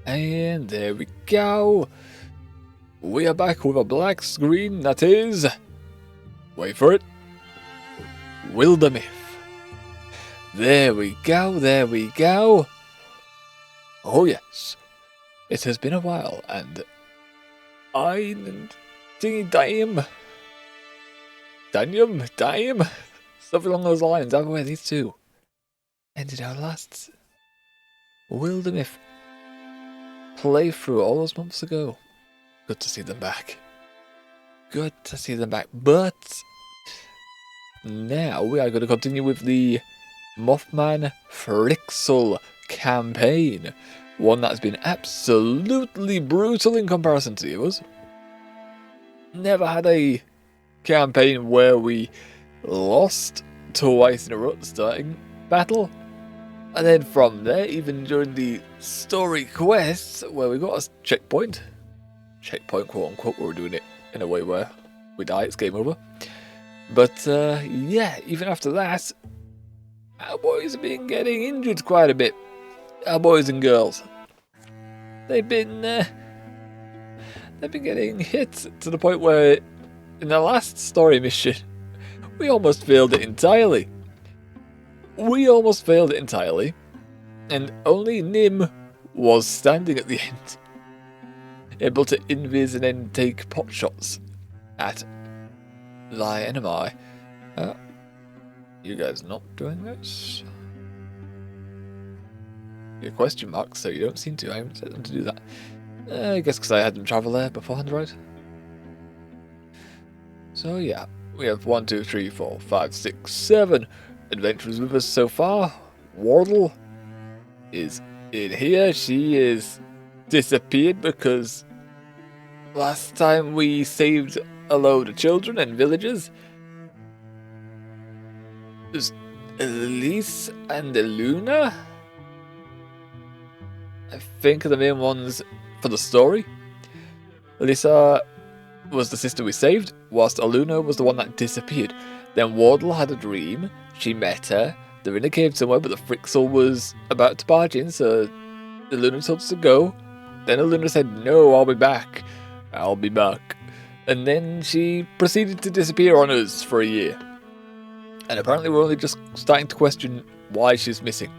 And there we go. We are back with a black screen that is... Wait for it. Wildermyth. There we go, there we go. Oh yes. It has been a while and... Dime? Something along those lines. Either way, these two ended our last Wildermyth playthrough all those months ago. Good to see them back. Good to see them back. But now we are going to continue with the Mothman Frixel campaign. One that's been absolutely brutal in comparison to the others. Never had a campaign where we lost twice in a row starting battle. And then from there, even during the story quests, where we got a checkpoint quote unquote, where we're doing it in a way where we die, it's game over. But yeah, even after that, our boys have been getting injured quite a bit. Our boys and girls. They've been getting hit to the point where in the last story mission, we almost failed it entirely. And only Nim was standing at the end, able to invis and then take pot shots at thy enemy. You guys not doing this? Your question mark, so you don't seem to. I haven't set them to do that. I guess because I had them travel there beforehand, right? So yeah, we have 1, 2, 3, 4, 5, 6, 7 adventurers with us so far. Wardyel is in here. She is disappeared because last time we saved a load of children and villagers. There's Elise and Luna, I think, are the main ones for the story. Elisa was the sister we saved, whilst Aluna was the one that disappeared. Then Wardyel had a dream. She met her. They're in a cave somewhere, but the Frixel was about to barge in, so Aluna told us to go. Then Aluna said, "No, I'll be back. I'll be back." And then she proceeded to disappear on us for a year. And apparently we're only just starting to question why she's missing.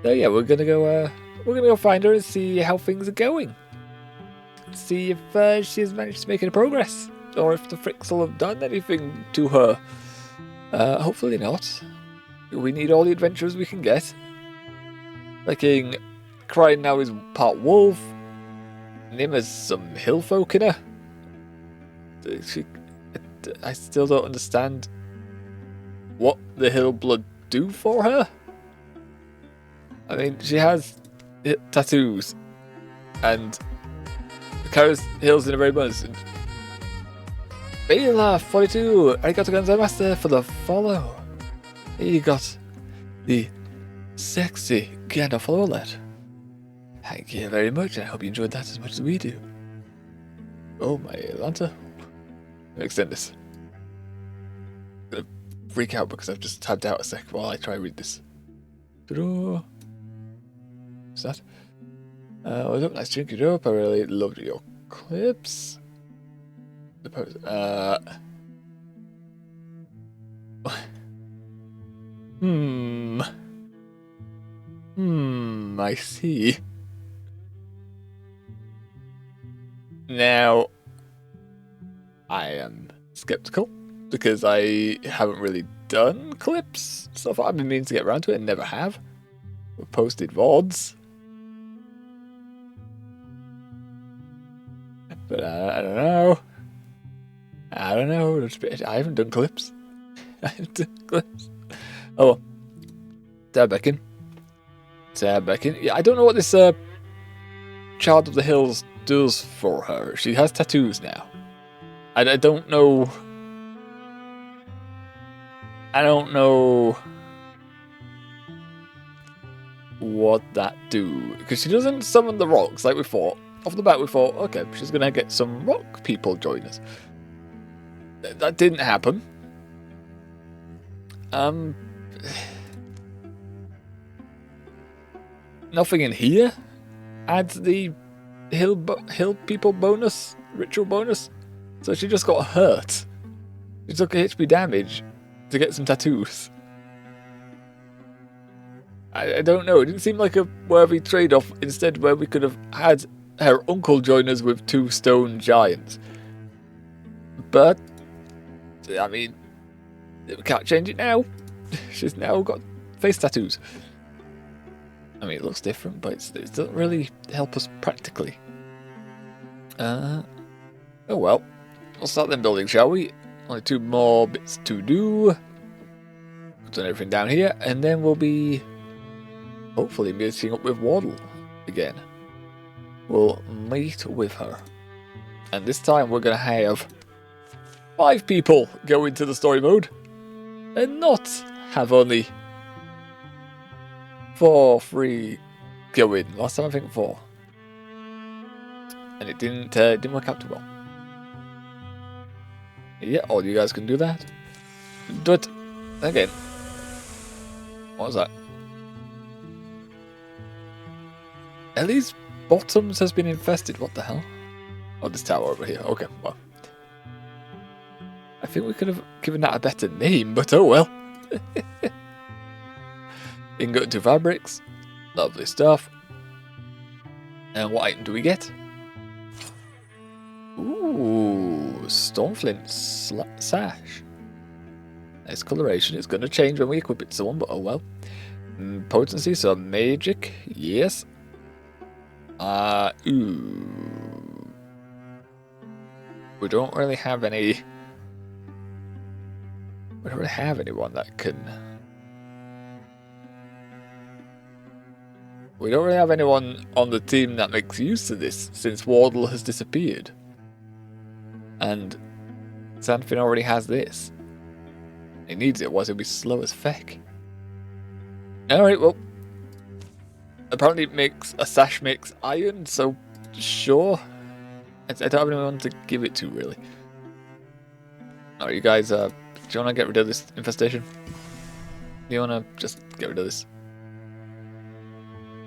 So yeah, we're gonna go find her and see how things are going. See if she's managed to make any progress, or if the Frixel have done anything to her. Hopefully not. We need all the adventures we can get. Like Crying now is part wolf. Nim has some hill folk in her. I still don't understand what the hill blood do for her. I mean, she has tattoos and carries hills in her very bonus. Bela 42, arigato gozaimasu for the follow. You got the sexy Gandalf follow alert. Thank you very much. I hope you enjoyed that as much as we do. Oh my Lanta. Let me extend this. I'm gonna freak out because I've just tabbed out a sec while I try to read this. What's that? What's up? Nice to drink it up. I really loved your clips. The pose. I see. Now, I am skeptical because I haven't really done clips so far. I've been meaning to get around to it and never have. We've posted VODs. But I don't know. I haven't done clips. Oh well. Tab back in. Yeah, I don't know what this Child of the Hills does for her. She has tattoos now. I don't know. What that do, because she doesn't summon the rocks like we thought. Off the bat we thought, okay, she's gonna get some rock people join us. That didn't happen. nothing in here adds the hill people bonus, ritual bonus. So she just got hurt. She took HP damage to get some tattoos. I don't know. It didn't seem like a worthy trade-off. Instead, where we could have had her uncle join us with 2 stone giants. But, I mean, we can't change it now. She's now got face tattoos. I mean, it looks different, but it doesn't really help us practically. Oh well. We'll start then building, shall we? Only 2 more bits to do. Done everything down here, and then we'll be hopefully meeting up with Wardyel again. We'll meet with her. And this time we're going to have 5 people go into the story mode. And not have only 4 free go in. Last time I think 4. And it didn't work out too well. Yeah, all you guys can do that. Do it again. What was that? Ellie's bottoms has been infested. What the hell? Oh, this tower over here. Okay, well. I think we could have given that a better name, but oh well. Ingot 2 fabrics. Lovely stuff. And what item do we get? Ooh, Stormflint sash. Nice coloration. It's going to change when we equip it to someone, but oh well. Potency, so magic. Yes. Ooh. We don't really have any... We don't really have anyone that can... We don't really have anyone on the team that makes use of this, since Wardyel has disappeared. And Xanfin already has this. He needs it, otherwise he'll be slow as feck. Alright, well... Apparently a sash makes iron, so sure. I don't have anyone to give it to, really. Alright, you guys, do you want to get rid of this infestation? Do you want to just get rid of this?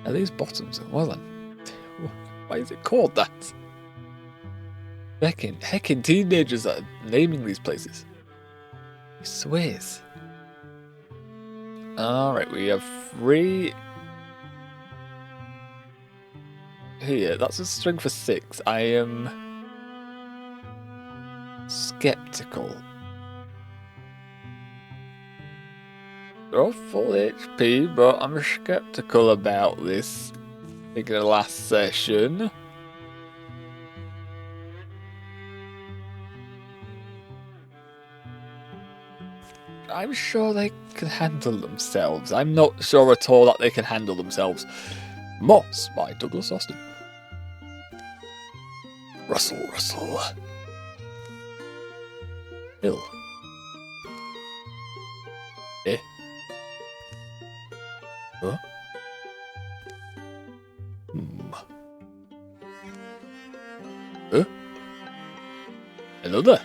Are these bottoms? Well then. Why is it called that? Heckin' teenagers are naming these places. I swears. Alright, we have 3... Here, that's a string for 6. I am... skeptical. They're all full HP, but I'm skeptical about this. I think in the last session. I'm sure they can handle themselves. I'm not sure at all that they can handle themselves. Moss by Douglas Austin. Rustle, rustle. Hill. Eh? Huh? Huh? Hello there.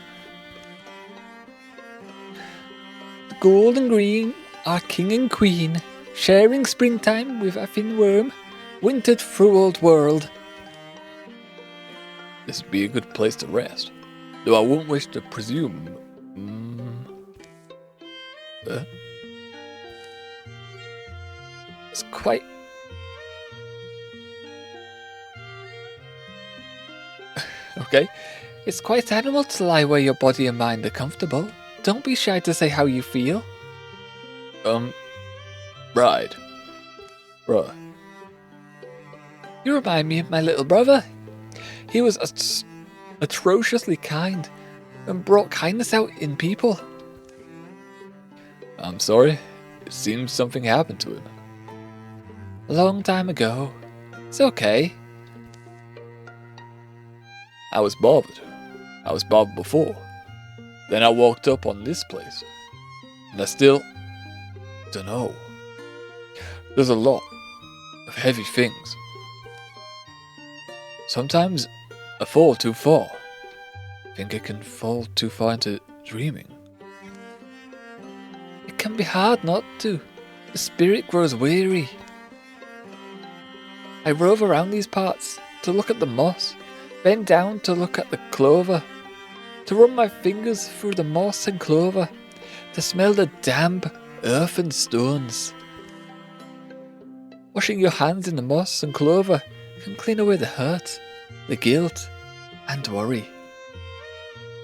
The gold and green are king and queen, sharing springtime with a thin worm, wintered through old world. This would be a good place to rest, though I won't wish to presume. It's quite... Okay. It's quite animal to lie where your body and mind are comfortable. Don't be shy to say how you feel. Right. Right. You remind me of my little brother. He was atrociously kind and brought kindness out in people. I'm sorry. It seems something happened to him. A long time ago. It's okay. I was bothered. I was bothered before. Then I walked up on this place. And I still... don't know. There's a lot of heavy things. Sometimes I fall too far. I think I can fall too far into dreaming. It can be hard not to. The spirit grows weary. I rove around these parts to look at the moss, bend down to look at the clover, to run my fingers through the moss and clover, to smell the damp earth and stones. Washing your hands in the moss and clover can clean away the hurt, the guilt, and worry.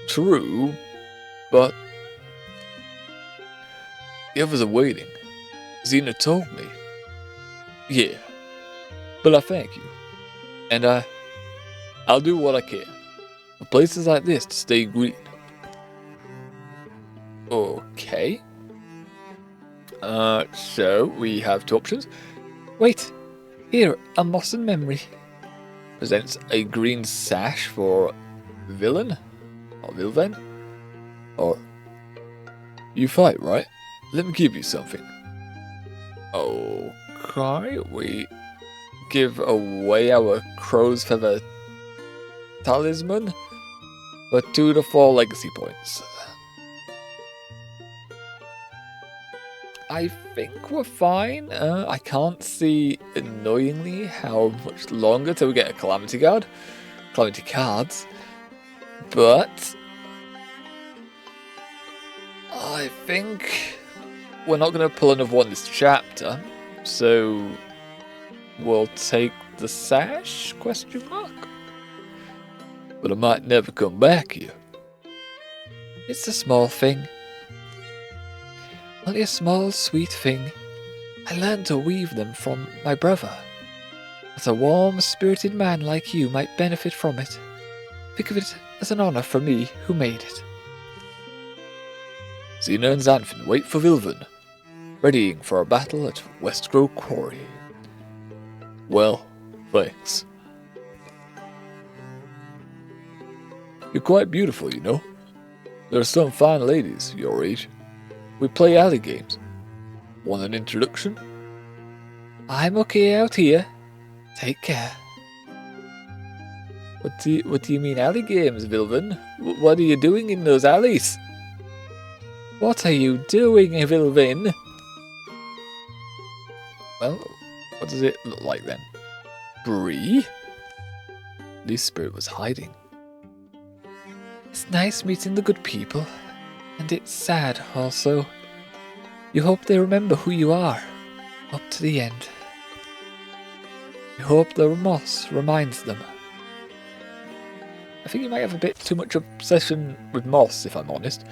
True, but the others are waiting. Xena told me. Yeah, but I thank you. And I'll do what I can for places like this to stay green. Okay. So we have two options. Wait, here, a moss in memory. Presents a green sash for villain? Or Vilven? Or you fight, right? Let me give you something. Okay, we give away our crow's feather talisman for 2 to 4 legacy points. I think we're fine. I can't see, annoyingly, how much longer till we get a calamity cards. But I think we're not going to pull another one this chapter, so we'll take the sash, question mark? But I might never come back here. It's a small thing. Only a small, sweet thing. I learned to weave them from my brother. But a warm-spirited man like you might benefit from it. Think of it as an honor for me who made it. Xena and Xanfin wait for Vilven, readying for a battle at Westgrove Quarry. Well, thanks. You're quite beautiful, you know. There are some fine ladies your age. We play alley games. Want an introduction? I'm okay out here. Take care. What do you mean alley games, Vilven? What are you doing in those alleys? What are you doing, Vilven? Well, what does it look like then? Bree? This spirit was hiding. It's nice meeting the good people. And it's sad, also. You hope they remember who you are, up to the end. You hope the moss reminds them. I think you might have a bit too much obsession with moss, if I'm honest.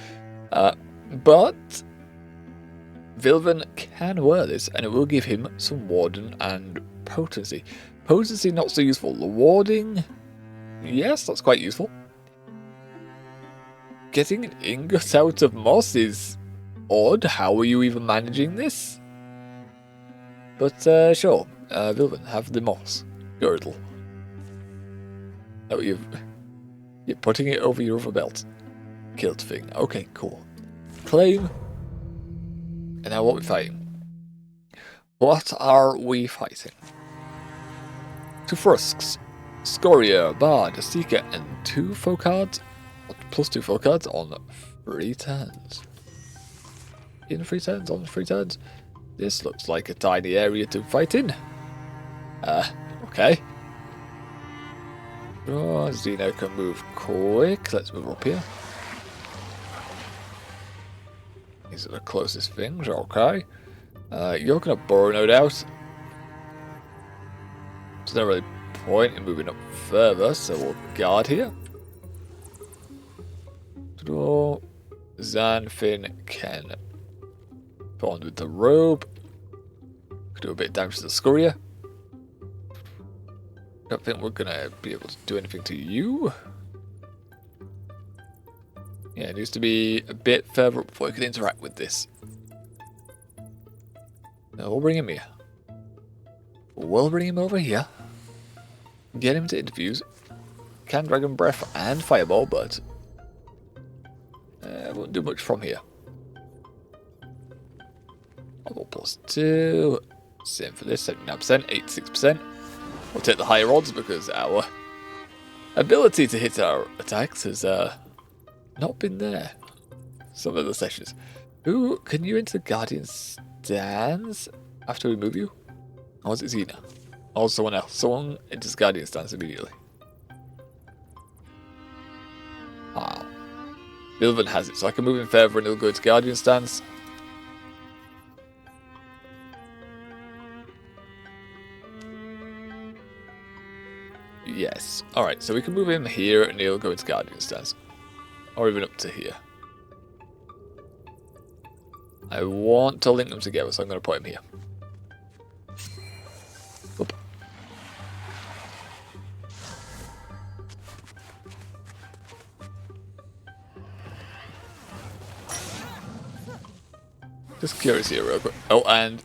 But Vilven can wear this, and it will give him some warden and potency. Potency not so useful. The warding, yes, that's quite useful. Getting an ingot out of moss is odd. How are you even managing this? But sure, Vilven, have the moss girdle. Oh, you're putting it over your other belt. Kilt thing. Okay, cool. Claim. And now what are we fighting? What are we fighting? 2 Frusks, Scoria, Bard, Seeker, and 2 foe cards. Plus 2 foe cards on 3 turns. In 3 turns, on 3 turns. This looks like a tiny area to fight in. Okay. Oh, Xena can move quick. Let's move up here. These are the closest things, okay. You're going to burrow node out. There's no really point in moving up further, so we'll guard here. Draw. Xanfin can bond with the robe. Could do a bit of damage to the Scoria. Don't think we're going to be able to do anything to you. Yeah, it needs to be a bit further up before we can interact with this. Now we'll bring him here. We'll bring him over here. Get him to interviews. Can Dragon Breath and Fireball, but won't do much from here. Level +2. Same for this, 79%, 86%. We'll take the higher odds because our ability to hit our attacks has not been there. Some of the sessions. Who can you enter the Guardian stands after we move you? Or was it Xena? Or someone else. Someone enters Guardian stance immediately. Wow. Milvan has it, so I can move in further and he'll go into Guardian stance. Yes. Alright, so we can move him here and he'll go into Guardian stance. Or even up to here. I want to link them together, so I'm going to put him here. Oop. Just curious here real quick. Oh, and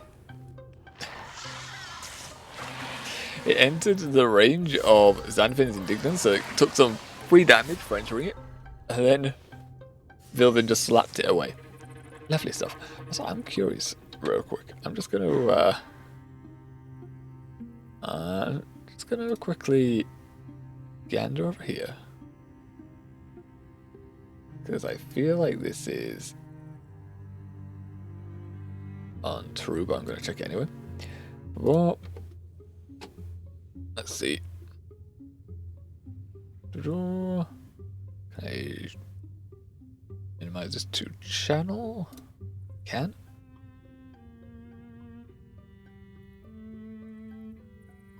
it entered the range of Zanfin's Indignance, so it took some free damage for entering it. And then Vilvin just slapped it away. Lovely stuff. So I'm curious real quick. I'm just going to quickly gander over here. Because I feel like this is untrue, but I'm going to check it anyway. Well, let's see. Can I minimize this to channel? Can?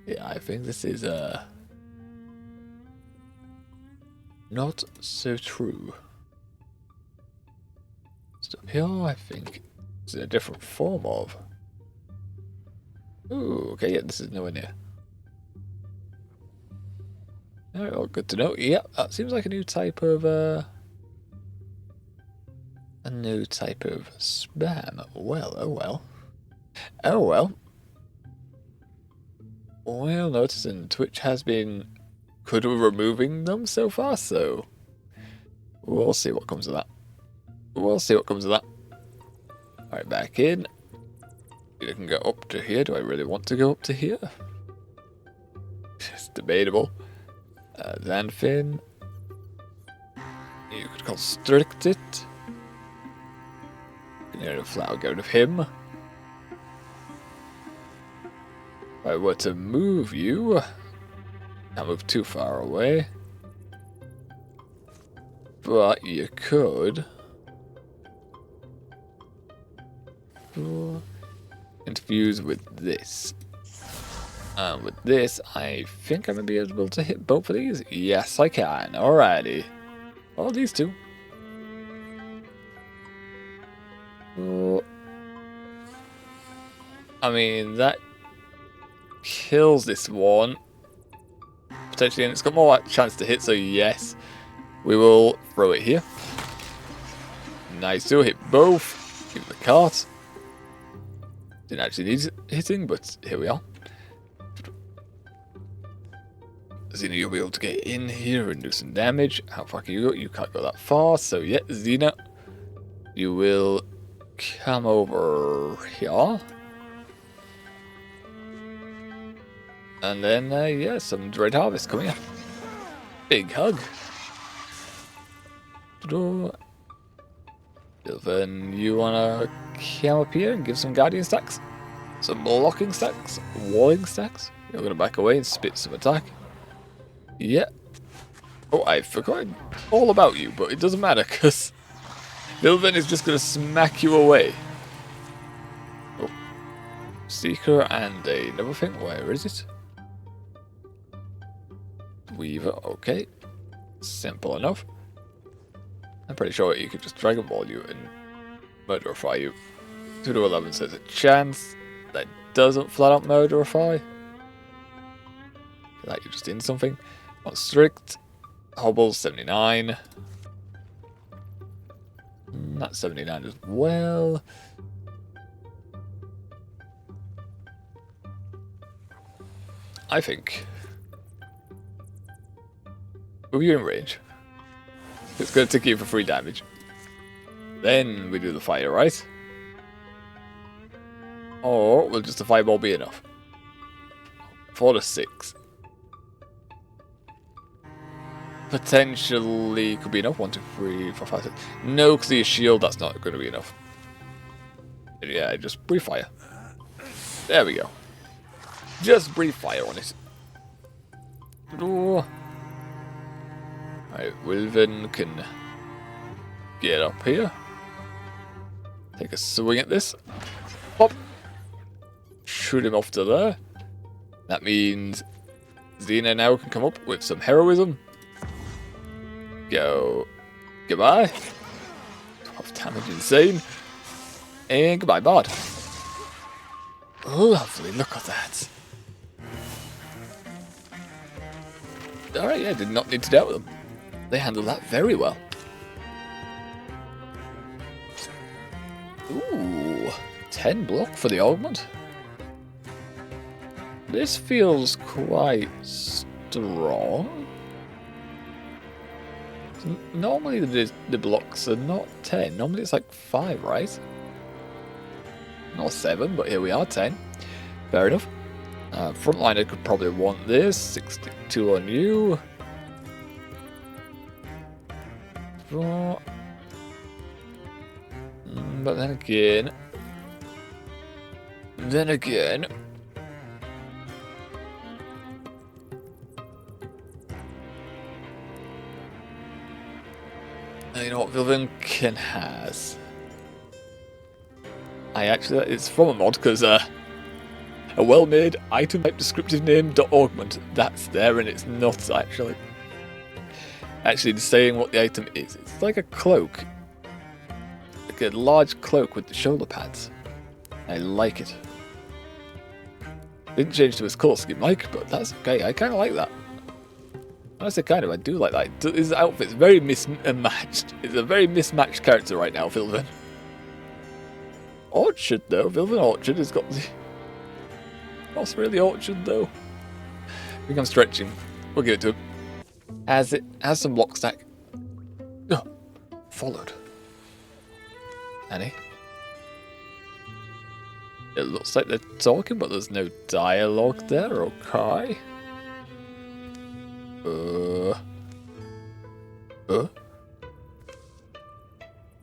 Yeah, I think this is not so true. Stop here, I think it's a different form of. Ooh, okay, yeah, this is nowhere near. Alright, well, good to know. Yep, that seems like a new type of spam. Well, oh well. Oh well. Well, noticing Twitch has been good with removing them so far, so we'll see what comes of that. We'll see what comes of that. Alright, back in. You can go up to here. Do I really want to go up to here? It's debatable. Zanfin. You could constrict it. Get a flat, I'll get rid of him. If I were to move you, not move too far away. But you could infuse with this. And with this, I think I'm going to be able to hit both of these. Yes, I can. Alrighty. Well, these two. I mean, that kills this one. Potentially, and it's got more chance to hit, so yes. We will throw it here. Nice to hit both. Give the cart. Didn't actually need hitting, but here we are. Xena, you'll be able to get in here and do some damage. How far can you go? You can't go that far. So yeah, Xena, you will come over here. And then, yeah, some Dread Harvest coming up. Big hug. Then you want to come up here and give some Guardian stacks? Some blocking stacks? Walling stacks? You're going to back away and spit some attack. Yeah. Oh, I forgot all about you, but it doesn't matter because Vilven is just going to smack you away. Oh. Seeker and another thing. Where is it? Weaver. Okay. Simple enough. I'm pretty sure you could just Dragon Ball you and Murderify you. 2 to 11 says a chance. That doesn't flat out Murderify. That you're just in something. Constrict. Hobble 79. That's 79 as well. I think. Move you in range. It's going to tick you for 3 damage. Then we do the fire, right? Or will just the fireball be enough? 4 to 6. Potentially could be enough. 1, 2, 3, 4, 5, 6. No, because your shield, that's not going to be enough. Yeah, just breathe fire. There we go. Just breathe fire on it. Oh. Alright, Wilven can get up here. Take a swing at this. Pop. Shoot him off to there. That means Xena now can come up with some heroism. Go. Goodbye. 12 damage, insane. And goodbye, Bard. Lovely, look at that. Alright, yeah, did not need to deal with them. They handled that very well. Ooh, 10 block for the augment. This feels quite strong. Normally the blocks are not 10. Normally it's like 5, right? Not 7, but here we are, 10. Fair enough. Frontliner could probably want this. 62 on you. 4. But then again... You know what Vilven can has? It's from a mod because a well-made item type descriptive name .augment. That's there and it's not actually. Actually saying what the item is. It's like a cloak. Like a large cloak with the shoulder pads. I like it. Didn't change to his colour scheme, like, but that's okay. I kind of like that. When I say kind of, I do like that. His outfit's very mismatched. It's a very mismatched character right now, Vilven. Orchard, though. Vilven Orchard has got the... What's really Orchard, though? I think I'm stretching. We'll give it to him. Has some block stack. Oh, followed. Annie. It looks like they're talking, but there's no dialogue there. Okay.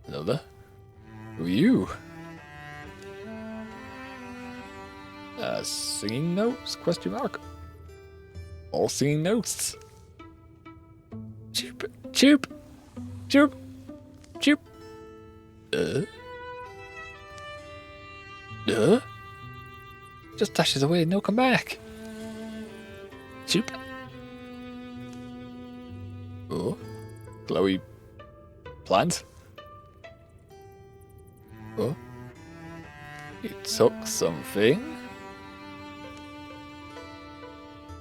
Another? Who are you? Singing notes? Question mark. All singing notes. Chirp, chirp, chirp, chirp. Just dashes away and no come back. Chirp. Oh, glowy plant. Oh, he took something.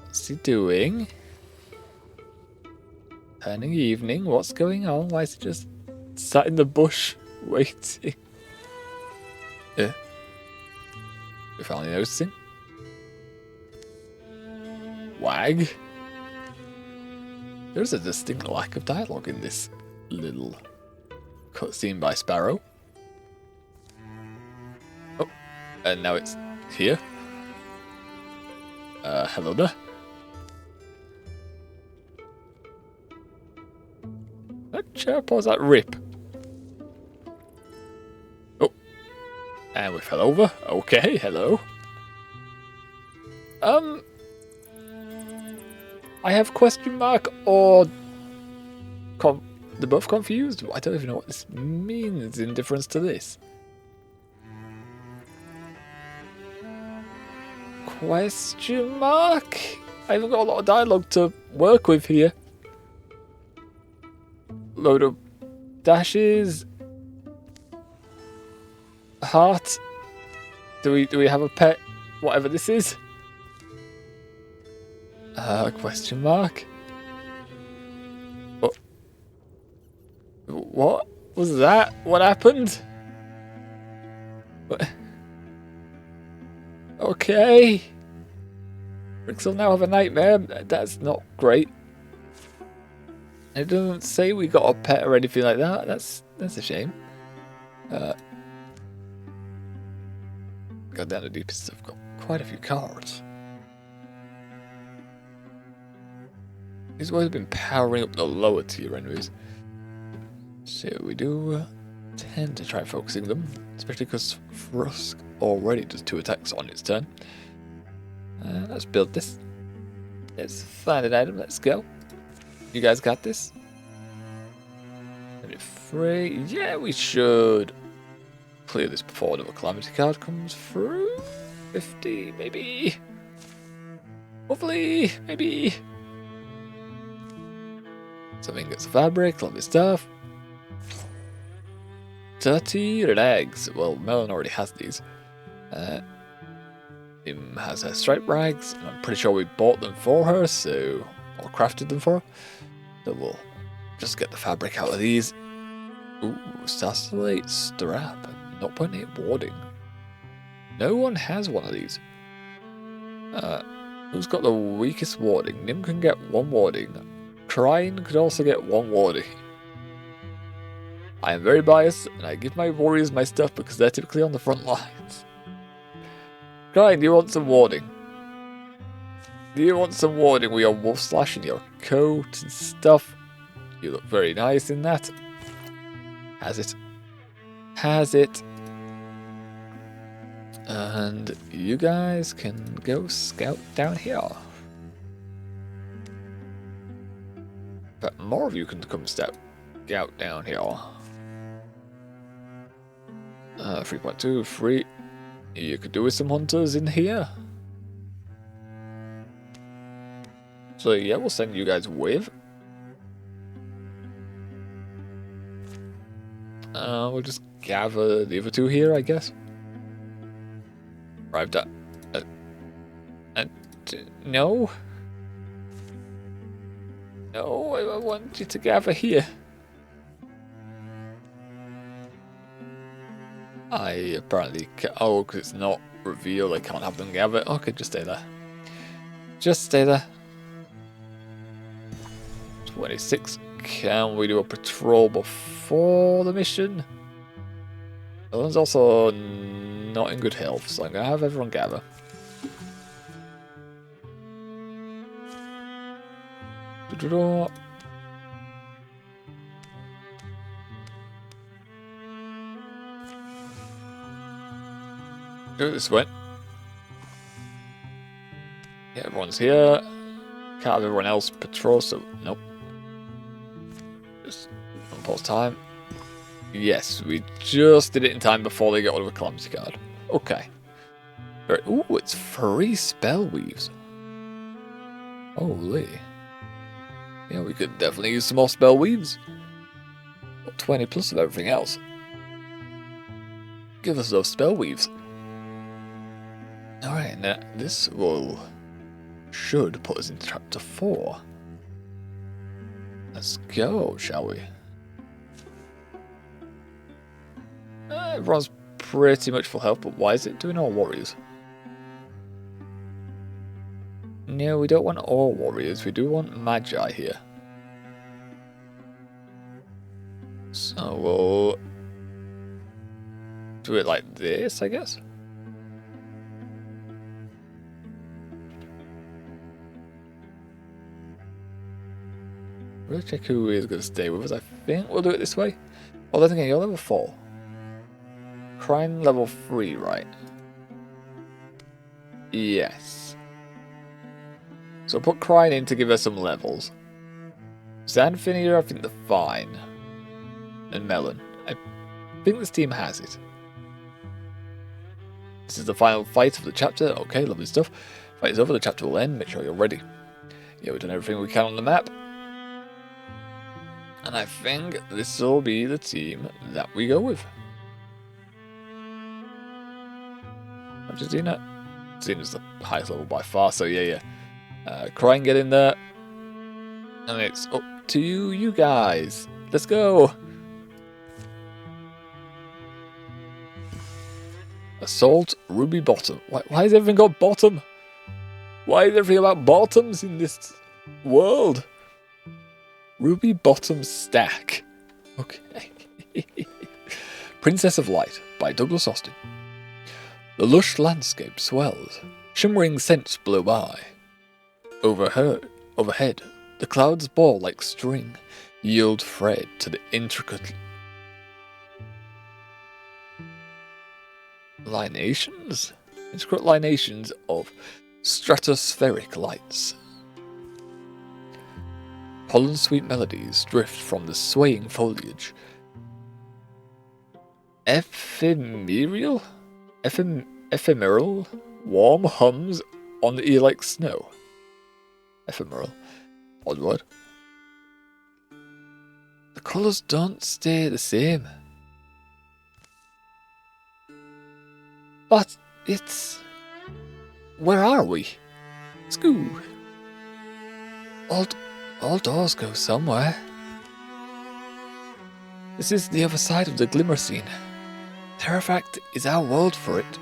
What's he doing? Turning evening. What's going on? Why is he just sat in the bush waiting? We're finally noticing. Wag. There's a distinct lack of dialogue in this little cutscene by Sparrow. Oh, and now it's here. Hello there. That chirp or was that rip? Oh, and we fell over. Okay, hello. I have question mark or they're both confused. I don't even know what this means in difference to this. Question mark? I haven't got a lot of dialogue to work with here. Load of dashes. Heart. Do we have a pet? Whatever this is. Question mark. What was that? What happened? What? Okay. Rix will now have a nightmare. That's not great. It doesn't say we got a pet or anything like that. That's a shame. Go down the deepest. I've got quite a few cards. He's always been powering up the lower tier anyways. So we do tend to try focusing them, especially because Frusk already does 2 attacks on its turn. Let's build this. Let's find an item. Let's go. You guys got this? 23. Yeah, we should clear this before another calamity card comes through. 50, maybe. Hopefully, maybe. Something gets a fabric, lovely stuff. 30 rags. Well, Melon already has these. Him has her stripe rags, and I'm pretty sure we bought them for her, or crafted them for her. So we'll just get the fabric out of these. Ooh, Sassalate strap, 0.8 warding. No one has one of these. Who's got the weakest warding? Nim can get 1 warding. Crine could also get 1 warding. I am very biased, and I give my warriors my stuff because they're typically on the front lines. Crine, do you want some warding? Do you want some warding with your wolf slash and your coat and stuff? You look very nice in that. Has it? Has it? And you guys can go scout down here. But more of you can come scout down here. 3.2, 3. You could do with some hunters in here. So yeah, we'll send you guys with. We'll just gather the other 2 here, I guess. Arrived at... no? No, I want you to gather here. I apparently... oh, because it's not revealed, I can't have them gather. Okay, just stay there. Just stay there. 26. Can we do a patrol before the mission? Ellen's also not in good health, so I'm going to have everyone gather. Do it this way. Yeah, everyone's here. Can't have everyone else patrol, so nope. Just pause time. Yes, we just did it in time before they got rid of a calamity card. Okay. Right. Ooh, it's 3 spell weaves. Holy. Yeah, we could definitely use some more spell weaves. 20 plus of everything else. Give us those spell weaves. Alright, now this should put us into chapter 4. Let's go, shall we? Everyone's pretty much full health, but why is it doing all warriors? No, we don't want all warriors, we do want magi here. So we'll do it like this, I guess. We'll check who is going to stay with us. I think we'll do it this way. Oh, then again, you're level 4. Crime level 3, right? Yes. So put Crine in to give us some levels. Zanfinier, I think they're fine. And Melon. I think this team has it. This is the final fight of the chapter. Okay, lovely stuff. Fight is over, the chapter will end. Make sure you're ready. Yeah, we've done everything we can on the map. And I think this will be the team that we go with. Which is Xena? Xena's the highest level by far, so yeah. Crine, get in there. And it's up to you guys. Let's go. Assault Ruby Bottom. Why has everything got bottom? Why is everything about bottoms in this world? Ruby Bottom Stack. Okay. Princess of Light by Douglas Austin. The lush landscape swells. Shimmering scents blow by. Overhead, the clouds ball like string, yield thread to the intricate lineations of Stratospheric lights. Pollen-sweet melodies drift from the swaying foliage. Ephemeral? Ephemeral? Warm hums on the ear like snow. Ephemeral. Odd word. The colours don't stay the same. But it's... Where are we? Scoo. All doors go somewhere. This is the other side of the glimmer scene. Terrafact is our world for it.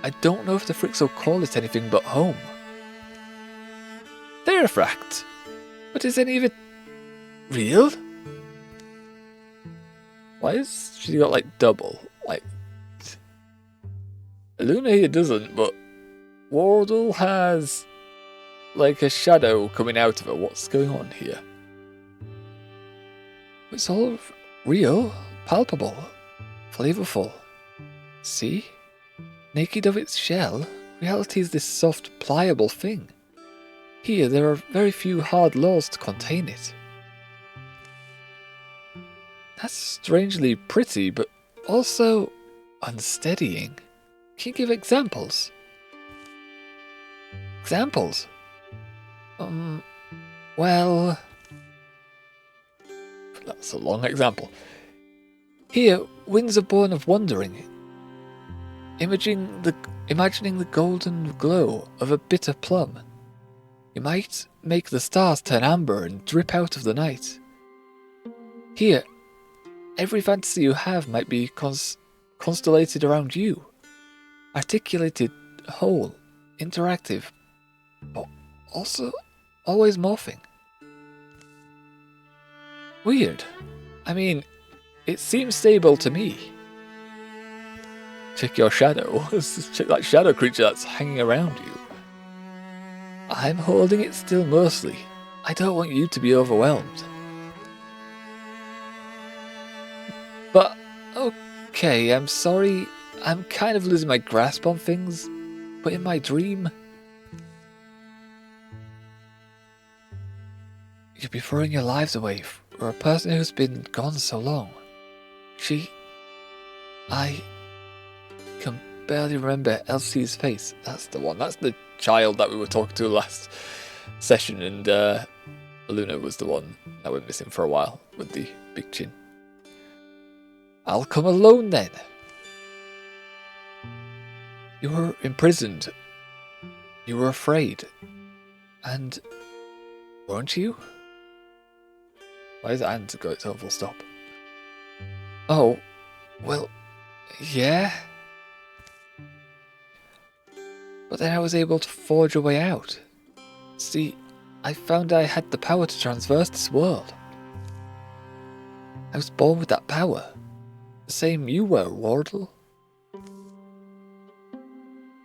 I don't know if the Fricks will call it anything but home. Terrafact? But is any of it real? Why has she got like double? Like, Luna here doesn't, but Wardyel has like a shadow coming out of her. What's going on here? It's all real, palpable, flavorful. See? Naked of its shell, reality is this soft, pliable thing. Here, there are very few hard laws to contain it. That's strangely pretty, but also unsteadying. Can you give examples? Examples? Well... That's a long example. Here, winds are born of wandering. Imagining the golden glow of a bitter plum. You might make the stars turn amber and drip out of the night. Here, every fantasy you have might be constellated around you. Articulated, whole, interactive, but also always morphing. Weird. I mean, it seems stable to me. Check your shadow. Check that shadow creature that's hanging around you. I'm holding it still mostly. I don't want you to be overwhelmed. But, okay, I'm sorry. I'm kind of losing my grasp on things. But in my dream... You'd be throwing your lives away for a person who's been gone so long. I can barely remember Elsie's face. That's the one. That's the child that we were talking to last session, and Luna was the one that went missing for a while with the big chin. I'll come alone then. You were imprisoned. You were afraid. And weren't you? Why is and got its own full stop? Oh, well, yeah. But then I was able to forge a way out. See, I found I had the power to traverse this world. I was born with that power. The same you were, Wardyel.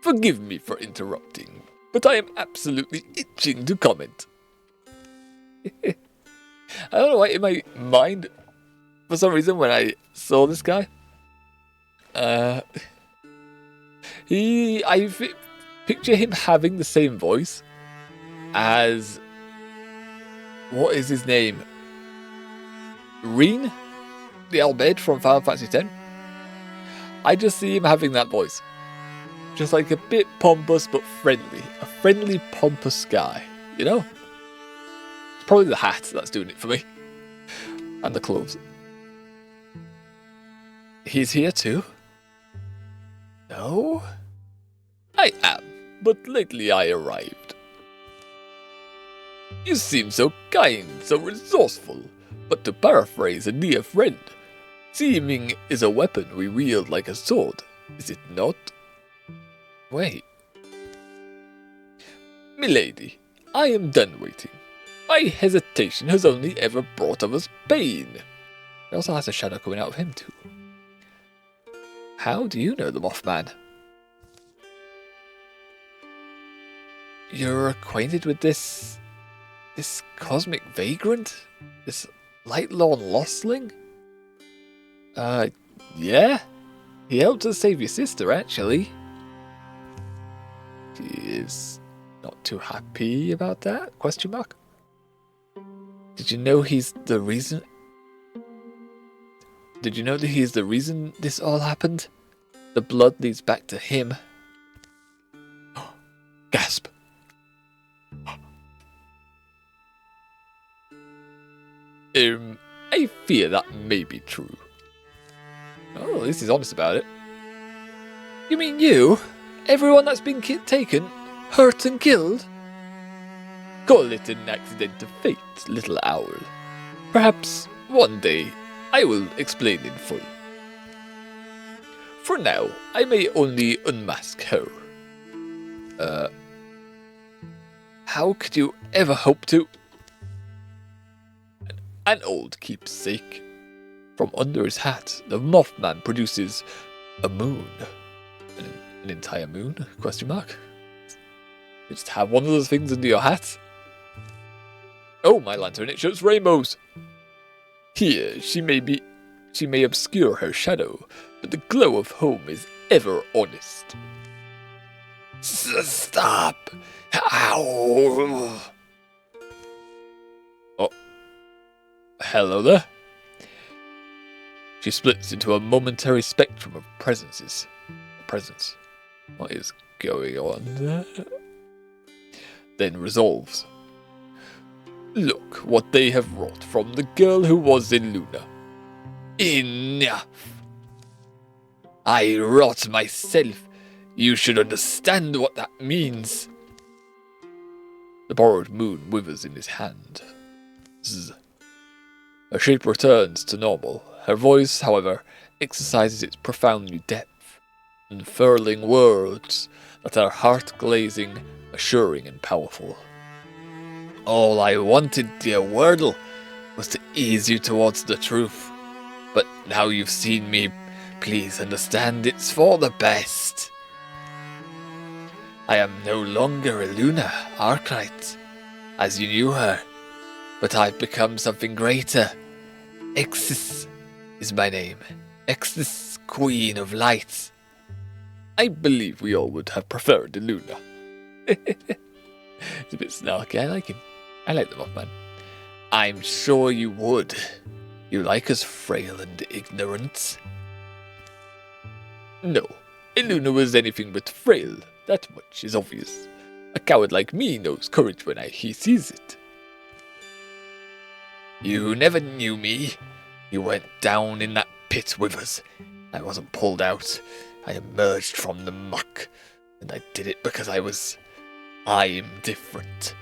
Forgive me for interrupting, but I am absolutely itching to comment. I don't know why in my mind, for some reason, when I saw this guy, I picture him having the same voice as, what is his name? Reen, the Albed from Final Fantasy X. I just see him having that voice. Just like a bit pompous but friendly. A friendly, pompous guy, you know? It's probably the hat that's doing it for me. And the clothes. He's here too? No? I am, but lately I arrived. You seem so kind, so resourceful, but to paraphrase a dear friend, seeming is a weapon we wield like a sword, is it not? Wait. Milady, I am done waiting. My hesitation has only ever brought of us pain. He also has a shadow coming out of him too. How do you know the Mothman? You're acquainted with this cosmic vagrant? This light-lorn lostling? Yeah? He helped us save your sister, actually. She is too happy about that? Question mark. Did you know he's the reason? Did you know that he's the reason this all happened? The blood leads back to him. Gasp. I fear that may be true. Oh, at least he's honest about it. You mean you? Everyone that's been taken, hurt and killed? Call it an accident of fate, little owl. Perhaps one day I will explain in full. For now, I may only unmask her. How could you ever hope to? An old keepsake. From under his hat, the Mothman produces a moon. An entire moon? Question mark. You just have one of those things under your hat? Oh, my lantern, it shows rainbows. Here, she may obscure her shadow, but the glow of home is ever honest. Stop! Ow! Oh. Hello there. She splits into a momentary spectrum of presence. What is going on there? Then resolves. Look what they have wrought from the girl who was in Luna. Enough! I wrought myself. You should understand what that means. The borrowed moon withers in his hand. Zzz. Her shape returns to normal. Her voice, however, exercises its profound new depth, unfurling words that are heart-glazing, assuring and powerful. All I wanted, dear Wardyel, was to ease you towards the truth. But now you've seen me, please understand it's for the best. I am no longer a Luna Arclight, as you knew her, but I've become something greater. Exis is my name. Exis, Queen of Light. I believe we all would have preferred a Luna. It's a bit snarky. I like him. I like the Mothman. I'm sure you would. You like us frail and ignorant. No, Luna was anything but frail. That much is obvious. A coward like me knows courage when he sees it. You never knew me. You went down in that pit with us. I wasn't pulled out. I emerged from the muck. And I did it because I'm different.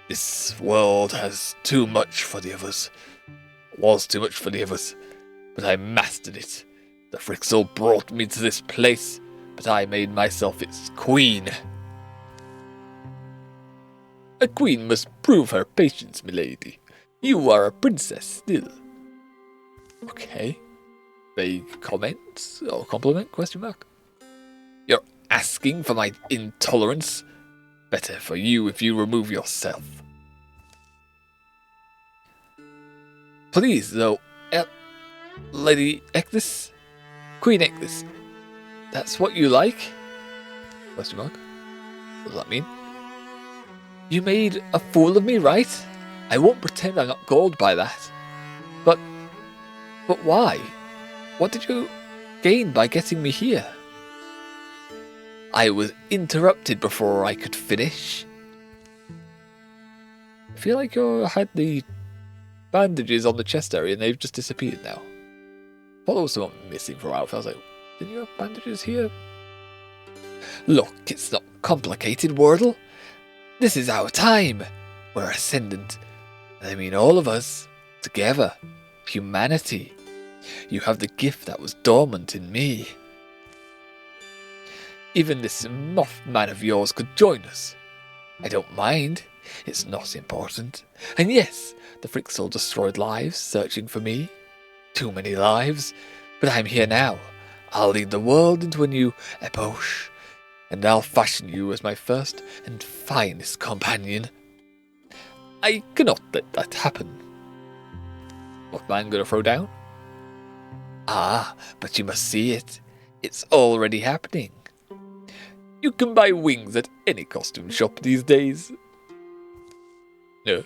This world has too much for the others. Was too much for the others. But I mastered it. The Frixel brought me to this place, but I made myself its queen. A queen must prove her patience, milady. You are a princess still. Okay. Vague comment or compliment? Question mark. You're asking for my intolerance? Better for you if you remove yourself. Please, though, Lady Ektis? Queen Ektis, that's what you like? Question mark. What does that mean? You made a fool of me, right? I won't pretend I'm not galled by that. But why? What did you gain by getting me here? I was interrupted before I could finish. I feel like you had the bandages on the chest area and they've just disappeared now. I thought there was something missing for Alpha. I was like, didn't you have bandages here? Look, it's not complicated, Wardyel. This is our time. We're ascendant. I mean all of us. Together. Humanity. You have the gift that was dormant in me. Even this Mothman of yours could join us. I don't mind. It's not important. And yes, the Frixel destroyed lives searching for me. Too many lives. But I'm here now. I'll lead the world into a new epoch. And I'll fashion you as my first and finest companion. I cannot let that happen. Mothman gonna throw down? Ah, but you must see it. It's already happening. You can buy wings at any costume shop these days. No.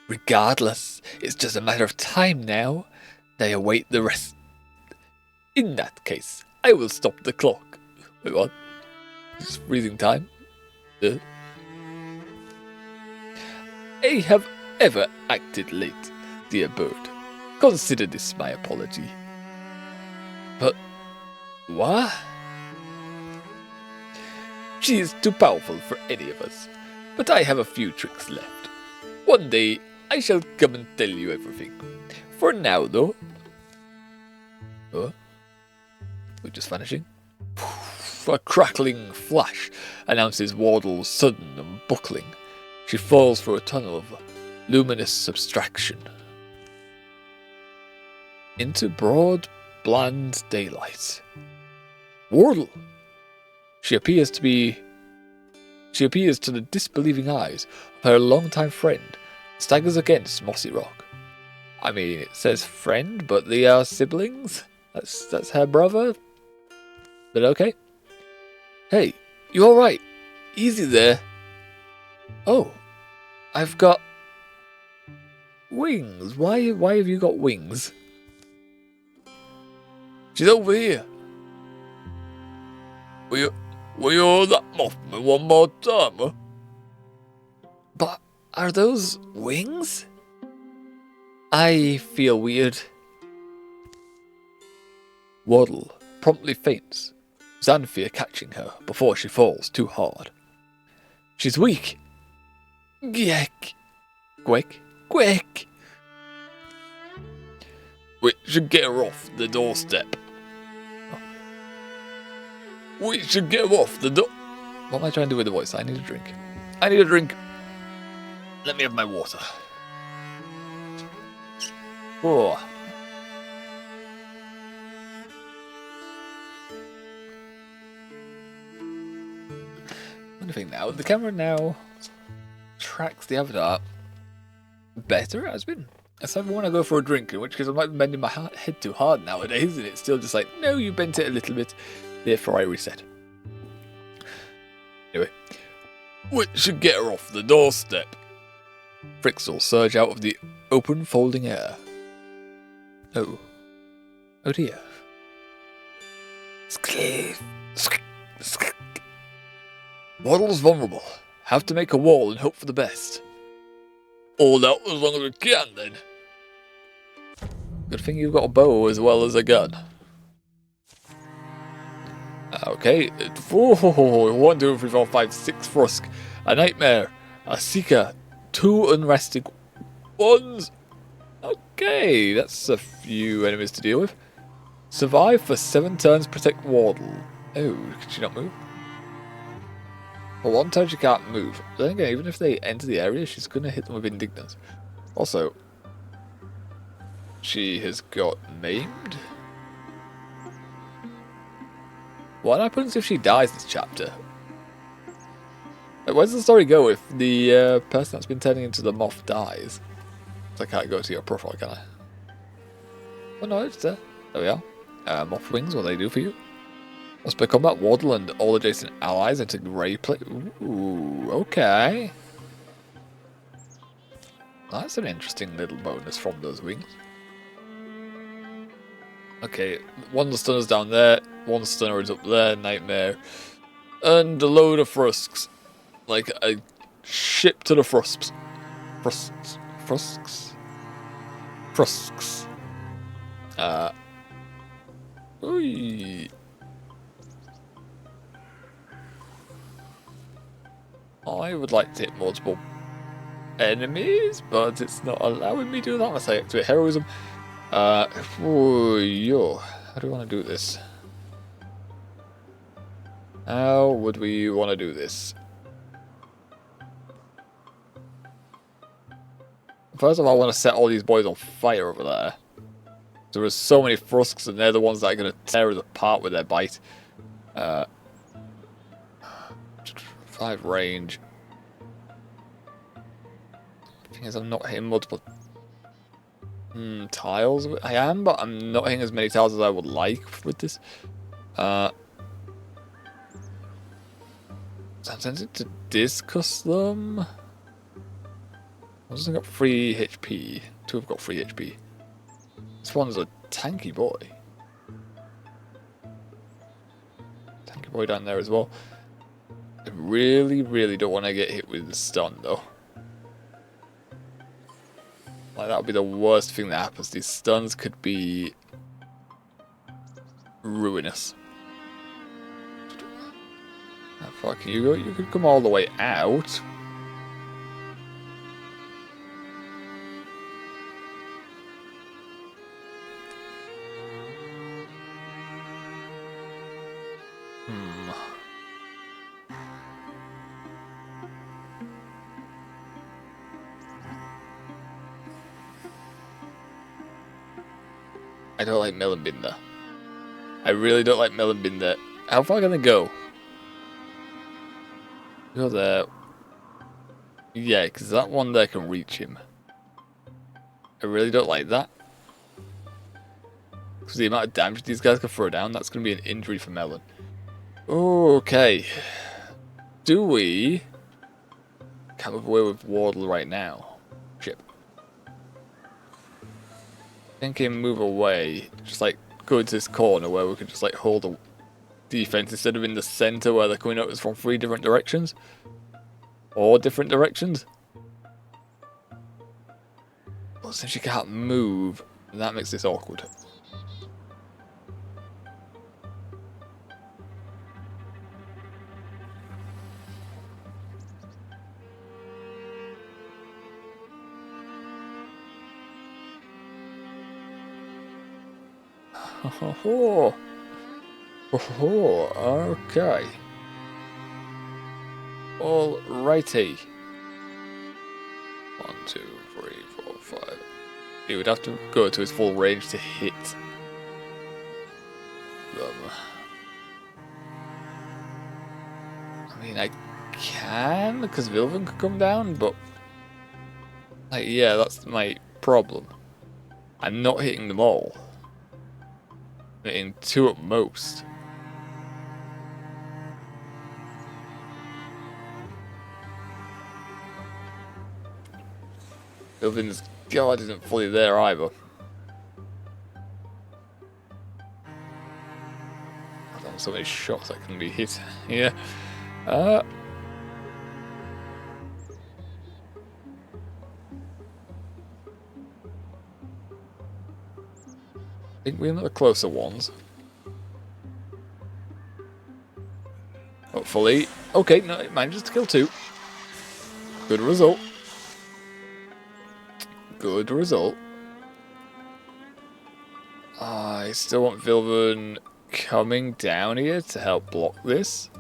Regardless, it's just a matter of time now. They await the rest. In that case, I will stop the clock. Wait, what? It's freezing time? I have ever acted late, dear bird. Consider this my apology. But what? She is too powerful for any of us, but I have a few tricks left. One day, I shall come and tell you everything. For now, though... Oh? We're just vanishing? A crackling flash announces Wardyel's sudden unbuckling. She falls through a tunnel of luminous subtraction into broad, bland daylight. Wardyel! She appears to the disbelieving eyes of her longtime friend, staggers against mossy rock. I mean, it says friend, but they are siblings? That's her brother? But okay. Hey, you alright? Easy there. Oh, I've got wings. Why have you got wings? She's over here. Will you that Mothman one more time, huh? But are those wings? I feel weird. Wardyel promptly faints, Xanthia catching her before she falls too hard. She's weak. Quick. We should get her off the doorstep. We should get her off the door. What am I trying to do with the voice? I need a drink. Let me have my water. Oh. One thing now, the camera now tracks the avatar better. It has been. Except when I go for a drink, in which case I might be bending my head too hard nowadays, and it's still just like, no, you bent it a little bit. Therefore, I reset. Anyway, we should get her off the doorstep. Fricks will surge out of the open, folding air. Oh dear. Wardyel's vulnerable. Have to make a wall and hope for the best. Hold out as long as we can, then. Good thing you've got a bow as well as a gun. Okay. 1, 2, 3, 4, 5, 6 Frusk. A Nightmare. A Seeker. 2 Unresting ones. Okay, that's a few enemies to deal with. Survive for 7 turns, protect Wardyel. Oh, can she not move? For 1 turn she can't move. Then again, even if they enter the area, she's going to hit them with Indignance. Also, she has got maimed. What happens if she dies this chapter? Like, where does the story go if the person that's been turning into the moth dies? I can't go to your profile, can I? Oh no, it's there. There we are. Moth wings, what do they do for you? Must play combat Wardyel and all adjacent allies into grey plate. Ooh, okay. That's an interesting little bonus from those wings. Okay, 1 stunner's down there, 1 stunner is up there, Nightmare. And a load of Frusks. Like a ship to the Frusks. Frusks. Ooh. I would like to hit multiple enemies, but it's not allowing me to do that unless I activate heroism. How do we want to do this? How would we want to do this? First of all, I want to set all these boys on fire over there. There are so many Frusks, and they're the ones that are going to tear us apart with their bite. 5 range. The thing is, I'm not hitting multiple tiles. I am, but I'm not hitting as many tiles as I would like with this. I'm tempted to discuss them. One has got 3 HP. 2 have got 3 HP. This one's a tanky boy. Tanky boy down there as well. I really, really don't want to get hit with the stun though. Like, that would be the worst thing that happens. These stuns could be ruinous. How far can you go? You could come all the way out. I don't like melon bin there. I really don't like melon bin there. How far can they go? Go there. Yeah, because that one there can reach him. I really don't like that. Because the amount of damage these guys can throw down, that's going to be an injury for melon. Okay. Do we... Can't move away with Wardyel right now. Shit. Thinking move away, just like go into this corner where we could just like hold a defense instead of in the center where they're coming at us from 3 different directions. Or different directions. But since you can't move, that makes this awkward. Oh, okay. Alrighty. 1, 2, 3, 4, 5. He would have to go to his full range to hit them. I mean, I can, because Vilven could come down, but... Like, yeah, that's my problem. I'm not hitting them all. I'm hitting 2 at most. Vilven's guard isn't fully there either. I've so many shots that can be hit here. I think we're the closer ones. Hopefully. Okay, no, it manages to kill 2. Good result. Good result. I still want Vilven coming down here to help block this.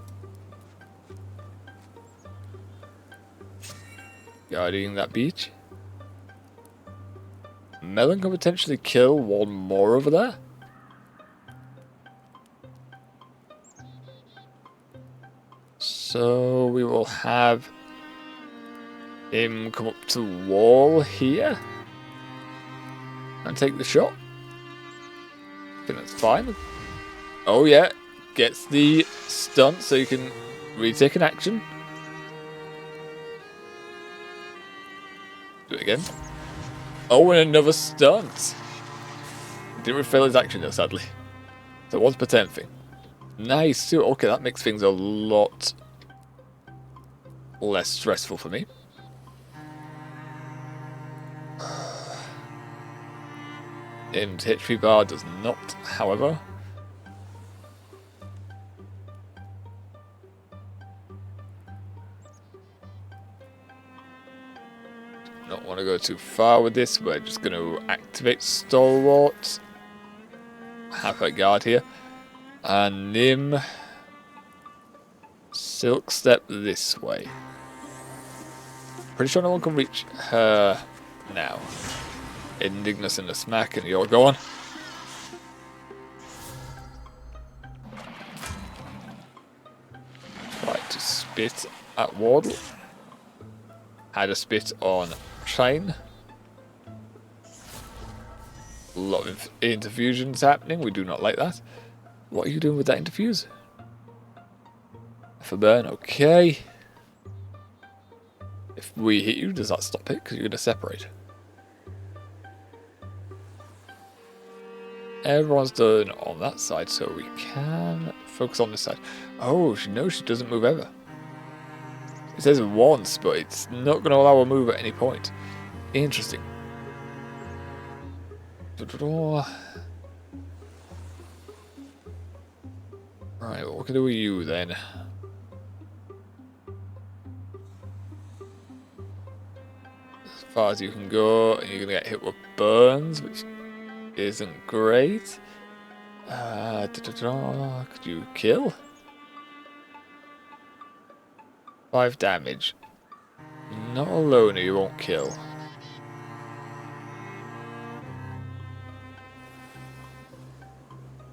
Guarding that beach. Melon can potentially kill 1 more over there. So we will have him come up to the wall here and take the shot. I think that's fine. Oh yeah, gets the stunt so you can retake an action. Do it again. Oh, and another stunt. Didn't refill his action though, sadly. So 1 per 10 thing. Nice too. Okay, that makes things a lot less stressful for me. And HP bar does not, however. Not want to go too far with this. We're just going to activate Stalwart. Halfway guard here. And Nim. Silk step this way. Pretty sure no one can reach her now. Indignus in the smack, and you're going. Right, to spit at Wardyel. Had a spit on Chain. A lot of interfusions happening. We do not like that. What are you doing with that interfuse? I For burn, okay. If we hit you, does that stop it? Because you're going to separate. Everyone's done on that side, so we can focus on this side. Oh, no, she doesn't move ever. It says once, but it's not going to allow a move at any point. Interesting. Right, what can I do with you then? As far as you can go, and you're going to get hit with burns, which isn't great. Could you kill? 5 damage. Not a loner, you won't kill.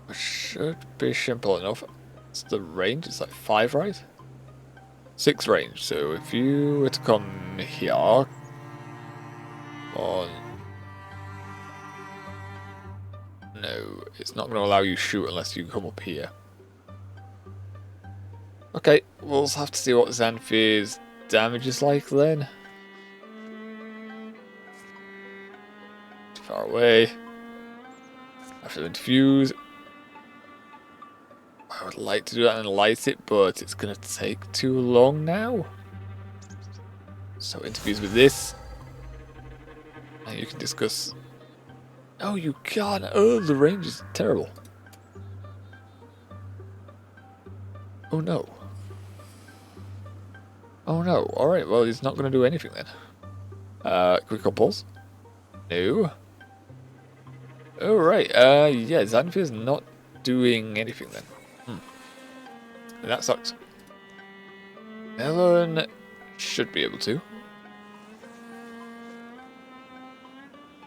It should be simple enough. It's the range, it's like 5, right? 6 range, so if you were to come here on... No, it's not going to allow you to shoot unless you come up here. Okay, we'll have to see what Xanthir's damage is like then. Too far away. I have to infuse. I would like to do that and light it, but it's going to take too long now. So infuse with this. And you can discuss... Oh, you can't. Oh, the range is terrible. Oh no. Oh no. Alright, well, he's not going to do anything then. Quick pulse? No. Alright, yeah, Xanthir's not doing anything then. That sucks. Ellen should be able to.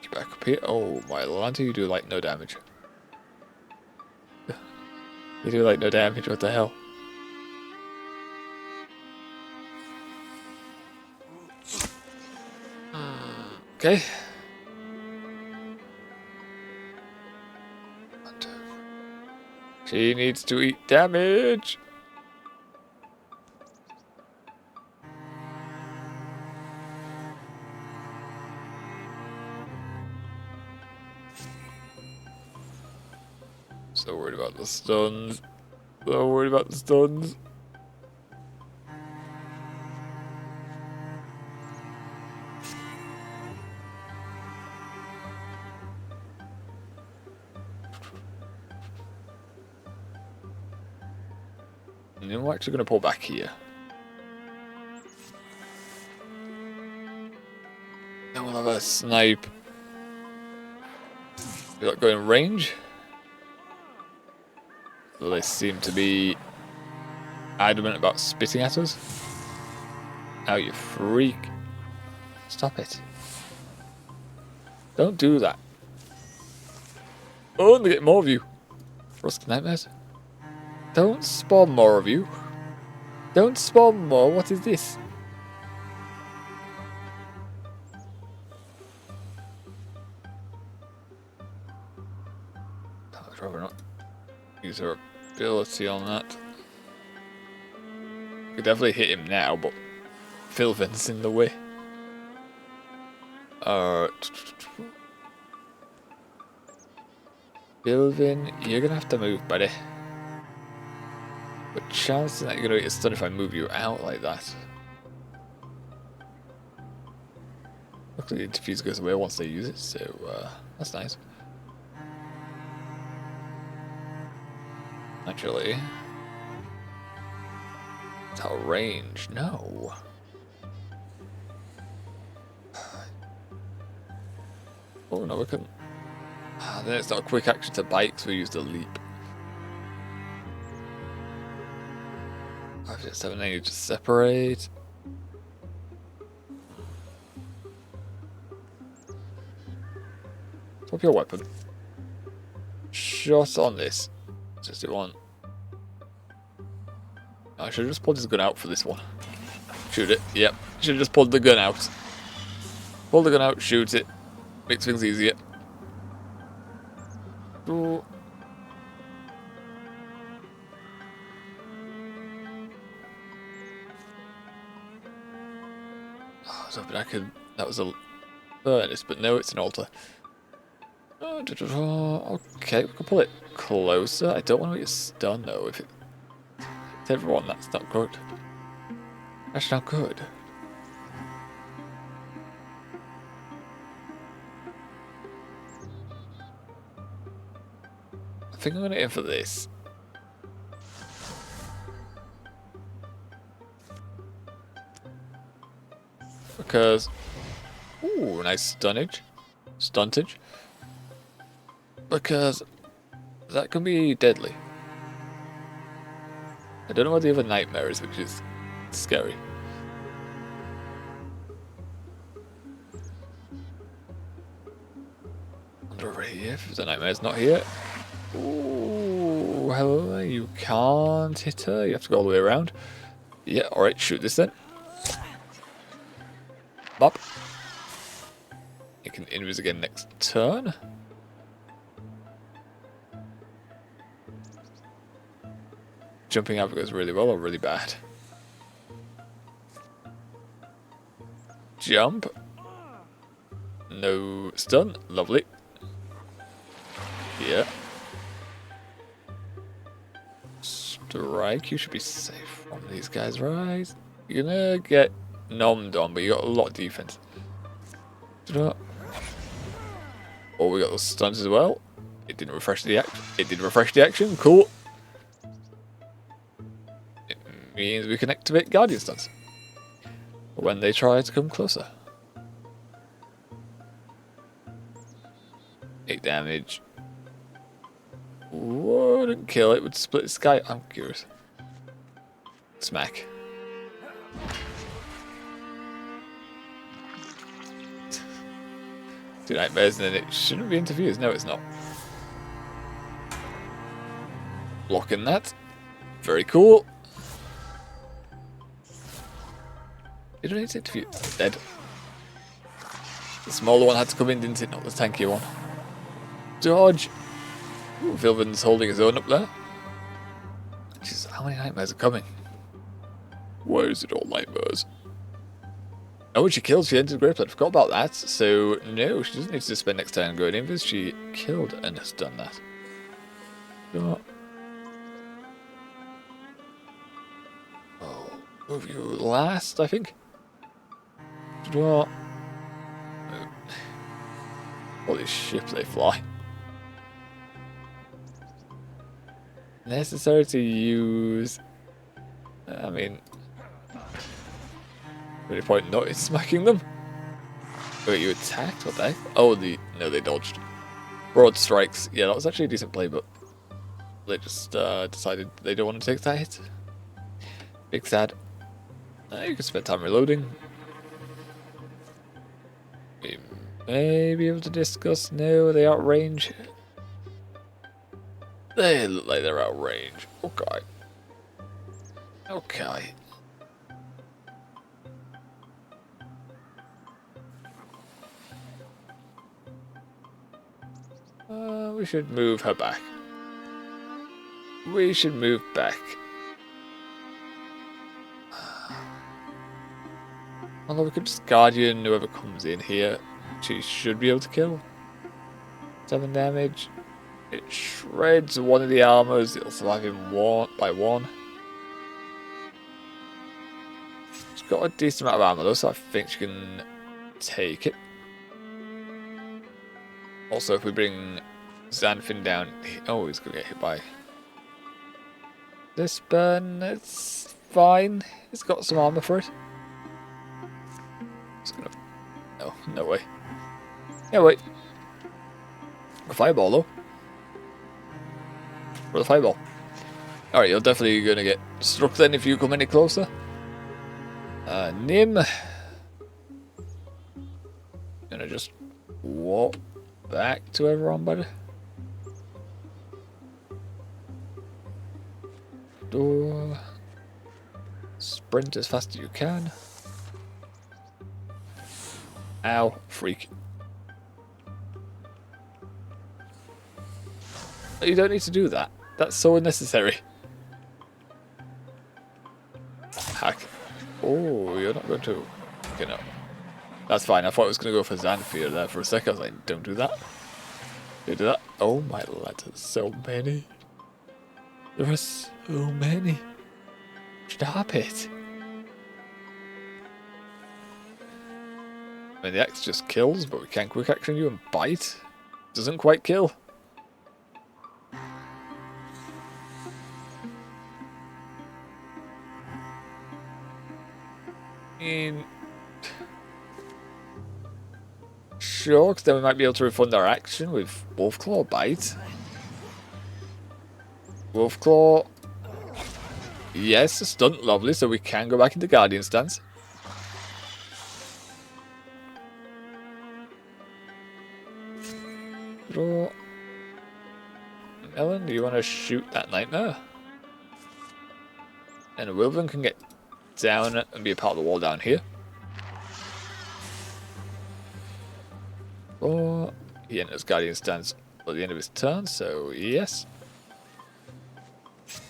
Get back up here. Oh, my Lanta, you do like no damage. You do like no damage, what the hell? Okay. She needs to eat damage. So worried about the stuns. So worried about the stuns. And then we're actually going to pull back here. Then we'll have a snipe. We got going range. Well, they seem to be adamant about spitting at us. Now you freak. Stop it. Don't do that. Oh, and they get more of you. Rust nightmares. Don't spawn more of you. Don't spawn more. What is this? I'd rather not use her ability on that. Could definitely hit him now, but Philvin's in the way. Philvin, you're gonna have to move, buddy. But chances that you're gonna get stunned if I move you out like that. Luckily, the diffuse goes away once they use it, so that's nice. Actually, it's out of range. No. Oh no, we couldn't. Then it's not a quick action to bite, so we use the leap. 5, 6, 7, 8, just separate. Swap your weapon. Shot on this. Just do one. I should have just pulled his gun out for this one. Shoot it. Yep. Should have just pulled the gun out. Pull the gun out, shoot it. Makes things easier. Ooh. was hoping I could. That was a furnace, but no, it's an altar. Okay, we can pull it closer. I don't want to get stunned though. If it's everyone, that's not good. That's not good. I think I'm gonna aim for this. Because, ooh, nice stuntage. Because that can be deadly. I don't know what the other nightmare is, which is scary. Under right here, if the nightmare's not here. Ooh, hello, you can't hit her. You have to go all the way around. Yeah, alright, shoot this then. Bop. You can invis again next turn. Jumping out goes really well or really bad. Jump. No stun. Lovely. Yeah. Strike. You should be safe from these guys, right? You're gonna get nommed on, but you got a lot of defense. Oh, we got those stuns as well. It didn't refresh the action. It did refresh the action. Cool. It means we can activate Guardian stuns when they try to come closer. 8 damage. Wouldn't kill it. Would split the sky. I'm curious. Smack. Two nightmares and then it shouldn't be interfused. No, it's not. Blocking that. Very cool. You don't need to interfuse. Dead. The smaller one had to come in, didn't it? Not the tankier one. Dodge. Ooh, Vilvin's holding his own up there. Jeez, how many nightmares are coming? Why is it all nightmares? Oh, she killed. She entered Grave Plate. Forgot about that. So, no, she doesn't need to spend next turn going in because she killed and has done that. Oh, move you last, I think. Holy shit, they fly. Necessary to use. I mean, any point not in smacking them? Wait, you attacked? What the heck? Oh, no, they dodged. Broad strikes. Yeah, that was actually a decent play, but they just decided they don't want to take that hit. Big sad. You can spend time reloading. We may be able to discuss. No, they outrange. They look like they're outrange. Okay. Okay. We should move her back. We should move back. Although we could just Guardian whoever comes in here. She should be able to kill. 7 damage. It shreds one of the armors. It'll survive him by 1. She's got a decent amount of armor though, so I think she can take it. Also, if we bring Xanfin down... Oh, he's going to get hit by this burn. It's fine. He's got some armor for it. It's gonna... No, no way. Yeah, wait. A fireball, though. For the fireball. Alright, you're definitely going to get struck then if you come any closer. Nim. Gonna just walk back to everyone, buddy. Door. Sprint as fast as you can. Ow, freak. You don't need to do that. That's so unnecessary. Hack. Oh, you're not going to. Okay, no. That's fine. I thought I was going to go for Xanthia there for a second. I was like, don't do that. Don't do that. Oh my letters. So many. There are so many. Stop it. I mean, the X just kills, but we can quick action you and bite. Doesn't quite kill. Sure, because then we might be able to refund our action with Wolfclaw bite. Wolfclaw. Yes, a stunt, lovely, so we can go back into Guardian stance. Draw. Ellen, do you want to shoot that Nightmare? And Wilburn can get down and be a part of the wall down here. Or he enters Guardian stance at the end of his turn, so yes.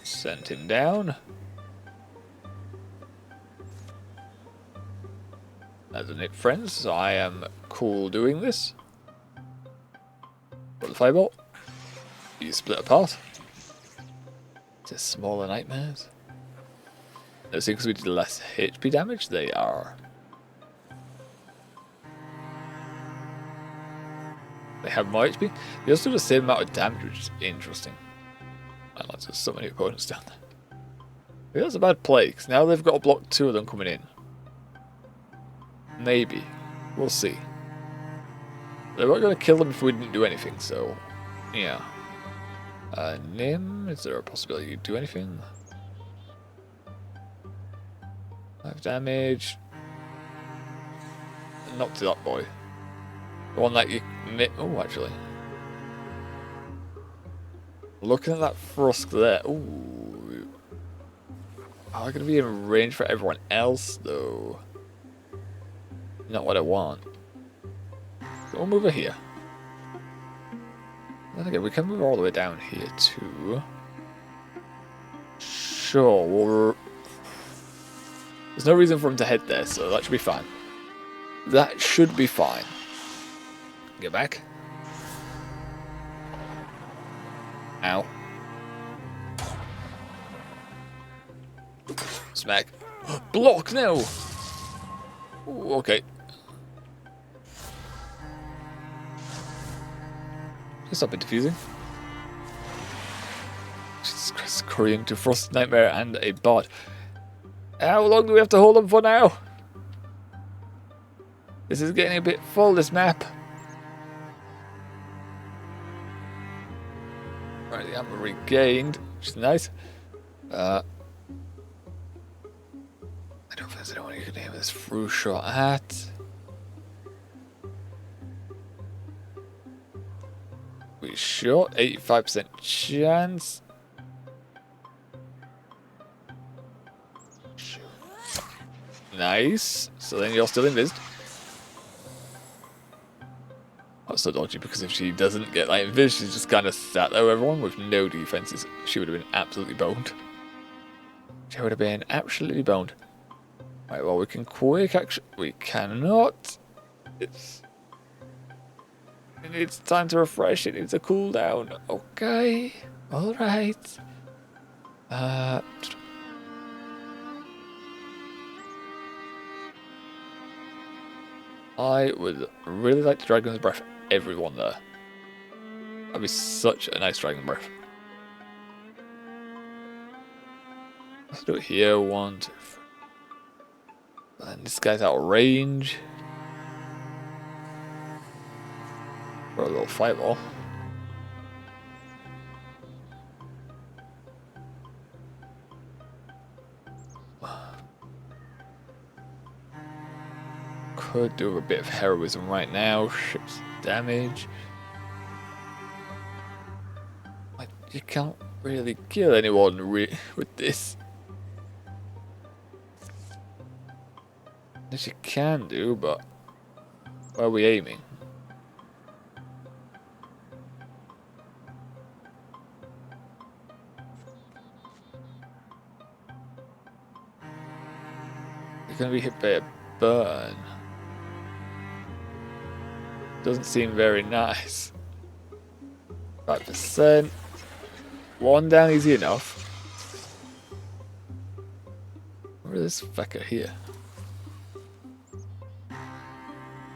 Send him down. That's it, friends. So I am cool doing this. Put the fireball. You split apart. To smaller nightmares. No, see, because we did less HP damage, they are. They have more HP. They also do the same amount of damage, which is interesting. And there's so many opponents down there. Maybe that's a bad play, because now they've got to block 2 of them coming in. Maybe. We'll see. They weren't going to kill them if we didn't do anything, so yeah. Nim, is there a possibility you do anything? 5 damage. Not to that boy. The one that you... Oh, actually. Looking at that Frusk there. Ooh. Are they going to be in range for everyone else, though? Not what I want. So we'll move her here. Then again, we can move all the way down here, too. Sure, we'll... There's no reason for him to head there, so that should be fine. That should be fine. Get back. Ow. Smack. Block now! Ooh, okay. Stop it diffusing. Jesus Christ, Korean to Frost Nightmare and a bot. How long do we have to hold them for now? This is getting a bit full, this map. Right, the ammo regained, which is nice. I don't think there's anyone you can aim this through shot at. We shot 85% chance. Nice. So then you're still invised. That's so dodgy because if she doesn't get like invis, she's just kind of sat there with everyone with no defenses. She would have been absolutely boned. She would have been absolutely boned. Right, well, we can quick action. We cannot. It needs time to refresh. It needs a cooldown. Okay. Alright. I would really like to Dragon's Breath everyone there. That'd be such a nice Dragon Breath. Let's do it here. 1, 2, 3. And this guy's out of range. For a little fireball. Could do a bit of heroism right now. Ships damage. Like, you can't really kill anyone with this. Yes, you can do, but where are we aiming? You're going to be hit by a burn. Doesn't seem very nice. 5%. One down easy enough. Where is this fucker here?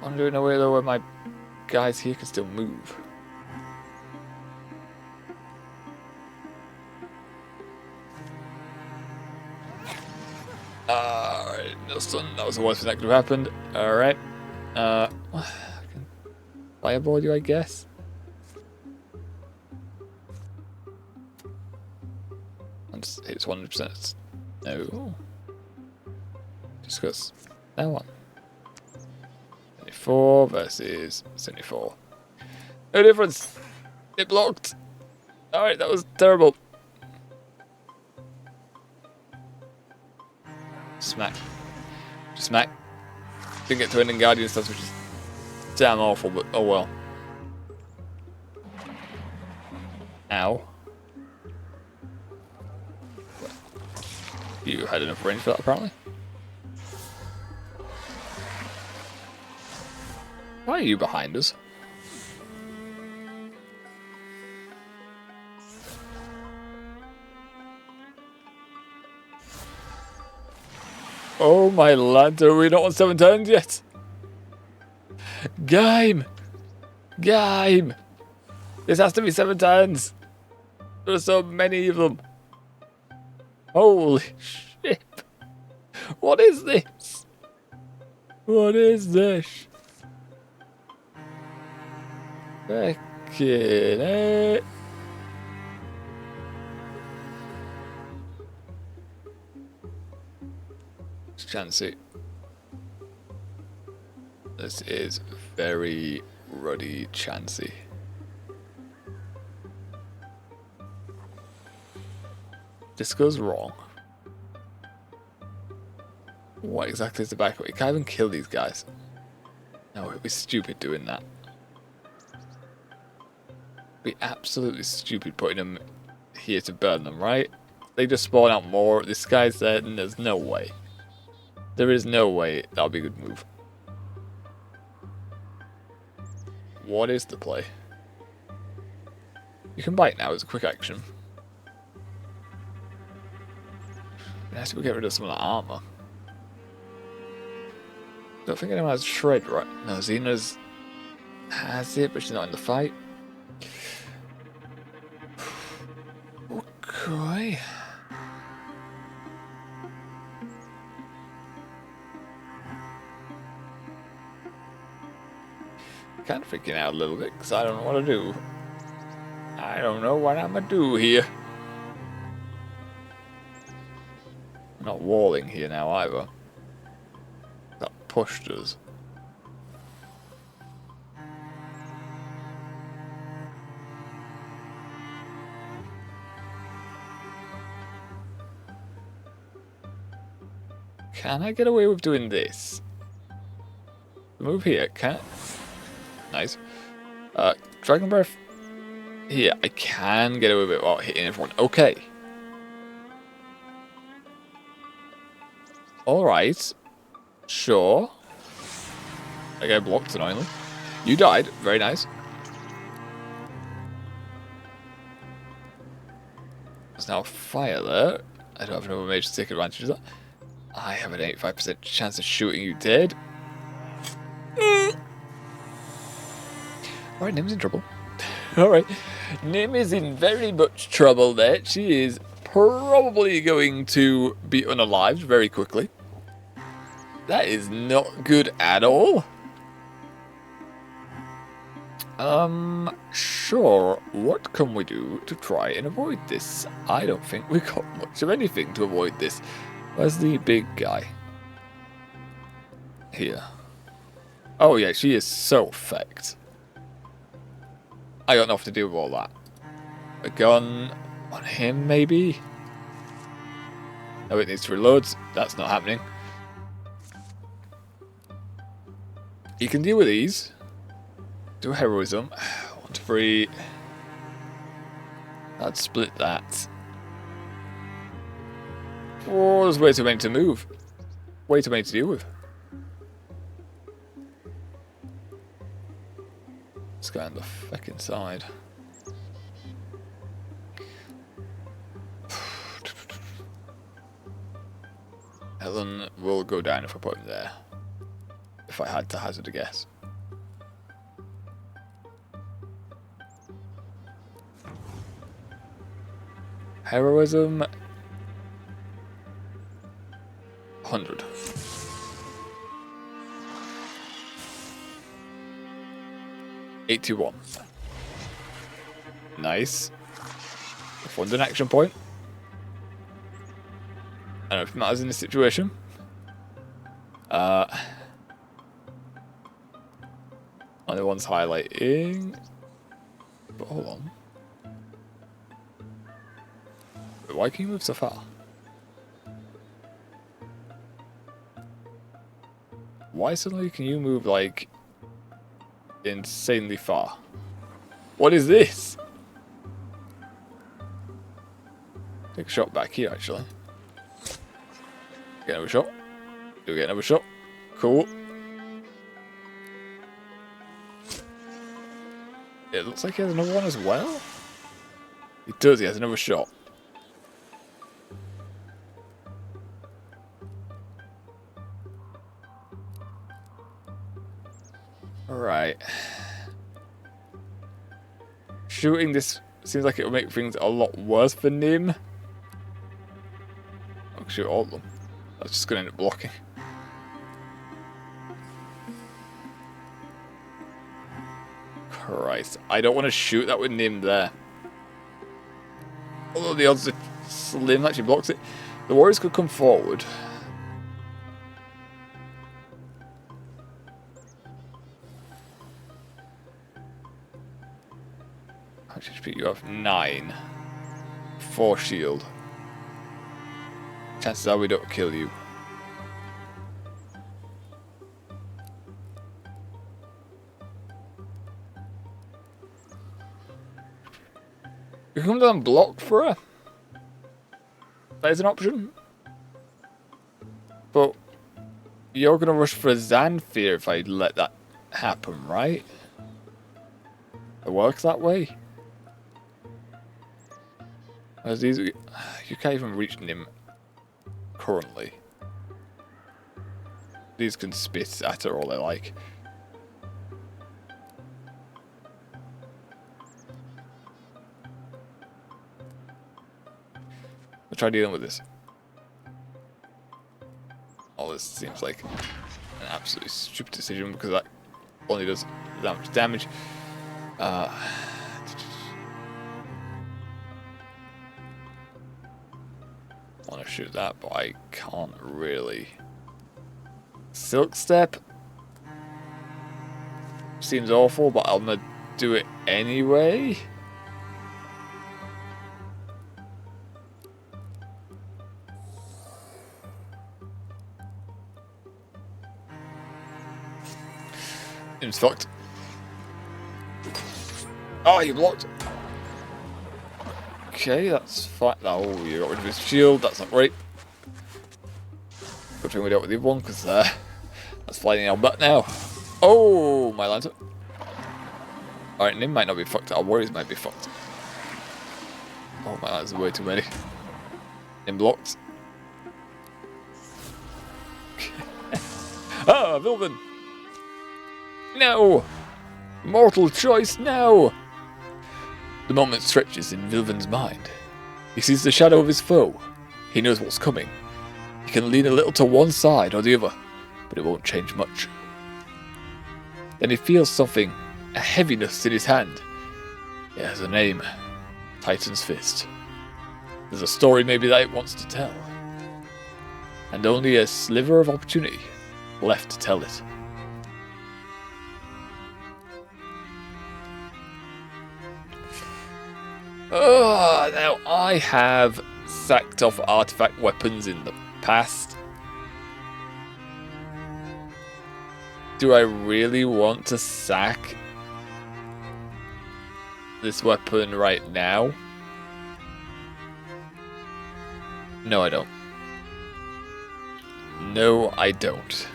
I'm doing a way though where my guys here can still move. Alright, no stun. That was the worst thing that could have happened. Alright. I can fireboard you, I guess. And just hits 100%. No. Discuss that one. 74 versus 74. No difference. It blocked. Alright, that was terrible. Smack. Just smack. Didn't get to ending Guardian stuff, which is damn awful, but oh well. Ow. You had enough range for that, apparently. Why are you behind us? Oh my lad, are we not on 7 turns yet? Game! Game! This has to be 7 turns! There are so many of them. Holy shit! What is this? What is this? Fucking it. Chancy. This is very ruddy chancy. This goes wrong. What exactly is the backway? You can't even kill these guys. No, it'd be stupid doing that. It'd be absolutely stupid putting them here to burn them, right? They just spawn out more. This guy's there, and there's no way. There is no way that'll be a good move. What is the play? You can bite now as a quick action. Unless we get rid of some of that armor. Don't think anyone has shred, right? No, Xena's has it, but she's not in the fight. Okay. Kind of freaking out a little bit because I don't know what to do. I don't know what I'm gonna do here. I'm not walling here now either. That pushed us. Can I get away with doing this? Move here, can I? Nice. Dragon Breath. Here, I can get away with it while hitting everyone. Okay. Alright. Sure. I get blocked annoyingly. You died. Very nice. There's now fire there. I don't have another mage to take advantage of that. I have an 85% chance of shooting you dead. Alright, Nim's in trouble. Alright. Nim is in very much trouble there. She is probably going to be unalived very quickly. That is not good at all. Sure. What can we do to try and avoid this? I don't think we got much of anything to avoid this. Where's the big guy? Here. Oh yeah, she is so fucked. I got enough to deal with all that. A gun on him, maybe? No, it needs to reload. That's not happening. You can deal with these. Do heroism. 1 to 3. I'd split that. Oh, there's way too many to move. Way too many to deal with. this guy on the fucking side. Helen will go down if I put him there. If I had to hazard a guess. Heroism 100. $81. Nice. Fund an action point. I don't know if it matters in this situation. Only one's highlighting. But hold on. Why can you move so far? Why suddenly can you move like insanely far? What is this? Take a shot back here actually. Get another shot. Do we get another shot? Cool. It looks like he has another one as well. He does, he has another shot. Alright. Shooting this seems like it will make things a lot worse for Nim. I'll shoot all of them. That's just going to end up blocking. Christ. I don't want to shoot that with Nim there. Although the odds are slim that she blocks it. The Warriors could come forward. HP you have 9. 4 shield. Chances are we don't kill you. You can come down and block for her. That is an option. But you're going to rush for a Zanfir if I let that happen, right? It works that way. As these, you can't even reach him currently. These can spit at her all they like. I'll try dealing with this. All this seems like an absolutely stupid decision because that only does that much damage. I want to shoot that, but I can't really. Silk Step seems awful, but I'm gonna do it anyway. It's fucked. Oh, you blocked. Okay, that's fine. Oh, you got rid of his shield. That's not great. Good thing we dealt with the other one because that's flying in our butt now. Oh, my lantern. Alright, Nim might not be fucked. Our warriors might be fucked. Oh, my lanterns are way too many. Nim blocked. Ah, Vilvin. No! Mortal choice now! The moment stretches in Vilvin's mind. He sees the shadow of his foe. He knows what's coming. He can lean a little to one side or the other, but it won't change much. Then he feels something, a heaviness in his hand. It has a name. Titan's Fist. There's a story maybe that it wants to tell. And only a sliver of opportunity left to tell it. Now I have sacked off artifact weapons in the past. Do I really want to sack this weapon right now? No, I don't. No, I don't.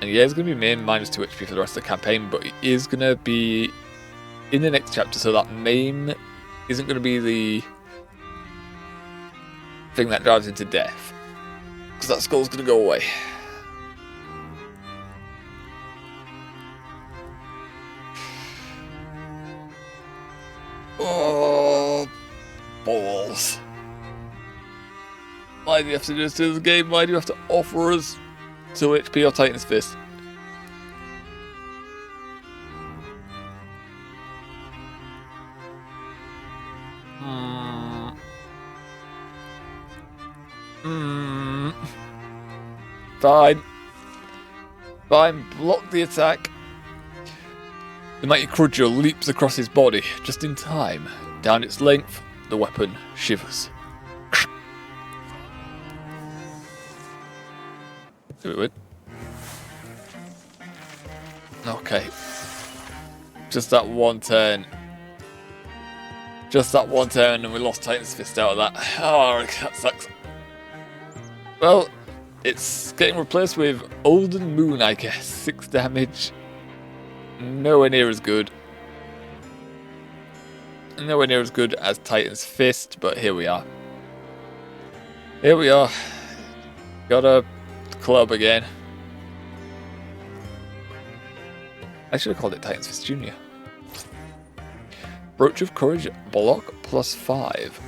And yeah, it's going to be main -2 HP for the rest of the campaign, but it is going to be in the next chapter, so that main isn't going to be the thing that drives into death. Because that skull's going to go away. Oh, balls. Why do you have to do this to this game? Why do you have to offer us 2 HP or Titan's Fist? Fine. Fine, block the attack. The mighty Crudger leaps across his body, just in time. Down its length, the weapon shivers. Do it. Okay. Just that one turn. Just that one turn and we lost Titan's Fist out of that. Oh, that sucks. Well, it's getting replaced with Olden Moon, I guess. 6 damage. Nowhere near as good. Nowhere near as good as Titan's Fist, but here we are. Here we are. Got a club again. I should have called it Titan's Fist Junior. Brooch of Courage, block +5.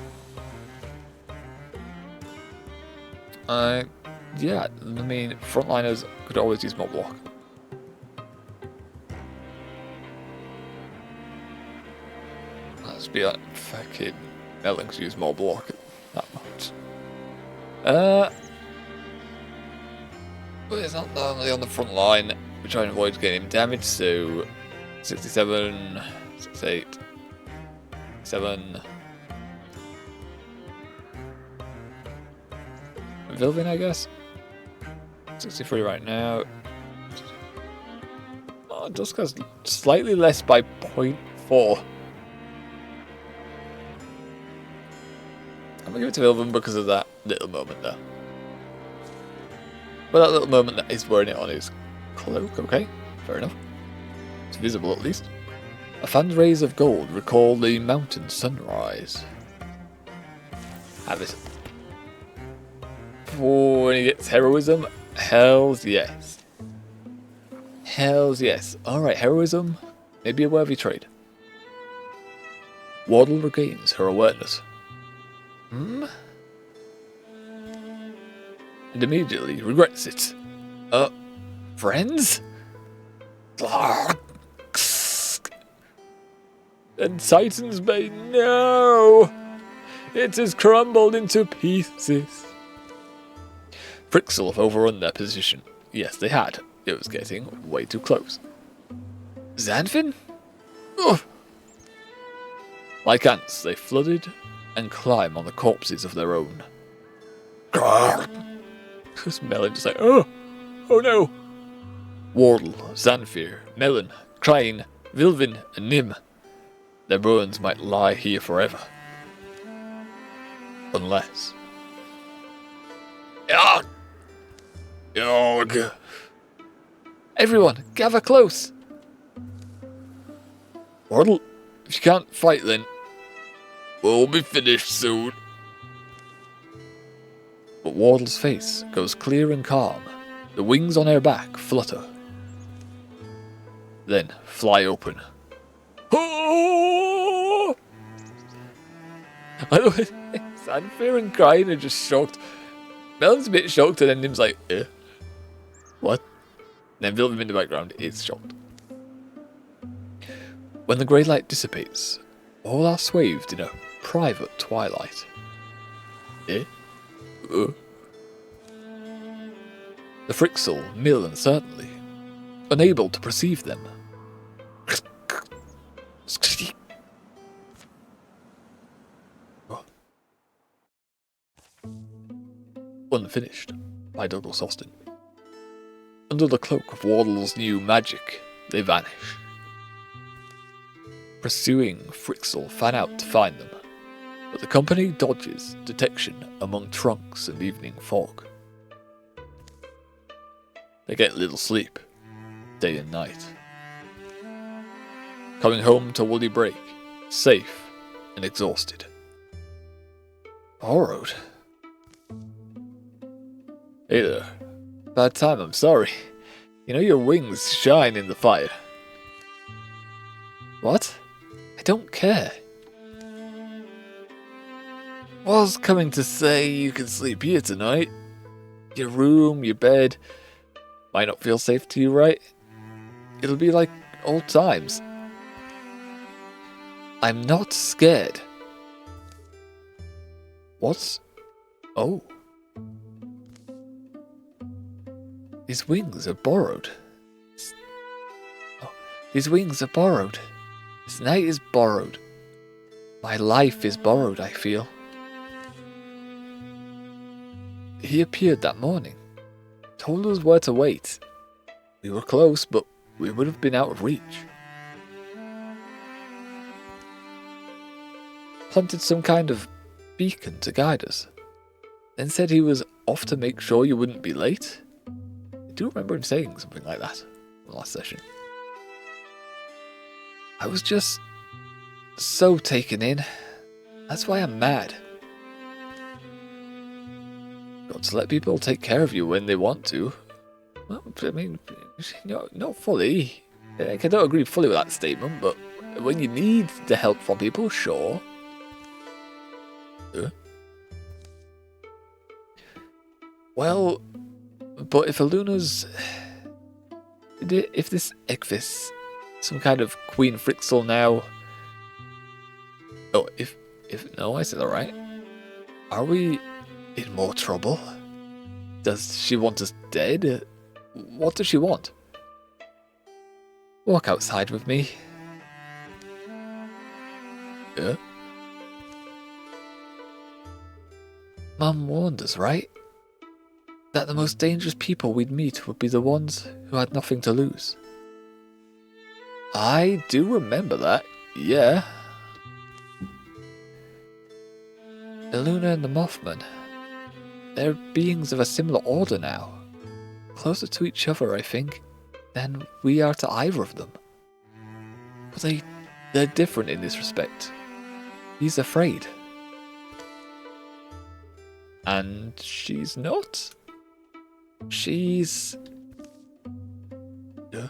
Yeah, I mean, frontliners could always use more block. Let's be like, fucking Melons use more block that much. But it's not normally on the front line. We're trying to avoid getting him damaged, so 67, 68, 7. Vilvin, I guess. 63 right now. Oh, Duska's slightly less by 0.4. I'm gonna give it to Vilvin because of that little moment there. But that little moment that he's wearing it on his cloak, okay, fair enough. It's visible at least. A fan's rays of gold recall the mountain sunrise. Have it. Oh, when he gets heroism, hells yes. Hells yes. Alright, heroism, maybe a worthy trade. Wardyel regains her awareness. And immediately regrets it. Friends? And Titan's Bane, no! It has crumbled into pieces. Frixel have overrun their position. Yes, they had. It was getting way too close. Xanfin? Ugh. Like ants, they flooded and climb on the corpses of their own. Melon just like, oh no. Wardyel, Xanfir, Melon, Krain, Vilvin, and Nim. Their bones might lie here forever. Unless... Yog. Everyone, gather close. Wardyel, if you can't fight then, we'll be finished soon. But Wardyel's face goes clear and calm. The wings on her back flutter. Then fly open. Oh! I know Xanfir and Krain are just shocked. Melon's a bit shocked and then Nim's like, what? And then Vilvin in the background is shocked. When the grey light dissipates, all are swathed in a private twilight. The Frixel, Mill, and certainly unable to perceive them. Unfinished by Douglas Austin. Under the cloak of Wardyel's new magic, they vanish. Pursuing Frixel fan out to find them, but the company dodges detection among trunks and evening fog. They get little sleep, day and night. Coming home to Woody Break, safe and exhausted. Borrowed? Hey there. Bad time, I'm sorry. You know your wings shine in the fire. What? I don't care. Was coming to say you can sleep here tonight. Your room, your bed. Might not feel safe to you, right? It'll be like old times. I'm not scared. What? Oh. These wings are borrowed. Oh, these wings are borrowed. This night is borrowed. My life is borrowed, I feel. He appeared that morning. Told us where to wait. We were close, but we would have been out of reach. Planted some kind of beacon to guide us. Then said he was off to make sure you wouldn't be late. I do remember him saying something like that in the last session. I was just so taken in. That's why I'm mad. Got to let people take care of you when they want to. Well, I mean, not fully. I don't agree fully with that statement, but when you need the help from people, sure. Well, but if Aluna's... If this Ekvis, some kind of Queen Frixel now... Oh, if no, I said alright. Are we in more trouble? Does she want us dead? What does she want? Walk outside with me. Yeah? Mum warned us, right? That the most dangerous people we'd meet would be the ones who had nothing to lose. I do remember that, yeah. Iluna and the Mothman. They're beings of a similar order now. Closer to each other, I think, than we are to either of them. But they're different in this respect. He's afraid. And she's not? She's... I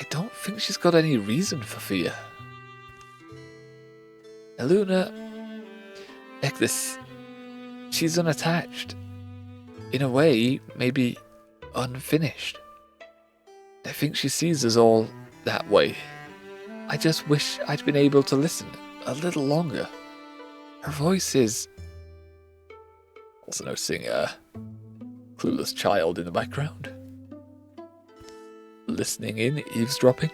don't think she's got any reason for fear. Iluna... Eklis... She's unattached. In a way, maybe unfinished. I think she sees us all that way. I just wish I'd been able to listen a little longer. Her voice is... Also noticing a clueless child in the background. Listening in, eavesdropping.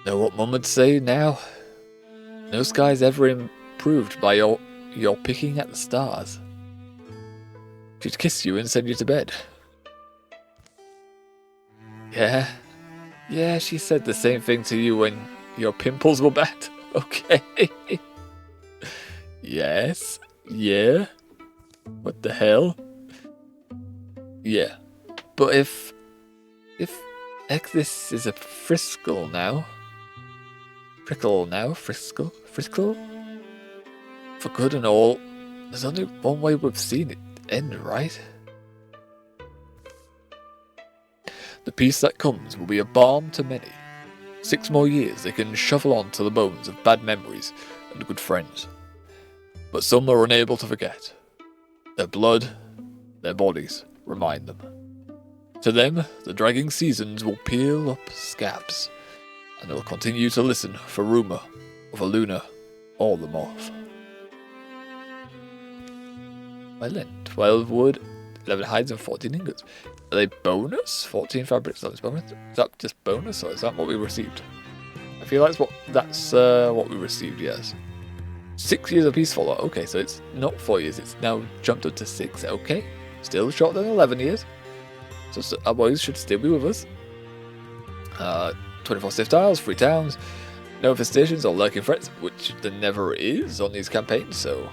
Know what Mum would say now? No sky's ever improved by your picking at the stars. She'd kiss you and send you to bed. Yeah. Yeah, she said the same thing to you when your pimples were bad. Okay. Yes. Yeah. What the hell? Yeah. But if Eklis is a Friskel now. Friskel? For good and all, there's only one way we've seen it end, right? The peace that comes will be a balm to many. 6 more years they can shovel on to the bones of bad memories and good friends. But some are unable to forget. Their blood, their bodies, remind them. To them, the dragging seasons will peel up scabs, and they'll continue to listen for rumour of Iluna or the Moth. Well then, 12 wood, 11 hides and 14 ingots. Are they bonus? 14 fabrics, that's bonus? Is that just bonus, or is that what we received? I feel like that's what we received, yes. 6 years of peace follow. Okay, so it's not 4 years, it's now jumped up to 6. Okay, still shorter than 11 years. So our boys should still be with us. 24 stiff tiles, 3 towns, no infestations or lurking threats, which there never is on these campaigns, so,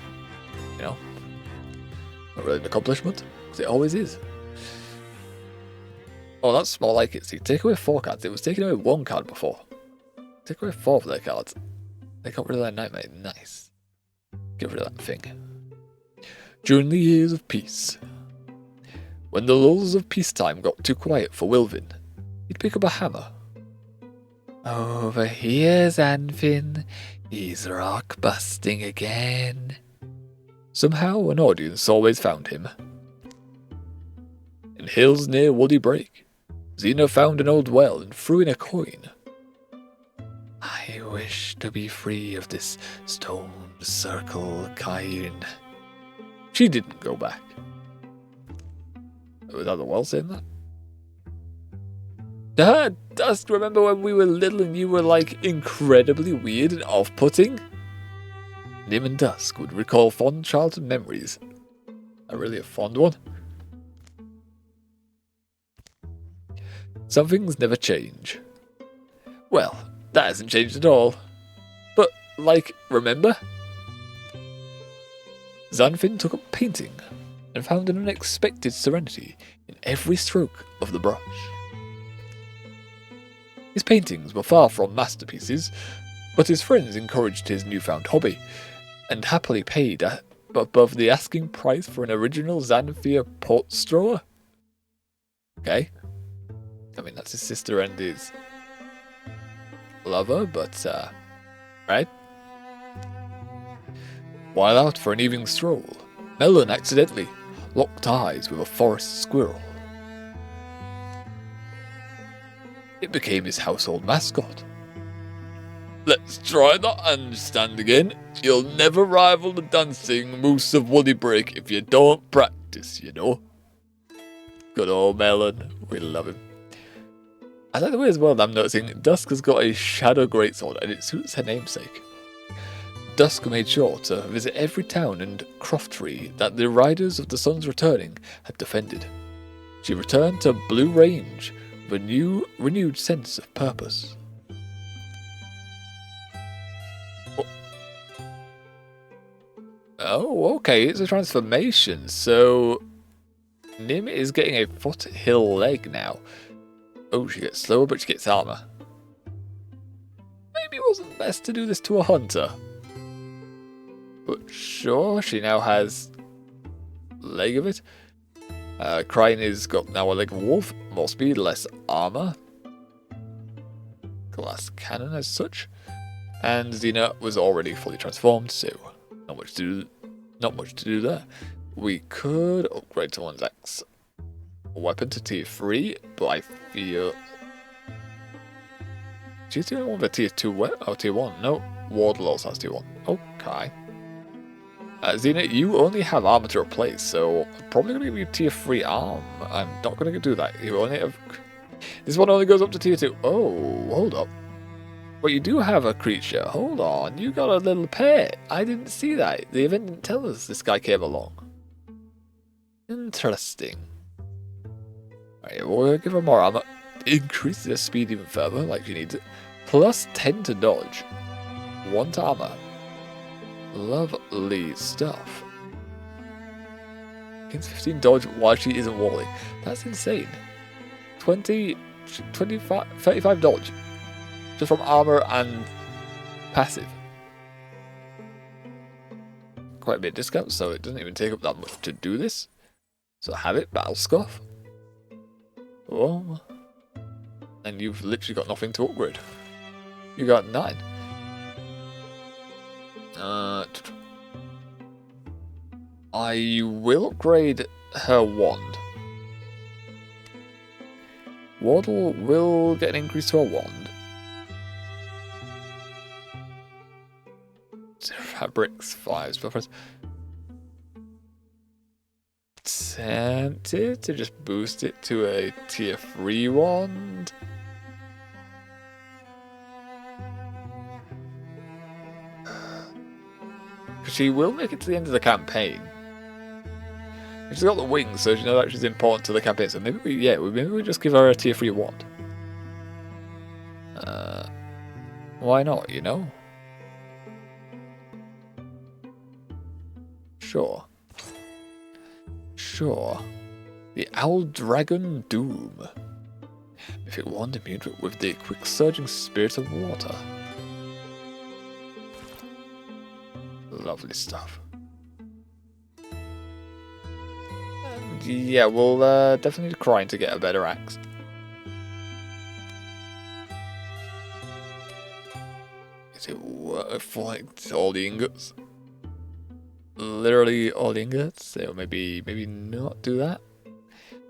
you know. Not really an accomplishment, because it always is. Oh, that's more like it. See, take away 4 cards. It was taking away 1 card before. Take away 4 of their cards. They got rid of their nightmare. Nice. Get rid of that thing. During the years of peace. When the lulls of peacetime got too quiet for Wilvin, he'd pick up a hammer. Over here's Anfin. He's rock busting again. Somehow an audience always found him. In hills near Woody Break, Xena found an old well and threw in a coin. I wish to be free of this stone circle kind. She didn't go back. Was that the well saying that? Dusk, remember when we were little and you were like incredibly weird and off-putting? Nim and Dusk would recall fond childhood memories. Not really a fond one. Some things never change. Well, that hasn't changed at all. But, like, remember? Xanfin took up painting and found an unexpected serenity in every stroke of the brush. His paintings were far from masterpieces, but his friends encouraged his newfound hobby, and happily paid above the asking price for an original Xanthia port straw. Okay. I mean, that's his sister and his lover, but, right? While out for an evening stroll, Melon accidentally locked eyes with a forest squirrel. It became his household mascot. Let's try the handstand again. You'll never rival the dancing moose of Woody Break if you don't practice, you know. Good old Melon. We love him. I like the way as well that I'm noticing Dusk has got a shadow greatsword and it suits her namesake. Dusk made sure to visit every town and croftery that the Riders of the Sun's Returning had defended. She returned to Blue Range with a renewed sense of purpose. Oh, okay, it's a transformation, so Nim is getting a foothill leg now. Oh, she gets slower, but she gets armor. Maybe it wasn't best to do this to a hunter. But sure, she now has leg of it. Crane has got now a leg of wolf, more speed, less armor. Glass cannon as such. And Xena was already fully transformed, so not much to do there. We could upgrade someone's axe weapon to tier 3, but I feel she's the only one with tier 2 or tier 1. No, Wardyel also has tier 1. Okay. Xena, you only have armor to replace, so I'm probably going to give you tier 3 arm. I'm not going to do that. You only have... This one only goes up to tier 2. Oh, hold up. But you do have a creature. Hold on, you got a little pet. I didn't see that. The event didn't tell us this guy came along. Interesting. Alright, we'll give her more armor. Increase their speed even further, like she needs it. Plus 10 to dodge. 1 to armor. Lovely stuff. Gains 15 dodge while she isn't walling. That's insane. 35 dodge. Just from armor and passive. Quite a bit of discount, so it doesn't even take up that much to do this. So have it, Battle Scuff. Oh. And you've literally got nothing to upgrade. You got 9. I will upgrade her wand. Wardyel will get an increase to her wand. Fabrics 5 spell press. Tempted to just boost it to a tier 3 wand. She will make it to the end of the campaign. She's got the wings, so she knows that she's important to the campaign. So maybe we just give her a tier 3 wand. Why not, you know? Sure. sure. The Owl Dragon Doom. If it won't immune to it with the quick surging spirit of water. Lovely stuff. And yeah, we'll definitely need Crying to get a better axe. Is it worth like all the ingots? Literally all the ingots? So maybe not do that.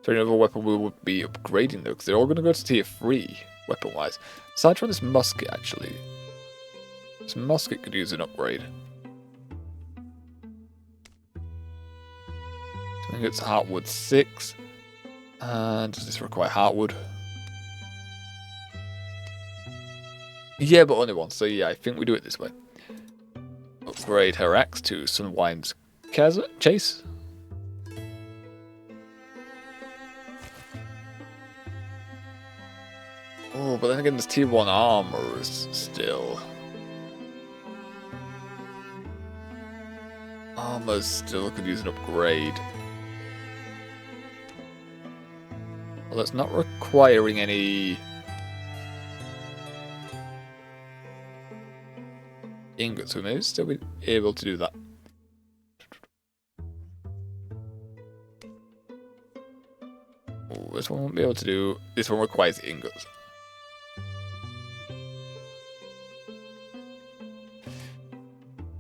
So another weapon we will be upgrading though, because they're all going to go to tier 3, weapon-wise. Aside from this musket, actually. This musket could use an upgrade. I think it's Heartwood 6. And does this require Heartwood? Yeah, but only one. So yeah, I think we do it this way. Upgrade her axe to Sunwine's Chase. Oh, but then again, there's tier 1 armors still. Armors still could use an upgrade. Well, it's not requiring any ingots, we may still be able to do that. Oh, this one won't be able to do. This one requires ingots.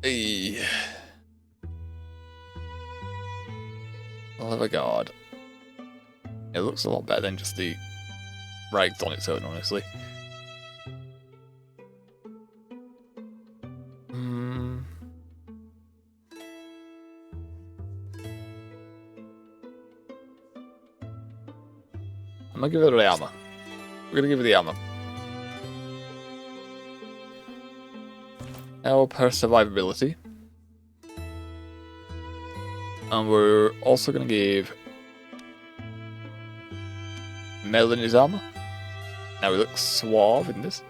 Hey. Oh my god. It looks a lot better than just the rags on its own, honestly. I'm gonna give it the armor. We're gonna give it the armor. Help her survivability. And we're also gonna give Melon his armor. Now he looks suave in this.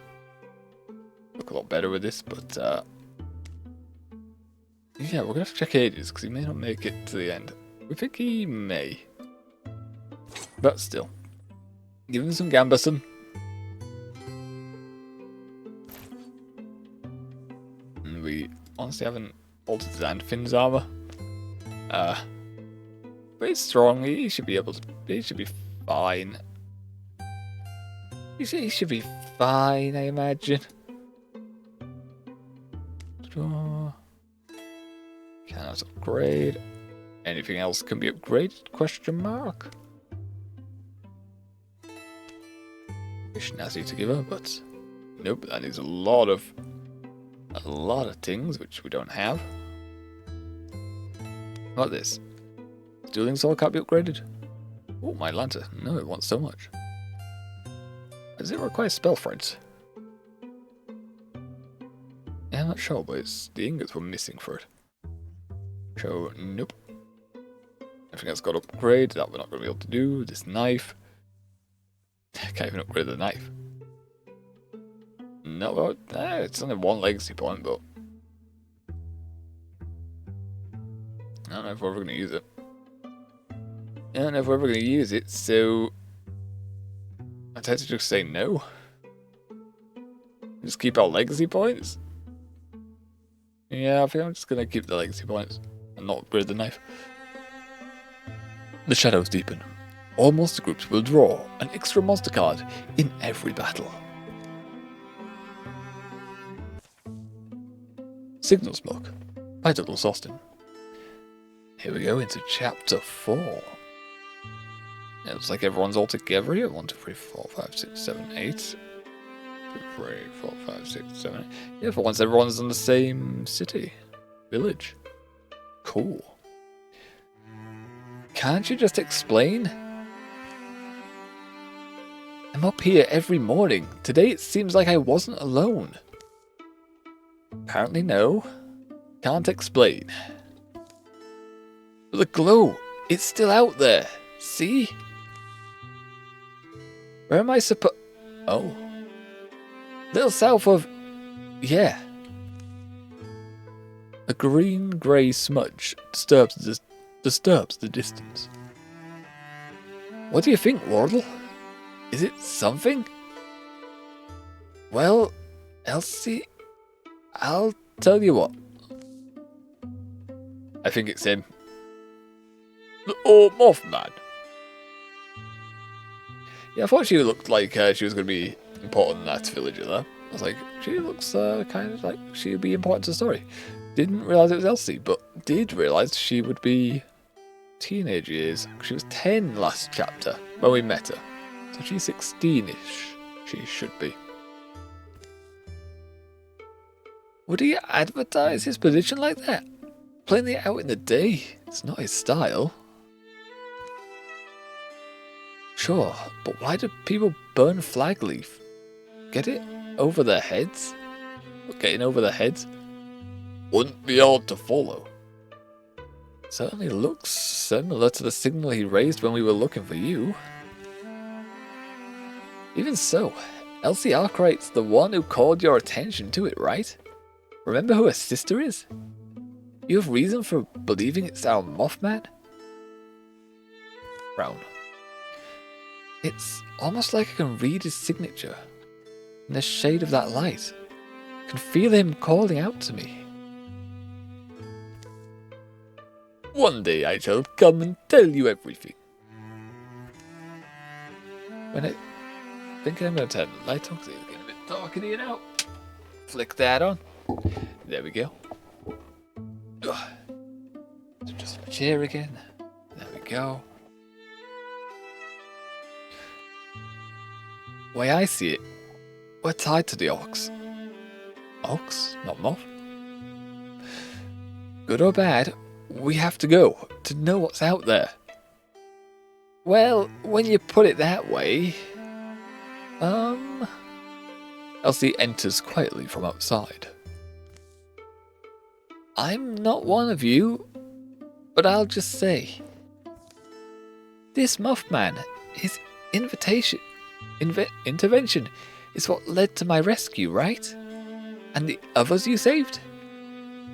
Look a lot better with this, but yeah, we're gonna have to check ages because he may not make it to the end. We think he may, but still, give him some Gamberson. And we honestly haven't altered Xanfin's armor. But he's strong. He should be able to. He should be fine. He should be fine, I imagine. Cannot upgrade. Anything else can be upgraded? Question mark. Snazzy to give her, but nope. That is a lot of things which we don't have. Like this. Dueling Sword can't be upgraded. Oh, my Lanta. No, it wants so much. Does it require spell threads? Yeah, I'm not sure, but it's the ingots were missing for it. So, nope. Everything else got upgrade. That we're not going to be able to do. This knife. Can't even upgrade the knife. No, well, it's only one legacy point, but I don't know if we're ever going to use it. I don't know if we're ever going to use it, so I tend to just say no. Just keep our legacy points. Yeah, I think I'm just going to keep the legacy points and not upgrade the knife. The shadows deepen. All monster groups will draw an extra monster card in every battle. Signal Smoke by Douglas Austin. Here we go into chapter 4. It looks like everyone's all together here. 1, 2, 3, 4, 5, 6, 7, 8. 2, 3, 4, 5, 6, 7, 8. Yeah, for once everyone's in the same city. Village. Cool. Can't you just explain? I'm up here every morning. Today it seems like I wasn't alone. Apparently no. Can't explain. But the glow, it's still out there. See? Where am I supposed... Oh. Little south of... Yeah. A green-grey smudge disturbs the distance. What do you think, Wardyel? Is it something? Well, Elsie, I'll tell you what. I think it's him. Oh, Mothman. Yeah, I thought she looked like she was going to be important in that villager there. I was like, she looks kind of like she would be important to the story. Didn't realise it was Elsie, but did realise she would be teenage years. She was 10 last chapter when we met her. So she's 16-ish. She should be. Would he advertise his position like that? Plainly out in the day. It's not his style. Sure, but why do people burn flag leaf? Get it over their heads? Getting over their heads? Wouldn't be hard to follow. Certainly looks similar to the signal he raised when we were looking for you. Even so, Elsie Arkwright's the one who called your attention to it, right? Remember who her sister is? You have reason for believing it's our Mothman? Brown. It's almost like I can read his signature in the shade of that light. I can feel him calling out to me. One day I shall come and tell you everything. When I think I'm going to turn the light on because it's getting a bit dark in here now. Flick that on. There we go. Ugh. Just a chair again. There we go. Way I see it, we're tied to the ox. Ox, not moth. Good or bad, we have to go to know what's out there. Well, when you put it that way, Elsie enters quietly from outside. I'm not one of you, but I'll just say, this Mothman, his intervention is what led to my rescue, right? And the others you saved?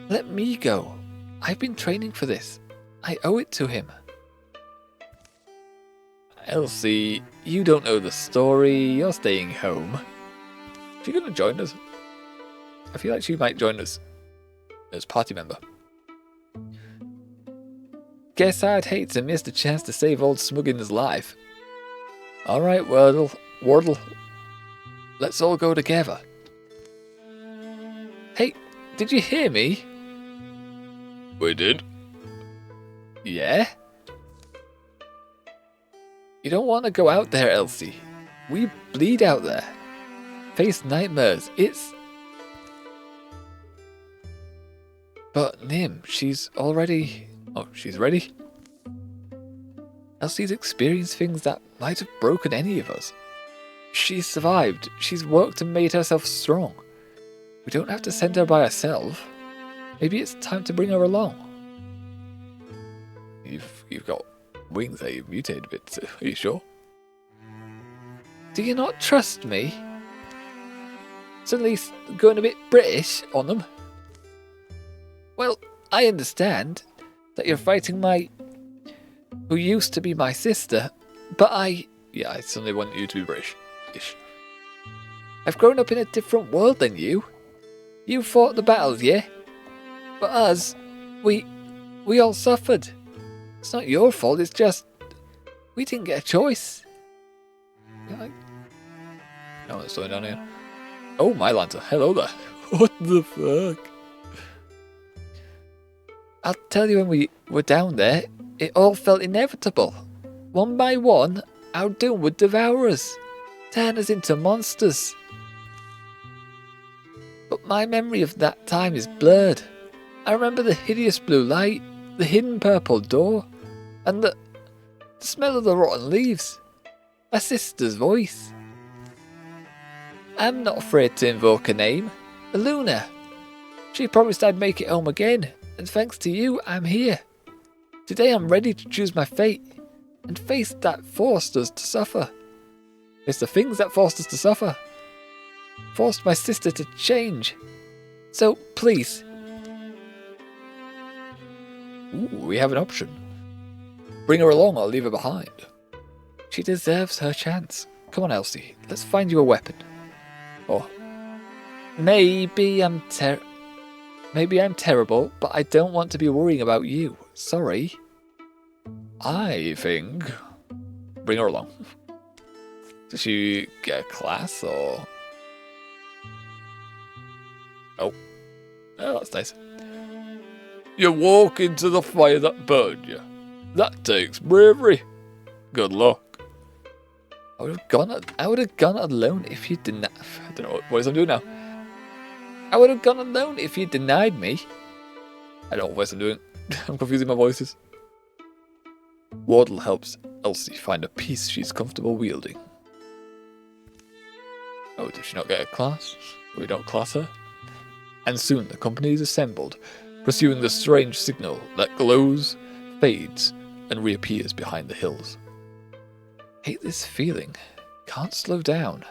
Let me go. I've been training for this. I owe it to him. Elsie, you don't know the story. You're staying home. Is she going to join us? I feel like she might join us as party member. Guess I'd hate to miss the chance to save old Smuggin's life. Alright, Wardyel. Let's all go together. Hey, did you hear me? We did. Yeah? You don't want to go out there, Elsie. We bleed out there. Face nightmares. But Nim, she's already... Oh, she's ready? Elsie's experienced things that might have broken any of us. She's survived. She's worked and made herself strong. We don't have to send her by herself. Maybe it's time to bring her along. You've got wings there. You've mutated a bit. Are you sure? Do you not trust me? Suddenly going a bit British on them. Well, I understand that you're fighting who used to be my sister, but I suddenly want you to be British-ish. I've grown up in a different world than you. You fought the battles, yeah? But us, we all suffered. It's not your fault, it's just, we didn't get a choice. No, it's slowing down here. Oh, my Lanta, hello there. What the fuck? I'll tell you, when we were down there, it all felt inevitable. One by one, our doom would devour us, turn us into monsters. But my memory of that time is blurred. I remember the hideous blue light, the hidden purple door, and the smell of the rotten leaves. My sister's voice. I'm not afraid to invoke a name. Luna. She promised I'd make it home again, and thanks to you, I'm here. Today I'm ready to choose my fate, and face that forced us to suffer. It's the things that forced us to suffer. Forced my sister to change. So, please. Ooh, we have an option. Bring her along or leave her behind. She deserves her chance. Come on, Elsie. Let's find you a weapon. Or maybe I'm terrible, but I don't want to be worrying about you. Sorry. I think... Bring her along. Does she get a class, or... Oh, that's nice. You walk into the fire that burned you. That takes bravery. Good luck. I would have gone alone if you didn't... I don't know what voice I'm doing now. I would have gone alone if you denied me. I don't know what voice I'm doing. I'm confusing my voices. Wardyel helps Elsie find a piece she's comfortable wielding. Oh, did she not get a class? We don't class her. And soon the company is assembled, pursuing the strange signal that glows, fades, and reappears behind the hills. Hate this feeling. Can't slow down.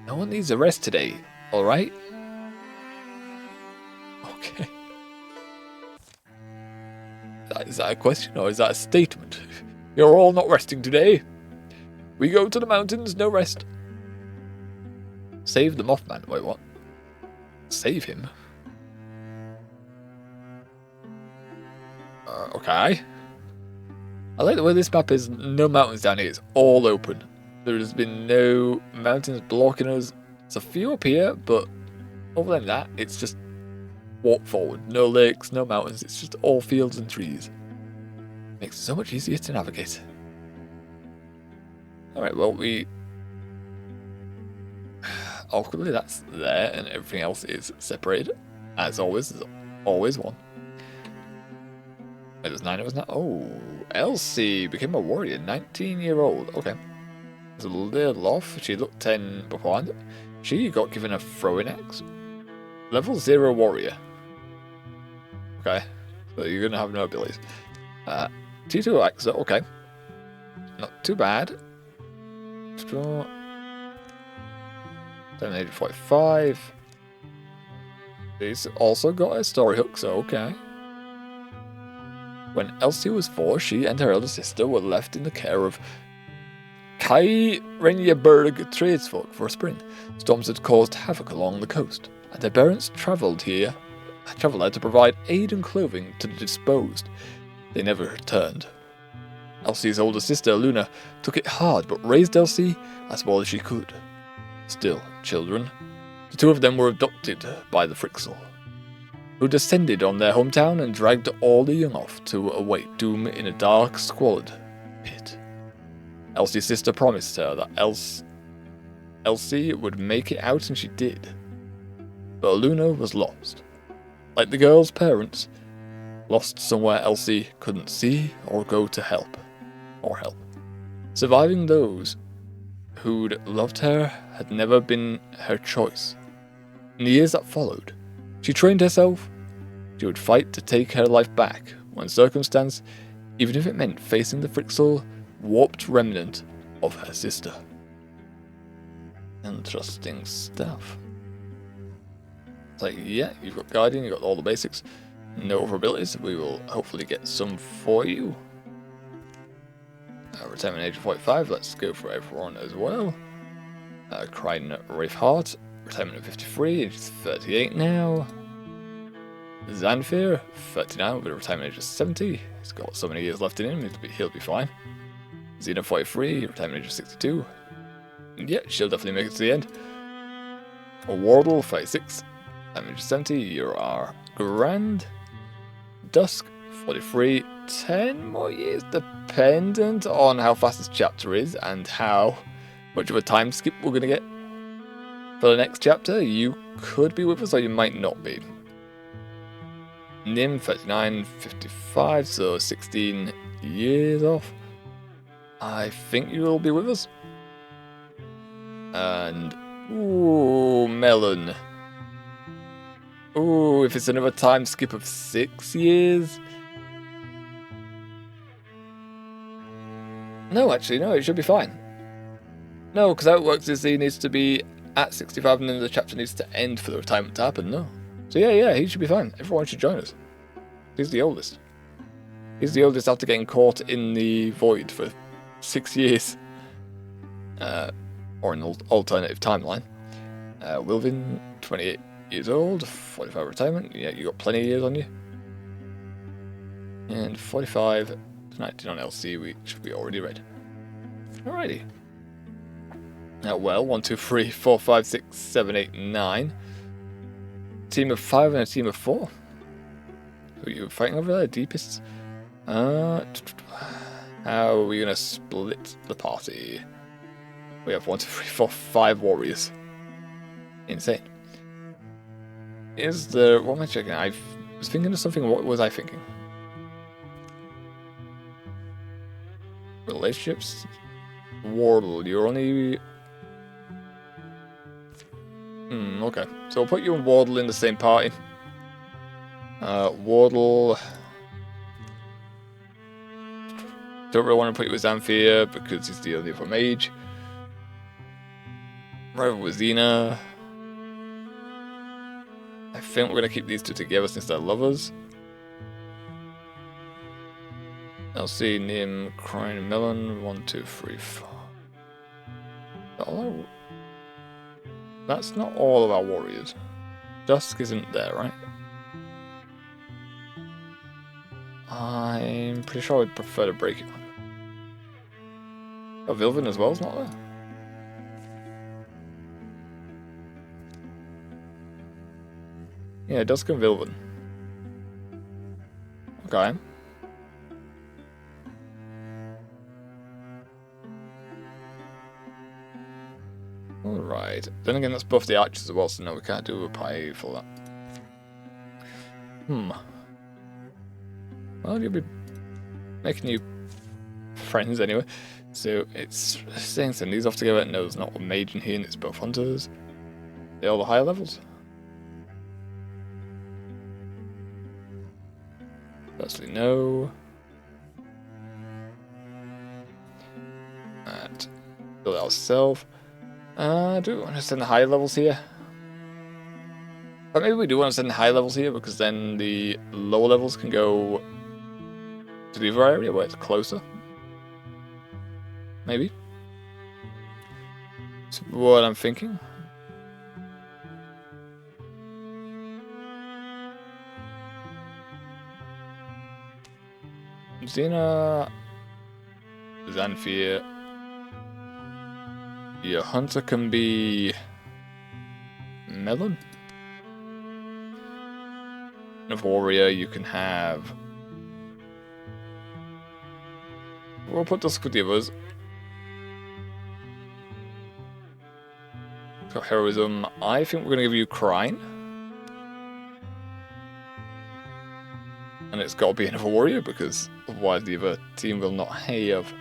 No one needs a rest today, alright? Okay. Is that a question or is that a statement? You're all not resting today. We go to the mountains, no rest. Save the Mothman. Wait, what? Save him? Okay. I like the way this map is. No mountains down here. It's all open. There has been no mountains blocking us. There's a few up here, but other than that, it's just walk forward. No lakes, no mountains. It's just all fields and trees. Makes it so much easier to navigate. Alright, well, awkwardly, that's there, and everything else is separated. As always, there's always one. It was 9, it was not. Oh, Elsie became a warrior, 19-year-old. Okay. It's a little off. She looked 10 beforehand. She got given a throwing axe. Level 0 warrior. Okay. So you're going to have no abilities. T2 axe, okay. Not too bad. Draw. Then age 45. He's also got a story hook, so okay. When Elsie was 4, she and her elder sister were left in the care of Kai Renjeberg tradesfolk for a spring. Storms had caused havoc along the coast, and their parents travelled there to provide aid and clothing to the disposed. They never returned. Elsie's older sister, Luna, took it hard but raised Elsie as well as she could. Still, children, the two of them were adopted by the Frixel, who descended on their hometown and dragged all the young off to await doom in a dark, squalid pit. Elsie's sister promised her that Elsie would make it out, and she did. But Luna was lost. Like the girl's parents, lost somewhere Elsie couldn't see or go to help. Surviving those who'd loved her had never been her choice. In the years that followed, she trained herself. She would fight to take her life back when circumstance, even if it meant facing the Frixel warped remnant of her sister. Interesting stuff. It's like, yeah, you've got Guardian, you've got all the basics. No other abilities, we will hopefully get some for you. Retirement age of 45, let's go for everyone as well. Crichton Wraithheart, retirement of 53, age 38 now. Zanfir, 39 with a retirement age of 70. He's got so many years left in him, he'll be fine. Xena 43, retirement age of 62. Yeah, she'll definitely make it to the end. Wardyel 36, retirement age of 70, you are grand. Dusk 43, 10 more years, dependent on how fast this chapter is and how much of a time skip we're going to get. For the next chapter, you could be with us or you might not be. Nim 39, 55, so 16 years off. I think you will be with us. And, ooh, Melon. Ooh, if it's another time skip of 6 years. No, actually, no, it should be fine. No, because how it works is he needs to be at 65 and then the chapter needs to end for the retirement to happen, no. So yeah, he should be fine. Everyone should join us. He's the oldest. He's the oldest after getting caught in the void for 6 years. or an alternative timeline. Wilvin, 28 years old, 45 retirement. Yeah, you got plenty of years on you. And 45 to 19 on LC, which we already read. Alrighty. Now, well, 1, 2, 3, 4, 5, 6, 7, 8, 9. Team of 5 and a team of 4. Who are you fighting over there? Deepists? How are we going to split the party? We have 1, 2, 3, 4, 5 warriors. Insane. Is there... What am I checking? I was thinking of something. What was I thinking? Relationships? Wardyel, you're only... okay. So I'll put you and Wardyel in the same party. Wardyel... Don't really want to put you with Xanthia because he's the only other mage. Rival with Xena. I think we're going to keep these two together since they're lovers. LC, Nim, Crying Melon, 1, 2, 3, 4. Oh, that's not all of our warriors. Dusk isn't there, right? I'm pretty sure I'd prefer to break it. Oh, Vilvin as well is not there. Yeah, Dusk and Vilvin. Okay. Alright. Then again, that's both the archers as well, so no, we can't do a pie for that. Well, you'll be making new friends anyway. So it's saying send these off together. No, there's not one mage in here, and it's both hunters. They're all the higher levels. Firstly, no. And build ourselves. Do we want to send the higher levels here? But maybe we do want to send the higher levels here because then the lower levels can go to the other area where it's closer. Maybe. That's what I'm thinking. Xena, Xanthia. Your hunter can be Melon. And of warrior, you can have. We'll put Dusk with the others. Got heroism. I think we're going to give you Crine. And it's got to be another warrior because otherwise the other team will not have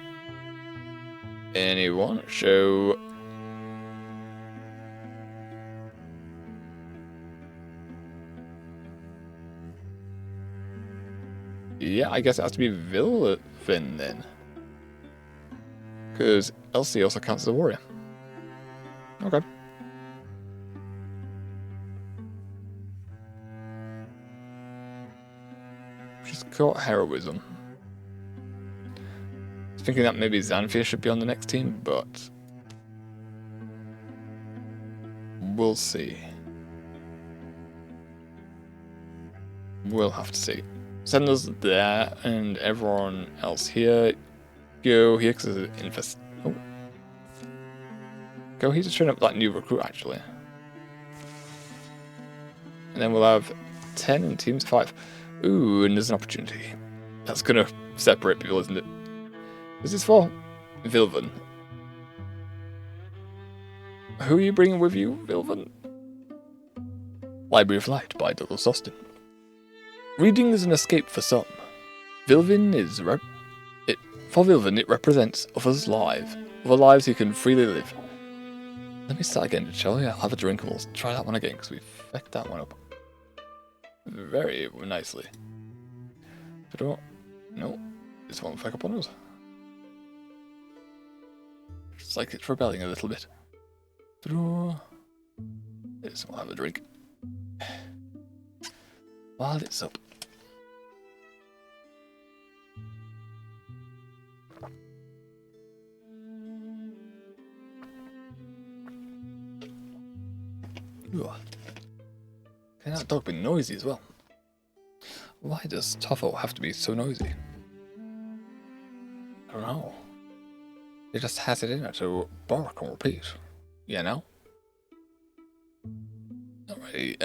anyone. So. Yeah, I guess it has to be Vilvin then. Because Elsie also counts as a warrior. Okay. She's got heroism. I was thinking that maybe Xanthia should be on the next team, but we'll see. We'll have to see. Send us there and everyone else here. Go here because there's an infest. Oh. Go here to train up that new recruit actually. And then we'll have 10 in teams of 5. Ooh, and there's an opportunity. That's gonna separate people, isn't it? This is for Vilvin. Who are you bringing with you, Vilvin? Library of Light by Douglas Austin. Reading is an escape for some. Vilvin is for Vilvin it represents others' lives, other lives he can freely live. Let me start again, shall we? I'll have a drink and we'll try that one again because we fucked that one up very nicely. No, this won't fuck up on us. It's like it's rebelling a little bit. This will have a drink while it's up. Can that dog be noisy as well? Why does Toffo have to be so noisy? I don't know. He just has it in it to bark and repeat. You know? Alright,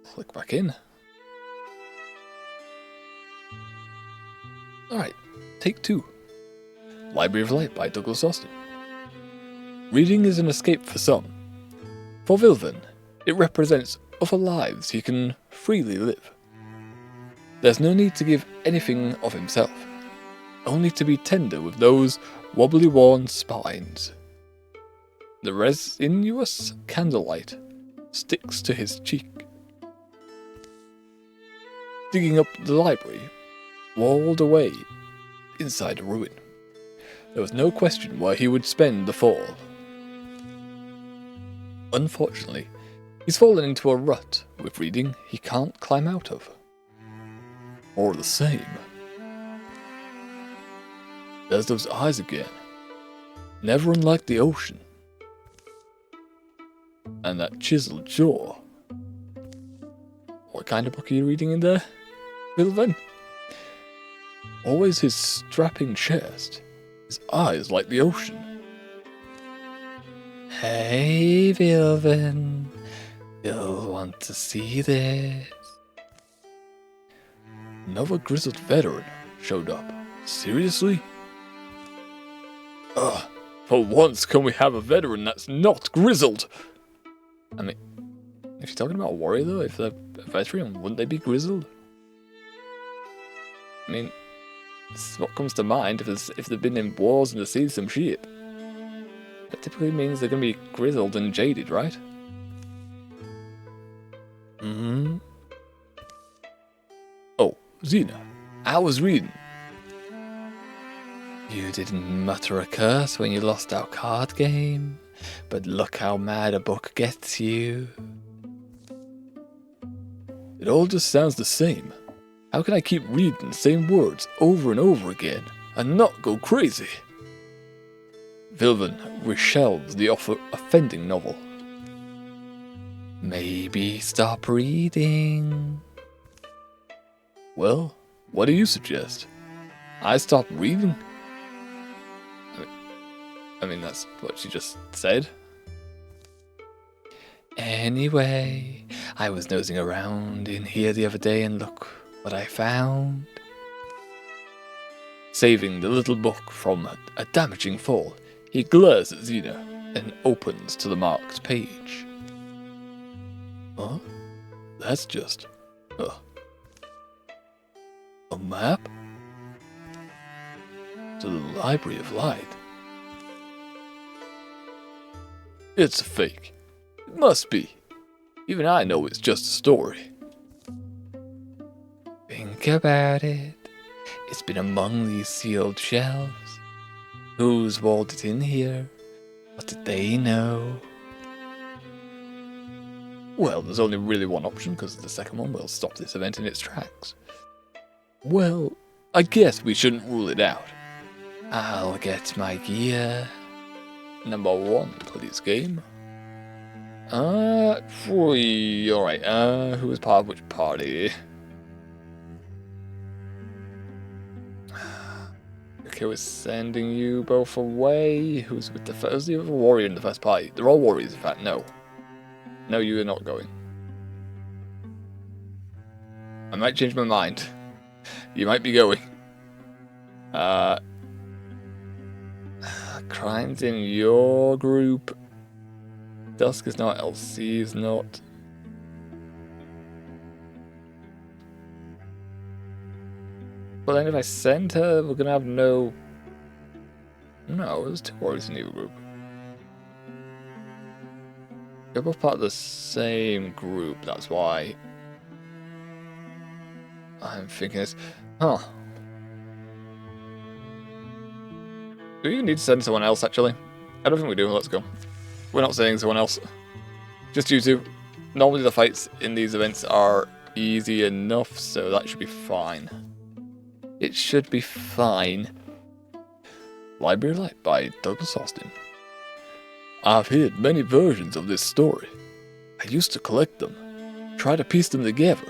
click back in. Alright, take 2. Library of Light by Douglas Austin. Reading is an escape for some. For Vilven, it represents other lives he can freely live. There's no need to give anything of himself, only to be tender with those wobbly worn spines. The resinous candlelight sticks to his cheek. Digging up the library, walled away inside a ruin. There was no question where he would spend the fall. Unfortunately, he's fallen into a rut with reading he can't climb out of. Or the same. There's those eyes again, never unlike the ocean. And that chiseled jaw. What kind of book are you reading in there, Vilven? Always his strapping chest, his eyes like the ocean. Hey, Vilven, you'll want to see this. Another grizzled veteran showed up. Seriously? Ugh, for once can we have a veteran that's not grizzled? I mean, if you're talking about a warrior though, if they're a veteran, wouldn't they be grizzled? I mean, this is what comes to mind if they've been in wars and they've seen some shit. That typically means they're going to be grizzled and jaded, right? Mm-hmm. Oh, Xena, I was reading. You didn't mutter a curse when you lost our card game, but look how mad a book gets you. It all just sounds the same. How can I keep reading the same words over and over again and not go crazy? Vilven reshelves the offending novel. Maybe stop reading. Well, what do you suggest? I stop reading? I mean, that's what she just said. Anyway, I was nosing around in here the other day and look what I found. Saving the little book from a damaging fall, he glares at Xena and opens to the marked page. Huh? That's just... a map? To the Library of Light. It's a fake. It must be. Even I know it's just a story. Think about it. It's been among these sealed shelves. Who's walled it in here? What did they know? Well, there's only really one option, because the second one will stop this event in its tracks. Well, I guess we shouldn't rule it out. I'll get my gear. Number 1, please, game. Alright, who was part of which party? Okay, we're sending you both away. Who's with the first? The other warrior in the first party? They're all warriors, in fact. No. No, you are not going. I might change my mind. You might be going. Crimes in your group. Dusk is not, LC is not. But then if I send her, we're gonna have no... No, there's 2 warriors in your group. You're both part of the same group, that's why I'm thinking this. Huh. Do we even need to send someone else, actually? I don't think we do, let's go. We're not saying someone else. Just you two. Normally the fights in these events are easy enough, so that should be fine. It should be fine. Library of Light by Douglas Austin. I've heard many versions of this story. I used to collect them, try to piece them together.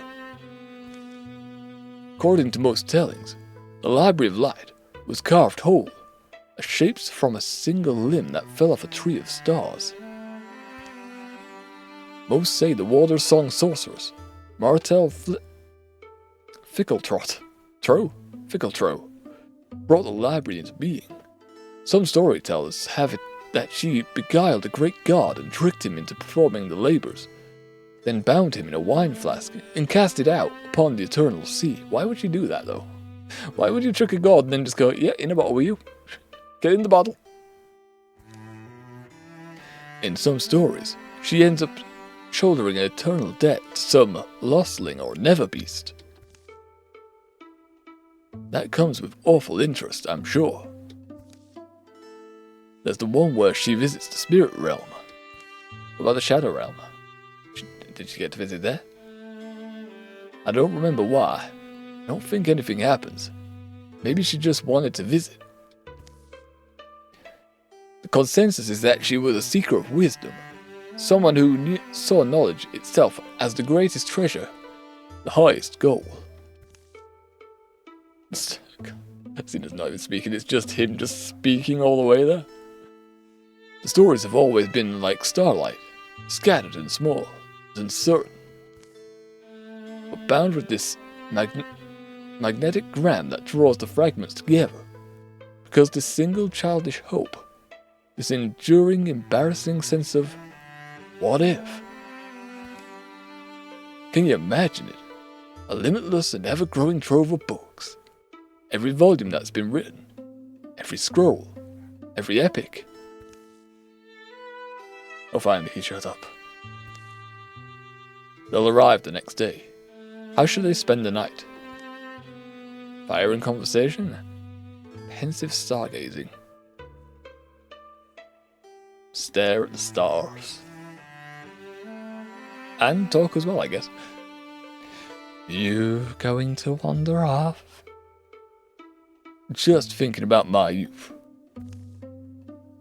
According to most tellings, the Library of Light was carved whole, as shapes from a single limb that fell off a tree of stars. Most say the water song sorceress, Martel Fickletrot, brought the library into being. Some storytellers have it that she beguiled a great god and tricked him into performing the labors, then bound him in a wine flask and cast it out upon the eternal sea. Why would she do that, though? Why would you trick a god and then just go, yeah, in a bottle with you? Get in the bottle. In some stories, she ends up shouldering an eternal debt to some lostling or never beast. That comes with awful interest, I'm sure. There's the one where she visits the spirit realm. What about the shadow realm? Did she get to visit there? I don't remember why. I don't think anything happens. Maybe she just wanted to visit. The consensus is that she was a seeker of wisdom, someone who saw knowledge itself as the greatest treasure, the highest goal. Zena's not even speaking, it's just him just speaking all the way there. The stories have always been like starlight, scattered and small, uncertain, but bound with this magnetic gram that draws the fragments together, because this single childish hope, this enduring, embarrassing sense of what if? Can you imagine it? A limitless and ever-growing trove of books. Every volume that's been written, every scroll, every epic. Oh, finally he shut up. They'll arrive the next day. How should they spend the night? Fire and conversation? Pensive stargazing? Stare at the stars? And talk as well, I guess. You going to wander off? Just thinking about my youth.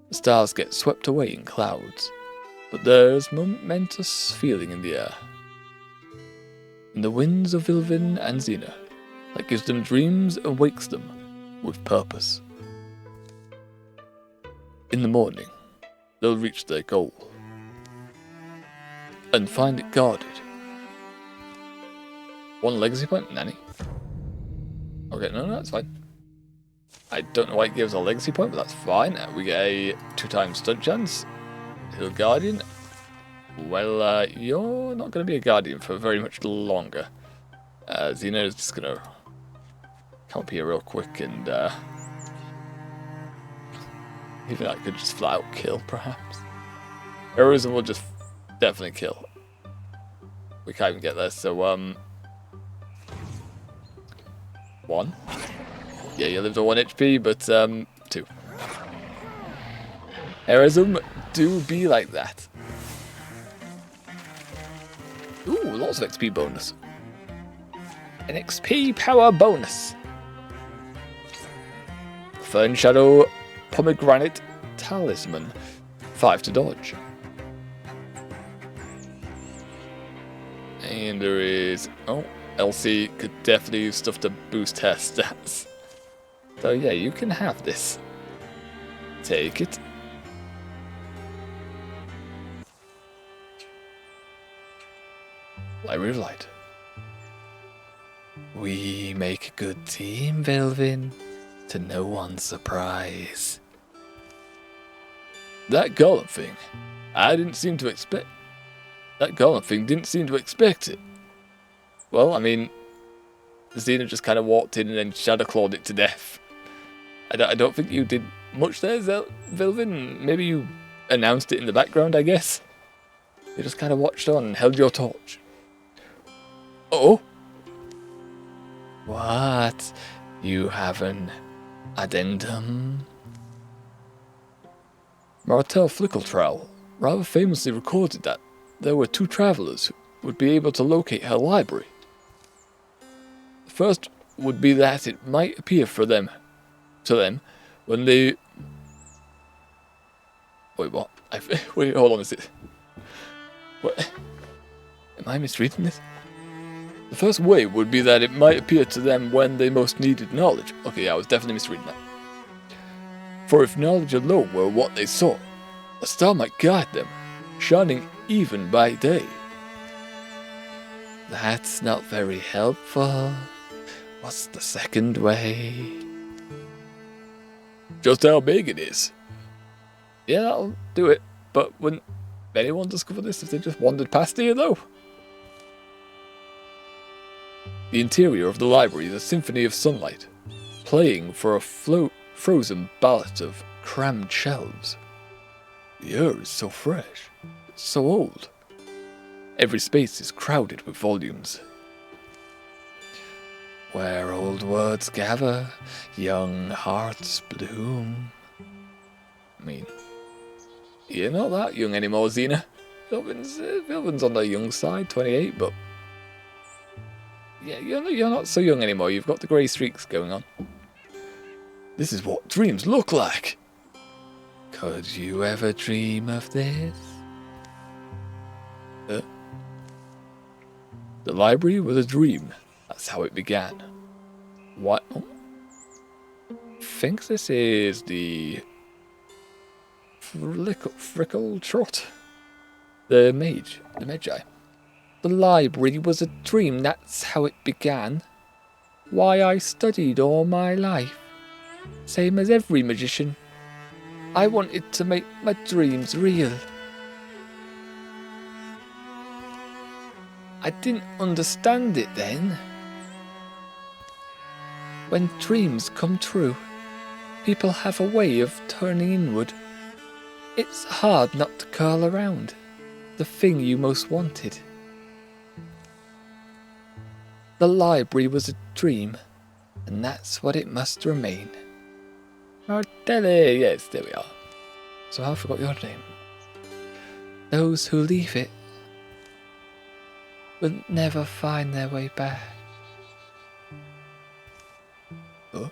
The stars get swept away in clouds, but there's momentous feeling in the air. In the winds of Vilvin and Xena, that gives them dreams and wakes them with purpose. In the morning, they'll reach their goal and find it guarded. One legacy point, Nanny. Okay, no, that's fine. I don't know why it gives a legacy point, but that's fine. We get a 2x stunt chance. Hill Guardian. Well, you're not going to be a Guardian for very much longer. Xena is just going to come up here real quick and even I could just flat out kill, perhaps. Heroism will just definitely kill. We can't even get there, so, 1. Yeah, you lived on 1 HP, but, 2. Heroism do be like that. Ooh, lots of XP bonus. An XP power bonus. Fern Shadow Pomegranate Talisman. 5 to dodge. And there is... Oh, Elsie could definitely use stuff to boost her stats. So yeah, you can have this. Take it. Library of Light. We make a good team, Velvin. To no one's surprise. That golem thing. I didn't seem to expect... That golem thing didn't seem to expect it. Well, I mean... Xena just kind of walked in and then shadow clawed it to death. I don't think you did much there, Velvin. Maybe you announced it in the background, I guess. You just kind of watched on and held your torch. Oh? What? You have an addendum? Martel Flickletrowel rather famously recorded that there were 2 travelers who would be able to locate her library. The first would be that it might appear to them when they... Wait, what? Wait, hold on a second. What? Am I misreading this? The first way would be that it might appear to them when they most needed knowledge. Okay, I was definitely misreading that. For if knowledge alone were what they sought, a star might guide them, shining even by day. That's not very helpful. What's the second way? Just how big it is. Yeah, that'll do it. But wouldn't anyone discover this if they just wandered past here, though? The interior of the library is a symphony of sunlight, playing for a frozen ballad of crammed shelves. The air is so fresh, it's so old. Every space is crowded with volumes. Where old words gather, young hearts bloom. I mean, you're not that young anymore, Xena. Philbin's on the young side, 28, but yeah, you're not so young anymore. You've got the grey streaks going on. This is what dreams look like. Could you ever dream of this? The library was a dream. That's how it began. What? Oh. I think this is the Frickle Trot. The Magi. The library was a dream, that's how it began. Why I studied all my life. Same as every magician. I wanted to make my dreams real. I didn't understand it then. When dreams come true, people have a way of turning inward. It's hard not to curl around the thing you most wanted. The library was a dream, and that's what it must remain. Wardyel, yes, there we are. So I forgot your name. Those who leave it will never find their way back. Huh?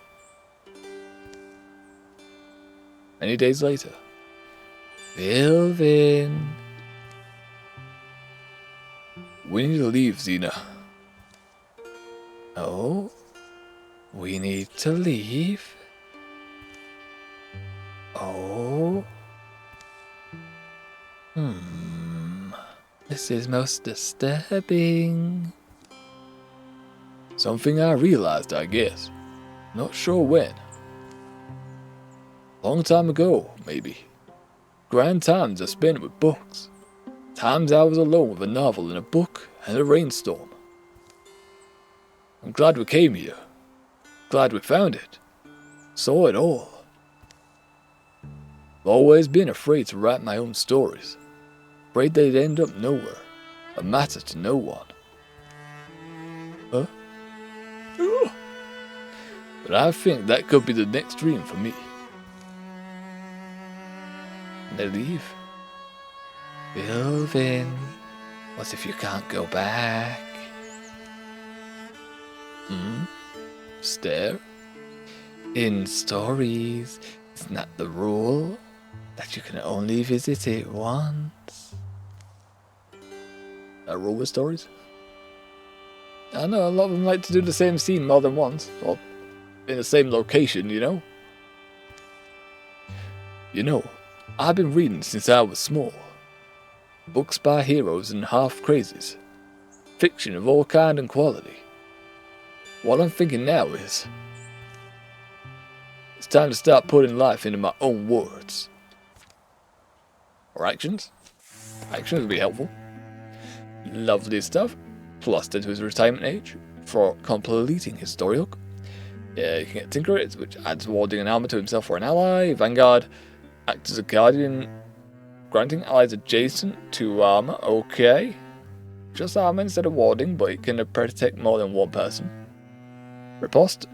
Many days later. Philbin. We need to leave, Xena. Oh? We need to leave? Oh? This is most disturbing. Something I realized, I guess. Not sure when. Long time ago, maybe. Grand times I spent with books. Times I was alone with a novel and a book and a rainstorm. I'm glad we came here. Glad we found it. Saw it all. I've always been afraid to write my own stories. Afraid they'd end up nowhere. A matter to no one. Huh? But I think that could be the next dream for me. And they leave. Philbin, what if you can't go back? Stare. In stories, isn't that the rule? That you can only visit it once? That rule with stories? I know a lot of them like to do the same scene more than once, or in the same location, you know? You know, I've been reading since I was small. Books by heroes and half-crazies. Fiction of all kind and quality. What I'm thinking now is, it's time to start putting life into my own words. Or actions. Actions would be helpful. Lovely stuff. Plus into his retirement age for completing his story hook. You can get Tinkerits, which adds warding an armor to himself or an ally. Vanguard acts as a guardian, granting allies adjacent to armor. Okay. Just armor instead of warding, but it can protect more than one person. Riposte.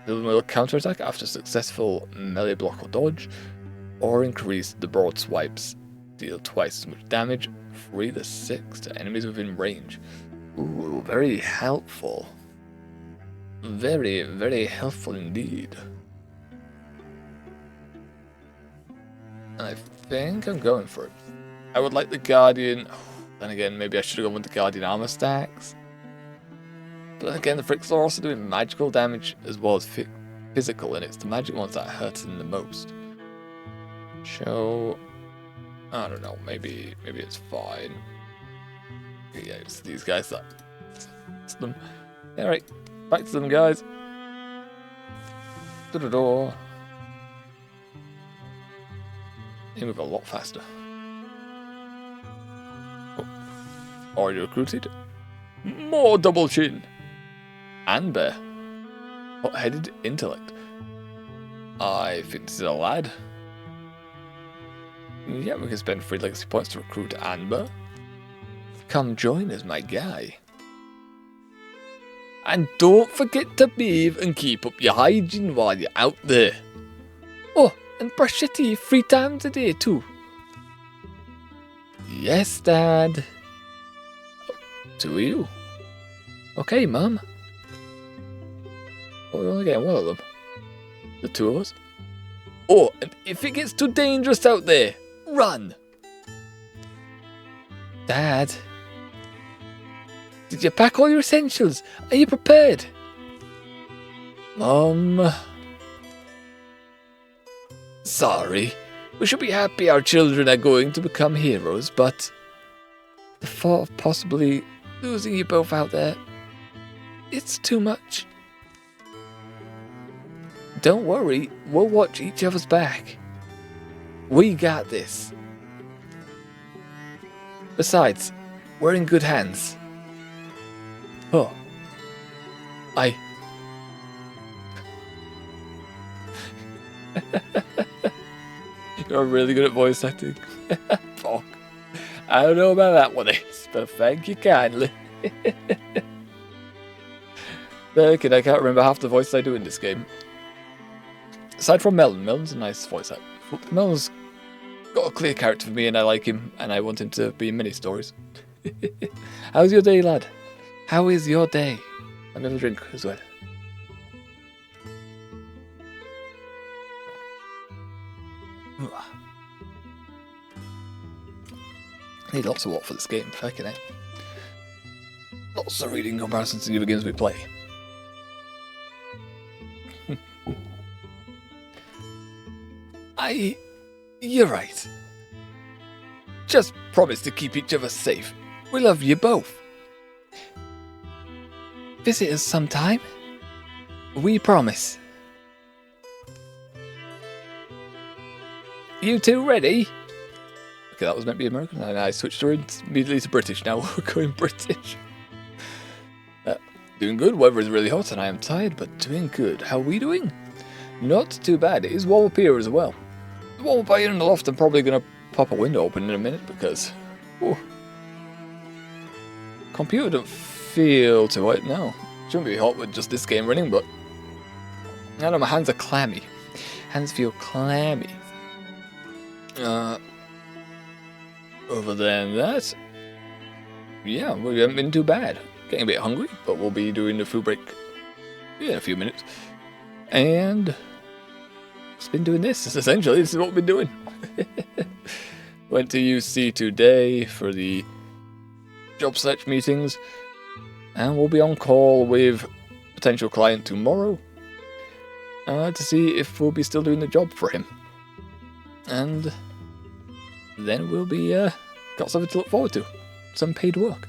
Will counterattack after successful melee block or dodge, or increase the broad swipes. Deal twice as much damage, 3 to 6 to enemies within range. Ooh, very helpful. Very, very helpful indeed. And I think I'm going for it. I would like the Guardian. Then again, maybe I should have gone with the Guardian armor stacks. But then again, the Fricks are also doing magical damage as well as physical, and it's the magic ones that hurt them the most. So, I don't know, maybe it's fine. Yeah, it's these guys that... It's them. Alright, back to them, guys. Da-da-da. They move a lot faster. Oh. Already recruited. More double chin. And bear. Hot-headed intellect. I think this is a lad. Yeah, we can spend 3 legacy points to recruit Amber. Come join us, my guy. And don't forget to bathe and keep up your hygiene while you're out there. Oh, and brush your teeth 3 times a day too. Yes, Dad. To you. Okay, Mum. Oh, we're only getting one of them. The 2 of us. Oh, and if it gets too dangerous out there, run. Dad. Did you pack all your essentials? Are you prepared? Mum. Sorry. We should be happy our children are going to become heroes, but the thought of possibly losing you both out there, it's too much. Don't worry, we'll watch each other's back. We got this. Besides, we're in good hands. Oh. You're really good at voice acting. Fuck. I don't know about that one, but thank you kindly. Okay, I can't remember half the voices I do in this game. Aside from Melon. Melon's a nice voice actor. Melon's got a clear character for me and I like him and I want him to be in many stories. How's your day, lad? How is your day? I'm gonna drink as well. Need lots of water for this game, fucking it. Lots of reading comparisons to the other games we play. You're right. Just promise to keep each other safe. We love you both. Visit us sometime. We promise. You two ready? Okay, that was meant to be American, and I switched her immediately to British. Now we're going British. Doing good. Weather is really hot, and I am tired, but doing good. How are we doing? Not too bad. It is warm up here as well. It's warm up here in the loft. I'm probably going to pop a window open in a minute because... Ooh, computer don't feel too hot now. Shouldn't be hot with just this game running, but... I know my hands are clammy. Hands feel clammy. Other than that... Yeah, we haven't been too bad. Getting a bit hungry, but we'll be doing the food break in a few minutes. And... Just been doing this, essentially. This is what we've been doing. Went to UC today for the job search meetings. And we'll be on call with potential client tomorrow. To see if we'll be still doing the job for him. And then we'll be got something to look forward to. Some paid work.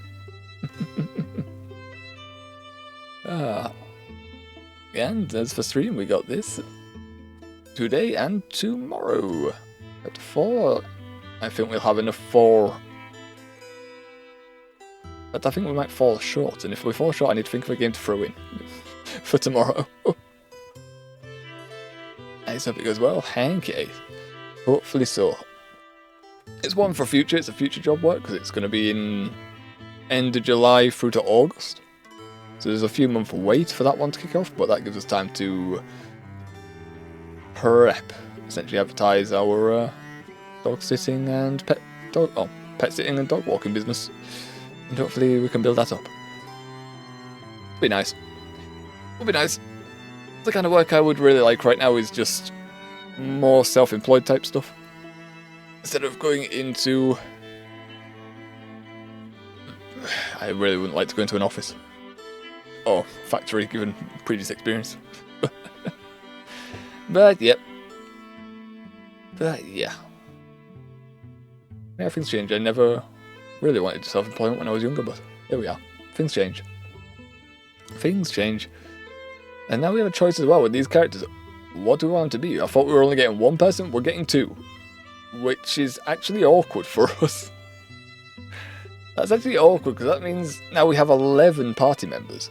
And as for stream, we got this today and tomorrow at 4. I think we'll have enough for... But I think we might fall short, and if we fall short I need to think of a game to throw in for tomorrow. I hope it goes well. Hanky. Hopefully so. It's one for future, it's a future job work, because it's going to be in end of July through to August. So there's a few months wait for that one to kick off, but that gives us time to prep, essentially advertise our dog sitting and pet sitting and dog walking business, and hopefully we can build that up. Be nice. Would be nice. The kind of work I would really like right now is just more self-employed type stuff, instead of going into I really wouldn't like to go into an office. Or factory, given previous experience. But, yep. But, yeah. Yeah, things change. I never really wanted self-employment when I was younger, but here we are. Things change. Things change. And now we have a choice as well with these characters. What do we want them to be? I thought we were only getting one person, we're getting two. Which is actually awkward for us. That's actually awkward, because that means now we have 11 party members.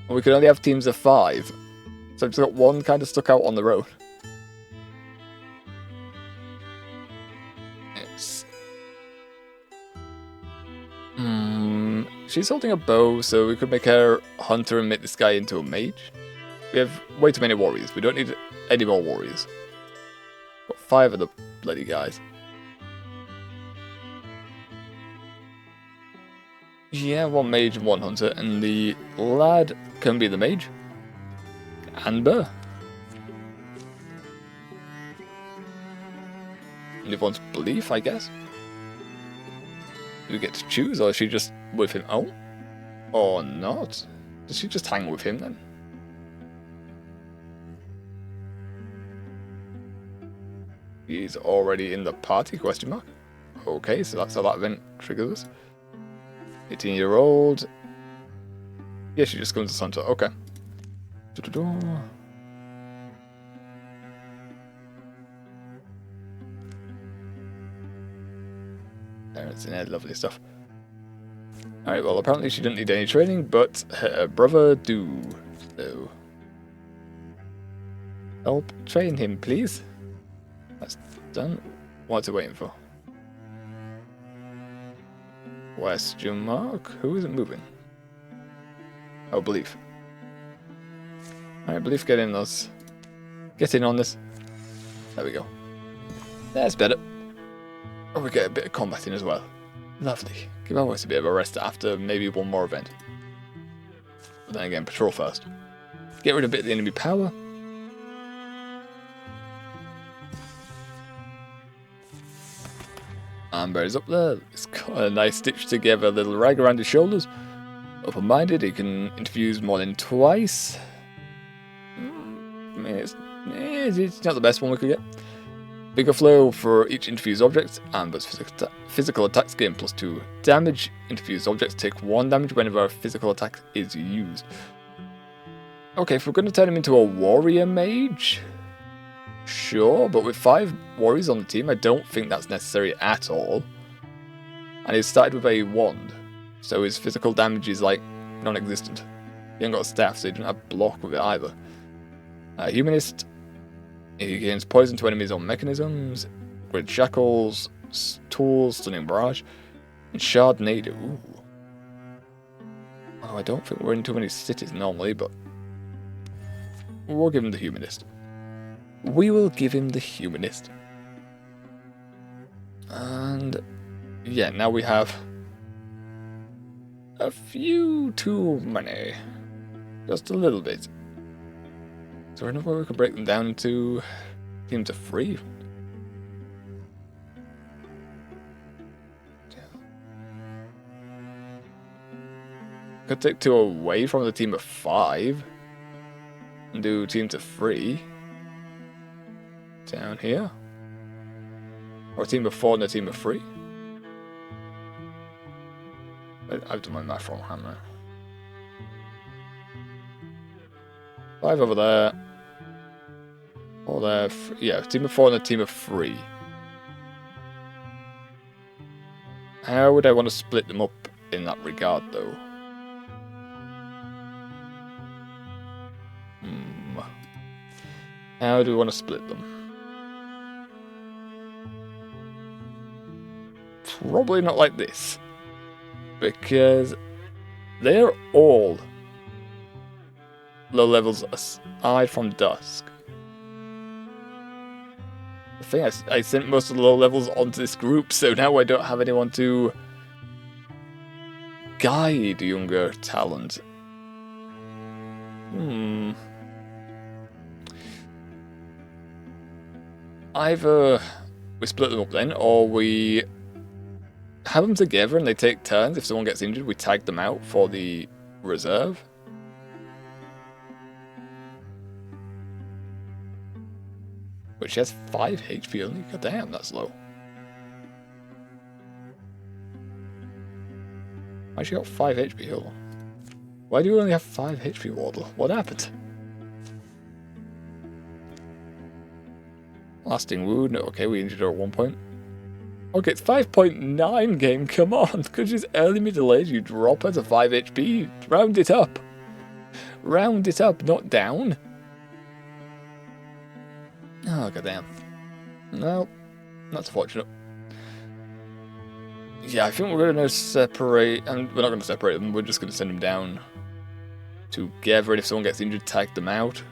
And we can only have teams of 5. So I've just got one kind of stuck out on the road. It's... she's holding a bow, so we could make her a hunter and make this guy into a mage. We have way too many warriors. We don't need any more warriors. Got 5 of the bloody guys. Yeah, 1 mage and 1 hunter, and the lad can be the mage. Amber. And if one's belief, I guess. Do we get to choose, or is she just with him? Oh? Or not? Does she just hang with him then? He's already in the party, question mark. Okay, so that's how that event triggers us. 18-year-old. Yeah, she just comes to Santa. Okay. Parents in there, lovely stuff. Alright, well, apparently she didn't need any training, but her brother do. So, help train him, please. That's done. What's it waiting for? Question mark? Who isn't moving? Oh, Belief. Alright, Belief, get in those. Get in on this. There we go. That's better. Oh, we get a bit of combat in as well. Lovely. Give our voice a bit of a rest after maybe one more event. But then again, patrol first. Get rid of a bit of the enemy power. Amber is up there. It's got a nice stitched together little rag around his shoulders. Open-minded, he can interfuse more than twice. I mean, it's not the best one we could get. Bigger flow for each infused object. Amber's physical attacks gain +2 damage. Infused objects take 1 damage whenever a physical attack is used. Okay, if we're going to turn him into a warrior mage, sure, but with 5 warriors on the team, I don't think that's necessary at all. And he started with a wand, so his physical damage is like non-existent. He ain't got a staff, so he doesn't have block with it either. Humanist, he gains poison to enemies on mechanisms, grid shackles, tools, stunning barrage, and shard nade. Ooh. Oh, I don't think we're in too many cities normally, but we'll give him the humanist. We will give him the humanist. And yeah, now we have a few too many. Just a little bit. Is there another way we could break them down into teams of 3? Could take 2 away from the team of 5 and do teams of 3 down here, or a team of 4 and a team of 3. I've done my math wrong, haven't I? 5 over there. 4 there. Yeah, a team of 4 and a team of 3. How would I want to split them up in that regard, though? How do we want to split them? Probably not like this. Because they're all low levels aside from Dusk. I think I sent most of the low levels onto this group, so now I don't have anyone to guide younger talent. Either we split them up then, or we have them together and they take turns. If someone gets injured, we tag them out for the reserve. But she has 5 HP only. God damn, that's low. Why she got 5 HP? Hold on. Why do you only have 5 HP, Wardyel? What happened? Lasting wound. Okay, we injured her at one point. Okay, it's 5.9 game. Come on. Because she's early middle age, you drop her to 5 HP. Round it up. Round it up, not down. Oh, goddamn. No, that's fortunate. Yeah, I think we're going to separate, and we're not going to separate them, we're just going to send them down together, and if someone gets injured, tag them out.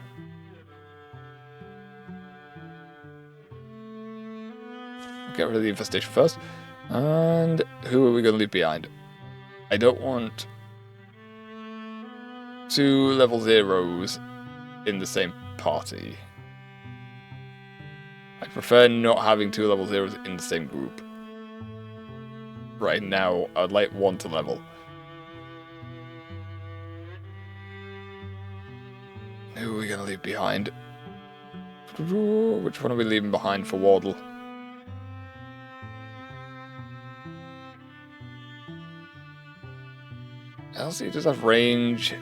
Get rid of the infestation first. And who are we going to leave behind? I don't want 2 level 0s in the same party. I prefer not having 2 level 0s in the same group. Right now, I'd like 1 to level. Who are we going to leave behind? Which one are we leaving behind for Wardyel? Elsie does have range.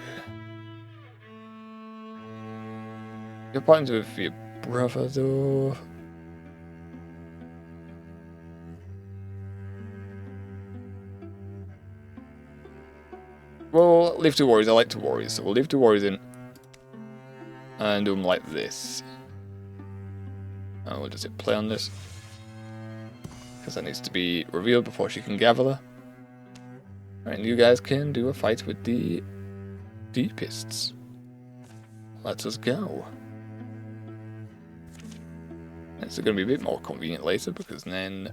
You're partners with your brother, though. We'll leave 2 warriors. I like 2 warriors, so we'll leave 2 warriors in. And do them like this. Oh, we'll just hit play on this. Because that needs to be revealed before she can gather her. And you guys can do a fight with the Deepists. Let us go. It's going to be a bit more convenient later because then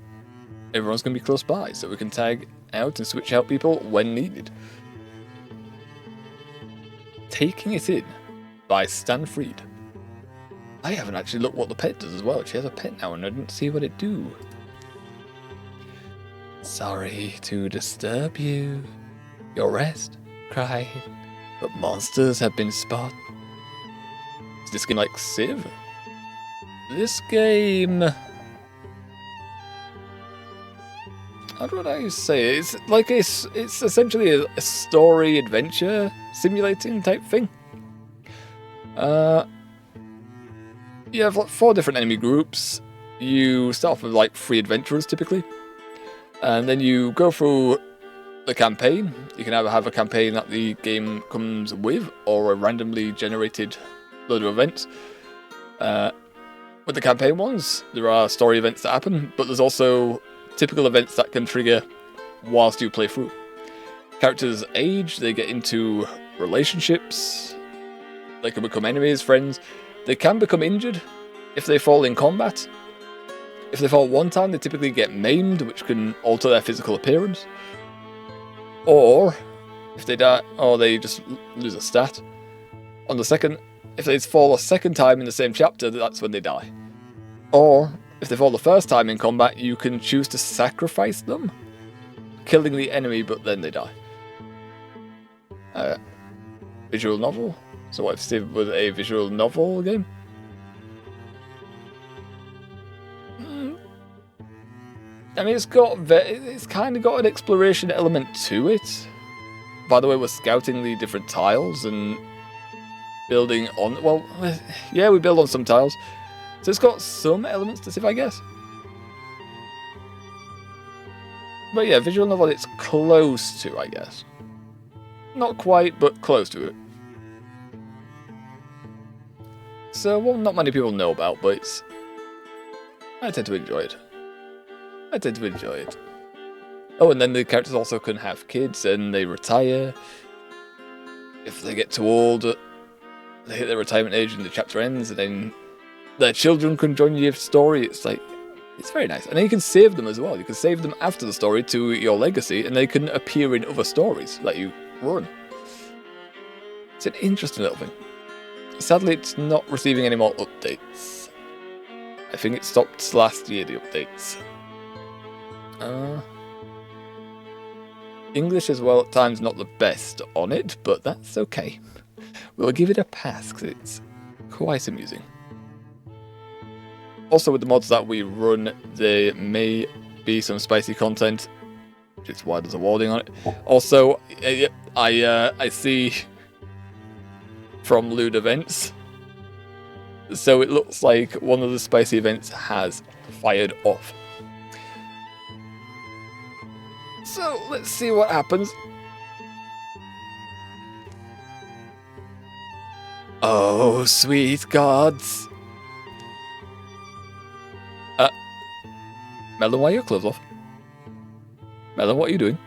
everyone's going to be close by, so we can tag out and switch out people when needed. Taking It In by Stan Freed. I haven't actually looked what the pet does as well. She has a pet now and I didn't see what it do. Sorry to disturb you. Your rest, crying, but monsters have been spotted. Is this game like Civ? This game... How do I say it? It's like it's essentially a story adventure simulating type thing. You have like 4 different enemy groups. You start off with like 3 adventurers typically. And then you go through the campaign. You can either have a campaign that the game comes with, or a randomly generated load of events. With the campaign ones, there are story events that happen, but there's also typical events that can trigger whilst you play through. Characters age, they get into relationships, they can become enemies, friends. They can become injured if they fall in combat. If they fall one time, they typically get maimed, which can alter their physical appearance. Or, if they die, or they just lose a stat. On the second, if they fall a second time in the same chapter, that's when they die. Or, if they fall the first time in combat, you can choose to sacrifice them, killing the enemy, but then they die. Visual novel? So what if Civ was a visual novel game? I mean, it's kind of got an exploration element to it. By the way, we're scouting the different tiles and building on... Well, yeah, we build on some tiles. So it's got some elements to Civ, I guess. But yeah, visual novel it's close to, I guess. Not quite, but close to it. So, well, not many people know about, but it's... I tend to enjoy it. Oh, and then the characters also can have kids, and they retire. If they get too old, they hit their retirement age and the chapter ends, and then their children can join your story. It's like, it's very nice. And then you can save them as well. You can save them after the story to your legacy, and they can appear in other stories that you run. It's an interesting little thing. Sadly, it's not receiving any more updates. I think it stopped last year, the updates. English as well at times not the best on it, but that's okay. We'll give it a pass because it's quite amusing. Also, with the mods that we run, there may be some spicy content, which is why there's a warning on it. Also, I see from lewd events, so it looks like one of the spicy events has fired off. So let's see what happens. Oh, sweet gods. Melon, why are your clothes off? Melon, what are you doing?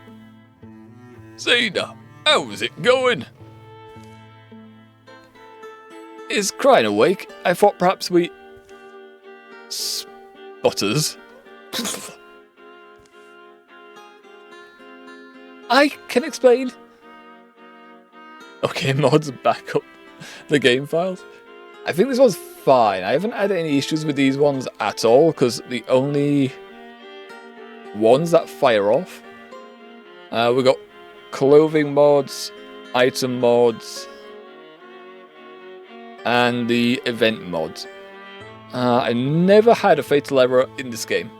Zena, how's it going? Is Crying awake? I thought perhaps we... Spotters? I can explain. Okay, mods, back up the game files. I think this one's fine. I haven't had any issues with these ones at all, because the only ones that fire off, we've got clothing mods, item mods, and the event mods. I never had a fatal error in this game.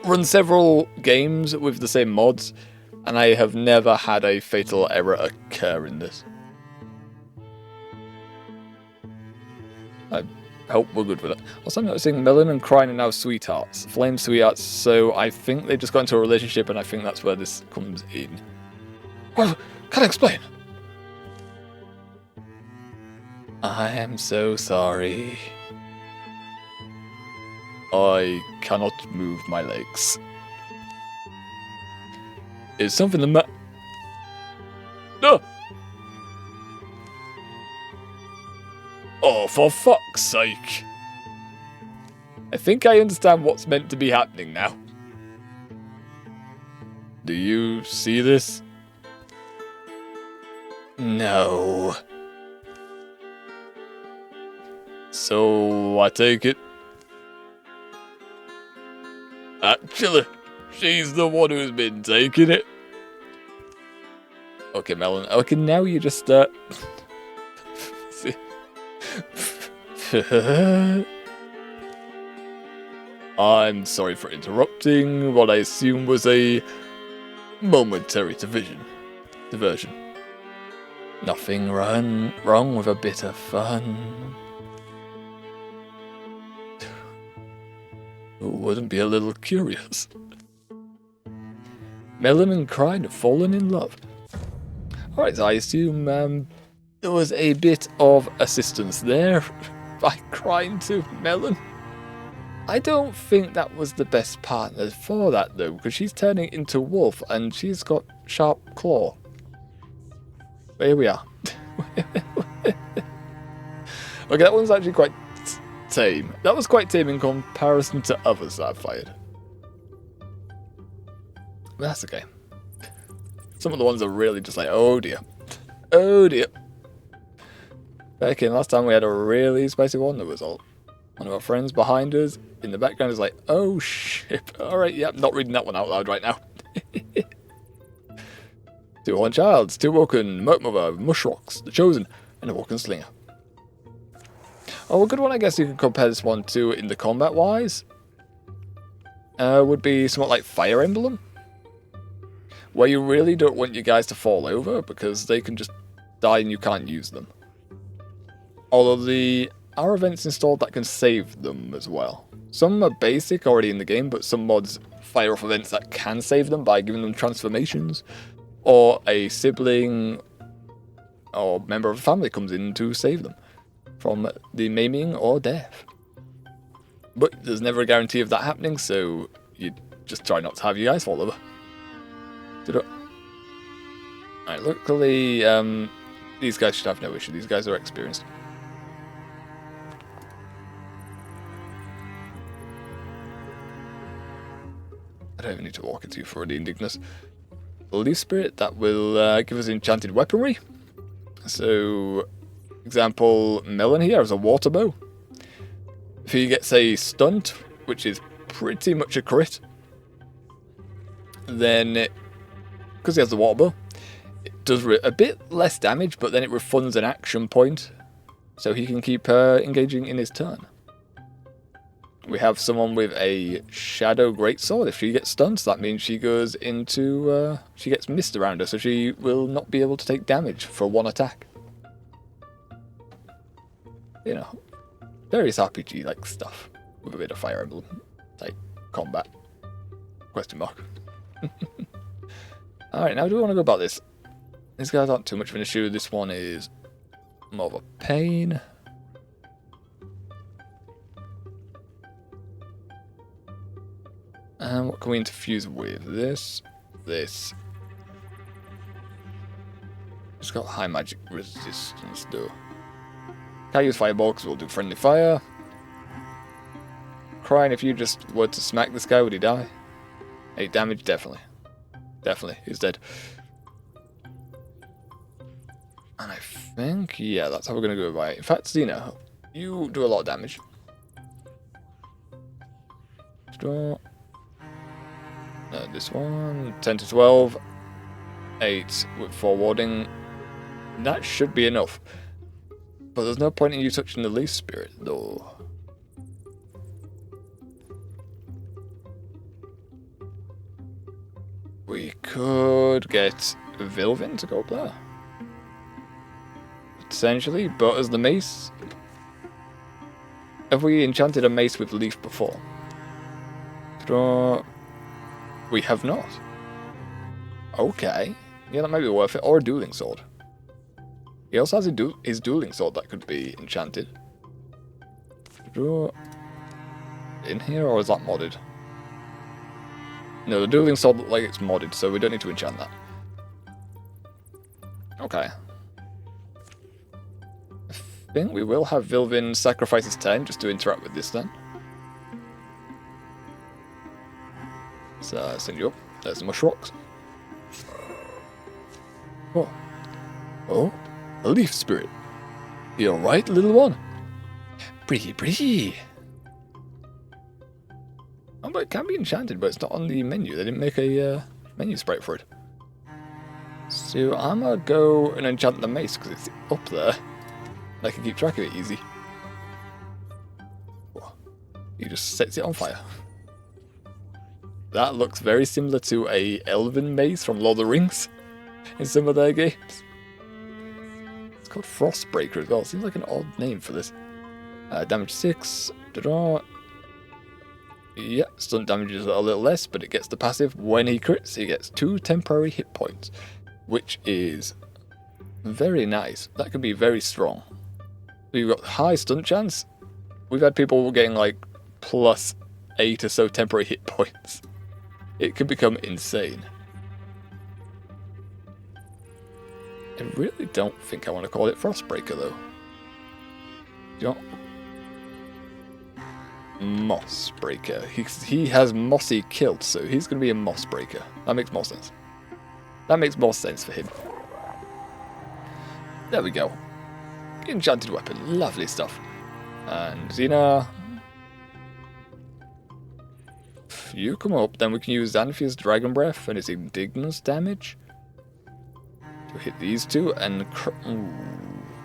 Run several games with the same mods, and I have never had a fatal error occur in this. I hope we're good with it. Also, I'm noticing Melon and Crying are now sweethearts. Flame sweethearts, so I think they just got into a relationship, and I think that's where this comes in. Well, can I explain? I am so sorry. I cannot move my legs. Is something the No! Oh, for fuck's sake. I think I understand what's meant to be happening now. Do you see this? No. So, I take it. Actually, she's the one who's been taking it. Okay, Melon. Okay, now you just I'm sorry for interrupting what I assume was a momentary diversion. Nothing wrong with a bit of fun. Who wouldn't be a little curious? Melon and Crying have fallen in love. Alright, so I assume there was a bit of assistance there by Crying to Melon. I don't think that was the best partner for that though, because she's turning into wolf and she's got sharp claw. But here we are. Okay, that one's actually quite tame. That was quite tame in comparison to others that I've fired. But that's okay. Some of the ones are really just like, oh dear. Oh dear. Okay, last time we had a really spicy one. There was one of our friends behind us. In the background is like, oh shit. Alright, yeah, not reading that one out loud right now. 2 Horned Childs, 2 Woken, Merc Mother, Mushrocks, The Chosen, and a Woken Slinger. Oh, a good one I guess you can compare this one to in the combat wise would be somewhat like Fire Emblem, where you really don't want your guys to fall over because they can just die and you can't use them. Although there are events installed that can save them as well. Some are basic already in the game, but some mods fire off events that can save them by giving them transformations, or a sibling or member of the family comes in to save them from the maiming or death. But there's never a guarantee of that happening, so you just try not to have your guys fall over. Alright, luckily these guys should have no issue. These guys are experienced. I don't even need to walk into you for the Indignus. Leaf Spirit, that will give us enchanted weaponry. So, example, Melon here has a water bow. If he gets a stunt, which is pretty much a crit, then because he has the water bow, it does a bit less damage, but then it refunds an action point, so he can keep engaging in his turn. We have someone with a Shadow Greatsword. If she gets stunned, that means she goes into... she gets mist around her, so she will not be able to take damage for one attack. You know, various RPG-like stuff with a bit of Fire Emblem type combat. Question mark. Alright, now do we want to go about this? These guys aren't too much of an issue. This one is more of a pain. And what can we interfuse with? This. It's got high magic resistance though. Can't use Fireball because we'll do friendly fire. Crying, if you just were to smack this guy, would he die? 8 damage, definitely. Definitely, he's dead. And I think, yeah, that's how we're going to go about it. In fact, Xena, you do a lot of damage. Draw. This one, 10 to 12. 8 with forwarding. That should be enough. But there's no point in you touching the leaf spirit, though. We could get Vilvin to go up there. Potentially, but as the mace... Have we enchanted a mace with leaf before? We have not. Okay. Yeah, that might be worth it. Or a dueling sword. He also has his dueling sword that could be enchanted. In here, or is that modded? No, the dueling sword looks like it's modded, so we don't need to enchant that. Okay. I think we will have Vilvin sacrifice his turn just to interact with this then. So, send you up. There's the mush rocks. Oh. Oh, a leaf spirit. You alright, little one? Pretty. Oh, but it can be enchanted, but it's not on the menu. They didn't make a menu sprite for it. So I'm gonna go and enchant the mace because it's up there. I can keep track of it easy. Oh, he just sets it on fire. That looks very similar to a elven mace from Lord of the Rings in some of their games. It's called Frostbreaker as well. Seems like an odd name for this. Damage 6. Yeah, stun damage is a little less, but it gets the passive. When he crits, he gets 2 temporary hit points, which is very nice. That could be very strong. We've got high stun chance. We've had people getting like plus 8 or so temporary hit points. It could become insane. I really don't think I want to call it Frostbreaker though. You know, Mossbreaker. He has mossy kilt, so he's going to be a Mossbreaker. That makes more sense. That makes more sense for him. There we go. Enchanted weapon. Lovely stuff. And Xena, if you come up, then we can use Xanfia's Dragon Breath and its Indignance damage to hit these two. And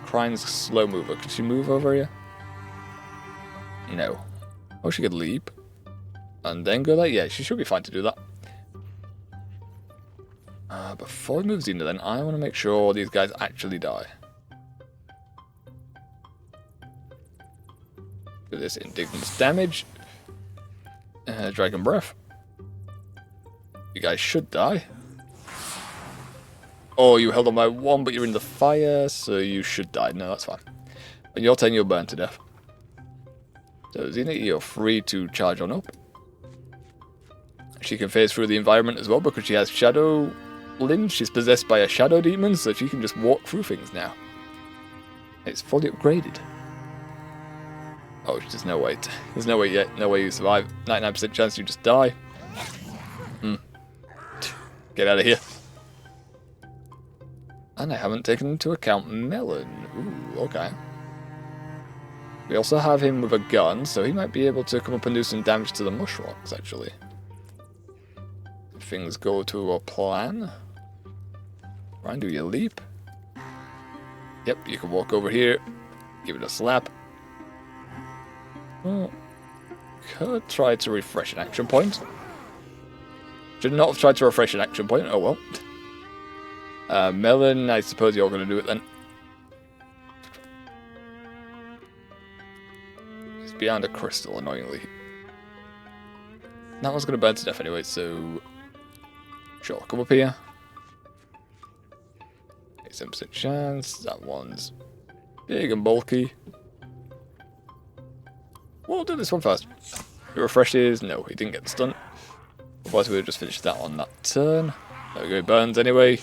Krine's slow mover. Could she move over here? No. Oh, she could leap. And then go there? Yeah, she should be fine to do that. Before we move Xena then, I want to make sure these guys actually die. Do this Indignance damage. Dragon Breath. You guys should die. Oh, you held on by 1, but you're in the fire, so you should die. No, that's fine. On your turn, you'll burn to death. So Xena, you're free to charge on up. She can phase through the environment as well because she has Shadow Limbs. She's possessed by a Shadow Demon, so she can just walk through things now. It's fully upgraded. Oh, there's no way. There's no way yet. No way you survive. 99% chance you just die. Get out of here. And I haven't taken into account Melon. Ooh, okay. We also have him with a gun, so he might be able to come up and do some damage to the mush rocks, actually. If things go to a plan. Try and do your leap. Yep, you can walk over here. Give it a slap. Oh, could try to refresh an action point. Should not have tried to refresh an action point. Oh well. Melon, I suppose you're going to do it then. He's behind a crystal, annoyingly. That one's going to burn to death anyway, so... Sure, come up here. 87% chance. That one's big and bulky. We'll do this one first. It refreshes. No, he didn't get the stun. Otherwise, we would have just finished that on that turn. There we go, it burns anyway.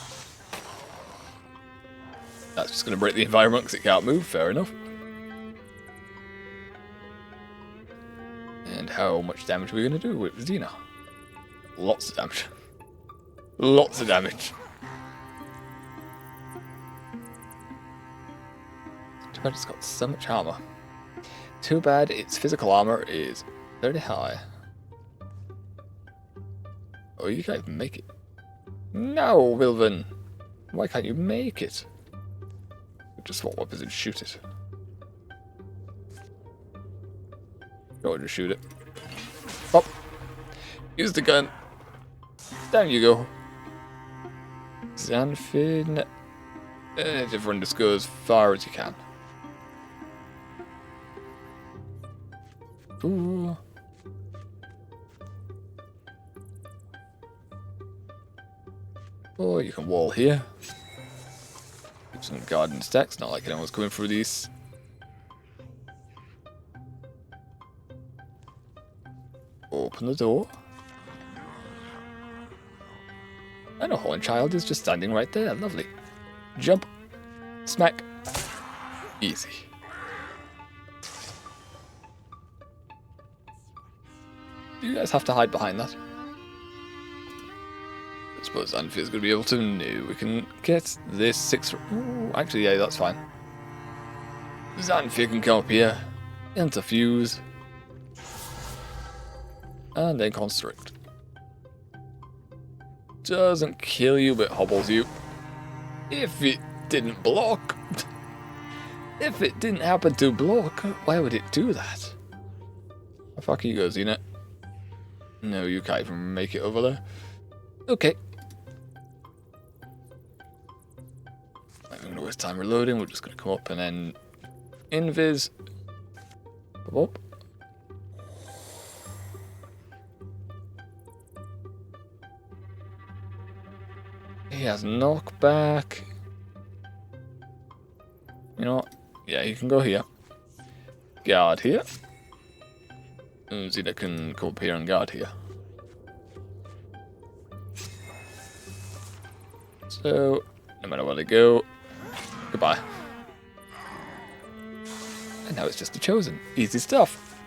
That's just going to break the environment because it can't move. Fair enough. And how much damage are we going to do with Xena? Lots of damage. Lots of damage. Too bad it's got so much armor. Too bad its physical armor is very high. Oh, you can't even make it. No, Wilven. Why can't you make it? Just swap weapons and shoot it. Go and just shoot it. Pop. Use the gun. Down you go. Xanfin. Everyone just go as far as you can. Ooh. Oh, you can wall here. Keep some garden stacks, not like anyone's coming through these. Open the door. And a horned child is just standing right there. Lovely. Jump. Smack. Easy. Do you guys have to hide behind that? I suppose Anfia's going to be able to. No, we can get this 6. Ooh, actually, yeah, that's fine. Xanfia can come up here, interfuse, and then constrict. Doesn't kill you, but hobbles you. If it didn't block. If it didn't happen to block, why would it do that? How far can you go, Xena? No, you can't even make it over there. Okay. I'm going to waste time reloading. We're just going to come up and then invis. Up. He has knockback. You know what? Yeah, you can go here. Guard here. And Xena can come up here and guard here. So, no matter where they go, goodbye. And now it's just a chosen. Easy stuff.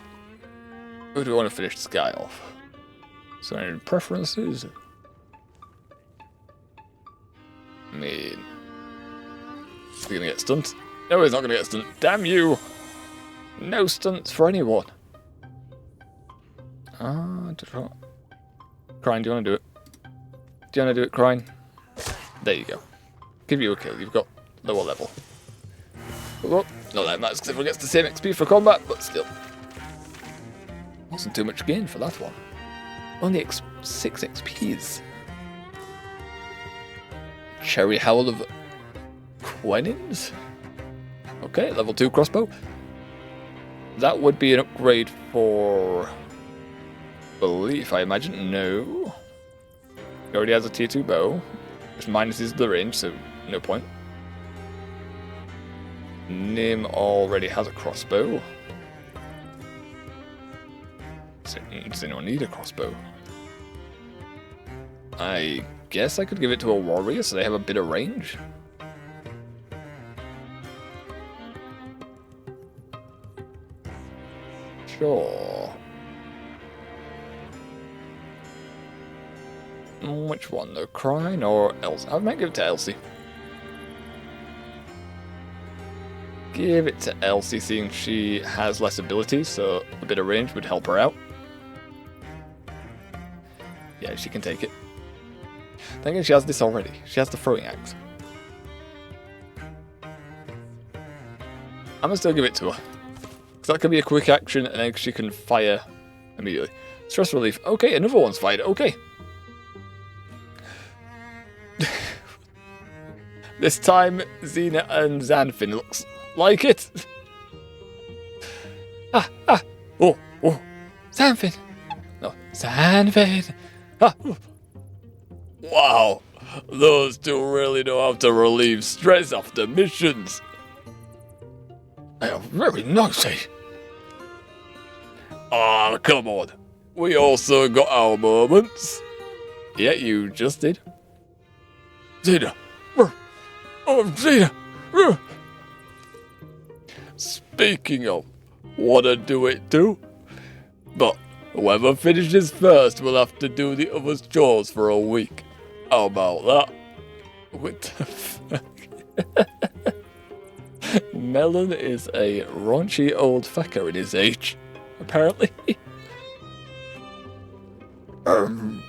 Who do we want to finish this guy off? So, any preferences? I mean, is he gonna get stunned? No, he's not gonna get stunned. Damn you! No stunts for anyone. Ah, Crine, do you want to do it? Do you want to do it, Crine? There you go. Give you a kill. You've got lower level. Well, not that matters because everyone gets the same XP for combat, but still. Wasn't too much gain for that one. Only 6 XPs. Cherry Howl of Quenins? Okay, level 2 crossbow. That would be an upgrade for Belief, I imagine. No. He already has a tier 2 bow, which minuses the range, so no point. Nim already has a crossbow. Does anyone need a crossbow? I guess I could give it to a warrior so they have a bit of range. Sure. Which one though? Crine or Elsie? I might give it to Elsie. Give it to Elsie, seeing she has less ability, so a bit of range would help her out. Yeah, she can take it. Then again, she has this already. She has the throwing axe. I'm gonna still give it to her. Because that could be a quick action and then she can fire immediately. Stress relief. Okay, another one's fired. Okay. This time, Xena and Xanfin looks like it. Oh, Xanfin. No, Xanfin. Wow, those two really know how to relieve stress after missions. They are very noisy. Ah, come on. We also got our moments. Yeah, you just did. Xena. Oh, Xena. Speaking of, wanna do it too? But whoever finishes first will have to do the other's chores for a week. How about that? What the fuck? Melon is a raunchy old fucker in his age, apparently.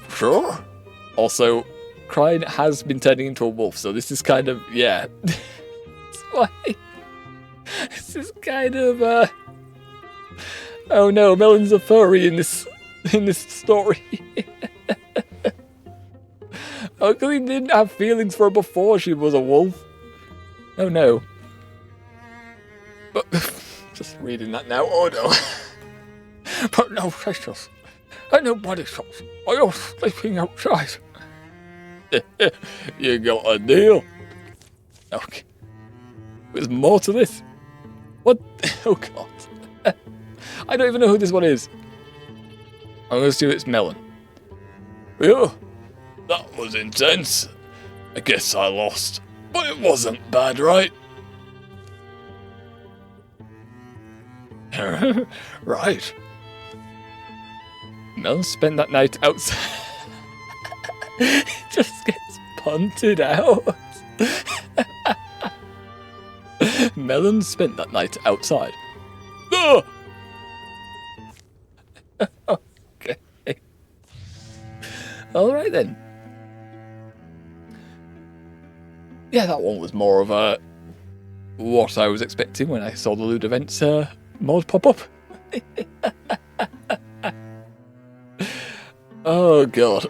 Sure. Also, Crine has been turning into a wolf, so this is kind of, yeah. That's why. This is kind of, oh no, Melon's a furry in this story. Oh, because he didn't have feelings for her before she was a wolf. Oh no. But, just reading that now, oh no. But no precious. And no body shots. Are you sleeping outside? You got a deal. Okay. There's more to this. What? Oh god. I don't even know who this one is. I'm going to assume it's Melon. Yeah. That was intense. I guess I lost. But it wasn't bad, right? Right. Melon spent that night outside. He just gets punted out. Melon spent that night outside. Ah! Okay. Alright then. Yeah, that one was more of a what I was expecting when I saw the Loot Events mod pop up. Oh god.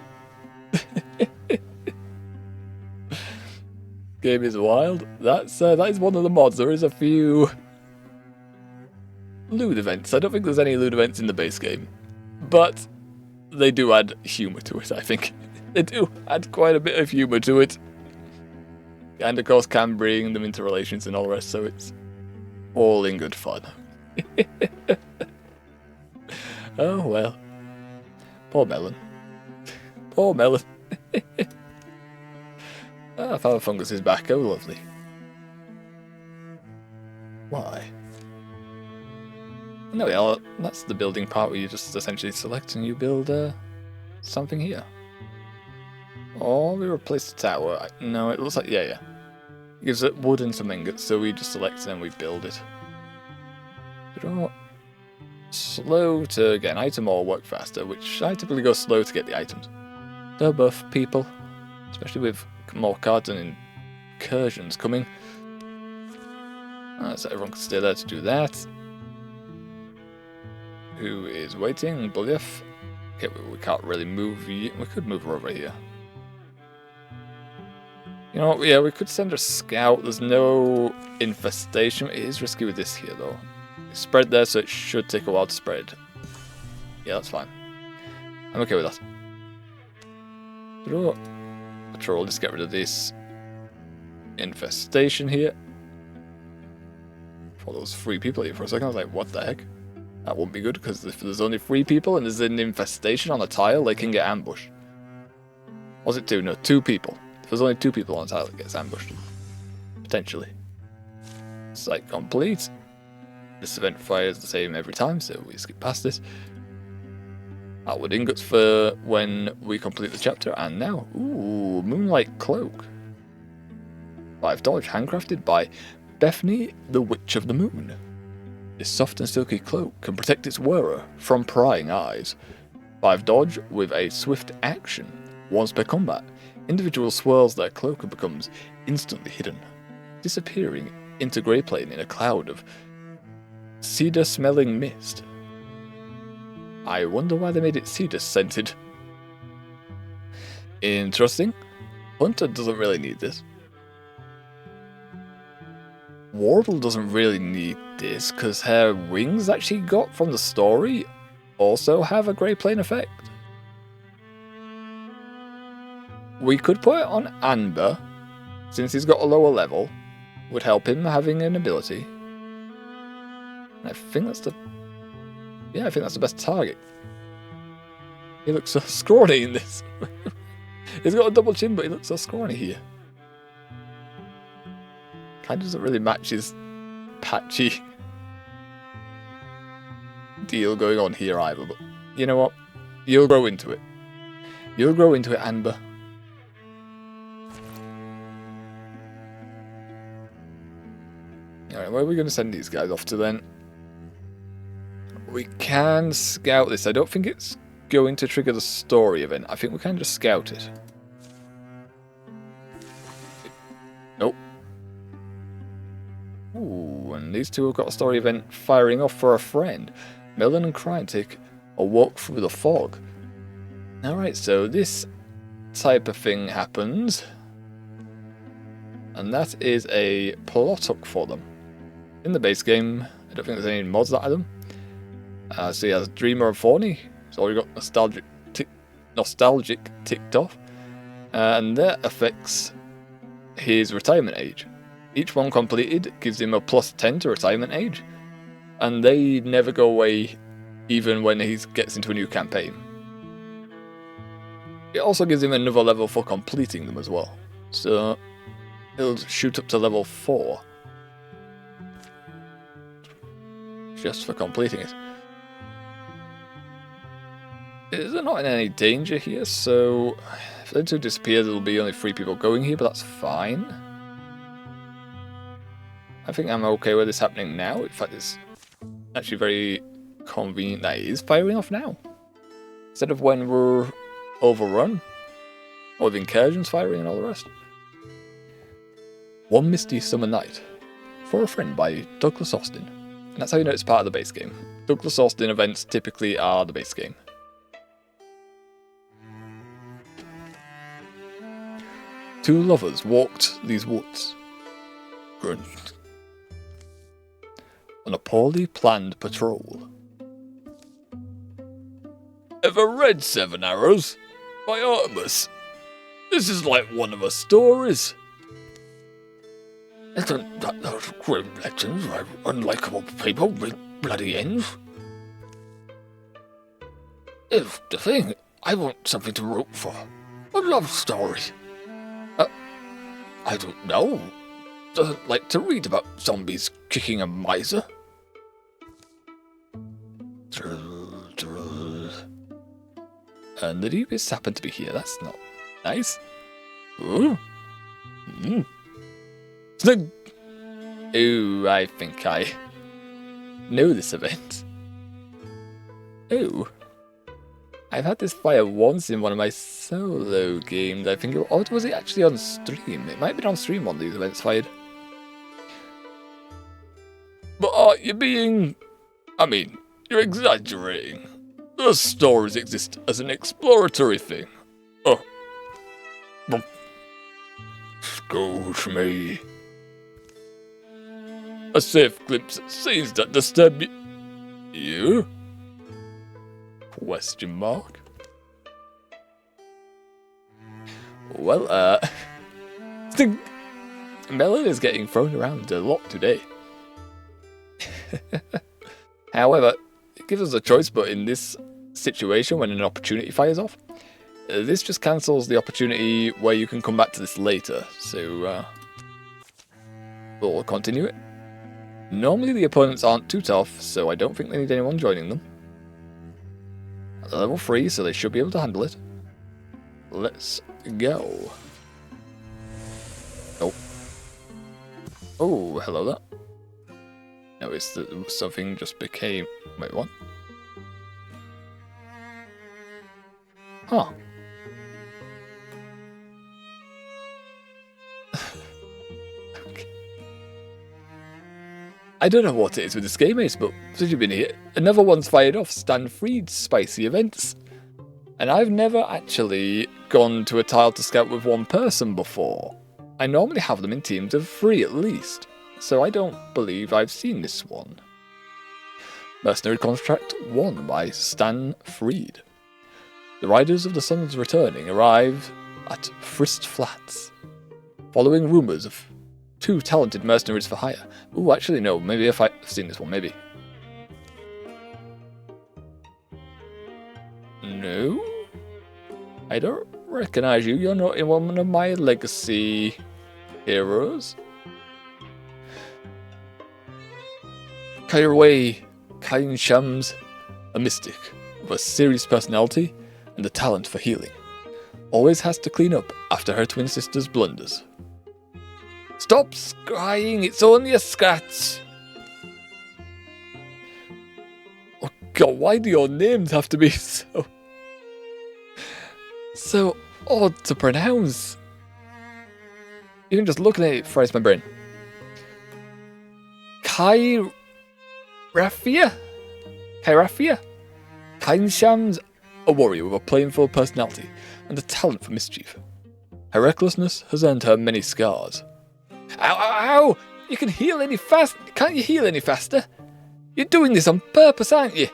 Game is wild. That is one of the mods. There is a few loot events. I don't think there's any loot events in the base game, but they do add humour to it, I think. They do add quite a bit of humour to it. And of course can bring them into relations and all the rest, so it's all in good fun. Oh well. Poor Melon. Poor Melon. Ah, Father Fungus is back. Oh, lovely. Why? No, yeah, that's the building part where you just essentially select and you build something here. Or we replace the tower. No, it looks like, yeah. It gives it wood and some ingots, so we just select and we build it. Draw. Slow to get an item or work faster, which I typically go slow to get the items. The buff people, especially with more cards and incursions coming. So everyone can stay there to do that. Who is waiting? Belief. Okay, we can't really move. We could move her over here. You know what? Yeah, we could send a scout. There's no infestation. It is risky with this here, though. It's spread there, so it should take a while to spread. Yeah, that's fine. I'm okay with that. Patrol, let's get rid of this infestation here. For those 3 people here for a second, I was like, what the heck? That won't be good, because if there's only 3 people and there's an infestation on a tile, they can get ambushed. Was it 2? No, 2 people. If there's only 2 people on a tile, it gets ambushed. Potentially. Site complete. This event fires the same every time, so we skip past this. Outward ingots for when we complete the chapter, and now, ooh, Moonlight Cloak. $5, handcrafted by Bethany, the Witch of the Moon. This soft and silky cloak can protect its wearer from prying eyes. 5 dodge with a swift action. Once per combat, individual swirls their cloak and becomes instantly hidden, disappearing into grey plane in a cloud of Cedar smelling mist. I wonder why they made it cedar scented. Interesting. Hunter doesn't really need this. Wardyel doesn't really need this because her wings that she got from the story also have a grey plane effect. We could put it on Amber, since he's got a lower level, would help him having an ability. And I think that's the... yeah, I think that's the best target. He looks so scrawny in this. He's got a double chin, but he looks so scrawny here. Kind of doesn't really match his patchy deal going on here either, but you know what? You'll grow into it. You'll grow into it, Amber. Alright, where are we going to send these guys off to then? We can scout this. I don't think it's going to trigger the story event. I think we can just scout it. Nope. Ooh, and these two have got a story event firing off for a friend. Melon and Cryontic, a walk through the fog. Alright, so this type of thing happens. And that is a plot hook for them. In the base game, I don't think there's any mods that add them. So he has Dreamer and Thorny. He's already got nostalgic ticked off. And that affects his retirement age. Each one completed gives him a plus 10 to retirement age, and they never go away even when he gets into a new campaign. It also gives him another level for completing them as well, so he'll shoot up to level 4 just for completing it. They're not in any danger here, so if they two disappear, there'll be only 3 people going here, but that's fine. I think I'm okay with this happening now. In fact, it's actually very convenient that it is firing off now, instead of when we're overrun, or the incursions firing and all the rest. One Misty Summer Night, For a Friend by Douglas Austin. And that's how you know it's part of the base game. Douglas Austin events typically are the base game. Two lovers walked these woods. Grunt. On a poorly planned patrol. Ever read Seven Arrows by Artemis? This is like one of her stories. Isn't that those grim legends where unlikable people with bloody ends? If the thing, I want something to root for. A love story. I don't know. Doesn't like to read about zombies kicking a miser. And the Deepest happened to be here. That's not nice. Ooh. Ooh, I think I know this event. Ooh. I've had this fire once in one of my solo games. I think it, or was it actually on stream? It might have been on stream one of these events fired. But are you being... I mean, you're exaggerating. The stories exist as an exploratory thing. Oh. Excuse me. A safe glimpse at scenes that disturb you. You? Question mark. Well, Melon is getting thrown around a lot today. However, it gives us a choice, but in this situation, when an opportunity fires off, this just cancels the opportunity where you can come back to this later, so we'll continue it. Normally the opponents aren't too tough, so I don't think they need anyone joining them. They're level 3, so they should be able to handle it. Let's go. Oh. Oh, hello there. Notice that something just became... Wait, what? Huh. I don't know what it is with this game, Ace, but since you've been here, another one's fired off Stan Freed's spicy events. And I've never actually gone to a tile to scout with one person before. I normally have them in teams of 3 at least, so I don't believe I've seen this one. Mercenary Contract 1 by Stan Freed. The Riders of the Sun's Returning arrive at Frist Flats, following rumours of 2 talented mercenaries for hire. Ooh, actually no, maybe if I've seen this one, maybe. No? I don't recognise you, you're not in one of my legacy heroes. Kairway Kain Shams, a mystic with a serious personality and a talent for healing. Always has to clean up after her twin sister's blunders. Stop crying, it's only a scratch. Oh god, why do your names have to be so odd to pronounce? Even just looking at it fries my brain. Kairafia? Kainsham's a warrior with a playful personality and a talent for mischief. Her recklessness has earned her many scars. Ow, ow, ow! You can heal any fast? Can't you heal any faster? You're doing this on purpose, aren't you?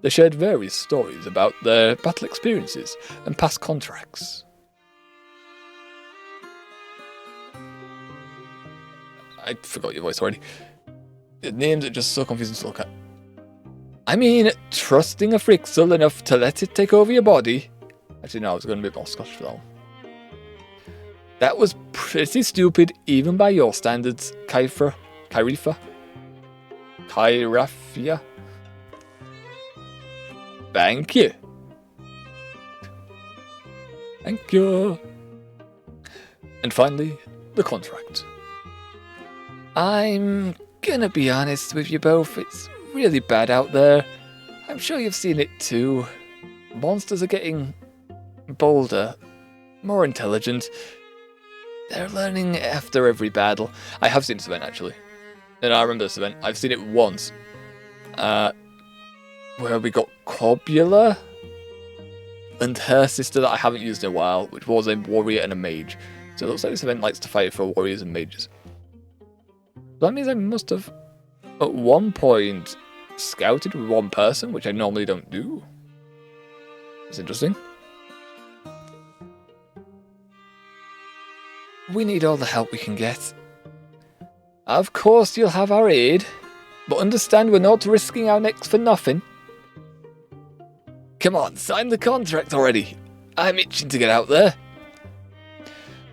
They shared various stories about their battle experiences and past contracts. I forgot your voice already. The names are just so confusing to look at. I mean, trusting a Frixel enough to let it take over your body. Actually, no, I was going to be more Scottish for that one. That was pretty stupid, even by your standards, Kairafia. Thank you. Thank you. And finally, the contract. I'm gonna be honest with you both, it's really bad out there. I'm sure you've seen it too. Monsters are getting bolder, more intelligent. They're learning after every battle. I have seen this event actually. And I remember this event. I've seen it once. Where we got Cobula and her sister that I haven't used in a while, which was a warrior and a mage. So it looks like this event likes to fight for warriors and mages. That means I must have, at one point, scouted with one person, which I normally don't do. That's interesting. We need all the help we can get. Of course you'll have our aid, but understand we're not risking our necks for nothing. Come on, sign the contract already. I'm itching to get out there.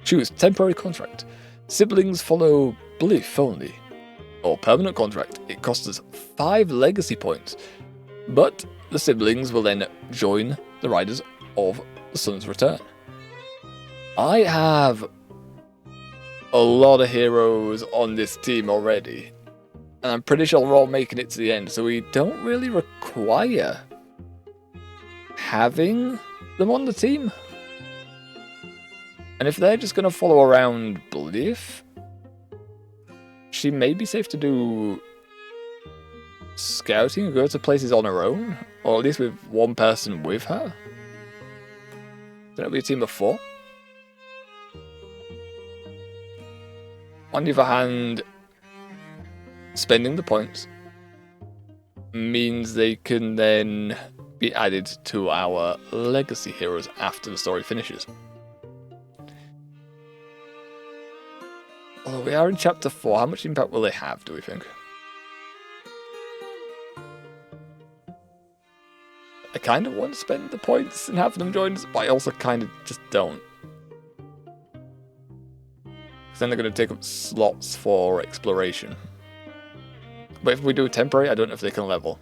Choose temporary contract. Siblings follow belief only. Or permanent contract. It costs us 5 legacy points. But the siblings will then join the Riders of the Sun's Return. I have a lot of heroes on this team already. And I'm pretty sure we're all making it to the end. So we don't really require having them on the team. And if they're just going to follow around Belief, she may be safe to do scouting and go to places on her own, or at least with one person with her. Then it'll be a team of 4. On the other hand, spending the points means they can then be added to our legacy heroes after the story finishes. Although we are in chapter 4, how much impact will they have, do we think? I kind of want to spend the points and have them join us, but I also kind of just don't. Because then they're going to take up slots for exploration. But if we do temporary, I don't know if they can level.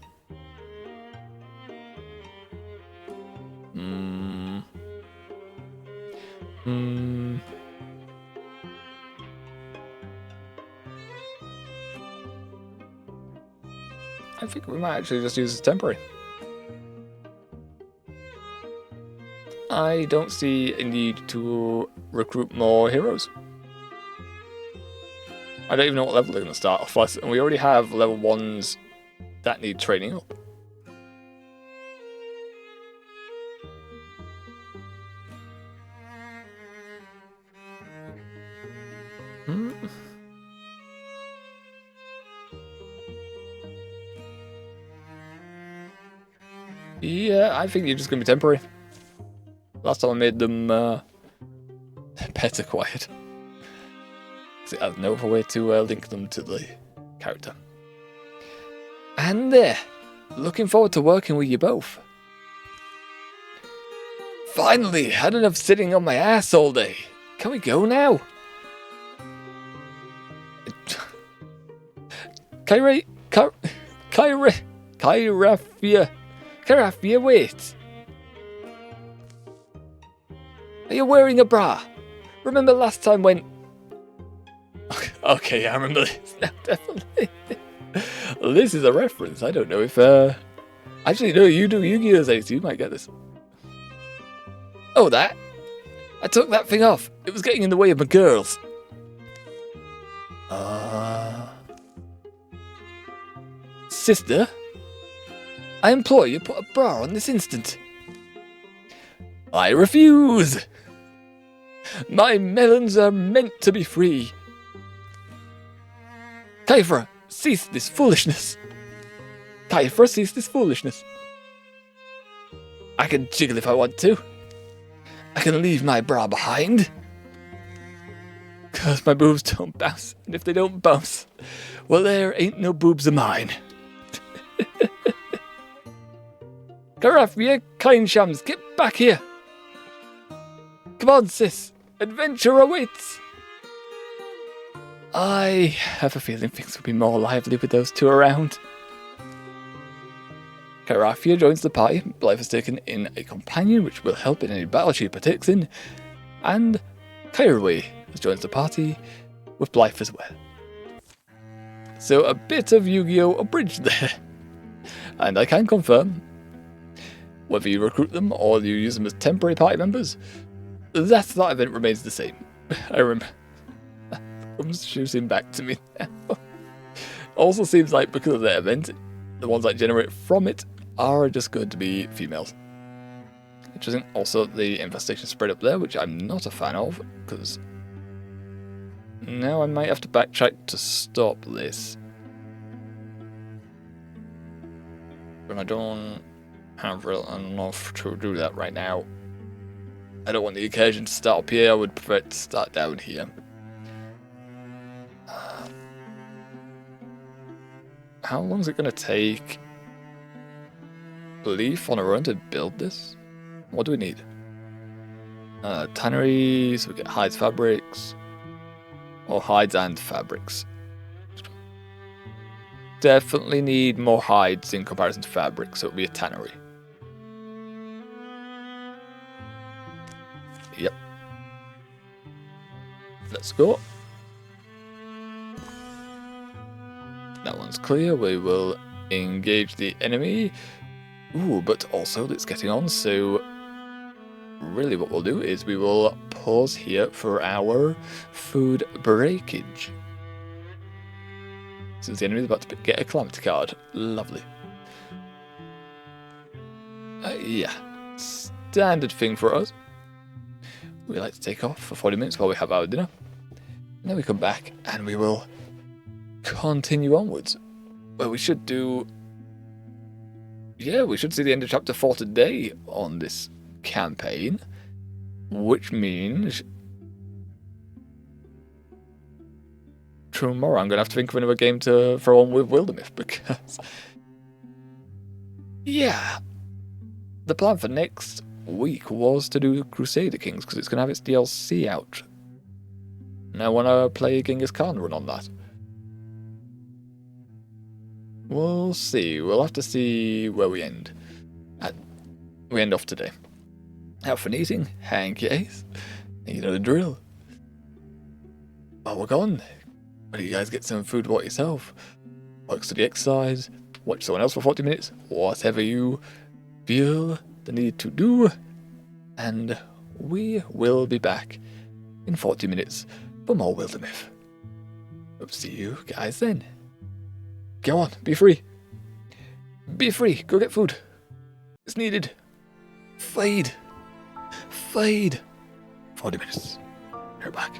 I think we might actually just use it temporary. I don't see a need to recruit more heroes. I don't even know what level they're going to start off with, and we already have level 1s that need training up. Yeah, I think you're just going to be temporary. Last time I made them pet acquired. So I have no other way to link them to the character. And there, looking forward to working with you both. Finally, had enough sitting on my ass all day. Can we go now? Kyrafia, wait. Are you wearing a bra? Remember last time when... Okay, yeah, I remember this now, definitely. This is a reference. I don't know if... Actually, no, you do Yu-Gi-Oh! Ace, you might get this. Oh, that? I took that thing off. It was getting in the way of my girls. Sister? I implore you, put a bra on this instant. I refuse! My melons are meant to be free. Kyphra, cease this foolishness. Kyphra, cease this foolishness. I can jiggle if I want to. I can leave my bra behind. Cause my boobs don't bounce, and if they don't bounce, well, there ain't no boobs of mine. Kyrafia, kind shams, get back here. Come on, sis. Adventure awaits. I have a feeling things will be more lively with those two around. Kyrafia joins the party. Blythe has taken in a companion which will help in any battle she partakes in. And Kyrway has joined the party with Blythe as well. So a bit of Yu-Gi-Oh! Abridged there. And I can confirm, whether you recruit them or you use them as temporary party members, that event remains the same. I remember. Comes shooting back to me now. Also seems like because of that event, the ones that generate from it are just going to be females. Interesting. Also, the infestation spread up there, which I'm not a fan of, because now I might have to backtrack to stop this. But I don't have real enough to do that right now. I don't want the occasion to start up here, I would prefer it to start down here. How long is it going to take Leaf on her own to build this? What do we need? Tannery, so we get hides, fabrics. Or hides and fabrics. Definitely need more hides in comparison to fabrics, so it'll be a tannery. Yep. Let's go. That one's clear. We will engage the enemy. Ooh, but also it's getting on, so really what we'll do is we will pause here for our food breakage. Since the enemy is about to get a calamity card. Lovely. Yeah, standard thing for us. We like to take off for 40 minutes while we have our dinner. And then we come back and we will continue onwards. Well, we should do... Yeah, we should see the end of chapter 4 today on this campaign. Which means... tomorrow I'm going to have to think of another game to throw on with Wildermyth, because... yeah. The plan for next week was to do Crusader Kings, because it's going to have its DLC out. And I want to play a Genghis Khan run on that. We'll see. We'll have to see where we end. We end off today. Out for eating, hanky ace. You know the drill. Well, we're gone. Why don't you guys get some food about yourself? Works to the exercise. Watch someone else for 40 minutes. Whatever you feel the need to do. And we will be back in 40 minutes for more Wildermyth. Up to you guys then. Go on, be free. Be free, go get food. It's needed. Fade. Fade. 40 minutes. You're back.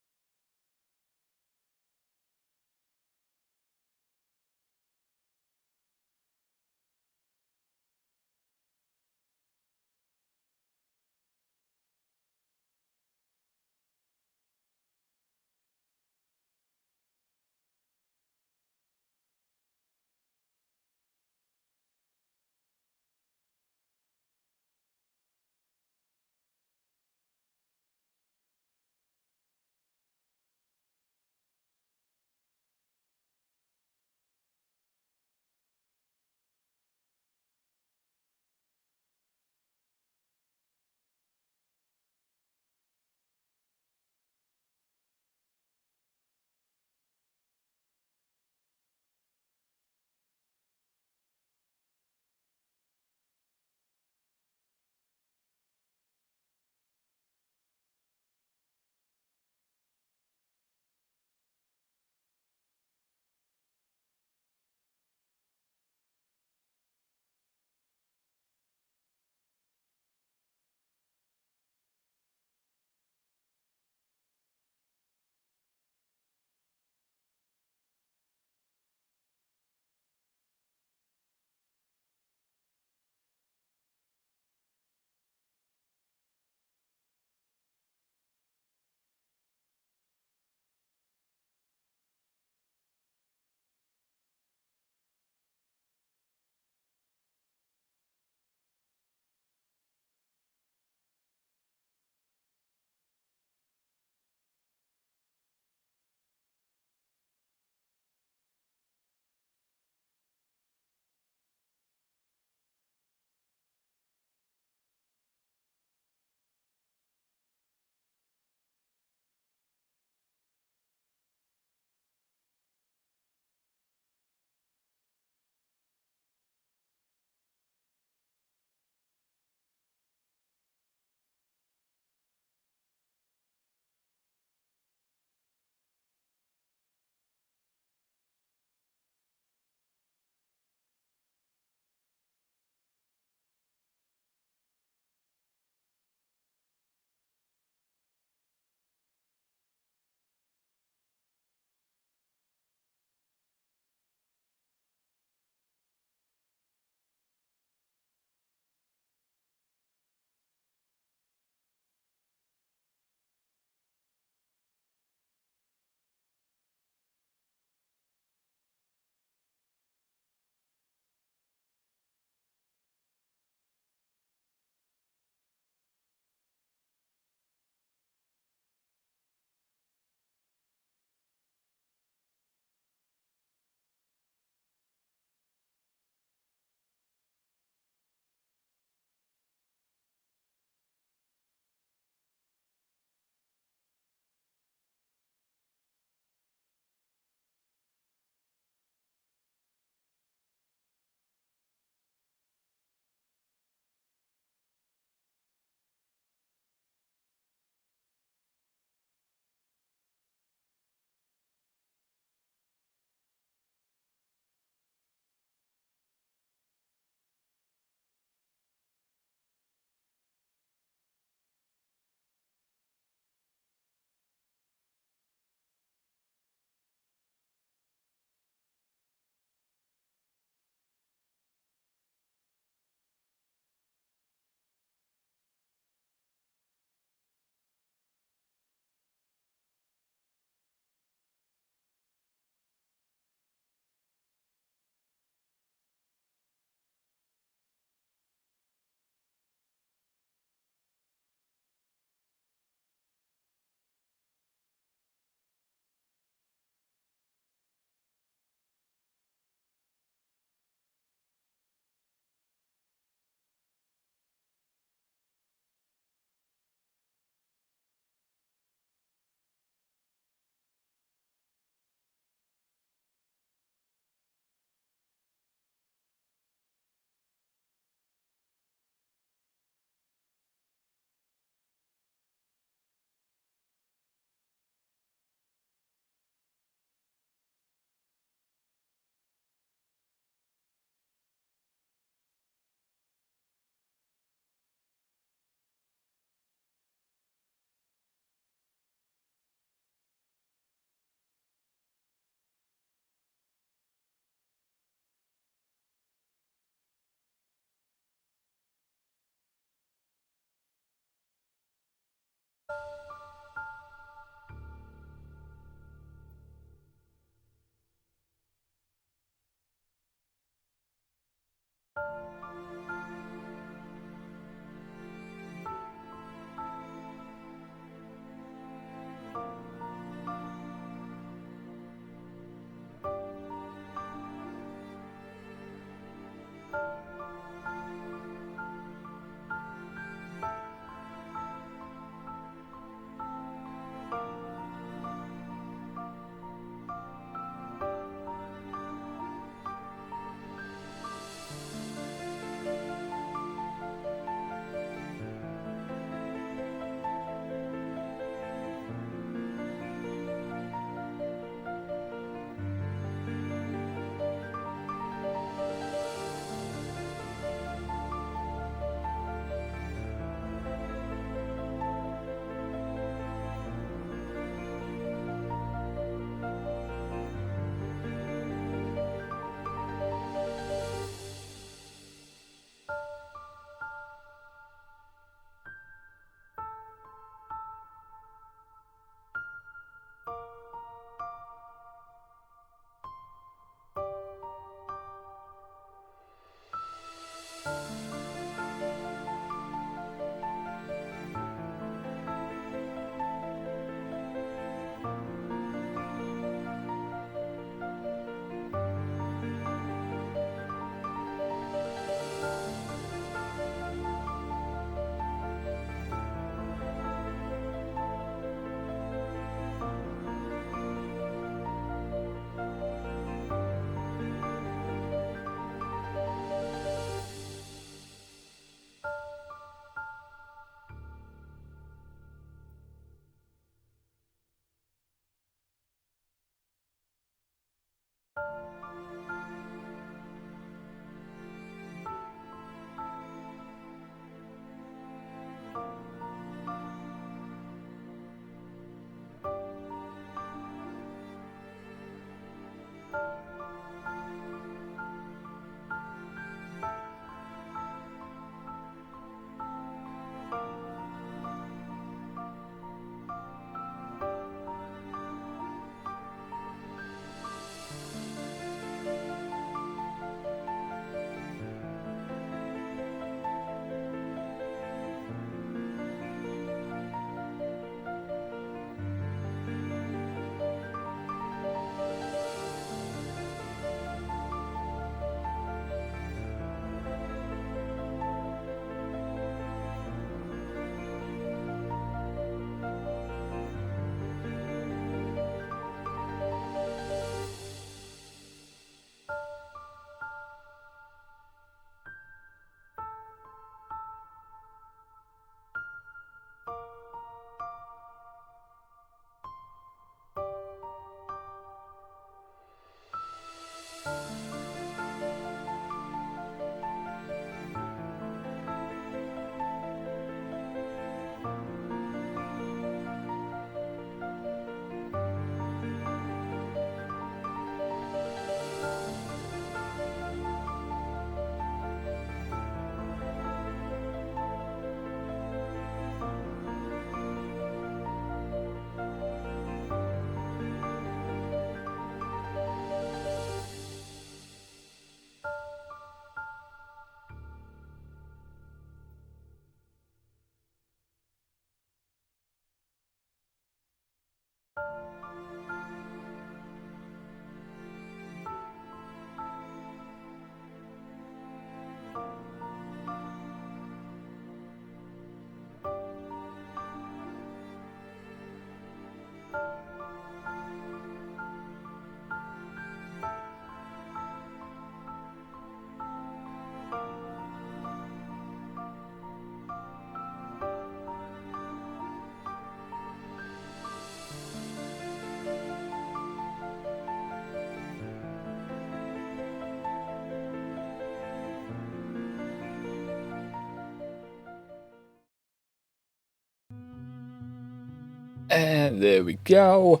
And there we go.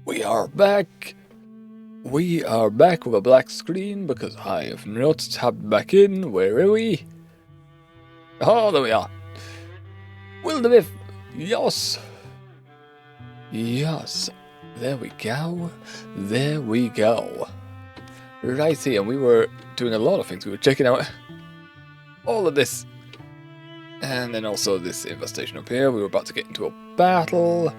We are back. We are back with a black screen because I have not tapped back in. Where are we? Oh, there we are. Wildermyth. Yes. Yes. There we go. There we go. Righty, and we were doing a lot of things. We were checking out all of this. And then also this infestation up here. We were about to get into a battle.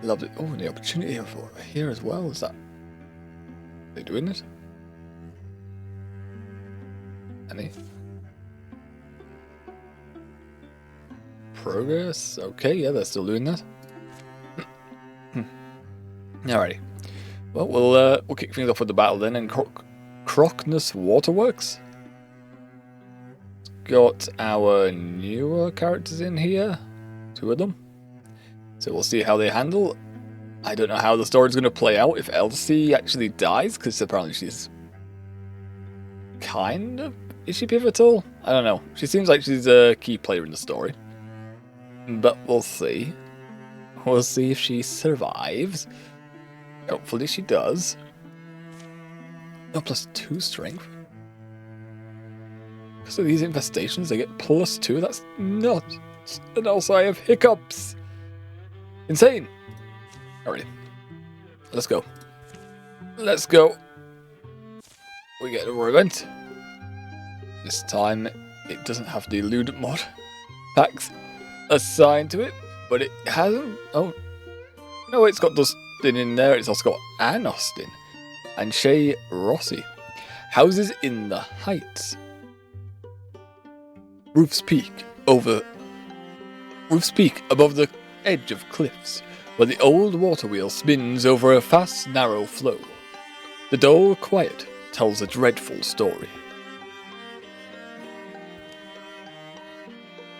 Loved it. Oh, and the opportunity over here as well. Is that... Are they doing it? Any? Progress? Okay, yeah, they're still doing that. Alrighty. Well, we'll kick things off with the battle then in Crockness Waterworks. Got our newer characters in here. 2 of them. So we'll see how they handle. I don't know how the story's going to play out if Elsie actually dies, because apparently she's kind of... Is she pivotal? I don't know. She seems like she's a key player in the story. But we'll see. We'll see if she survives. Hopefully she does. Oh, +2 strength. So these infestations, they get +2. That's nuts. And also I have hiccups. Insane. Alrighty. Let's go. Let's go. We get a event. This time it doesn't have the elude mod packs assigned to it, but it hasn't. Oh no, it's got Dustin in there. It's also got Anne Austen and Shay Rossi. Houses in the Heights. Roof's Peak above the edge of cliffs, where the old water wheel spins over a fast, narrow flow. The dull quiet tells a dreadful story.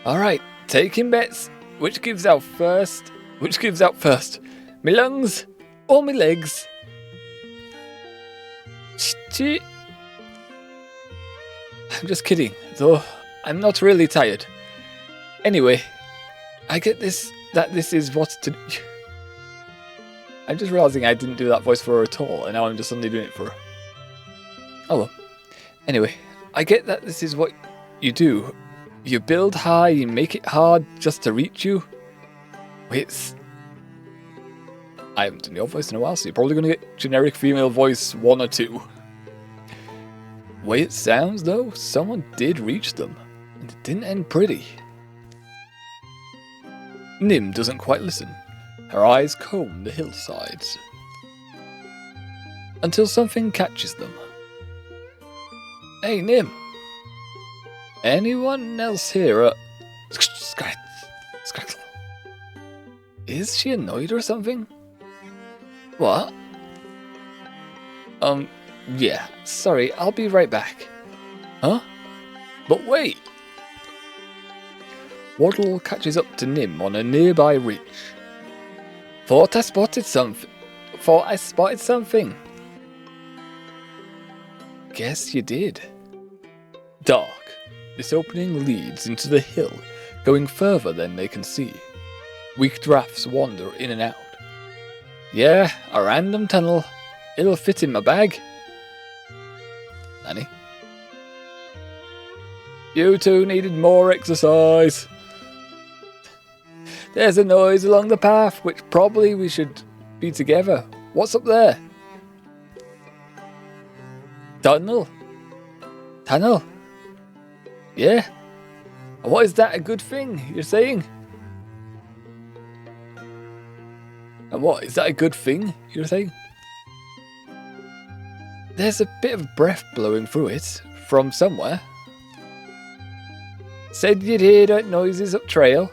Alright, taking bets. Which gives out first? Me lungs or me legs? I'm just kidding, though I'm not really tired. Anyway, I get that this is what to do. I'm just realizing I didn't do that voice for her at all, and now I'm just suddenly doing it for her. Oh well. Anyway, I get that this is what you do. You build high, you make it hard just to reach you. Wait, I haven't done your voice in a while, so you're probably going to get generic female voice 1 or 2. Way it sounds, though, someone did reach them, and it didn't end pretty. Nim doesn't quite listen. Her eyes comb the hillsides. Until something catches them. Hey, Nim! Anyone else here? Scrattle. Is she annoyed or something? What? Yeah, sorry, I'll be right back. Huh? But wait! Wardyel catches up to Nim on a nearby ridge. Thought I spotted something. Guess you did. Dark. This opening leads into the hill, going further than they can see. Weak drafts wander in and out. Yeah, a random tunnel. It'll fit in my bag. Annie? You two needed more exercise. There's a noise along the path, which probably we should be together. What's up there? Tunnel? Yeah? What is that a good thing you're saying? And what, is that a good thing you're saying? There's a bit of breath blowing through it, from somewhere. Said you'd hear that noises up trail.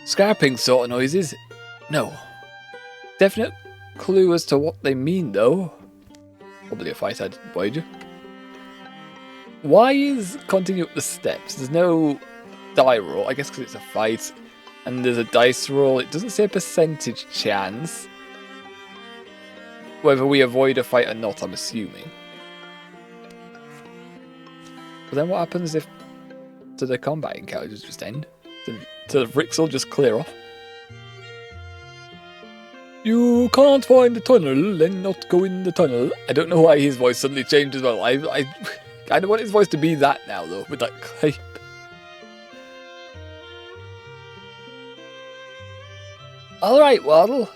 Scrapping sort of noises? No. Definite clue as to what they mean though. Probably a fight, I'd wager. Why is continue up the steps? There's no die roll, I guess because it's a fight. And there's a dice roll. It doesn't say a percentage chance. Whether we avoid a fight or not, I'm assuming. But then what happens if the combat encounters just end? To Rixel just clear off. You can't find the tunnel and not go in the tunnel. I don't know why his voice suddenly changed as well. I kind of want his voice to be that now, though, with that clap. Alright, Wardyel.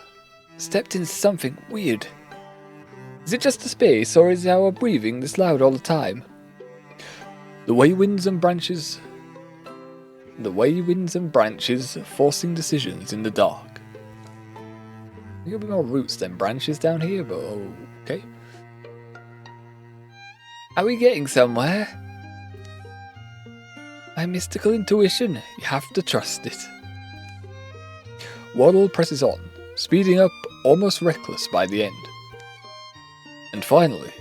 Stepped into something weird. Is it just the space, or is our breathing this loud all the time? The way winds and branches forcing decisions in the dark. There'll be more roots than branches down here, but okay. Are we getting somewhere? My mystical intuition, you have to trust it. Wardyel presses on, speeding up, almost reckless by the end. And finally,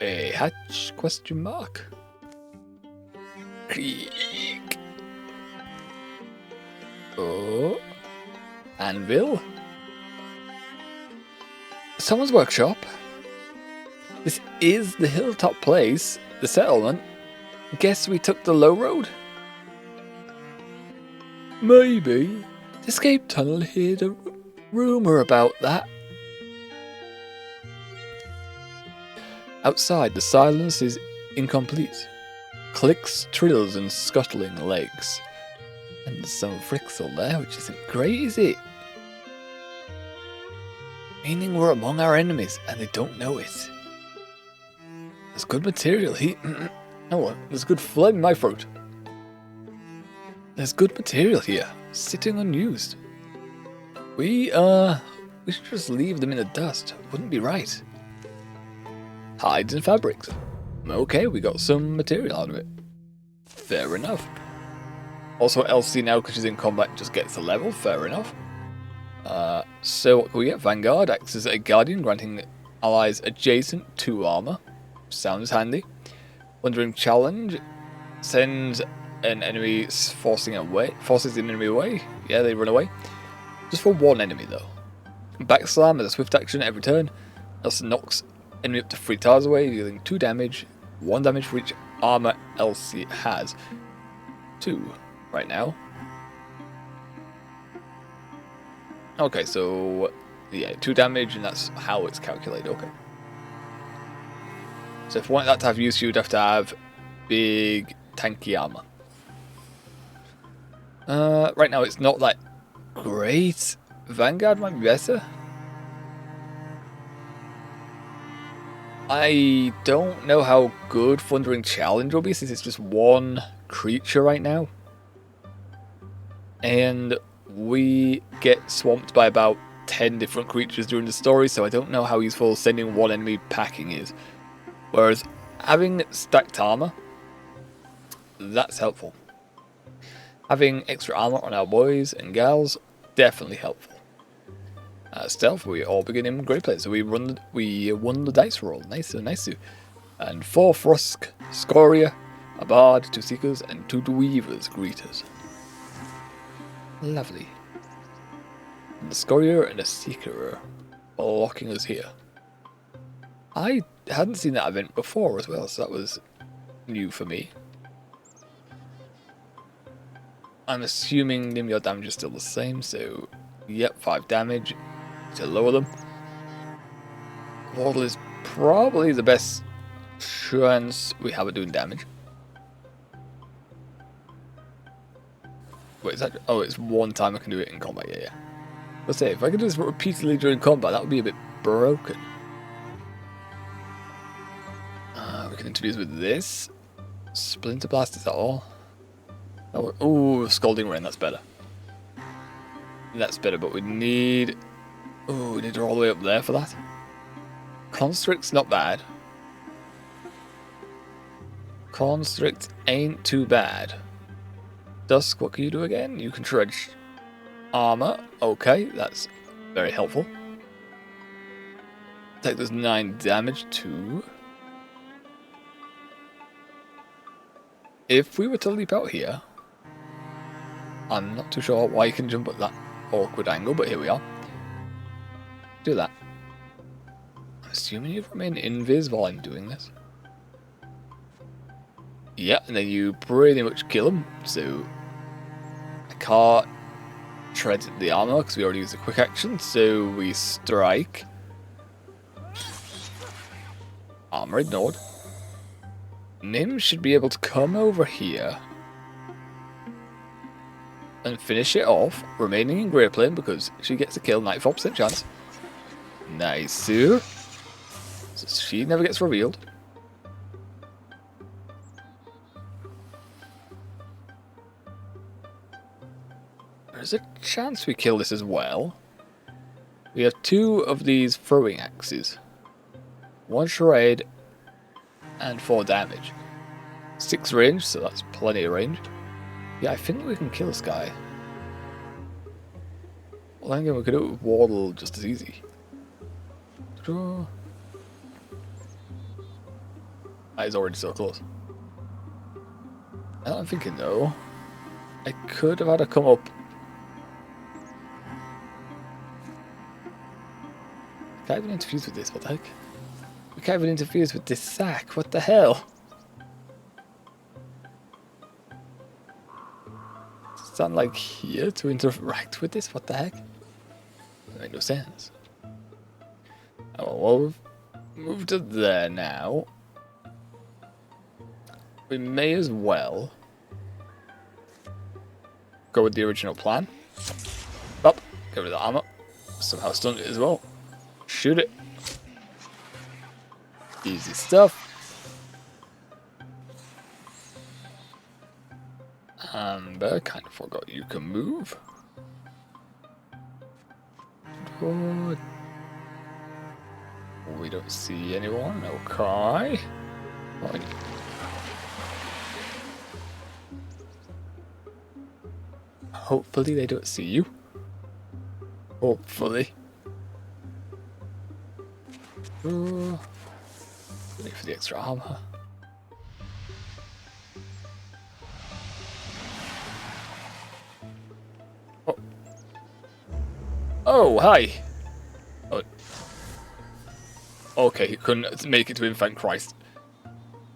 a hatch question mark. Creak. Oh. Anvil? Someone's workshop? This is the hilltop place, the settlement. Guess we took the low road? Maybe. The escape tunnel heard a rumour about that. Outside, the silence is incomplete. Clicks, trills, and scuttling legs. And there's some Rixel there, which isn't great, is it? Meaning we're among our enemies, and they don't know it. There's good material here. Oh, there's good phlegm in my throat. There's good material here, sitting unused. We should just leave them in the dust. Wouldn't be right. Hides and fabrics. Okay, we got some material out of it. Fair enough. Also, Elsie now, because she's in combat, just gets a level. Fair enough. So what can we get? Vanguard acts as a guardian, granting allies adjacent 2 armor. Sounds handy. Wandering challenge sends an enemy forces the enemy away. Yeah, they run away. Just for 1 enemy though. Backslam as a swift action every turn. Elsie knocks enemy up to 3 tiles away, dealing 2 damage. 1 damage for each armor Elsie has. 2 right now. Okay, so yeah, 2 damage, and that's how it's calculated. Okay. So if you want that to have use, you'd have to have big tanky armor. Right now it's not that great. Vanguard might be better. I don't know how good Thundering Challenge will be, since it's just 1 creature right now. And we get swamped by about 10 different creatures during the story, so I don't know how useful sending 1 enemy packing is. Whereas having stacked armor, that's helpful. Having extra armor on our boys and gals, definitely helpful. Stealth, we all begin in great place, so we won the dice roll. Nice. And 4 Frusk, Scoria, a Bard, 2 Seekers, and 2 Dweavers greet us. Lovely. And a Scoria and a Seeker are locking us here. I hadn't seen that event before as well, so that was new for me. I'm assuming Nimyard damage is still the same, so yep, 5 damage to lower them. Wardyel is probably the best chance we have at doing damage. Wait, is that... Oh, it's 1 time I can do it in combat, yeah. Let's say, if I could do this repeatedly during combat, that would be a bit broken. We can interfuse with this. Splinter Blast, is that all? Oh, ooh, Scalding Rain, that's better. That's better, but we need... Ooh, we need to go all the way up there for that. Constrict's not bad. Constrict ain't too bad. Dusk, what can you do again? You can trudge armor. Okay, that's very helpful. Take this 9 damage too. If we were to leap out here, I'm not too sure why you can jump at that awkward angle, but here we are. Do that. I'm assuming you remain invis while I'm doing this. Yeah, and then you pretty much kill him. So I can't shred the armor because we already used a quick action. So we strike. Armor ignored. Nim should be able to come over here and finish it off, remaining in Grey Plane because she gets a kill, 94% chance. Nice. So she never gets revealed. There's a chance we kill this as well. We have 2 of these throwing axes. 1 shred and 4 damage. 6 range, so that's plenty of range. Yeah, I think we can kill this guy. Well, then again, we could do it with Wardyel just as easy. That is already so close. Now I'm thinking though, I could have had her come up. Can't even interfuse with this, what the heck? We can't even interfuse with this sack, what the hell? Stand like here to interact with this, what the heck? That makes no sense. Oh, well, we've moved to there now. We may as well go with the original plan. Up, get rid of the armor. Somehow stunned it as well. Shoot it. Easy stuff. And I kind of forgot you can move. Good. We don't see anyone. Okay. Hopefully they don't see you. Hopefully. Wait for the extra armor. Oh, oh hi. Oh. Okay, he couldn't make it to him, thank Christ.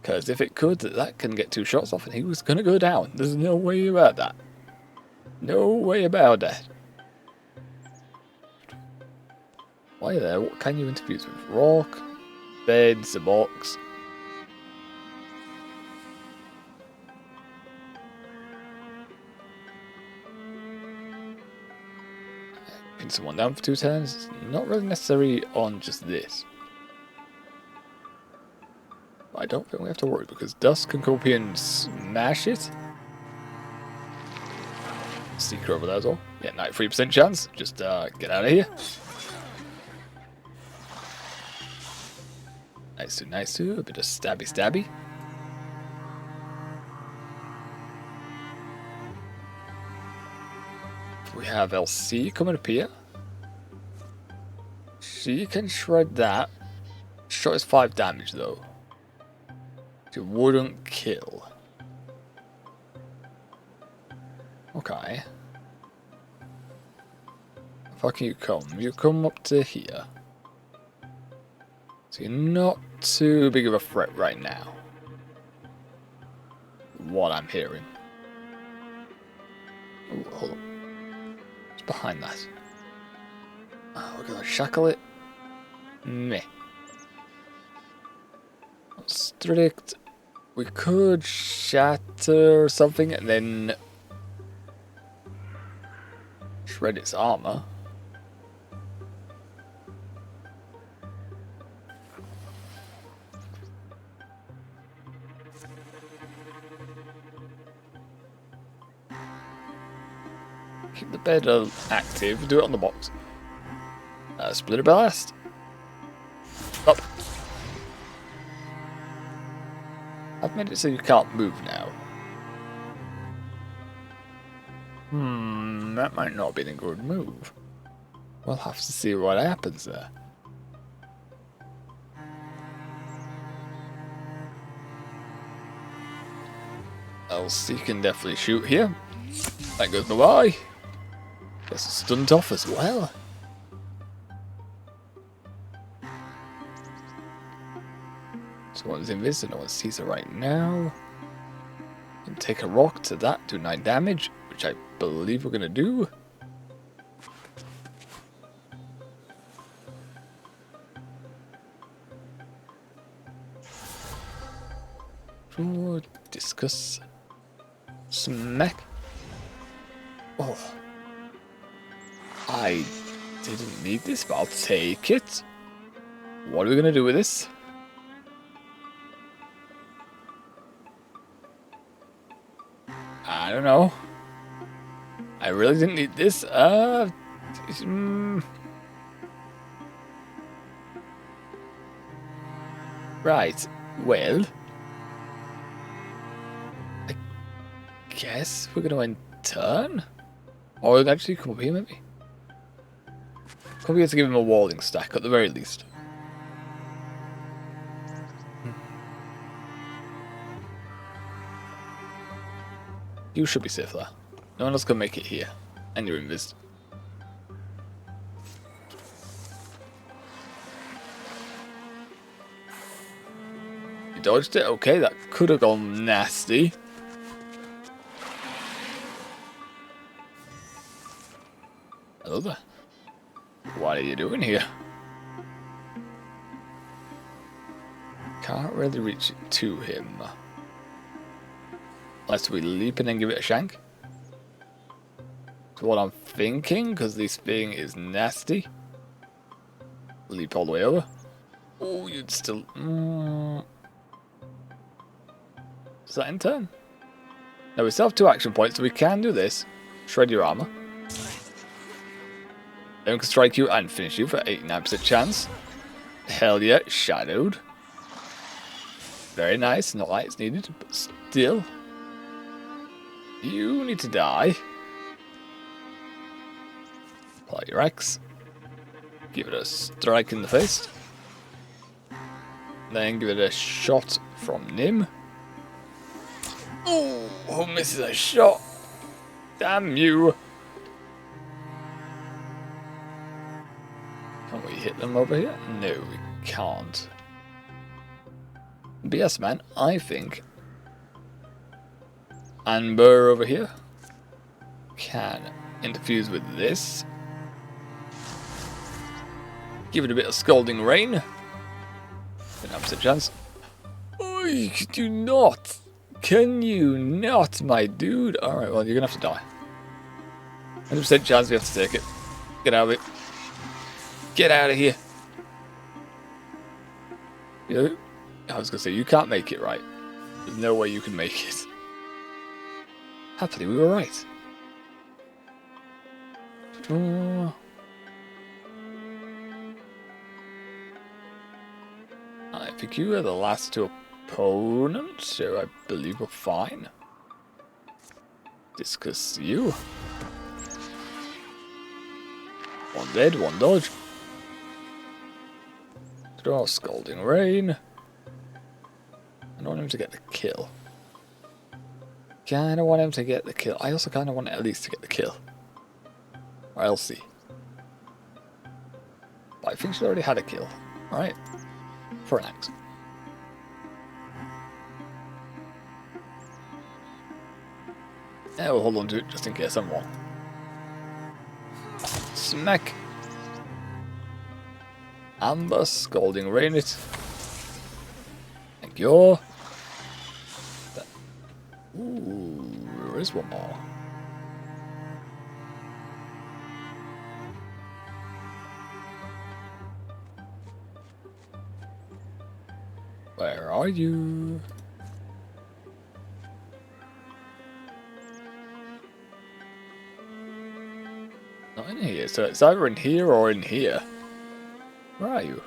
Because if it could, that can get 2 shots off and he was going to go down. There's no way about that. No way about that. Why there? What can you interfuse with? Rock, beds, a box. Pin someone down for 2 turns. It's not really necessary on just this. But I don't think we have to worry because Dust can come up here and smash it. Seeker over there as well. Yeah, 93% chance. Just get out of here. Nice too. A bit of stabby. We have LC coming up here. She can shred that. Shot is 5 damage though. She wouldn't kill. Okay. How can you come? You come up to here. So you're not too big of a threat right now. What I'm hearing. Ooh, hold on. What's behind that? Oh, we're gonna shackle it. Meh. Strict. We could shatter something and then shred its armor. Keep the bed active. Do it on the box. Splitter blast. Up. I've made it so you can't move now. That might not be a good move. We'll have to see what happens there. LC can definitely shoot here. That goes bye. Gets a stunt off as well. Someone's invisible, no one sees her right now. take a rock to that, do 9 damage, which I believe we're going to do. Ooh, discuss. Smack. Oh. I didn't need this, but I'll take it. What are we going to do with this? I don't know. I really didn't need this. Right. Well, I guess we're going to turn? Or we'll actually come up here, maybe? Come here to give him a walling stack, at the very least. You should be safe there. No one else can make it here. And you're invis. You dodged it? Okay, that could have gone nasty. Hello there. What are you doing here? Can't really reach it to him. Unless we leap and then give it a shank. That's what I'm thinking, because this thing is nasty. Leap all the way over. Oh, you'd still... Is that in turn? No, we still have 2 action points, so we can do this. Shred your armor. Then we can strike you and finish you for 89% chance. Hell yeah, shadowed. Very nice, not like it's needed, but still. You need to die. Apply your axe. Give it a strike in the face. Then give it a shot from Nim. Oh, misses a shot. Damn you. Can we hit them over here? No, we can't. But yes, man, I think Amber over here can interfuse with this. Give it a bit of scalding rain. An opposite chance. Oh, you do not. Can you not, my dude? Alright, well, you're gonna have to die. 100% chance we have to take it. Get out of it. Get out of here. You, I was gonna say, you can't make it, right? There's no way you can make it. Happily, we were right. I think you are the last 2 opponents, so I believe we're fine. Discuss you. 1 dead, 1 dodge. Draw Scalding Rain. I don't want him to get the kill. Kinda want him to get the kill. I also kinda want at least to get the kill. Or I'll see. But I think she's already had a kill. Right? For an axe. Yeah, we'll hold on to it just in case I'm wrong. Smack! Amber, Scalding Rain it. Thank you. Ooh, there is one more. Where are you? Not in here, so it's either in here or in here. Where are you?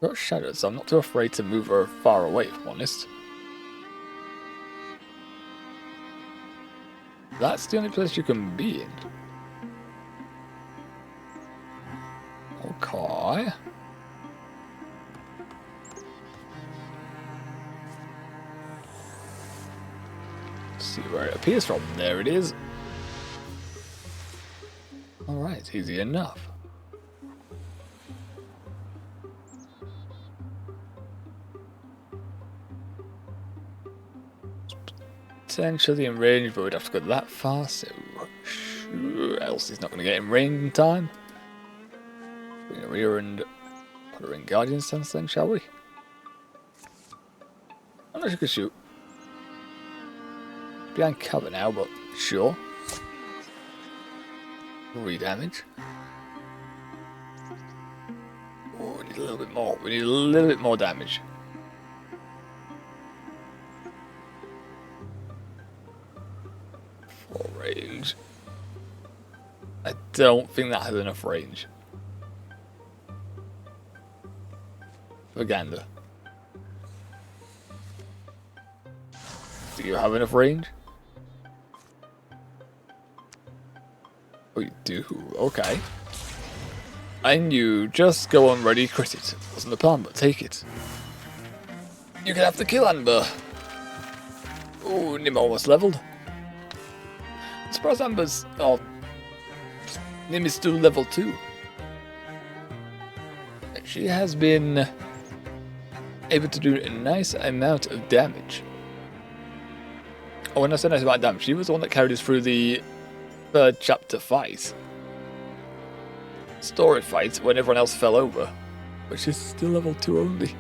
I've got shadows, so I'm not too afraid to move her far away, if I'm honest. That's the only place you can be in. Okay. Let's see where it appears from. There it is. Alright, easy enough. potentially in range, but we'd have to go that far, so Elsie's not going to get in range in time. We're going to rear and put her in Guardian stance then, shall we? I'm not sure she could shoot. Behind cover now, but sure. Re-damage. Oh, we need a little bit more. We need a little bit more damage. For range. I don't think that has enough range. Vaganda. Do you have enough range? Oh, you do. Okay. And you just go on ready, crit it. Wasn't the plan, but take it. You can have the kill, Amber. Oh, Nim almost leveled. I'm surprised Amber's... Oh, Nim is still level 2. She has been able to do a nice amount of damage. Oh, when I said nice amount of damage, she was the one that carried us through the third chapter fight. Story fight when everyone else fell over. But she's still level 2 only.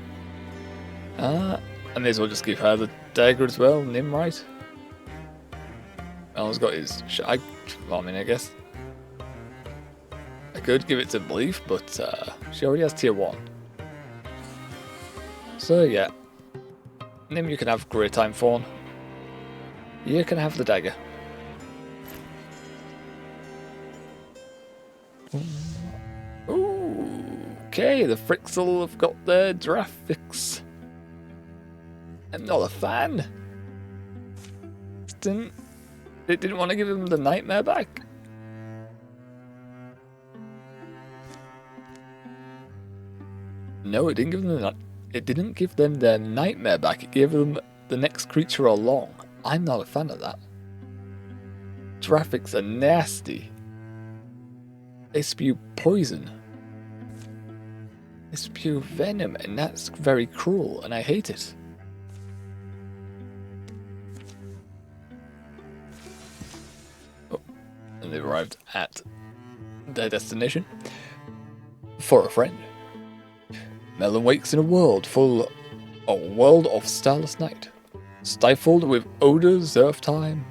I may as well just give her the dagger as well, Nim, right? El's got his shag. Well, I mean, I guess I could give it to Belief, but she already has tier 1. So yeah. Nim, you can have Great Time Fawn. You can have the dagger. Ooh, okay, the Frixel have got their draft fix. I'm not a fan. They didn't want to give him the nightmare back. No, it didn't give them their nightmare back. It gave them the next creature along. I'm not a fan of that. Graphics are nasty. They spew poison. They spew venom, and that's very cruel, and I hate it. Oh, and they've arrived at their destination. For a friend. Melon wakes in a world of starless night. Stifled with odors, earth time,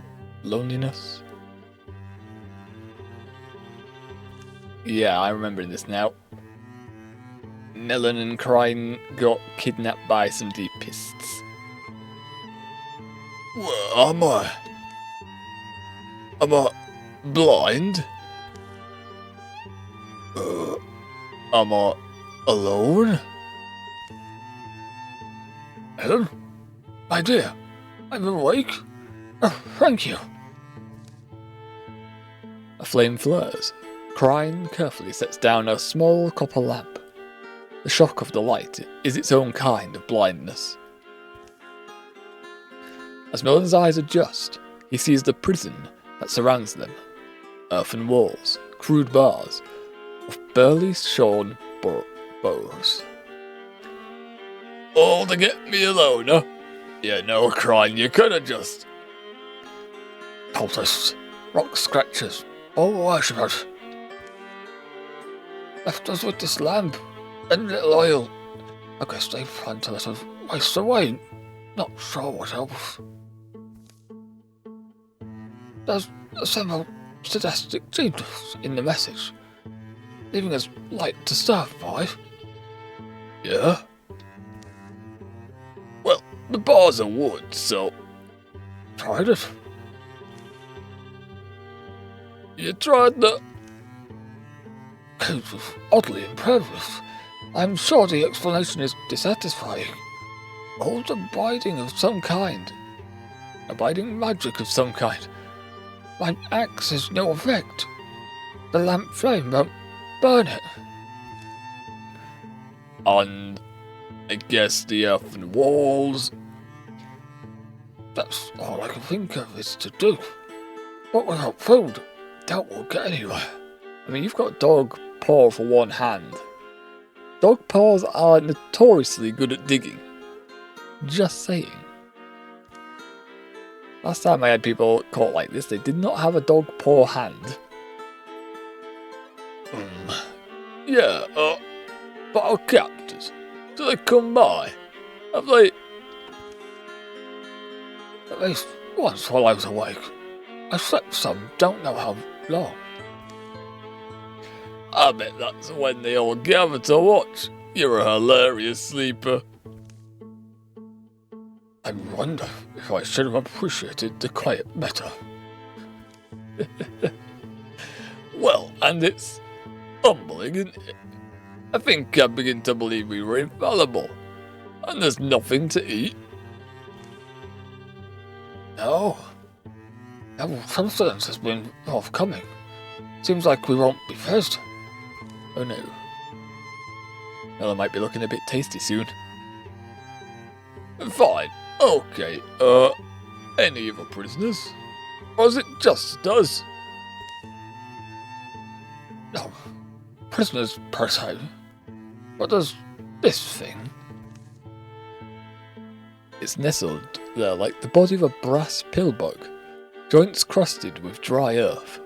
loneliness. Yeah, I remember this now. Melon and Crine got kidnapped by some deepists. Well, am I blind? Am I alone? Helen? My dear, I'm awake. Oh, thank you. A flame flares. Crine carefully sets down a small copper lamp. The shock of the light is its own kind of blindness. As Melon's eyes adjust, he sees the prison that surrounds them. Earthen walls, crude bars, with barely shorn bows. All to get me alone, huh? Yeah, no, Crine, you could've just... Cultists, rock scratchers, all worshippers. Left us with this lamp and little oil. I guess they plan to let us waste away. Not sure what else. There's several sadistic genius in the message, leaving us light to starve by. Yeah? Well, the bars are wood, so... Tried it. You tried the... Case was oddly impervious. I'm sure the explanation is dissatisfying. Old abiding of some kind. Abiding magic of some kind. My axe has no effect. The lamp flame won't burn it. And I guess the earthen walls. That's all I can think of is to do. But without food, doubt we'll get anywhere. I mean, you've got dog paw for one hand. Dog paws are notoriously good at digging. Just saying. Last time I had people caught like this, they did not have a dog paw hand. Yeah, but our captors, do they come by? Have they... At least once while I was awake. I slept some, don't know how long. I bet that's when they all gather to watch. You're a hilarious sleeper. I wonder if I should have appreciated the quiet better. Well, and it's humbling, isn't it? I think I begin to believe we were infallible, and there's nothing to eat. No. No substance has been forthcoming. Seems like we won't be fed. Oh no. Well, I might be looking a bit tasty soon. Fine, okay, any other prisoners? Or is it just us? No. Prisoners per se. What does this thing? It's nestled there like the body of a brass pillbug, joints crusted with dry earth.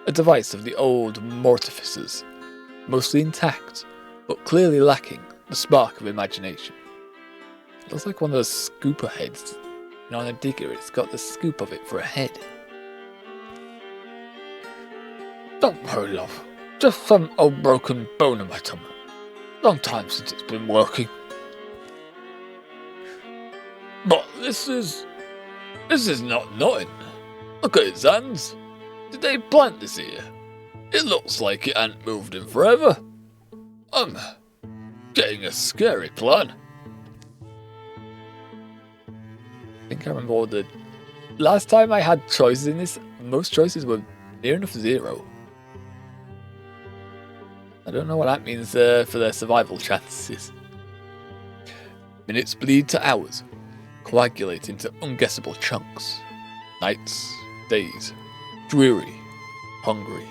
A device of the old mortificers, mostly intact, but clearly lacking the spark of imagination. It looks like one of those scooper heads. You know, on a digger, it's got the scoop of it for a head. Don't worry, love. Just some old broken bone in my tummy. Long time since it's been working. But this is not nothing. Look at its hands. Did they plant this here? It looks like it ain't moved in forever. I'm getting a scary plan. I think I remember all the... Last time I had choices in this, most choices were near enough zero. I don't know what that means for their survival chances. Minutes bleed to hours, coagulate into unguessable chunks. Nights, days, dreary, hungry.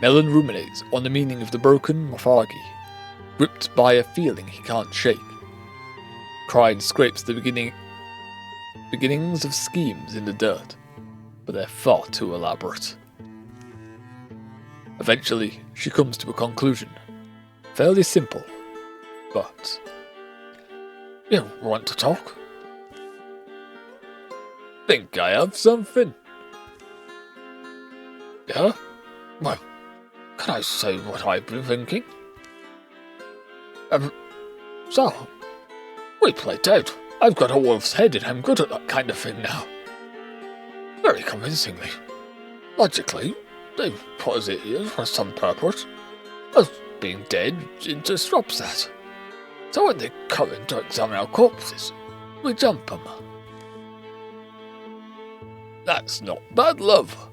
Melon ruminates on the meaning of the broken morphology, gripped by a feeling he can't shake. Crine scrapes the beginnings of schemes in the dirt, but they're far too elaborate. Eventually, she comes to a conclusion. Fairly simple, but... You want to talk? Think I have something? Yeah? Well, can I say what I've been thinking? So, we play dead. I've got a wolf's head and I'm good at that kind of thing now. Very convincingly. Logically, they've put us here for some purpose. Us being dead, it disrupts that. So when they come in to examine our corpses, we jump them. That's not bad, love.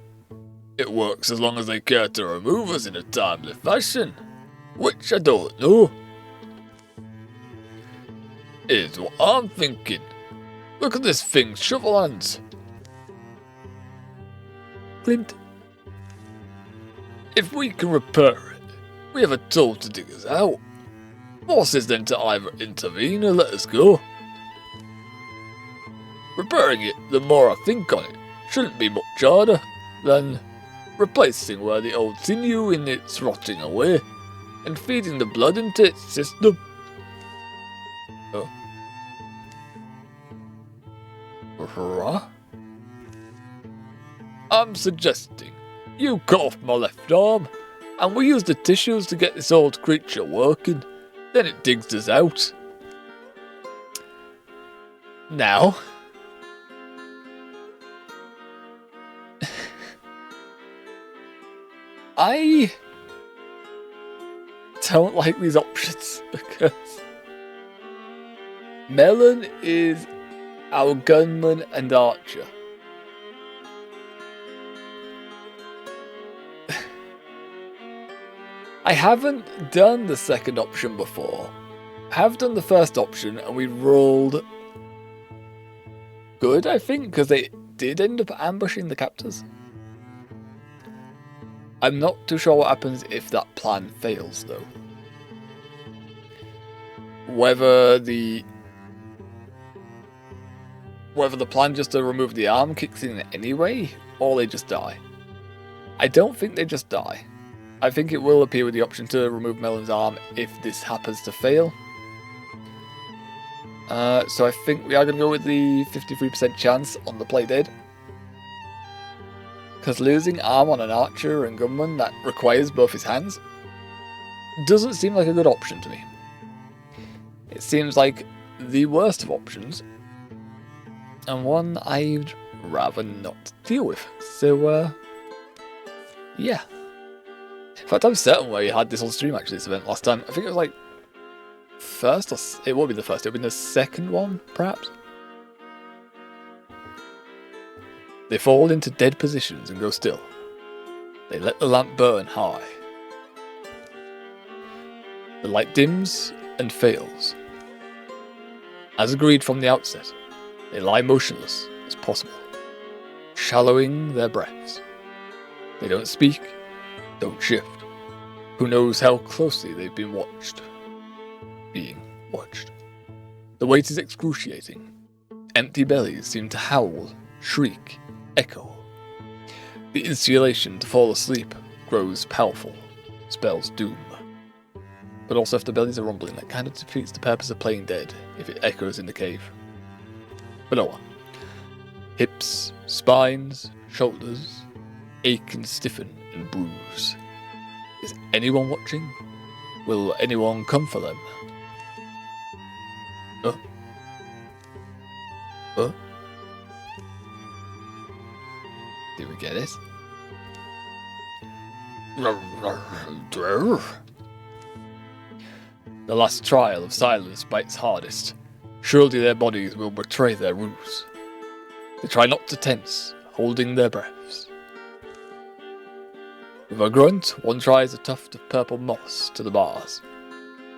It works as long as they care to remove us in a timely fashion, which I don't know. Here's what I'm thinking. Look at this thing's shovel hands. Clint. If we can repair it, we have a tool to dig us out. Forces them to either intervene or let us go. Repairing it, the more I think on it, shouldn't be much harder than replacing where the old sinew in it's rotting away and feeding the blood into its system. Oh. Huh? I'm suggesting you cut off my left arm and we use the tissues to get this old creature working. Then it digs us out. Now? I don't like these options because Melon is our gunman and archer. I haven't done the second option before. I have done the first option and we rolled good, I think, because they did end up ambushing the captors. I'm not too sure what happens if that plan fails, though. Whether the whether the plan just to remove the arm kicks in anyway, or they just die. I don't think they just die. I think it will appear with the option to remove Melon's arm if this happens to fail. So I think we are going to go with the 53% chance on the play dead. Because losing arm on an archer and gunman that requires both his hands doesn't seem like a good option to me. It seems like the worst of options, and one I'd rather not deal with. So, yeah. In fact, I'm certain we had this on stream actually, this event last time. I think it was like first, or it won't be the first, it'll be the second one, perhaps. They fall into dead positions and go still. They let the lamp burn high. The light dims and fails. As agreed from the outset, they lie motionless as possible, shallowing their breaths. They don't speak, don't shift. Who knows how closely they've been watched? Being watched. The weight is excruciating. Empty bellies seem to howl, shriek, echo. The insulation to fall asleep grows powerful, spells doom. But also if the bellies are rumbling, that kind of defeats the purpose of playing dead if it echoes in the cave. But oh well. Hips, spines, shoulders ache and stiffen and bruise. Is anyone watching? Will anyone come for them? Did we get it? The last trial of silence bites hardest. Surely their bodies will betray their ruse. They try not to tense, holding their breaths. With a grunt, one tries a tuft of purple moss to the bars,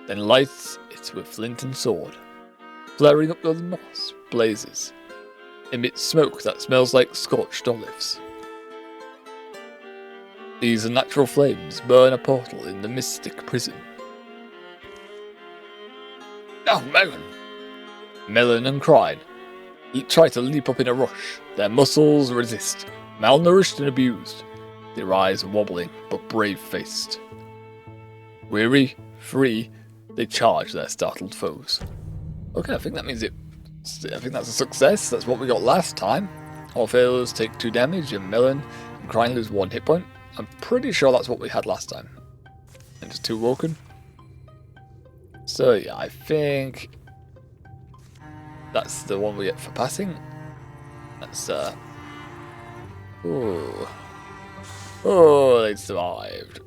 then lights it with flint and sword. Flaring up the moss, blazes, emits smoke that smells like scorched olives. These unnatural flames burn a portal in the mystic prison. Oh, Melon! Melon and Crine try to leap up in a rush. Their muscles resist, malnourished and abused. They rise wobbling, but brave-faced. Weary, free, they charge their startled foes. Okay, I think that means I think that's a success. That's what we got last time. All failures take 2 damage, and Melon and Crine lose 1 hit point. I'm pretty sure that's what we had last time. And just 2 woken. So yeah, I think that's the one we get for passing. That's oh, they survived.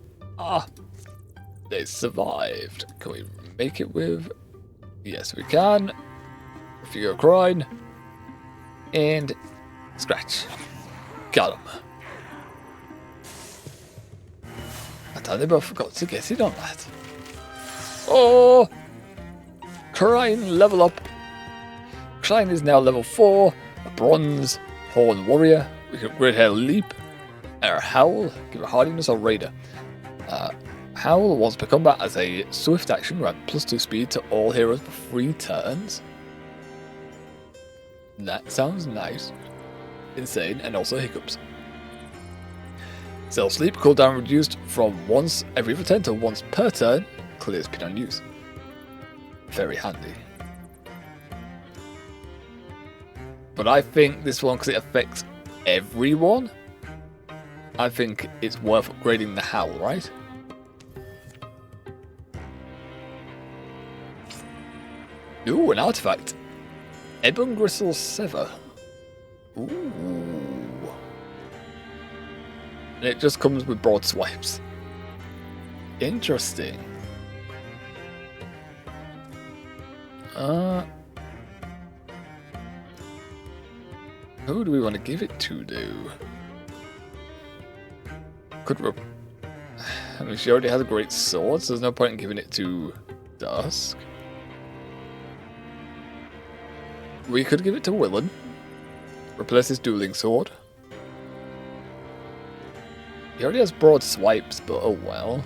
They survived. Can we make it with? Yes, we can. If you go Crine and scratch, got him. I thought they both forgot to get it on that. Oh! Crine, level up. Crine is now level 4, a bronze horn warrior. We can upgrade her leap. And her howl, give her hardiness or raider. Howl wants to combat as a swift action, grant +2 speed to all heroes for 3 turns. That sounds nice. Insane, and also hiccups. Cell sleep cooldown reduced from once every other turn to once per turn. Clear speed on use. Very handy. But I think this one, because it affects everyone, I think it's worth upgrading the Howl, right? Ooh, an artifact. Ebon Gristle Sever. Ooh. And it just comes with broad swipes. Interesting. Who do we want to give it to, though? I mean, she already has a great sword, so there's no point in giving it to Dusk. We could give it to Willen. Replace his dueling sword. He already has broad swipes, but oh well.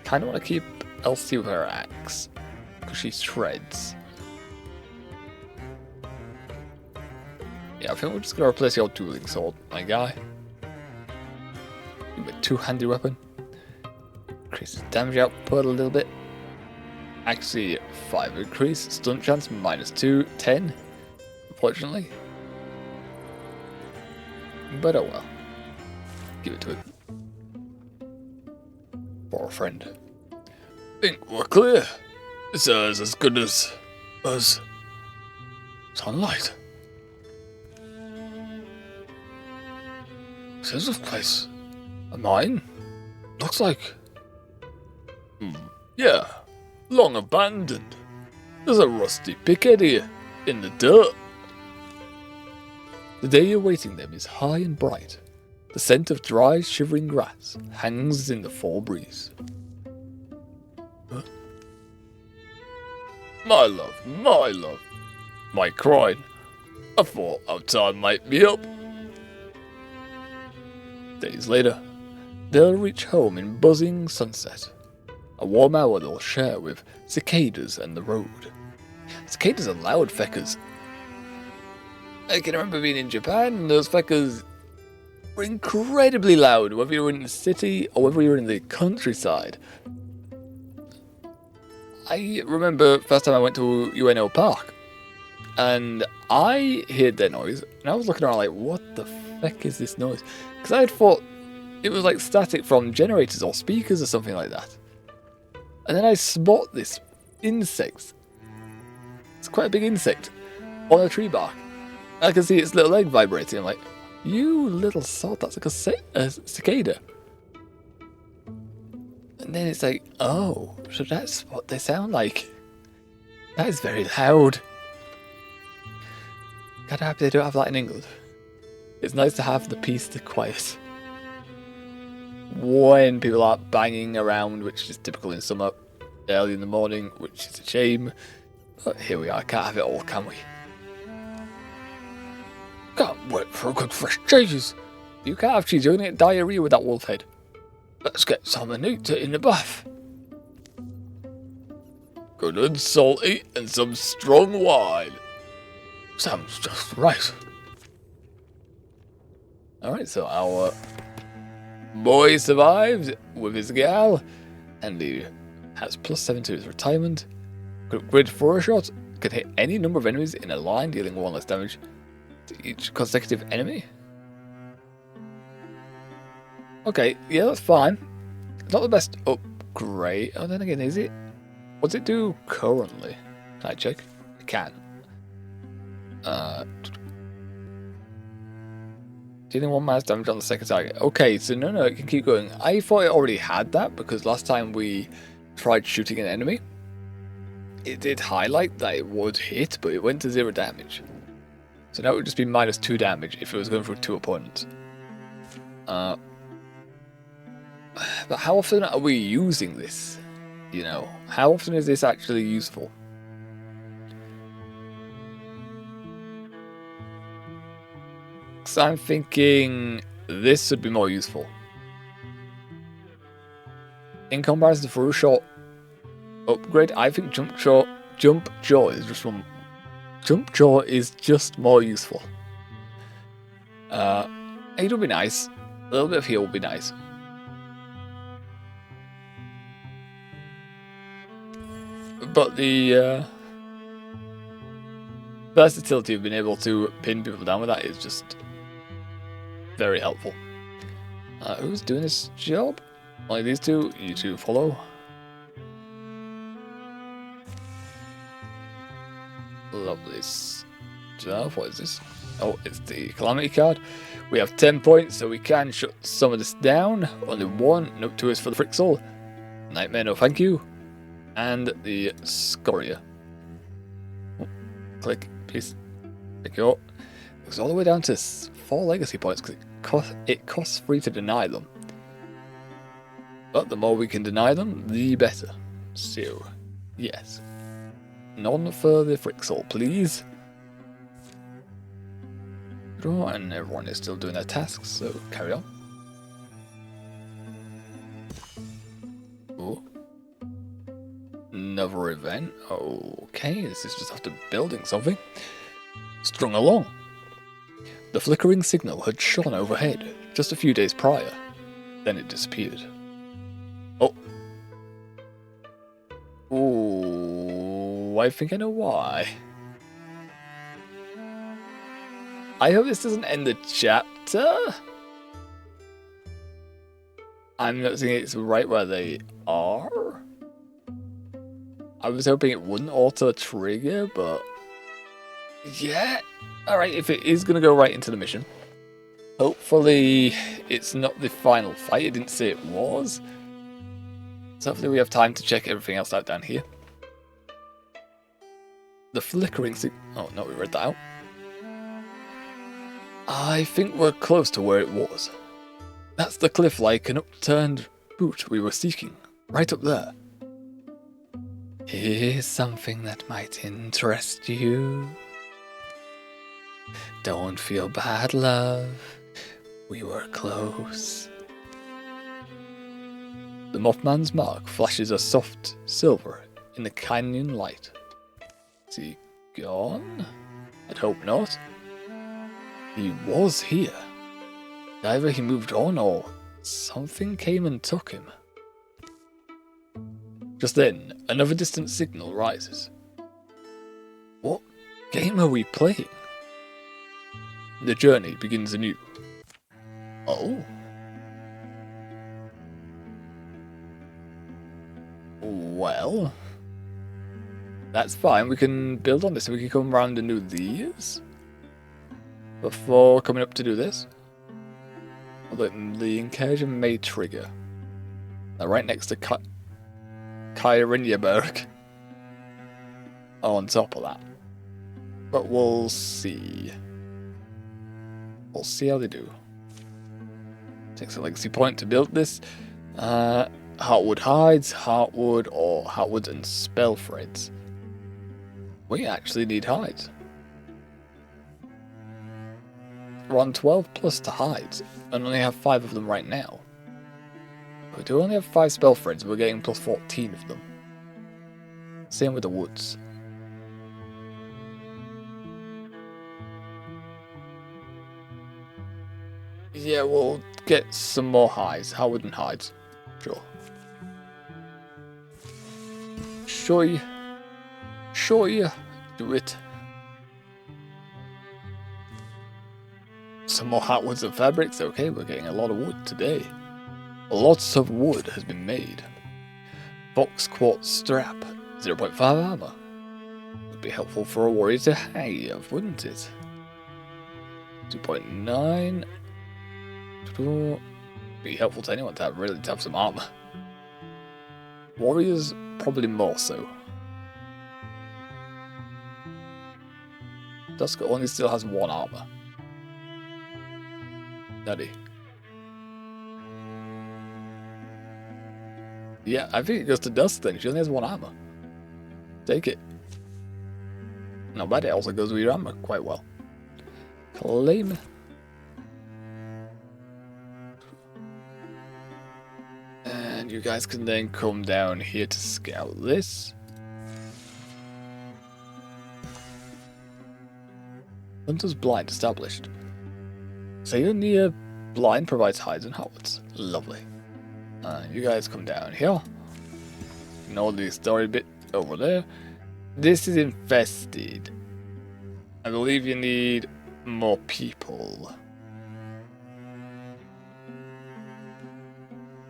Kinda want to keep Elsie with her axe. because she shreds. Yeah, I think we're just gonna replace your dueling sword, my guy. With a two-handed weapon. Increases damage output a little bit. Actually, 5 increase. Stun chance -2, 10. Unfortunately. But oh well. Give it to him. For a friend. Think we're clear. It's as good as sunlight. This is this place a mine? Looks like. Yeah, long abandoned. There's a rusty pickhead here in the dirt. The day awaiting them is high and bright. The scent of dry, shivering grass hangs in the fall breeze. My love. My crying. I thought our time might be up. Days later, they'll reach home in buzzing sunset. A warm hour they'll share with cicadas and the road. Cicadas are loud feckers. I can remember being in Japan and those feckers were incredibly loud, whether you were in the city or whether you were in the countryside. I remember first time I went to UNO Park and I heard their noise and I was looking around like, what the feck is this noise? Because I had thought it was like static from generators or speakers or something like that. And then I spot this insect. It's quite a big insect on a tree bark. I can see its little leg vibrating. I'm like, you little sod, that's like a cicada. And then it's like, oh, so that's what they sound like. That is very loud. Kinda happy they don't have that in England. It's nice to have the peace, the quiet. When people are banging around, which is typical in summer, early in the morning, which is a shame. But here we are, can't have it all, can we? Can't wait for a good fresh cheese. You can't have cheese, you're gonna get diarrhea with that wolf head. Let's get some and eat it in the bath. Good and salty and some strong wine. Sounds just right. Alright, so our boy survived with his gal, and he has +7 to his retirement. Grid for a shot, can hit any number of enemies in a line, dealing 1 less damage to each consecutive enemy. Okay, yeah, that's fine. It's not the best upgrade. Oh, then again, is it? What does it do currently? Can I check? I can. Dealing 1 minus damage on the second target. Okay, so no, it can keep going. I thought it already had that because last time we tried shooting an enemy, it did highlight that it would hit, but it went to 0 damage. So now it would just be -2 damage if it was going for 2 opponents. But how often are we using this? You know, how often is this actually useful? So I'm thinking this would be more useful. In comparison to a shot upgrade, I think jump jaw is just one. Jump jaw is just more useful. Aid would be nice. A little bit of heal would be nice. But the versatility of being able to pin people down with that is just very helpful. Who's doing this job? Only these two? You two follow. Lovely stuff. What is this? Oh, it's the Calamity card. We have 10 points, so we can shut some of this down. Only 1. Note 2 is for the Frixel. Nightmare, no thank you. And the Scoria. Oh, click, please. Pick it up. It goes all the way down to 4 legacy points because it costs 3 to deny them. But the more we can deny them, the better. So, yes. None for the Frixel, please. And everyone is still doing their tasks, so carry on. another event. Okay, this is just after building something. Strung along. The flickering signal had shone overhead just a few days prior. Then it disappeared. Oh. Ooh, I think I know why. I hope this doesn't end the chapter. I'm noticing it's right where they are. I was hoping it wouldn't auto trigger, but yeah. Alright, if it is going to go right into the mission. Hopefully it's not the final fight. It didn't say it was. So hopefully we have time to check everything else out down here. The flickering oh no, we read that out. I think we're close to where it was. That's the cliff like an upturned boot we were seeking. Right up there. Here's something that might interest you. Don't feel bad, love. We were close. The Mothman's mark flashes a soft silver in the canyon light. Is he gone? I'd hope not. He was here. Either he moved on or something came and took him. Just then, another distant signal rises. What game are we playing? The journey begins anew. Oh. Well. That's fine, we can build on this. We can come around and do these. Before coming up to do this. The incursion may trigger. Now right next to Kyrinyaberg. On top of that. But we'll see. We'll see how they do. Takes a legacy point to build this. Heartwood hides, Heartwood, or Heartwood and spell threads. We actually need hides. We're on 12 plus to hides, and only have 5 of them right now. We do only have 5 spell threads, we're getting plus 14 of them. Same with the woods. Yeah, we'll get some more hides. Heartwood and hides. Sure. Sure you do it. Some more heartwoods and fabrics. Okay, we're getting a lot of wood today. Lots of wood has been made. Fox quartz strap, 0.5 armor. Would be helpful for a warrior to have, wouldn't it? 2.9. Be helpful to anyone to have some armor. Warriors probably more so. Dusk only still has 1 armor. Nutty. Yeah, I think it goes to Dusk then. She only has 1 armor. Take it. Not bad, it also goes with your armor quite well. Claim. And you guys can then come down here to scout this. Hunter's Blind established. Sailor near Blind provides hides and heartwoods. Lovely. You guys come down here. Ignore the story bit over there. This is infested. I believe you need more people.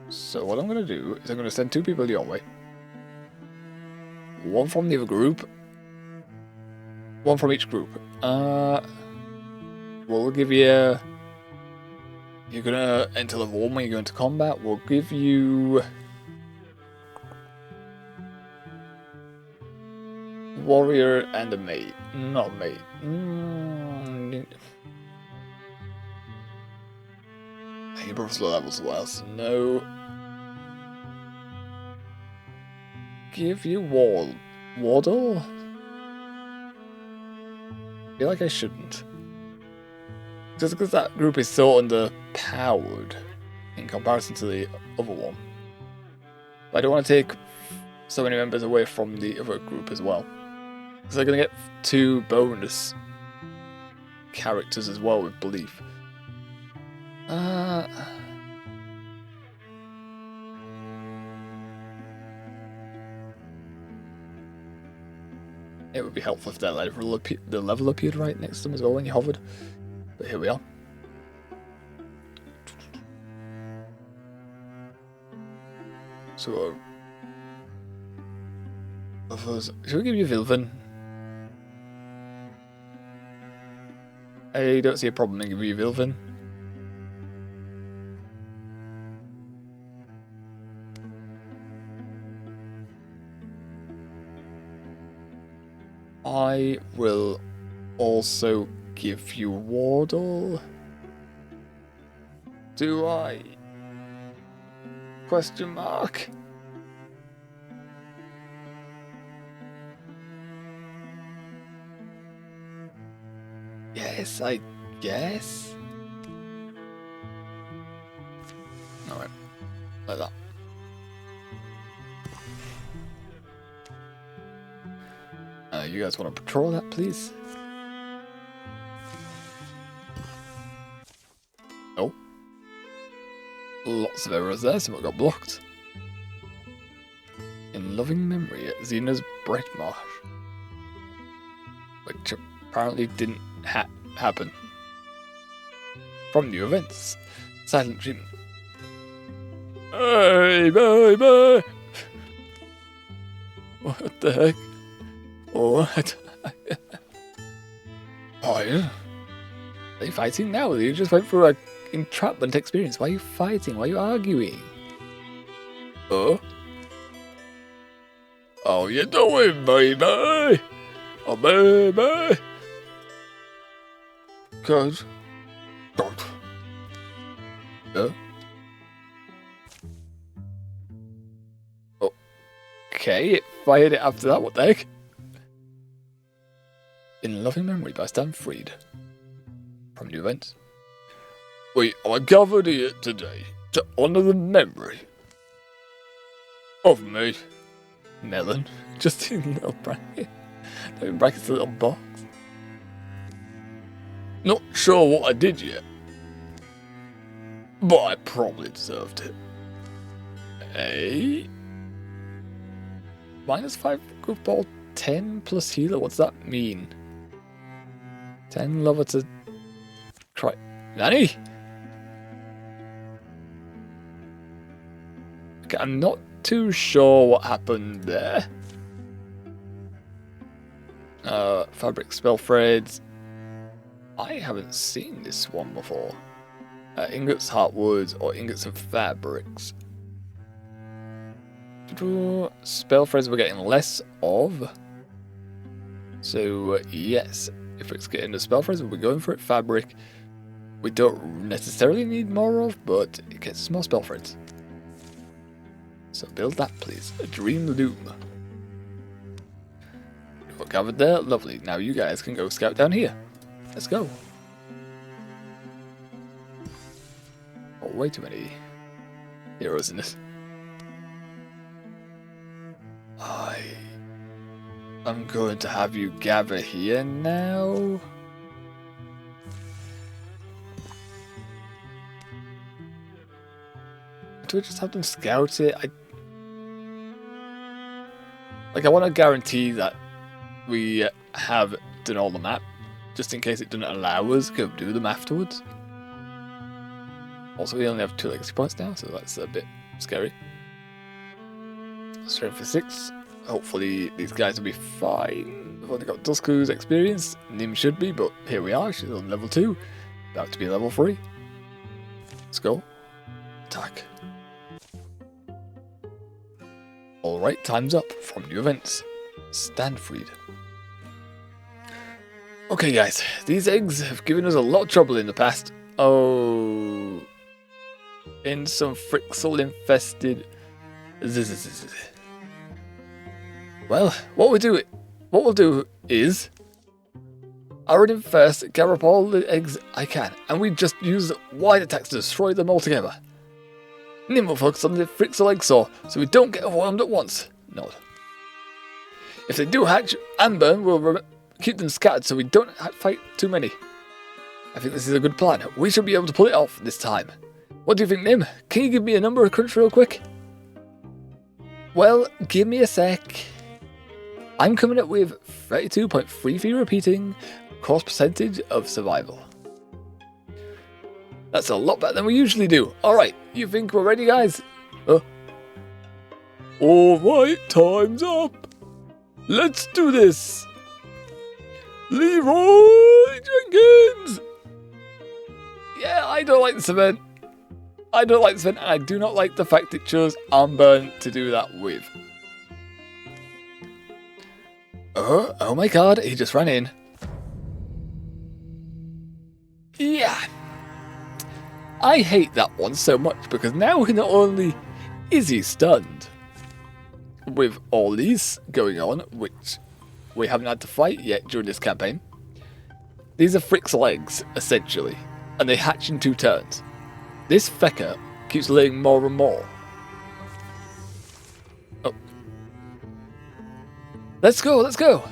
So what I'm going to do is I'm going to send 2 people your way. 1 from the other group. 1 from each group. We'll give you... You're going to enter level 1 when you go into combat. We'll give you... Warrior and a mate. Not mate. Your brother's low levels as well, so no. Give you Wardyel? I feel like I shouldn't. Just because that group is so underpowered in comparison to the other one. But I don't want to take so many members away from the other group as well. Because they're going to get 2 bonus characters as well with belief. It would be helpful if that the level appeared right next to them as well when you hovered. But here we are. So, should we give you Vilvin? I don't see a problem in giving you Vilvin. I will also give you Wardyel. Do I? Question mark. Yes, I guess. Alright, like that. You guys want to patrol that, please? Oh. Lots of errors there, so it got blocked. In loving memory at Xena's Bread Marsh. Which apparently didn't happen. From new events. Silent treatment. Hey, bye. What the heck? What? Are you fighting now? You just went through an entrapment experience. Why are you fighting? Why are you arguing? Oh? How you doing, baby? Oh, baby. Good. Good. Yeah? Okay, it fired it after that. What the heck? In loving memory by Stan Freed. From new events. We are gathered here today to honour the memory of me. Melon. Just in little bracket. In brackets, a little box. Not sure what I did yet. But I probably deserved it. Eh? -5 group ball, 10 plus healer. What's that mean? 10 lover to try. Nanny? Okay, I'm not too sure what happened there. Fabric spell threads. I haven't seen this one before. Ingots, heartwoods, or ingots of fabrics. Spell threads we're getting less of. So, yes. If it's getting the spell threads, we'll be going for it. Fabric, we don't necessarily need more of, but it gets some more spell threads. So build that, please. A Dream Loom. We're gathered there. Lovely. Now you guys can go scout down here. Let's go. Oh, way too many heroes in this. I'm going to have you gather here now. Do I just have them scout it? I want to guarantee that we have done all the map, just in case it doesn't allow us to go do them afterwards. Also, we only have 2 legacy points now, so that's a bit scary. Strength for 6. Hopefully these guys will be fine. We've only got Dusku's experience. Nim should be, but here we are. She's on level 2. About to be level 3. Let's go. Attack. Alright, time's up. From new events. Stanfried. Okay guys, these eggs have given us a lot of trouble in the past. Oh. In some Frixel infested. Well, what we'll do is I run in first, gather up all the eggs I can, and we just use wide attacks to destroy them all together. Nim will focus on the Frixel egg saw, so we don't get overwhelmed at once. Nod. If they do hatch and burn, we'll keep them scattered so we don't fight too many. I think this is a good plan. We should be able to pull it off this time. What do you think, Nim? Can you give me a number of crunch real quick? Well, give me a sec. I'm coming up with 32.33 repeating cost percentage of survival. That's a lot better than we usually do. Alright, you think we're ready, guys? Alright, time's up. Let's do this. Leroy Jenkins! Yeah, I don't like this event. I don't like this event, and I do not like the fact it chose Armburn to do that with. Oh my god, he just ran in. Yeah. I hate that one so much because now not only is he stunned with all these going on, which we haven't had to fight yet during this campaign. These are Frick's legs, essentially, and they hatch in 2 turns. This fecker keeps laying more and more. Oh. Let's go, let's go!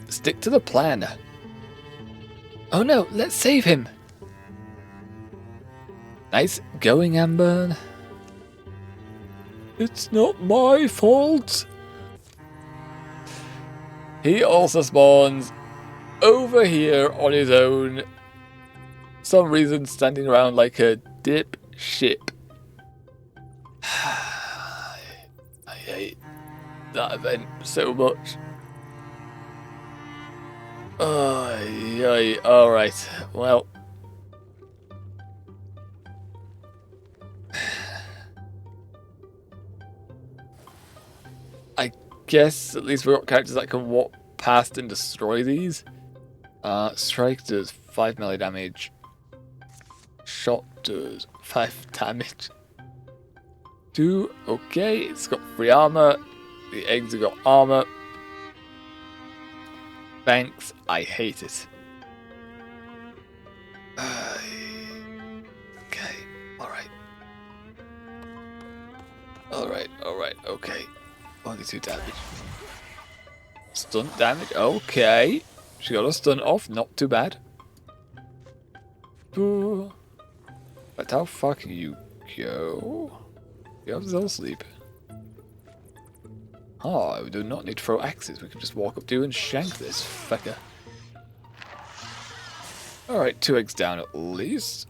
Stick to the plan. Oh no, let's save him! Nice going, Amber. It's not my fault. He also spawns over here on his own. Some reason standing around like a dipshit. I hate that event so much. Alright, well. I guess at least we've got characters that can walk past and destroy these. Strike does 5 melee damage. Shot does 5 damage. 2, okay, it's got 3 armor. The eggs have got armor. Thanks, I hate it. Okay, alright. Alright, okay. Only 2 damage. Stunt damage, okay. She got a stun off, not too bad. But how far can you go? You have Zell sleep. Oh, we do not need to throw axes. We can just walk up to you and shank this fecker. Alright, 2 eggs down at least.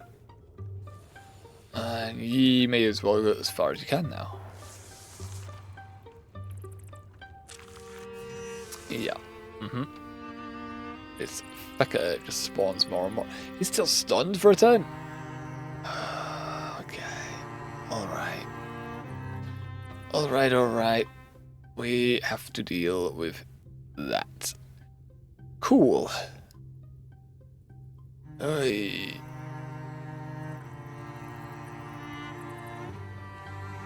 And ye may as well go as far as you can now. Yeah. This fecker just spawns more and more. He's still stunned for a turn. Okay. Alright. We have to deal with that. Cool. Hey.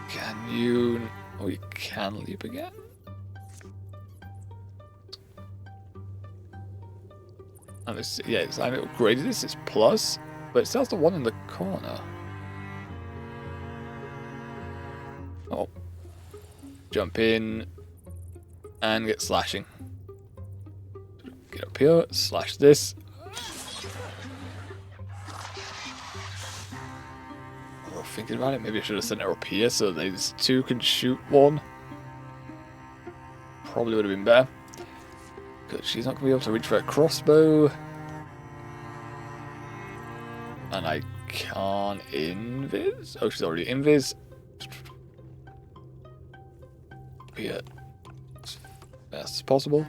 Can you... Oh, you can leap again? And it's, yeah, I upgraded this, it's plus, but it still has the one in the corner. Oh. Jump in and get slashing. Get up here, slash this. Oh, thinking about it, maybe I should have sent her up here so these 2 can shoot 1. Probably would have been better. Because she's not going to be able to reach for a crossbow. And I can't invis. Oh, she's already invis. Here. As fast as possible.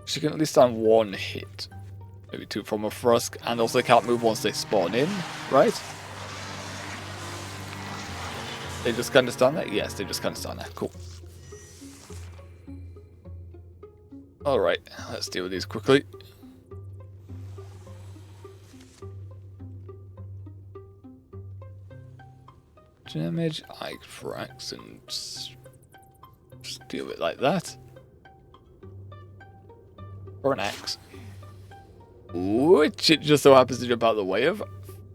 She can at least stand 1 hit. Maybe 2 from a Frusk, and also they can't move once they spawn in, right? They just kind of stand there? Yes, they just kind of stand there. Cool. Alright, let's deal with these quickly. Damage, I frax, and just deal with it like that. Or an axe. which it just so happens to jump out of the way of.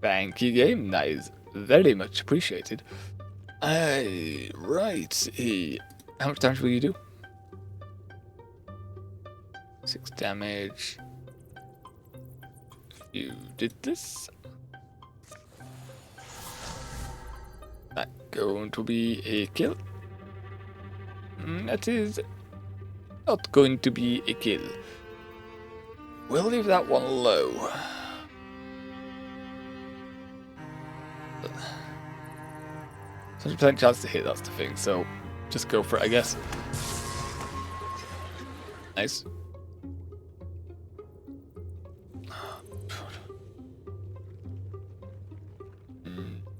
Thank you, game. That is very much appreciated. Right. How much damage will you do? 6 damage. You did this. That going to be a kill. That is not going to be a kill. We'll leave that one low. 100% chance to hit, that's the thing, so just go for it, I guess. Nice.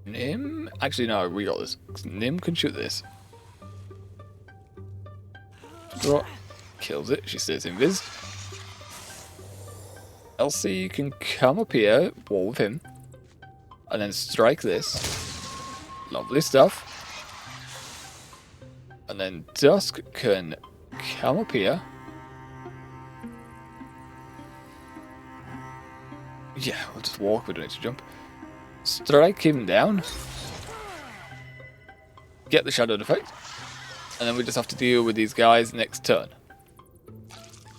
Nim? Actually, no, we got this. Nim can shoot this. Kills it, she stays invis. Elsie can come up here, wall with him, and then strike this. Lovely stuff. And then Dusk can come up here. Yeah, we'll just walk, we don't need to jump. Strike him down. Get the shadow effect. And then we just have to deal with these guys next turn.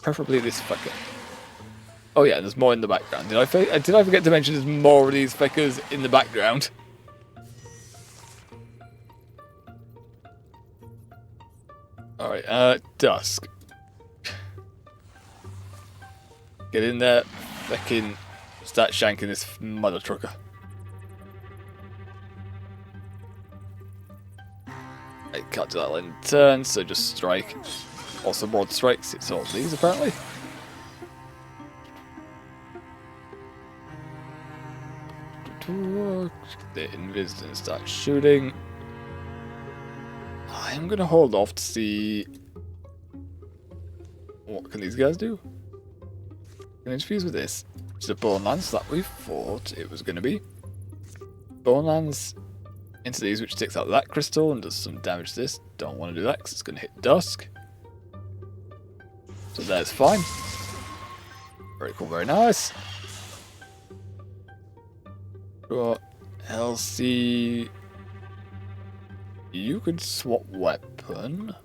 Preferably this fucker. Oh yeah, there's more in the background. Did I forget to mention there's more of these fuckers in the background? Alright, Dusk. Get in there, fucking start shanking this mother trucker. I can't do that in turn, so just strike. Also, broad strikes, it's all these apparently. The invis and start shooting. I'm gonna hold off to see what can these guys do. Can interfuse with this. It's a bone lance that we thought it was gonna be. Bone lance into these, which takes out that crystal and does some damage to this. Don't want to do that because it's gonna hit Dusk. So that's fine. Very cool, very nice. Got Elsie. You could swap weapon.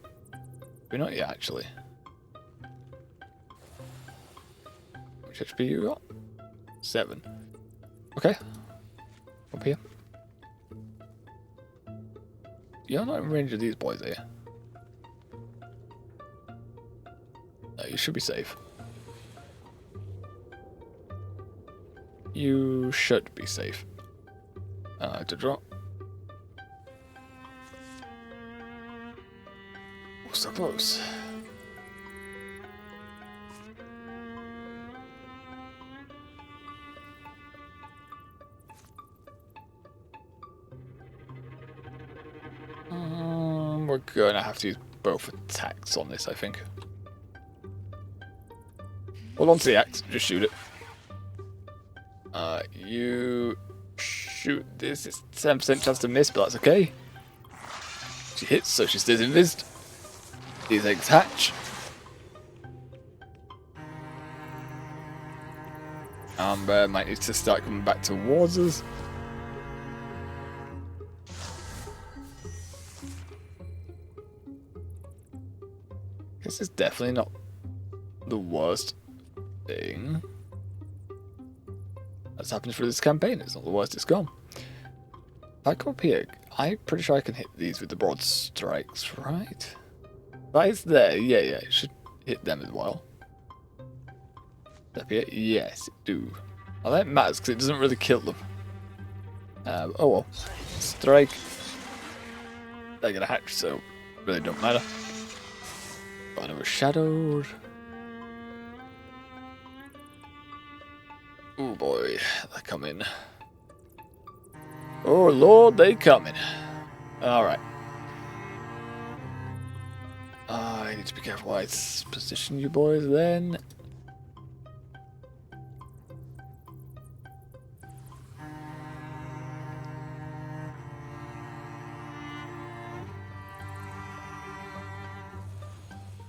We're not yet, actually. Which HP you got? 7. Okay. Up here. You're not in range of these boys, are you? No, you should be safe. You should be safe. To drop. Oh, so close. We're gonna have to use both attacks on this, I think. Hold on to the axe, just shoot it. You shoot this. It's 10% chance to miss, but that's okay. She hits, so she stays invised. These eggs hatch. Amber might need to start coming back towards us. This is definitely not the worst thing that's happened through this campaign. It's not the worst it's gone. If I come up here, I'm pretty sure I can hit these with the broad strikes, right? That is there, yeah, it should hit them as well. Up here, yes, it do. Well, that matters because it doesn't really kill them. Oh well. Strike. They're gonna hatch, so really don't matter. Got another shadowed. Oh boy, they're coming. Oh lord, they coming. Alright. I need to be careful where I position you boys then.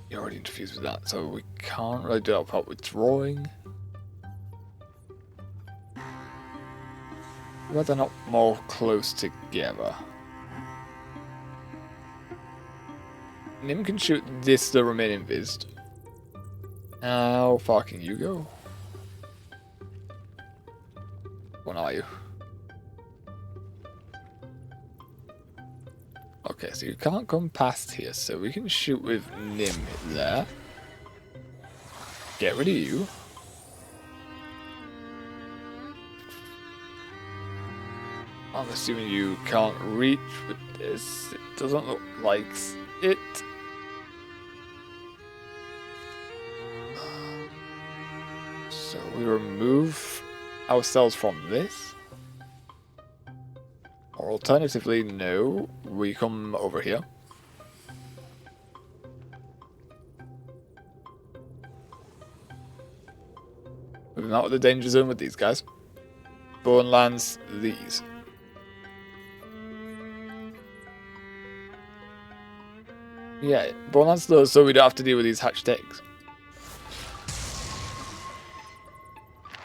You're already interfused with that, so we can't really do that without withdrawing. But they're not more close together. Nim can shoot this to remain invised. How far can you go? What are you? Okay, so you can't come past here, so we can shoot with Nim there. Get rid of you. I'm assuming you can't reach with this. It doesn't look like it. So we remove ourselves from this. Or alternatively, no, we come over here. Moving out of the danger zone with these guys. Bone lands these. Yeah, bone lands those so we don't have to deal with these hatched eggs.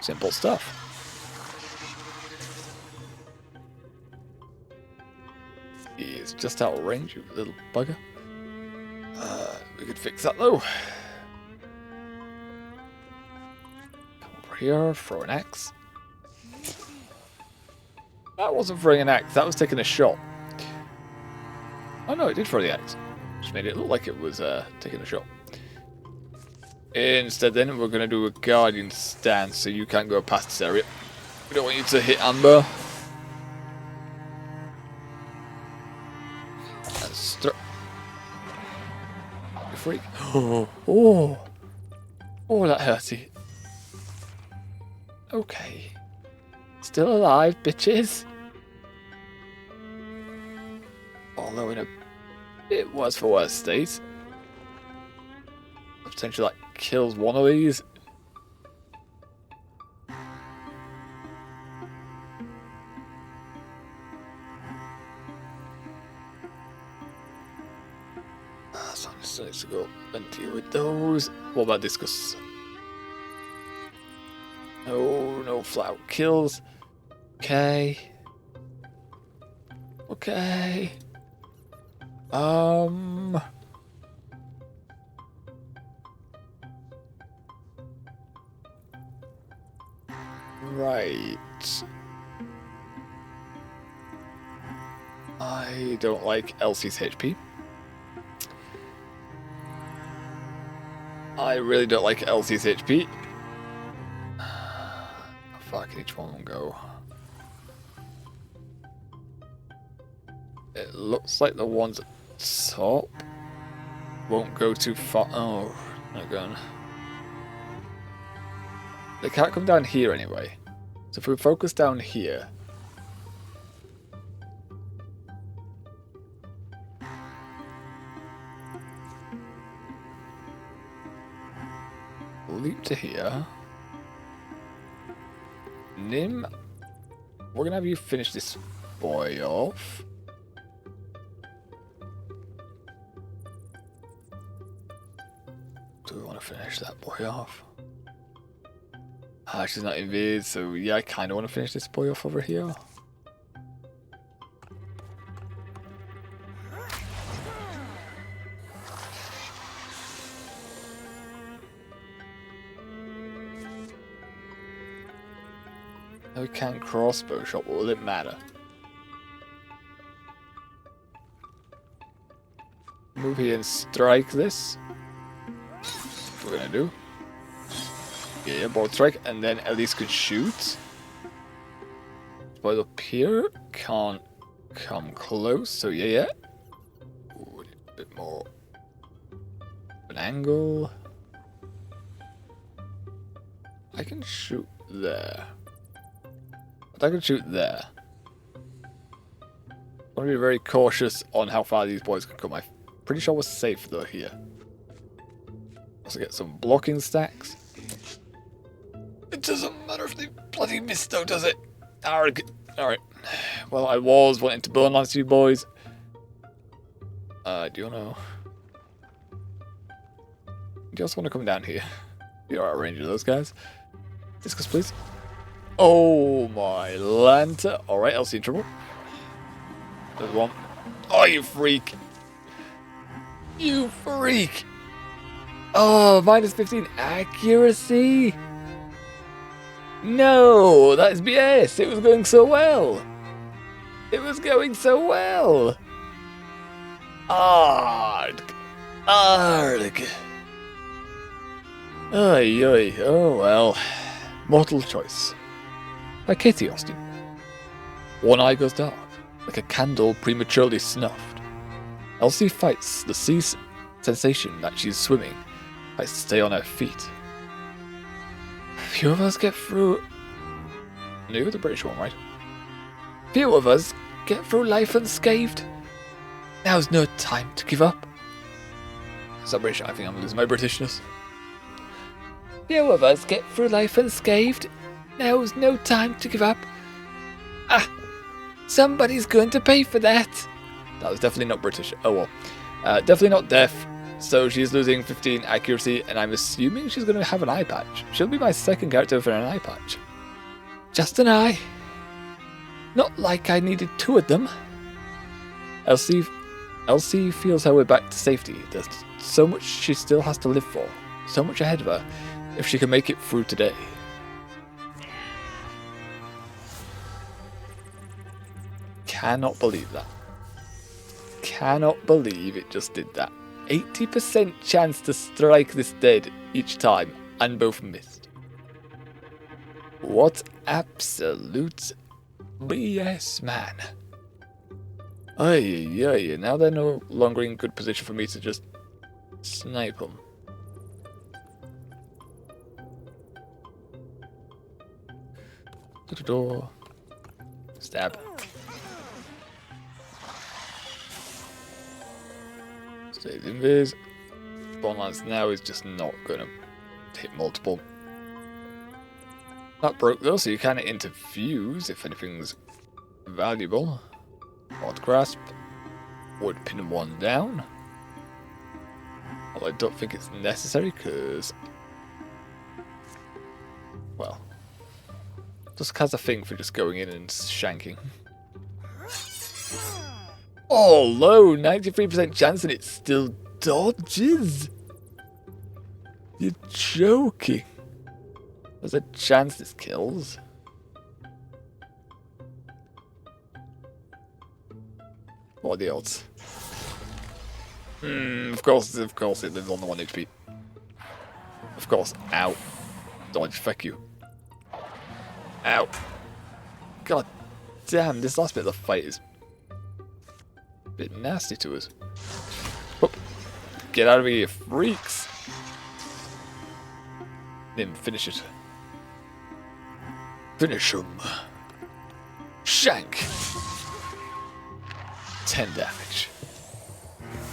Simple stuff. He is just out of range, you little bugger. We could fix that though. Come over here, throw an axe. That wasn't throwing an axe, that was taking a shot. Oh no, it did throw the axe. Just made it look like it was taking a shot. Instead then, we're going to do a guardian stance so you can't go past this area. We don't want you to hit Amber. You freak. Oh, that hurty. Okay. Still alive, bitches. Although in a bit worse for worse state. Potentially like kills one of these. So I'm just needs to go and deal with those. What about discus? No flat out kills. Okay. Okay. Right. I don't like Elsie's HP. I really don't like Elsie's HP. How far can each one go? It looks like the ones at the top won't go too far. Oh, not going. They can't come down here anyway. So if we focus down here. Leap to here. Nim, we're going to have you finish this boy off. Do we want to finish that boy off? She's not invaded, so yeah, I kind of want to finish this boy off over here. We can't crossbow shot, but will it matter? Move here and strike this. That's what we're gonna do. Yeah, bolt strike, and then at least can shoot. But up here can't come close, so yeah. Ooh, a bit more of an angle. I can shoot there. But I can shoot there. I want to be very cautious on how far these boys can come. I'm pretty sure we're safe though here. Also get some blocking stacks. It doesn't matter if they bloody miss though, does it? Alright. Well, I was wanting to burn last you boys. Do you know? Do you also want to come down here? You're out of range of those guys. Discus, please. Oh my lanta. Alright, Elsie in trouble. There's one. Oh, you freak. You freak. Oh, minus 15 accuracy. No, that is BS. It was going so well. It was going so well. Arg. Arg. Ay, ay. Oh well. Mortal Choice by Katie Austin. One eye goes dark, like a candle prematurely snuffed. Elsie fights the sea sensation that she's swimming, fights to stay on her feet. Few of us get through... No, you're the British one, right? Few of us get through life unscathed. Now's no time to give up. Is that British? I think I'm losing my Britishness. Few of us get through life unscathed. Now's no time to give up. Ah! Somebody's going to pay for that. That was definitely not British. Oh well. Definitely not deaf. So she's losing 15 accuracy, and I'm assuming she's going to have an eye patch. She'll be my second character for an eye patch. Just an eye. Not like I needed 2 of them. Elsie feels her way back to safety. There's so much she still has to live for. So much ahead of her. If she can make it through today. Cannot believe that. Cannot believe it just did that. 80% chance to strike this dead each time, and both missed. What absolute BS, man. Ay, ay, now they're no longer in good position for me to just snipe them. To the door. Stab. Save invis. Bond lance now is just not gonna hit multiple. That broke though, so you can interfuse if anything's valuable. Hard grasp. Would pin 1 down. Although I don't think it's necessary because, well, just has a thing for just going in and shanking. Oh, low, 93% chance and it still dodges. You're joking. There's a chance this kills. What are the odds? Of course it lives on the 1 HP. Of course. Ow. Dodge, fuck you. Ow. God damn, this last bit of the fight is a bit nasty to us. Whoop. Get out of here, you freaks. Nim, finish it. Finish him. Shank. 10 damage.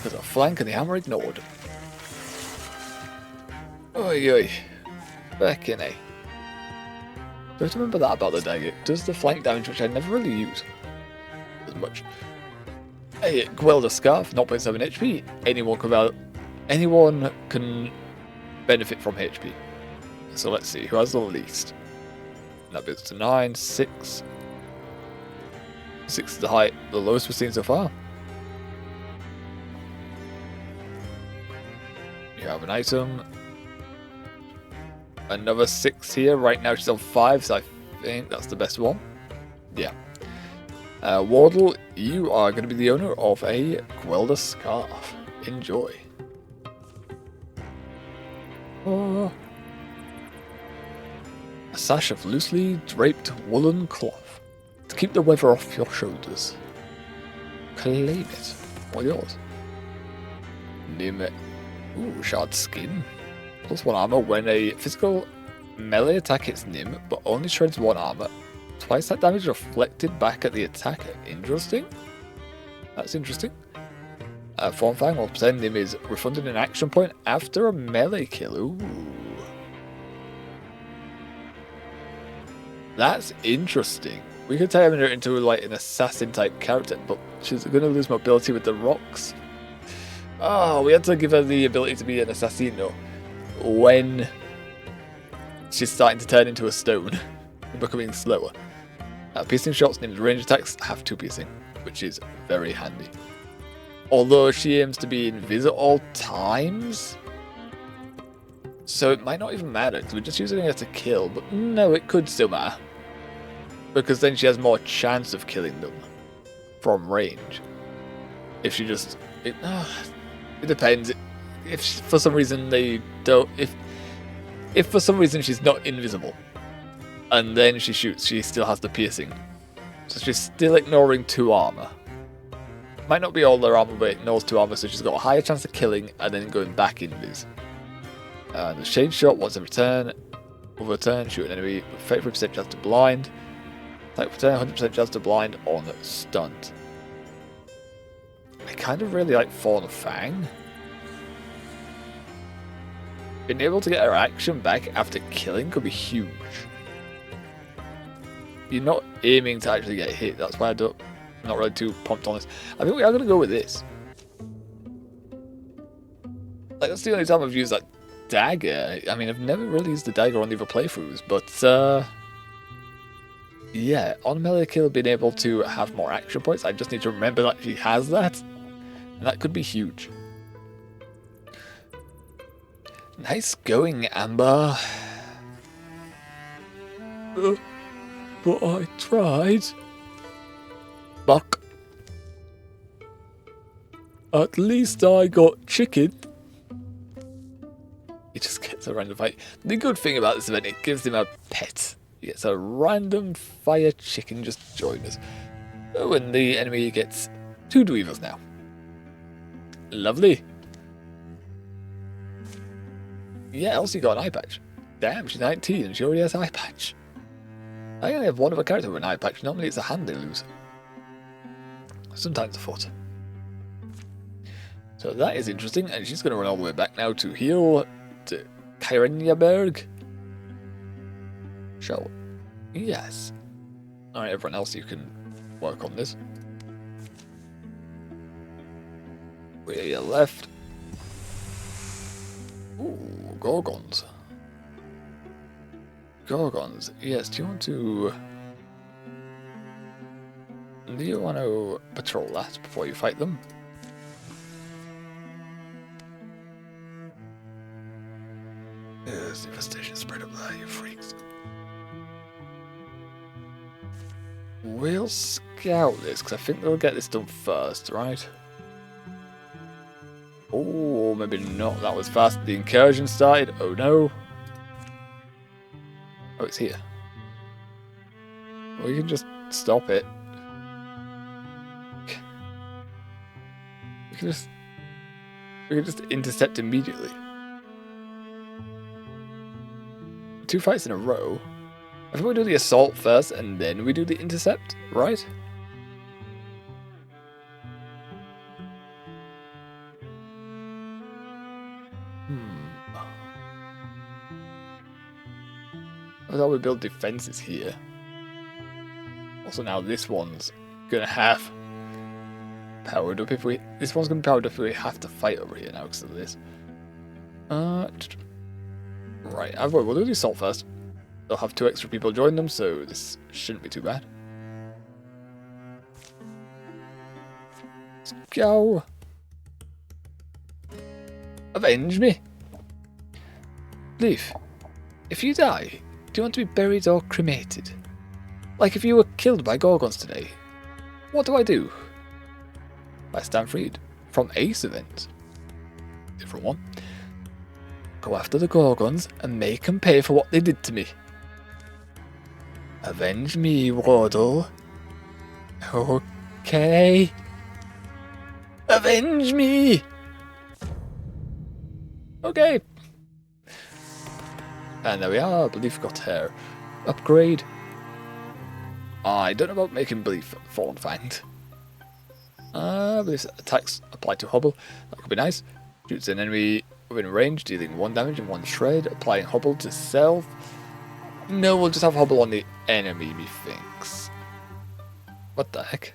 There's a flank and the hammer ignored. Oi oi. Back in, eh? Do I have to remember that about the dagger? It does the flank damage, which I never really use as much. Hey, Gwelder Scarf, 0.7 HP. Anyone can benefit from HP. So let's see, who has the least? That builds to 9, 6. 6 is the height, the lowest we've seen so far. You have an item. Another 6 here. Right now she's on 5, so I think that's the best one. Yeah. Wardyel, you are going to be the owner of a Gwelder Scarf. Enjoy. Oh. A sash of loosely draped woolen cloth to keep the weather off your shoulders. Claim it. All yours. Name it. Ooh, shard skin. Plus 1 armor when a physical melee attack hits Nim, but only shreds 1 armor. Twice that damage reflected back at the attacker. Interesting. That's interesting. Form Fang, 1% Nim is refunded an action point after a melee kill. Ooh. That's interesting. We could turn her into like an assassin type character, but she's going to lose mobility with the rocks. Oh, we had to give her the ability to be an assassino when she's starting to turn into a stone. becoming slower. Piercing shots named range attacks have 2 piercing, which is very handy. Although she aims to be invisible at all times, so it might not even matter, because we're just using her to kill, but no, it could still matter. Because then she has more chance of killing them from range. If she just... It depends. If for some reason they don't... If for some reason she's not invisible, and then she shoots, she still has the piercing. So she's still ignoring 2 armor. Might not be all their armor, but ignores 2 armor, so she's got a higher chance of killing and then going back invis. The shade shot, once every turn. Over a turn, shoot an enemy with 33% chance to blind. Like for turn, 100% chance to blind on stunt. I kind of really like Fawn Fang. Being able to get her action back after killing could be huge. You're not aiming to actually get hit, that's why I'm not really too pumped on this. I think we are going to go with this. Like, that's the only time I've used that dagger. I mean, I've never really used the dagger on the other playthroughs, but yeah, on melee kill, being able to have more action points, I just need to remember that she has that, and that could be huge. Nice going, Amber. But I tried. Buck. At least I got chicken. He just gets a random fight. The good thing about this event, it gives him a pet. He gets a random fire chicken just join us. Oh, and the enemy gets 2 dweevers now. Lovely. Yeah, Elsie got an eye patch. Damn, she's 19 and she already has an eye patch. I only have one of a character with an eye patch. Normally it's a hand they lose. Sometimes a foot. So that is interesting, and she's going to run all the way back now to heal to Kyrenjaberg. Shall we? Yes. Alright, everyone else, you can work on this. Where you left. Ooh, Gorgons. Gorgons. Yes, do you want to patrol that before you fight them? Yes, infestation spread up there, you freaks. We'll scout this, because I think they'll get this done first, right? Oh, maybe not. That was fast. The incursion started. Oh no. Oh, it's here. We can just stop it. We can just intercept immediately. 2 fights in a row. I think we do the assault first and then we do the intercept, right? I thought we build defenses here. Also now this one's gonna have powered up if we... This one's gonna be powered up if we have to fight over here now because of this. Right, we'll do the assault first. They'll have 2 extra people join them, so this shouldn't be too bad. Let's go. Avenge me. Leaf, if you die, do you want to be buried or cremated? Like if you were killed by Gorgons today, what do? I stand freed from Ace event. Different one. Go after the Gorgons and make them pay for what they did to me. Avenge me, Wardyel. Okay. Avenge me! Okay. And there we are, Belief got her. Upgrade. I don't know about making Belief Fallen Fanged. Belief attacks apply to Hobble. That could be nice. Shoots an enemy within range, dealing 1 damage and 1 shred. Applying Hobble to self. No, we'll just have Hobble on the enemy, methinks. What the heck?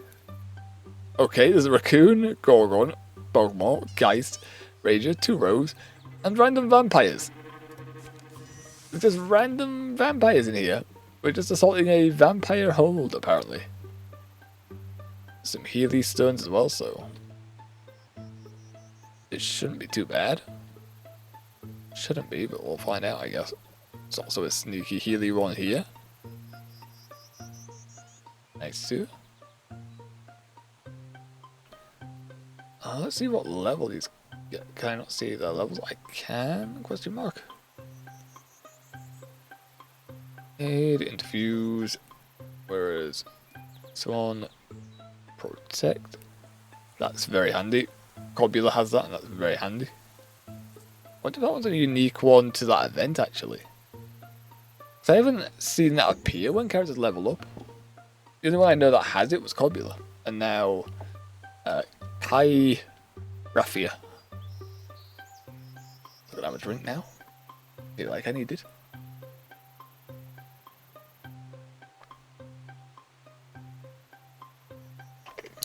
Okay, there's a Raccoon, Gorgon, Bogmore, Geist, Rager, 2 rogues, and random vampires. There's just random vampires in here We're just assaulting a vampire hold, apparently. Some Healy stones as well, so it shouldn't be too bad. Shouldn't be, but we'll find out, I guess. There's also a sneaky Healy one here. Nice too. Let's see what level he's get. Can I not see the levels? I can? Question mark. Aid, interfuse. Where is this one? Protect. That's very handy. Cobula has that, and that's very handy. I wonder if that one's a unique one to that event, actually. So I haven't seen that appear when characters level up. The only one I know that has it was Cobula. And now, Kai Raffia. Look at have a drink now. Feel like I need it.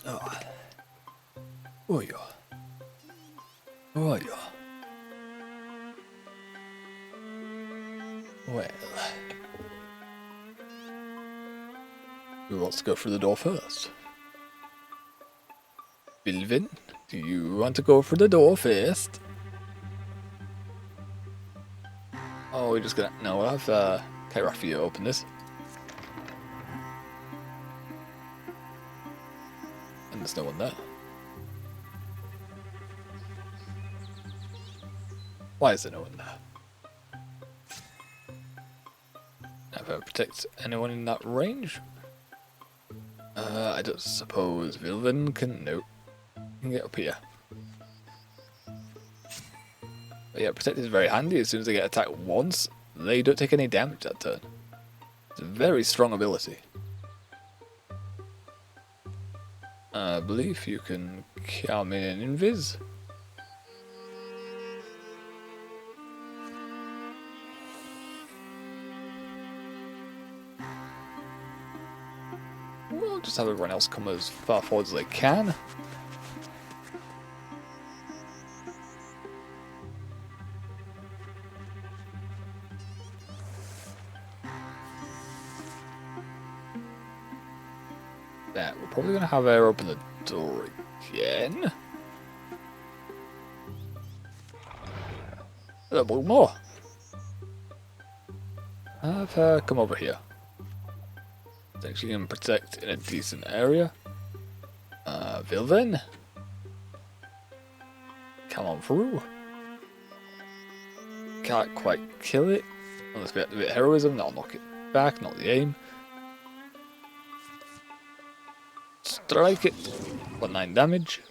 Oh. Oh yeah. Oh yeah. Well. Who wants to go through the door first? Bilvin, do you want to go through the door first? Oh, we're just gonna... No, we'll have Kairafia open this. And there's no one there. Why is there no one there? Never protect anyone in that range. I don't suppose Vilvin can... Nope. Can get up here. But yeah, protect is very handy. As soon as they get attacked once, they don't take any damage that turn. It's a very strong ability. I believe you can come in and invis. We'll just have everyone else come as far forward as they can. There, we're probably going to have her open the door again. A little bit more. Have her come over here. I think she can protect in a decent area. Vilvin. Come on through. Can't quite kill it. Unless we have a bit of heroism, that'll knock it back, not the aim. Strike it. For 9 damage.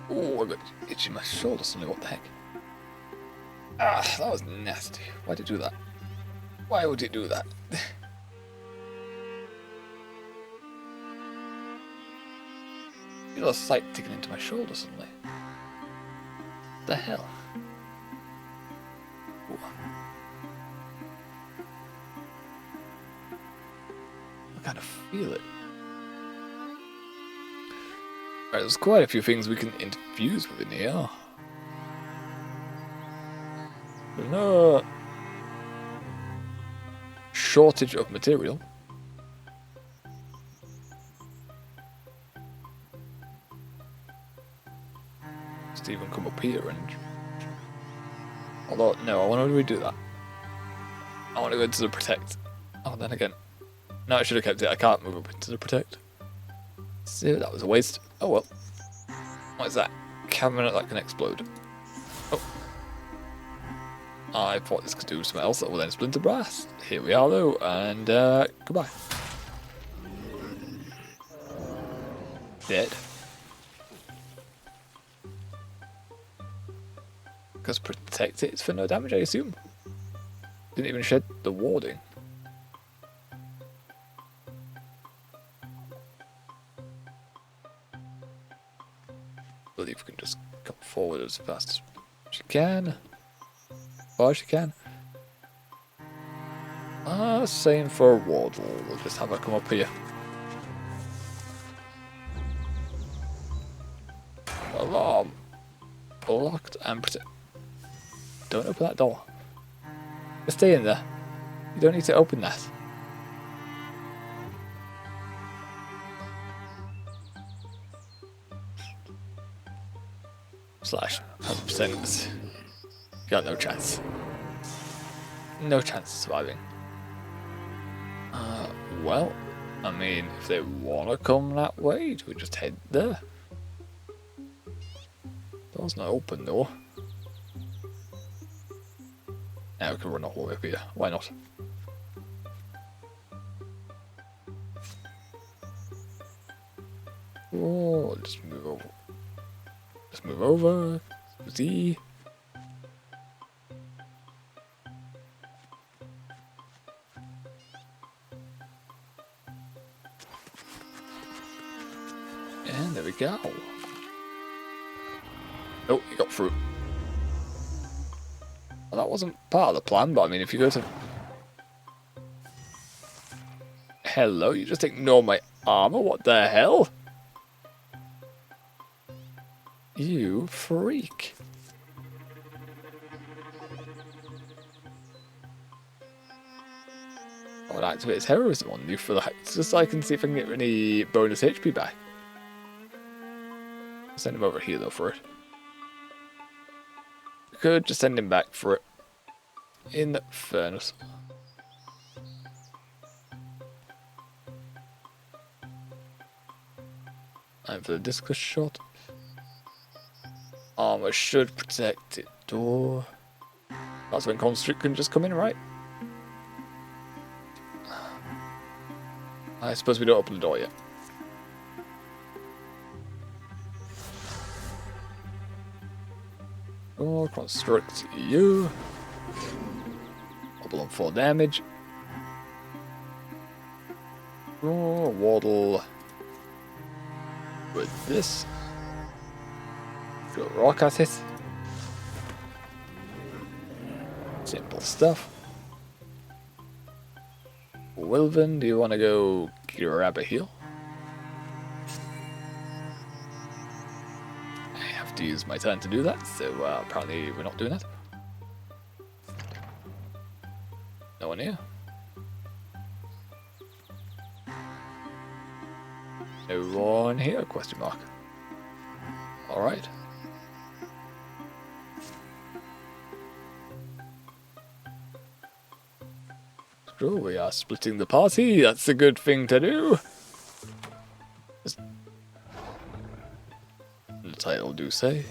Oh, I got itchy my shoulder suddenly, what the heck? Ah, that was nasty. Why'd it do that? Why would it do that? I feel a sight ticking into my shoulder suddenly. What the hell? Ooh. I kind of feel it. Alright, there's quite a few things we can infuse within here. There's no shortage of material. Just even come up here and... Although, no, I want to redo that. I want to go into the protect. Oh, then again. No, I should have kept it. I can't move up into the protect. See, that was a waste. Oh well. What is that? Cabinet that can explode. Oh. I thought this could do something else that will then splinter brass. Here we are though, and goodbye. Dead. Because protect it is for no damage, I assume. Didn't even shed the warding. I believe we can just come forward as fast as she can. Far as she can. Same for Wardyel. We'll just have her come up here. Alarm. Blocked and protect. don't open that door. Just stay in there. You don't need to open that. Slash 100%. Got no chance. No chance of surviving. Well, I mean, if they want to come that way, do we just head there? Door's not open though. Now we can run all the way up here. Why not? Oh, just move over. Just move over. Z. And there we go. Oh, you got through. Well, that wasn't part of the plan, but I mean, if you go to... Hello, you just ignore my armor? What the hell? You freak. I would activate his heroism on you for that, just so I can see if I can get any bonus HP back. Send him over here though for it. We could just send him back for it. In fairness. And for the discus shot. Armor should protect it. Door. That's when Constrict can just come in, right? I suppose we don't open the door yet. Oh, Constrict you. Double on 4 damage. Oh, Wardyel. With this. Go rock at it. Simple stuff. Wilven, do you want to go grab a heal? I have to use my turn to do that, so apparently we're not doing that. No one here. No one here? Question mark. Alright. Screw, we are splitting the party. That's a good thing to do. As the title do say.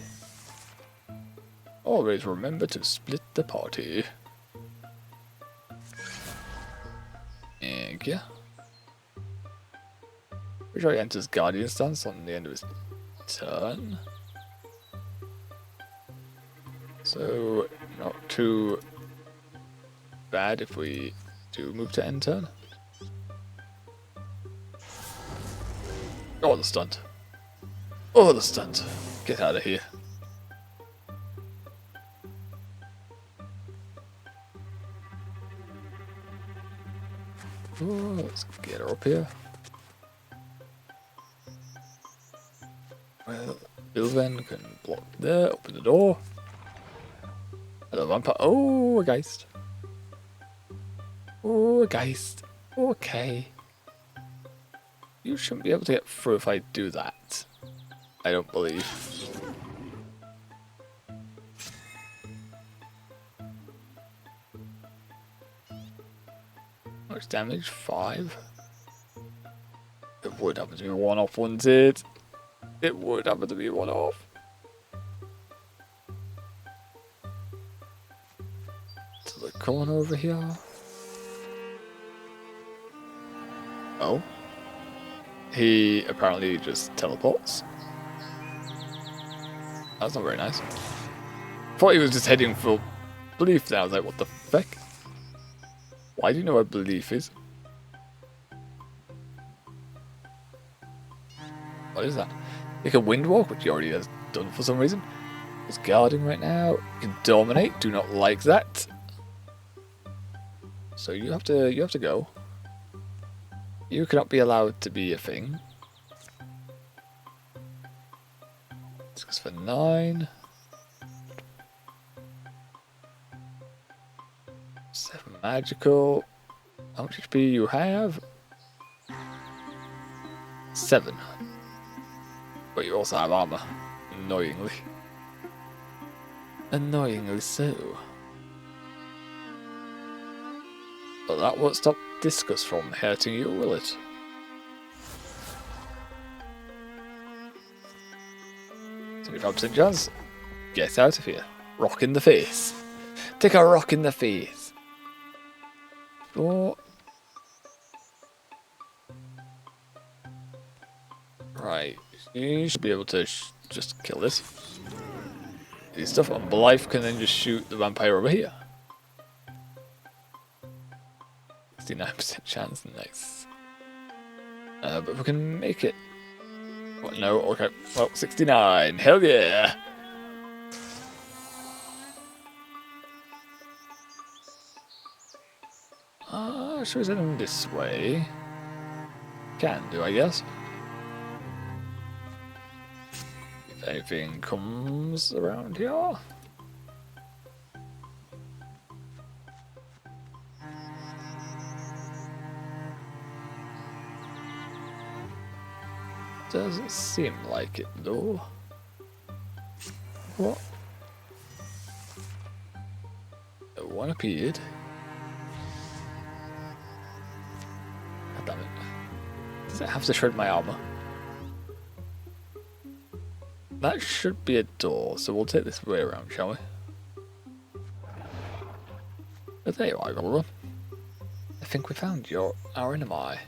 Always remember to split the party. Thank you. Pretty sure he enters Guardian stance on the end of his turn. So, not too bad if we do move to end turn. Oh, the stunt. Oh, the stunt. Get out of here. Oh, let's get her up here. Well, Bilven can block there, open the door. Hello, vampire. Oh, a Geist. Oh, a Geist. Okay. You shouldn't be able to get through if I do that. I don't believe. How much damage? 5. It would happen to be one off, wouldn't it? It would happen to be one off. To the corner over here. Oh. He apparently just teleports. That's not very nice. Thought he was just heading for belief there. I was like, what the feck? Why do you know where belief is? What is that? Like a wind walk, which he already has done for some reason. He's guarding right now. You can dominate. Do not like that. So you have to go. You cannot be allowed to be a thing. This goes for 9. Magical. How much HP you have? 7. But you also have armor. Annoyingly. Annoyingly so. But that won't stop Discus from hurting you, will it? %, chance. Get out of here. Rock in the face. Take a rock in the face. 4. Right. You should be able to just kill this. This stuff on Blythe can then just shoot the vampire over here. 69% chance, nice. But we can make it. What, no, okay. Well, 69. Hell yeah! Should we send him this way? Can do, I guess. If anything comes around here. Doesn't seem like it though. What? One appeared. God damn it. Does it have to shred my armor? That should be a door, so we'll take this way around, shall we? But there you are, Gollum. I think we found our enemy.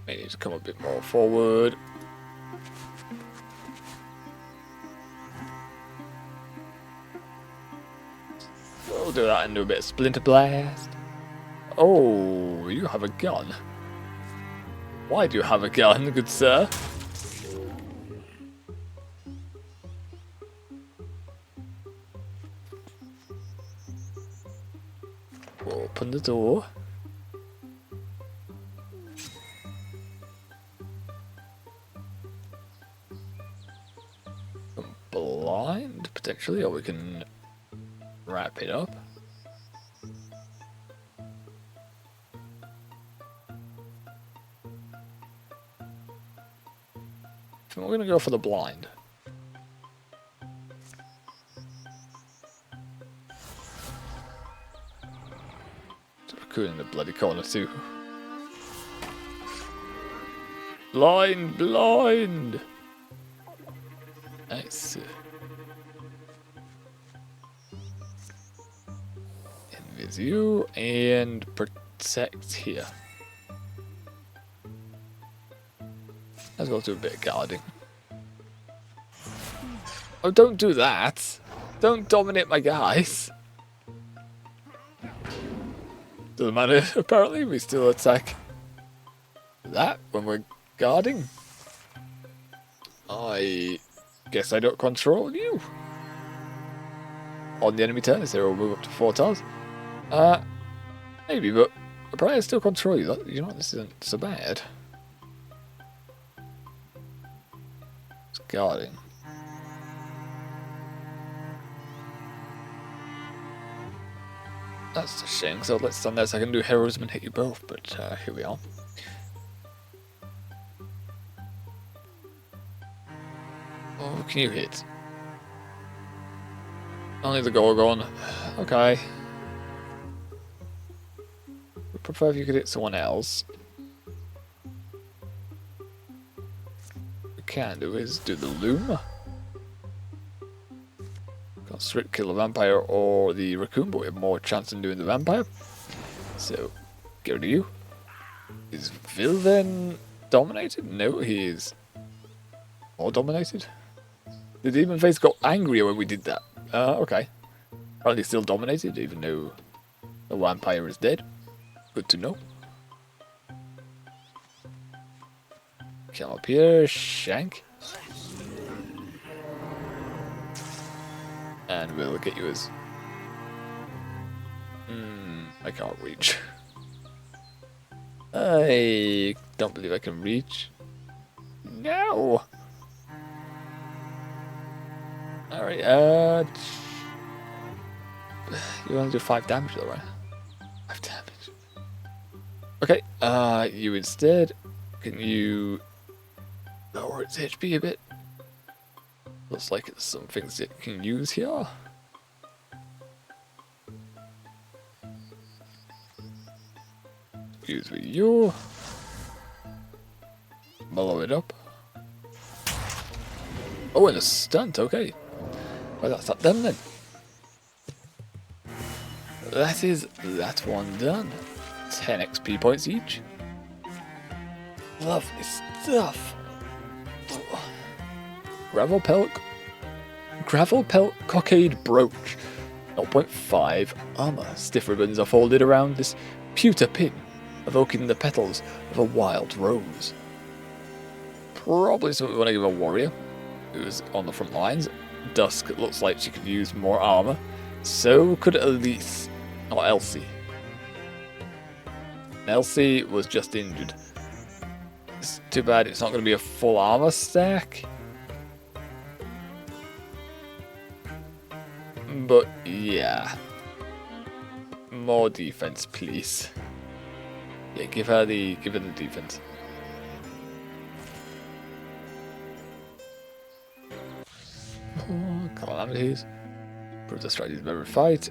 May need to come a bit more forward. We'll do that and do a bit of Splinter Blast. Oh, you have a gun. Why do you have a gun, good sir? Open the door. Blind, potentially, or we can wrap it up. So we're going to go for the blind. Raccoon in the bloody corner too. Blind, blind! Nice. Invis you and protect here. Let's go do a bit of guarding. Oh, don't do that! Don't dominate my guys! Doesn't matter, apparently, we still attack that when we're guarding. I guess I don't control you. On the enemy turn, is there will move up to 4 tiles? Maybe, but apparently I still control you. You know, this isn't so bad. It's guarding. That's a shame, so let's stand there so I can do heroism and hit you both, but here we are. Oh, can you hit? Only the Gorgon. Okay. Would prefer if you could hit someone else. What we can do is do the Loom. Can't straight kill the vampire or the raccoon, but we have more chance in doing the vampire. So, get rid of you. Is Vil then dominated? No, he is more dominated. The demon face got angrier when we did that. Okay. Apparently still dominated, even though the vampire is dead. Good to know. Come up here, shank. And we'll get you as... I can't reach. I don't believe I can reach. No! Alright, you only do 5 damage though, right? 5 damage. Okay, you instead, can you lower its HP a bit? Looks like it's some things it can use here. Use with you. Blow it up. Oh, and a stunt, okay. Well, that's that done then. That is that one done. 10 XP points each. Lovely stuff. Gravel pelt cockade brooch. 0.5 armor. Stiff ribbons are folded around this pewter pin, evoking the petals of a wild rose. Probably something we want to give a warrior who's on the front lines. Dusk looks like she could use more armor. So could Elise, or Elsie. Elsie was just injured. It's too bad it's not going to be a full armor stack. But yeah. More defense, please. Yeah, give her the defense. Calamities. Prove the strategies of every fight.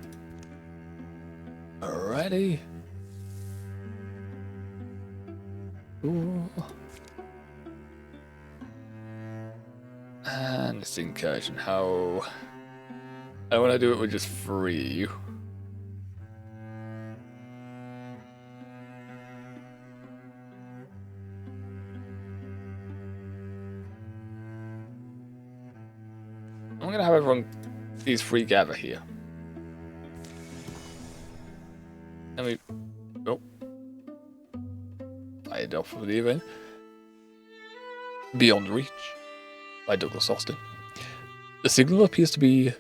Alrighty. Ooh. And this incursion, how... I want to do it with just 3. I'm going to have everyone, these 3 gather here. And we... Oh. Fired off with the event. Beyond Reach by Douglas Austin. The signal appears to be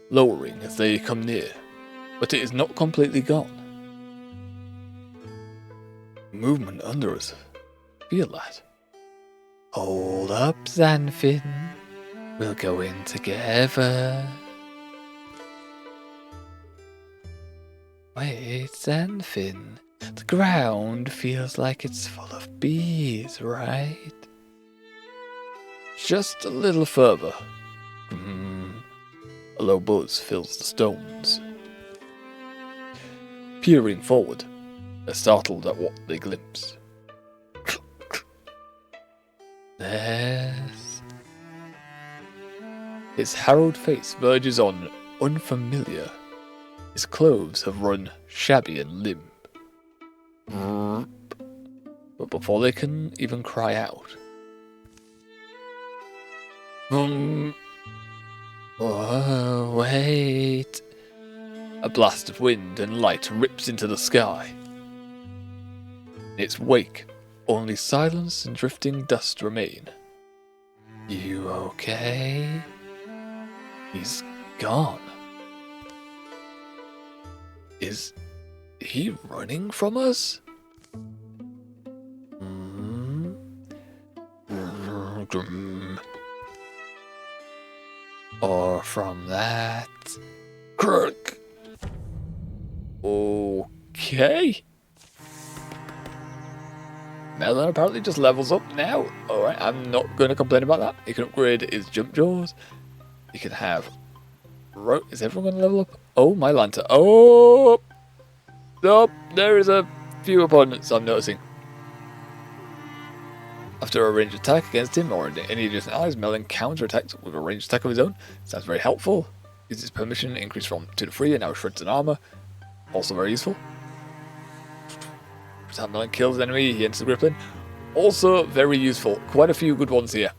lowering as they come near, but it is not completely gone. Movement under us. Feel that. Hold up, Xanfin. We'll go in together. Wait, Xanfin. The ground feels like it's full of bees, right? Just a little further. A low buzz fills the stones. Peering forward, they're startled at what they glimpse. There's... His harrowed face verges on unfamiliar. His clothes have run shabby and limp. But before they can even cry out... Oh, wait. A blast of wind and light rips into the sky. In its wake, only silence and drifting dust remain. You okay? He's gone. Is he running from us? Or from that... Crook! Okay. Melon apparently just levels up now. Alright, I'm not going to complain about that. He can upgrade his jump jaws. He can have... Is everyone going to level up? Oh, my lantern. Oh! Oh, there is a few opponents I'm noticing. After a ranged attack against him or any adjacent allies, Melon counterattacks with a ranged attack of his own. Sounds very helpful. Uses permission, increase from 2 to 3, and now shreds an armor. Also very useful. Every time Melon kills an enemy, he enters the grappling. Also very useful. Quite a few good ones here.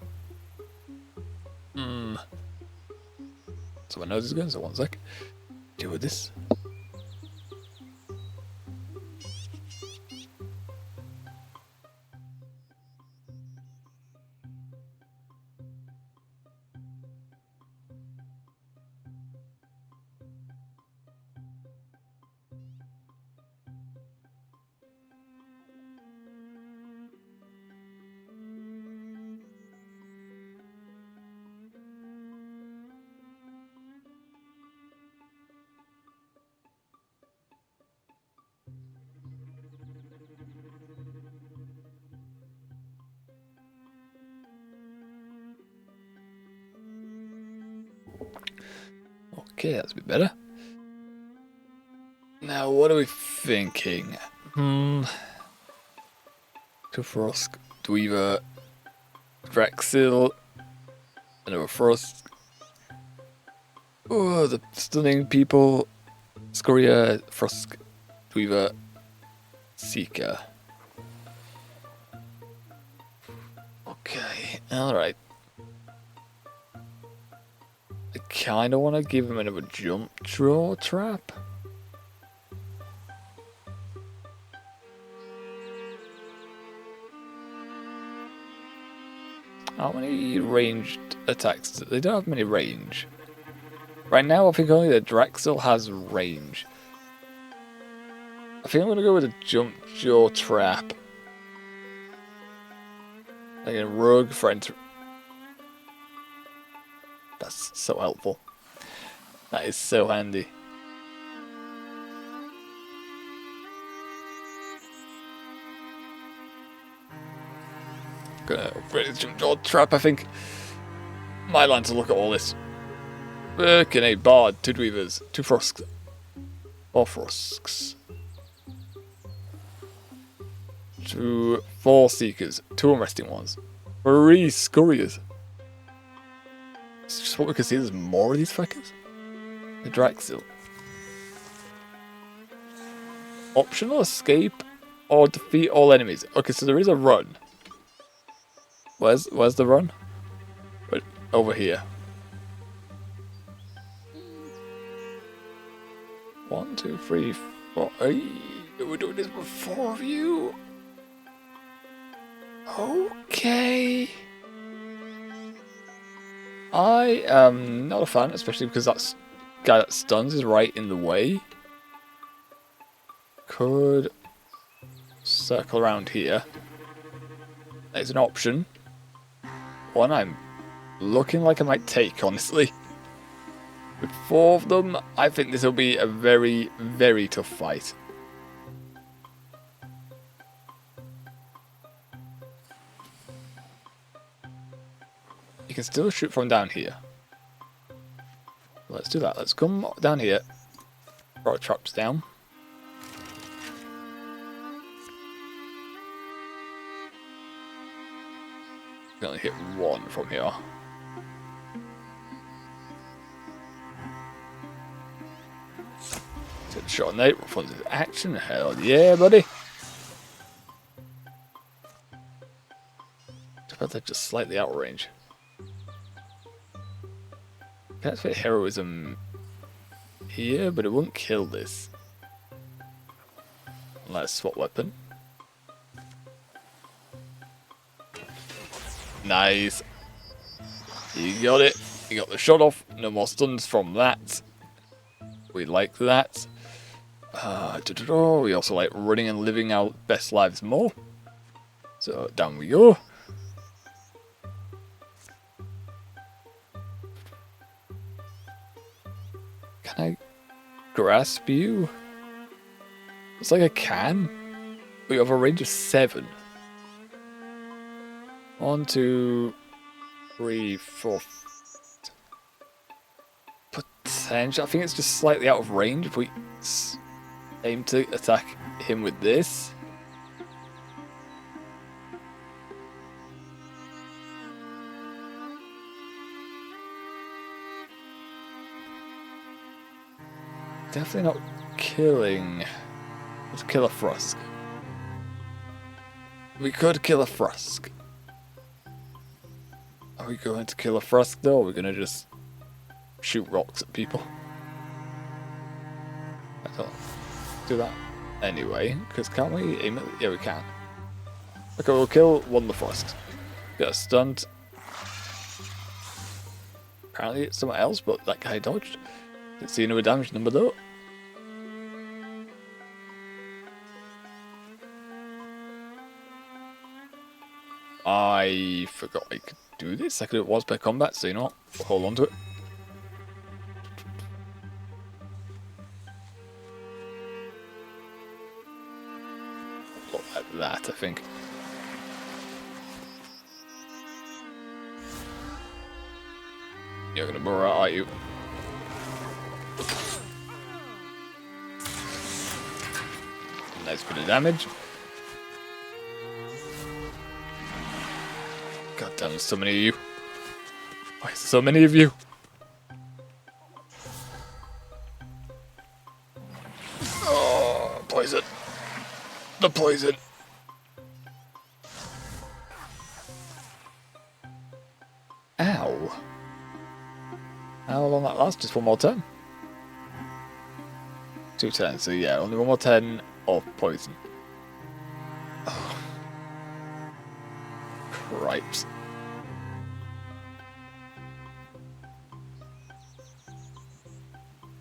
So my nose is going, so 1 sec. Deal with this. Okay, that's a bit better. Now, what are we thinking? Tufrosk, Dweaver, Drexel, another Frost. Oh, the stunning people. Scoria, Frosk, Dweaver, Seeker. Okay, alright. I kinda wanna give him another jump draw trap. How many ranged attacks? They don't have many range. Right now, I think only the Drexel has range. I think I'm gonna go with a jump jaw trap. Like a rogue friend. That's so helpful. That is so handy. Gonna upgrade the jump jaw trap, I think. My line to look at all this. Birkin, a bard, 2 Dweavers, 2 Frosks. 4 Frosks. 4 Seekers, 2 Unresting ones. 3 Scurriers. It's just what we can see, there's more of these fuckers. The Drexel. Optional escape or defeat all enemies. Okay, so there is a run. Where's the run? Right, over here. 1, 2, 3, 4. Hey, we're doing this with 4 of you. Okay. I am not a fan, especially because that guy that stuns is right in the way. Could circle around here. There's an option. One I'm looking like I might take, honestly. With 4 of them, I think this will be a very, very tough fight. You can still shoot from down here. Let's do that. Let's come down here. Throw our traps down. You can only hit 1 from here. Take the shot on Nate. What his action? Hell yeah, buddy. But they're just slightly out of range. Can activate heroism here, but it won't kill this. Unless swap weapon. Nice. You got it. You got the shot off. No more stuns from that. We like that. We also like running and living our best lives more. So down we go. Can I grasp you? It's like I can. We have a range of 7. 1, 2, 3, 4. Potential. I think it's just slightly out of range if we aim to attack him with this. Definitely not killing. Let's kill a Frusk. We could kill a Frusk. Are we going to kill a Frusk though, or are we going to just shoot rocks at people? I don't do that anyway, because can't we aim at... Yeah, we can. Okay, we'll kill one of the Frusks. Get a stunt. Apparently it's someone else, but that guy dodged. Didn't see another damage number though. I forgot I could do this. I could do it once per combat, so you know what? We'll hold on to it. Look like that, I think. You're gonna burrow out, aren't you? Nice bit of damage. God damn, there's so many of you. Why is there so many of you? Oh, poison. The poison. Ow. How long that lasts? Just one more turn. 2 turns, so yeah, only one more turn of poison. Oh. Cripes.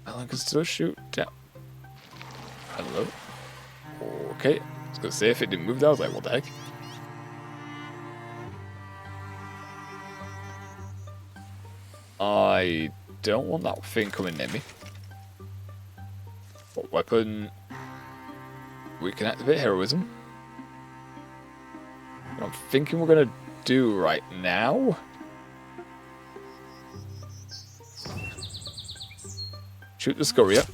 I can still shoot down. Hello. Okay. I was gonna say if it didn't move, that I was like, what the heck? I don't want that thing coming near me. What weapon? We can activate heroism. What I'm thinking we're gonna do right now. Shoot the scurrier.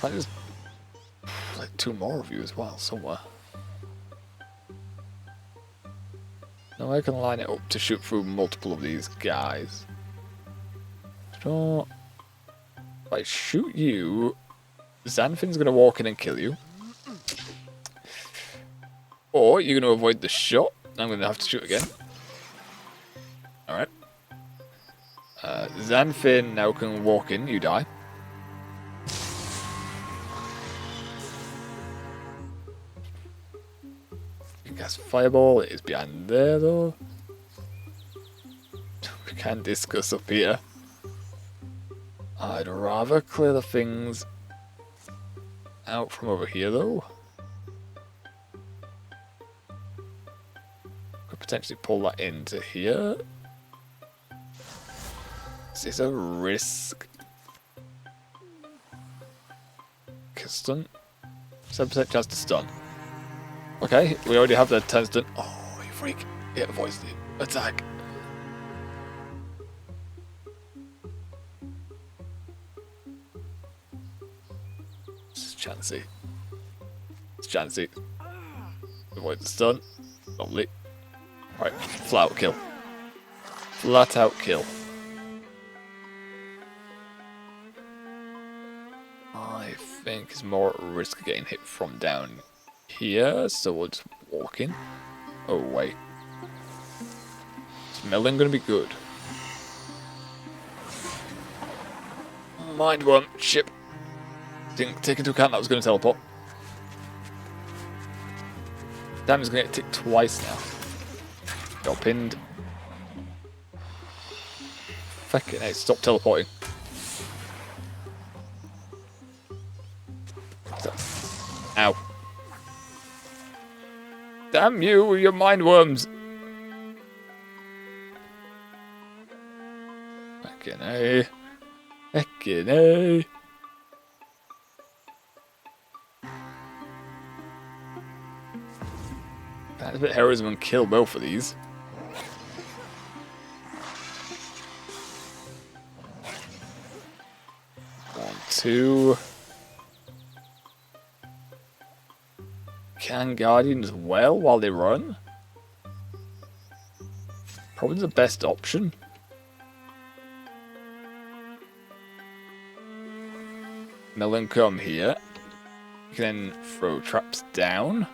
There's like 2 more of you as well somewhere. Now I can line it up to shoot through multiple of these guys. So, if I shoot you, Xanfin's going to walk in and kill you. Or you're going to avoid the shot. I'm going to have to shoot again. Alright. Xanfin now can walk in, you die. Cast fireball, it is behind there though. We can discuss up here. I'd rather clear the things out from over here though. Could potentially pull that into here. Is this a risk? Stun? 7% chance to stun. Okay, we already have the 10 stun. Oh, you freak. It avoids the attack. It's chancy. It's chancy. Avoid the stun. Lovely. Right, flat out kill. Flat out kill. I think it's more at risk of getting hit from down here, so we'll just walk in. Oh wait. Is Melon gonna be good? Mind worm, ship. Didn't take into account that was gonna teleport. Damn, he's gonna get ticked twice now. Got pinned. Fucking hey, stop teleporting. Ow. Damn you with your mind worms. Fucking hey. Fucking hey. That's a bit heroism and kill both of these. One, two. Can Guardian as well while they run? Probably the best option. Melon come here. You can then throw traps down.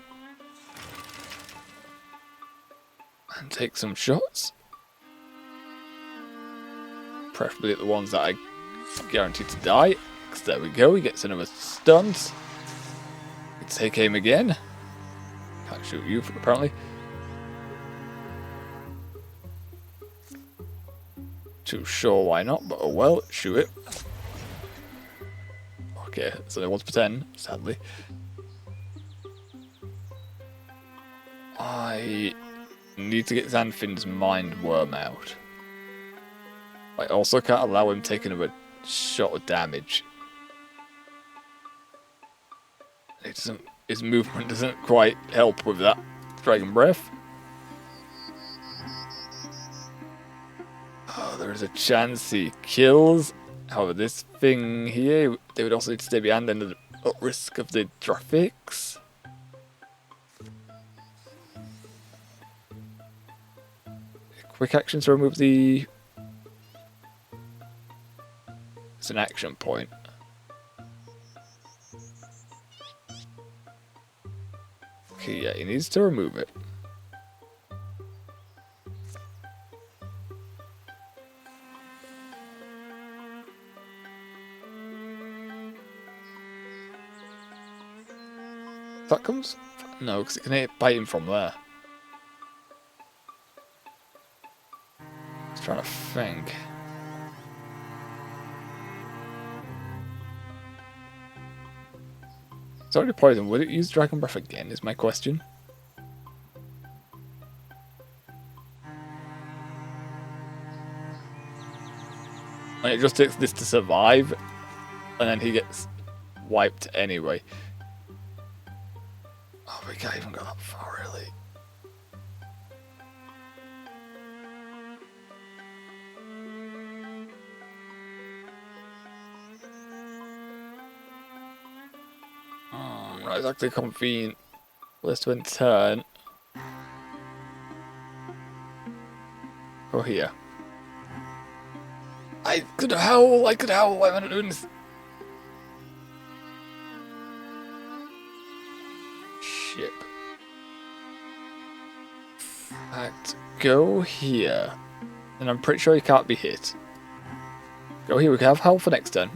And take some shots. Preferably at the ones that I guaranteed to die. Because there we go, he gets another stunt. Take aim again. Can't shoot you, apparently. Too sure why not, but oh well, shoot it. Okay, so they want to 10, sadly. I need to get Xanfin's mind worm out. I also can't allow him taking a shot of damage. It doesn't. His movement doesn't quite help with that Dragon Breath. there's a chance he kills. However, this thing here, they would also need to stay behind and at risk of the traffics. Quick action to remove the... It's an action point. Okay, yeah, he needs to remove it. That comes? No, because it can bite him from there. Just trying to think. It's already poisoned. Would it use Dragon Breath again, is my question. And it just takes this to survive, and then he gets wiped anyway. Oh, we can't even go that far, really. Right, it's actually convenient. Let's do in turn. Go here. I could howl, why am I not doing this? Ship. Fact, go here. And I'm pretty sure he can't be hit. Go here, we can have health for next turn.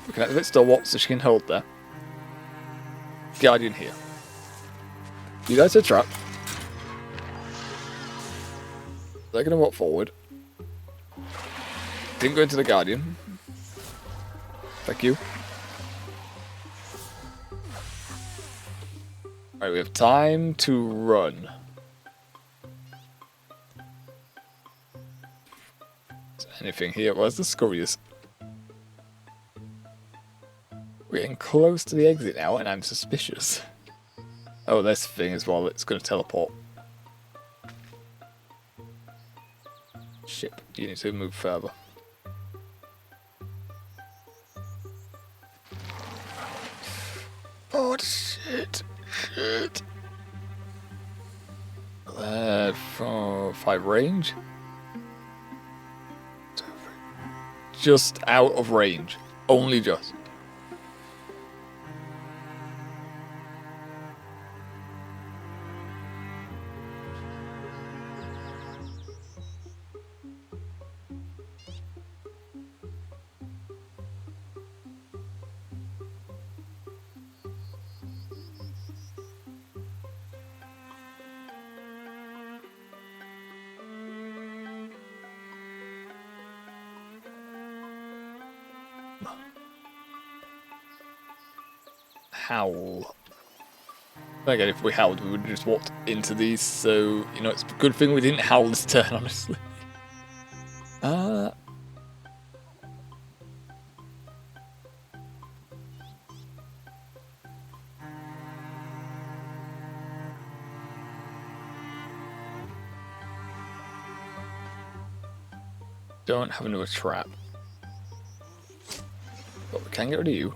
We can activate Stalwart so she can hold there. Guardian here. You guys are trapped. They're gonna walk forward. Didn't go into the Guardian. Thank you. Alright, we have time to run. Is there anything here? Where's the scurriers? We're getting close to the exit now, and I'm suspicious. Oh, this thing as well, it's going to teleport. Ship, you need to move further. Oh, shit. Shit. 5 range. Just out of range. Only just. Howl. Again, if we howled, we would have just walked into these, so, you know, it's a good thing we didn't howl this turn, honestly. Don't have another trap. But we can get rid of you.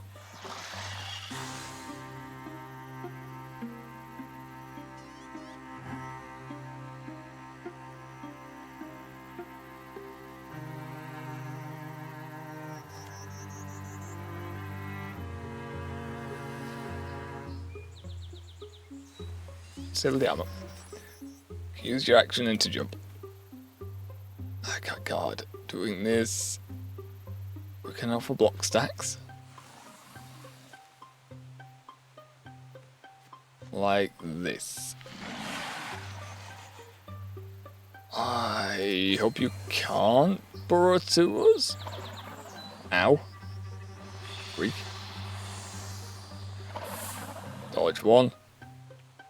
Settle the ammo. Use your action and to jump. I got guard. Doing this. We can offer block stacks. Like this. I hope you can't burrow to us. Ow. Freak. Dodge 1.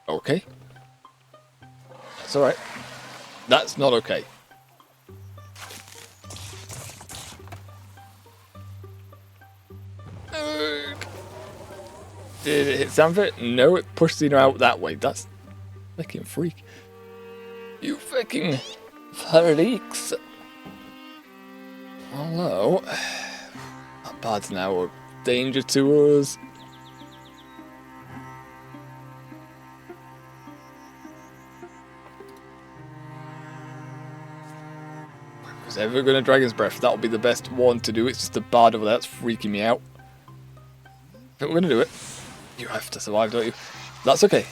Okay. That's alright. That's not okay. Did it hit Sanford? No, it pushed Xeno out that way. That's fucking freak. You fucking freaks. Although, that bad's now a danger to us. If it's ever going to Dragon's Breath, that'll be the best one to do. It's just the bard over there that's freaking me out. But we're going to do it. You have to survive, don't you? That's okay.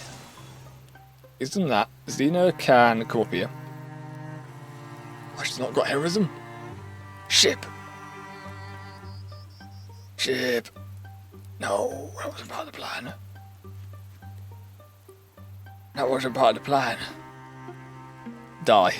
He's done that. Xena can come up here. Oh, she's not got heroism. Ship. Ship. No, that wasn't part of the plan. That wasn't part of the plan. Die.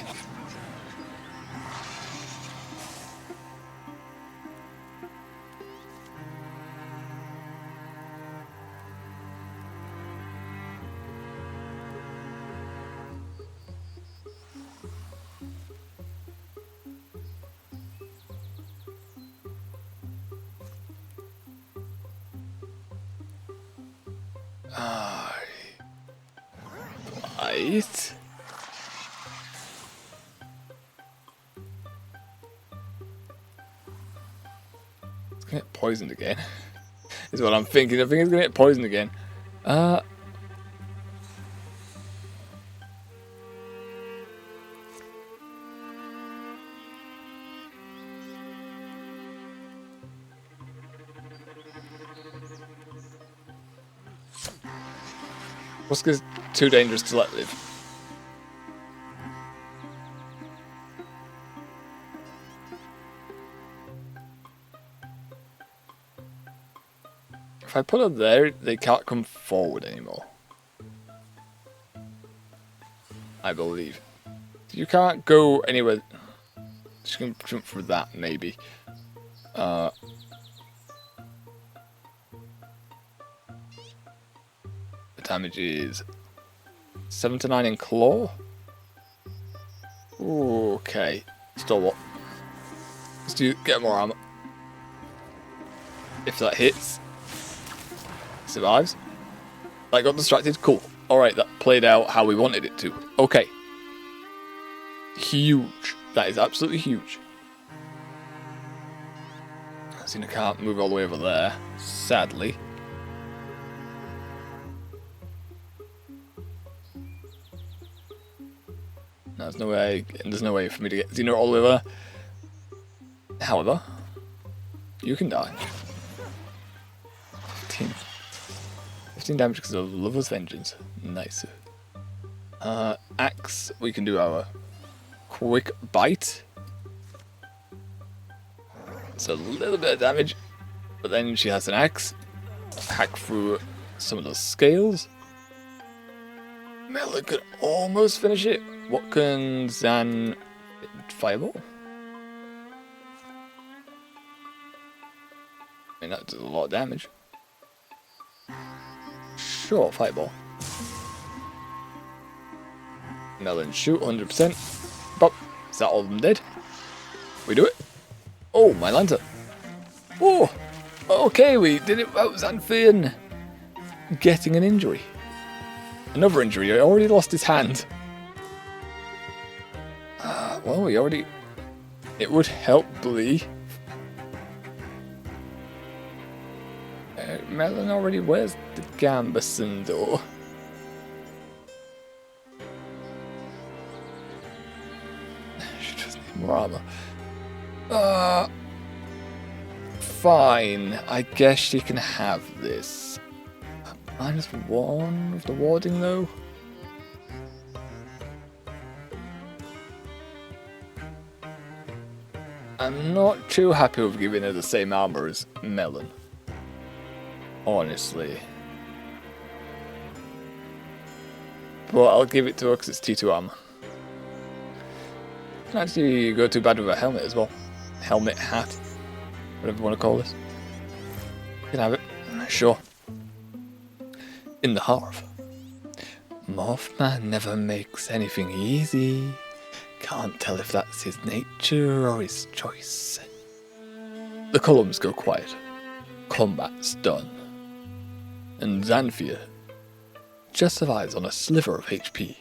Right. It's gonna get poisoned again. Is what I'm thinking. I think it's gonna get poisoned again. What's because too dangerous to let live? If I put her there, they can't come forward anymore. I believe. You can't go anywhere. Just gonna jump through that, maybe. The damage is 7 to 9 in claw. Ooh, okay. Still what? Let's get more armor. If that hits. Survives. That got distracted. Cool. Alright, that played out how we wanted it to. Okay. Huge. That is absolutely huge. Xena can't move all the way over there, sadly. No, there's no way for me to get Xena all the way over there. However, you can die. 15 damage because of Lover's Vengeance. Nice. Axe, we can do our quick bite. It's a little bit of damage, but then she has an axe. Hack through some of those scales. Melon could almost finish it. What can Zan... Fireball? I mean, that does a lot of damage. Sure, Fireball. Melon shoot, 100%. Bop. Is that all of them dead? We do it. Oh, my lantern. Oh, okay, we did it without Xanfin getting an injury. Another injury, I already lost his hand. Well, we already... It would help Blee. Melon already wears the gambeson though. She just needs more armor. Fine. I guess she can have this. -1 of the warding though. I'm not too happy with giving her the same armor as Melon. Honestly. But I'll give it to her because it's T2 armor. Can actually go too bad with a helmet as well. Helmet, hat, whatever you want to call this. You can have it. Sure. In the hearth. Mothman never makes anything easy. Can't tell if that's his nature or his choice. The columns go quiet. Combat's done. And Xanthia just survives on a sliver of HP.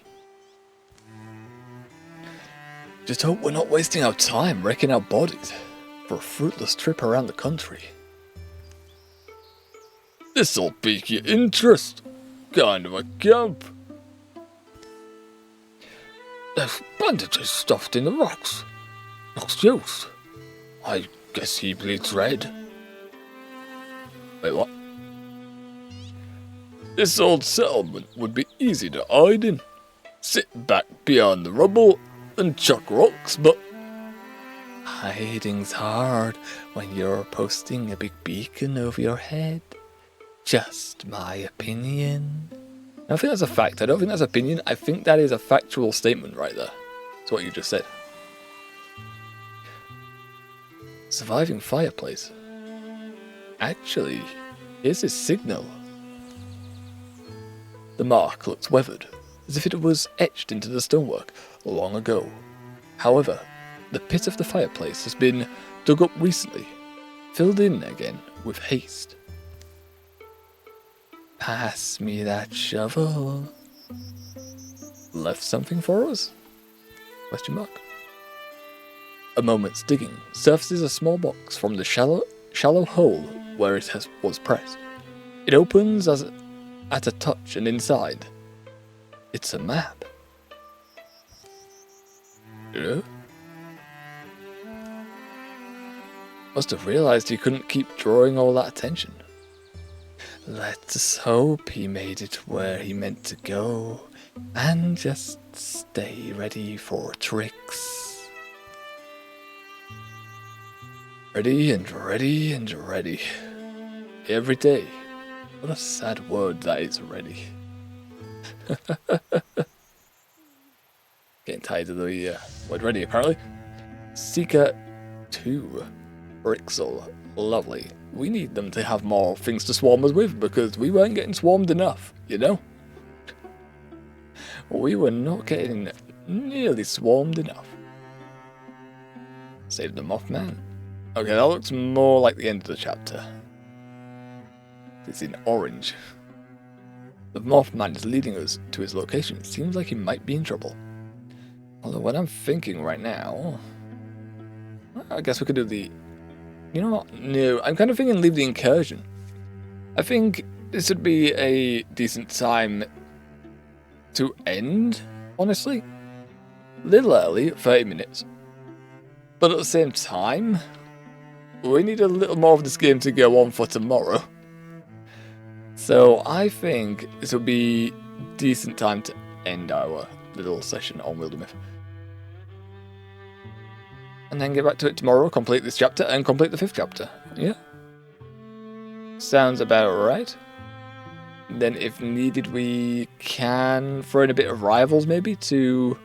Just hope we're not wasting our time wrecking our bodies. for a fruitless trip around the country. This'll pique your interest. Kind of a camp. There's bandages stuffed in the rocks. Looks used. I guess he bleeds red. Wait, what? This old settlement would be easy to hide in. Sit back behind the rubble and chuck rocks, but hiding's hard when you're posting a big beacon over your head. Just my opinion. I think that's a fact. I don't think that's opinion. I think that is a factual statement right there. That's what you just said. Surviving fireplace. Actually, here's his signal. The mark looks weathered, as if it was etched into the stonework long ago. However, the pit of the fireplace has been dug up recently, filled in again with haste. Pass me that shovel. Left something for us? Question mark. A moment's digging surfaces a small box from the shallow hole where it was pressed. It opens at a touch, and inside, it's a map. Yeah? Must have realized he couldn't keep drawing all that attention. Let's hope he made it where he meant to go, and just stay ready for tricks. Ready and ready and ready. Every day. What a sad word that is, ready. Getting tired of the word ready, apparently. Seeker 2. Rixel. Lovely. We need them to have more things to swarm us with, because we weren't getting swarmed enough, you know? We were not getting nearly swarmed enough. Save the Mothman. Okay, that looks more like the end of the chapter. It's in orange. The Mothman is leading us to his location. It seems like he might be in trouble. Although what I'm thinking right now, I guess we could do the... You know what? No, I'm kind of thinking leave the incursion. I think this would be a decent time to end, honestly. A little early, 30 minutes. But at the same time, we need a little more of this game to go on for tomorrow. So I think this would be decent time to end our little session on Wildemyth. And then get back to it tomorrow, complete this chapter, and complete the 5th chapter. Yeah. Sounds about right. Then if needed, we can throw in a bit of Rivals maybe to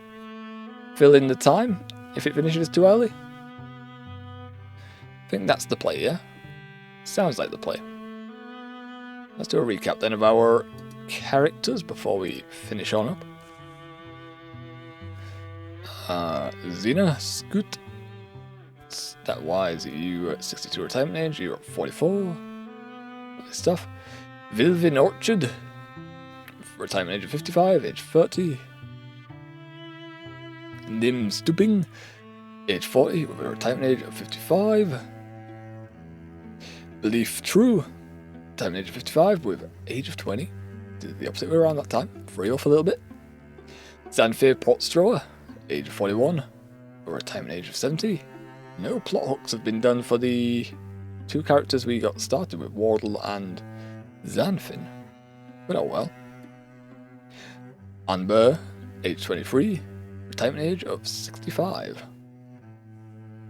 fill in the time, if it finishes too early. I think that's the play, yeah? Sounds like the play. Let's do a recap then of our characters before we finish on up. Xena, Scoot. Stat-wise, you are at 62 retirement age, you're at 44. This stuff. Vilvin Orchard. Retirement age of 55, age 30. Nim Stooping. Age 40, with a retirement age of 55. Belief True. Retirement age of 55, with age of 20. Did the opposite way around that time. Free off a little bit. Zanfir Portstrower. Age of 41. A retirement age of 70. No plot hooks have been done for the 2 characters we got started with, Wardyel and Zanfin. But oh well. Amber, age 23, retirement age of 65.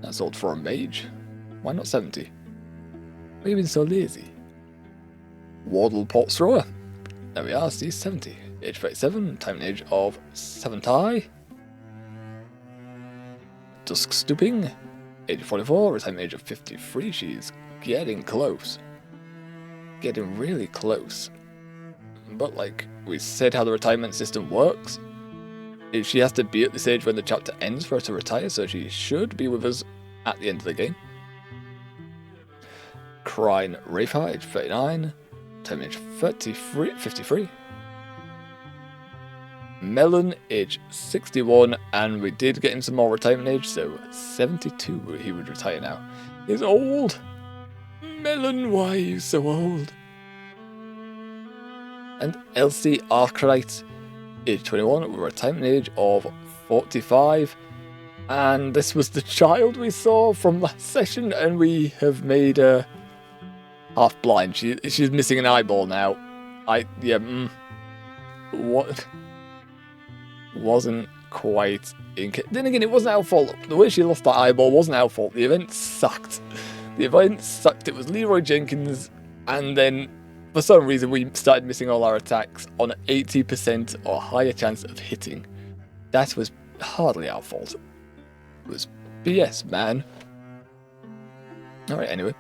That's old for a mage. Why not 70? Why you been so lazy? Wardyel Portstrower. There we are, she's 70. Age 37, retirement age of 70. Dusk Stooping. Age 44, retirement age of 53. She's getting close. Getting really close. But like we said how the retirement system works, she has to be at this age when the chapter ends for her to retire, so she should be with us at the end of the game. Crine Rafer, age 39. Retirement age 53. Melon, age 61, and we did get him some more retirement age, so 72 he would retire now. He's old. Melon, why are you so old? And Elsie Arkwright, age 21, with a retirement age of 45. And this was the child we saw from last session, and we have made her half blind. She's missing an eyeball now. What? Wasn't quite then again, it wasn't our fault. The way she lost that eyeball wasn't our fault. The event sucked. It was Leroy Jenkins, and then for some reason we started missing all our attacks on 80% or higher chance of hitting. That was hardly our fault. It was BS, man. Alright, anyway.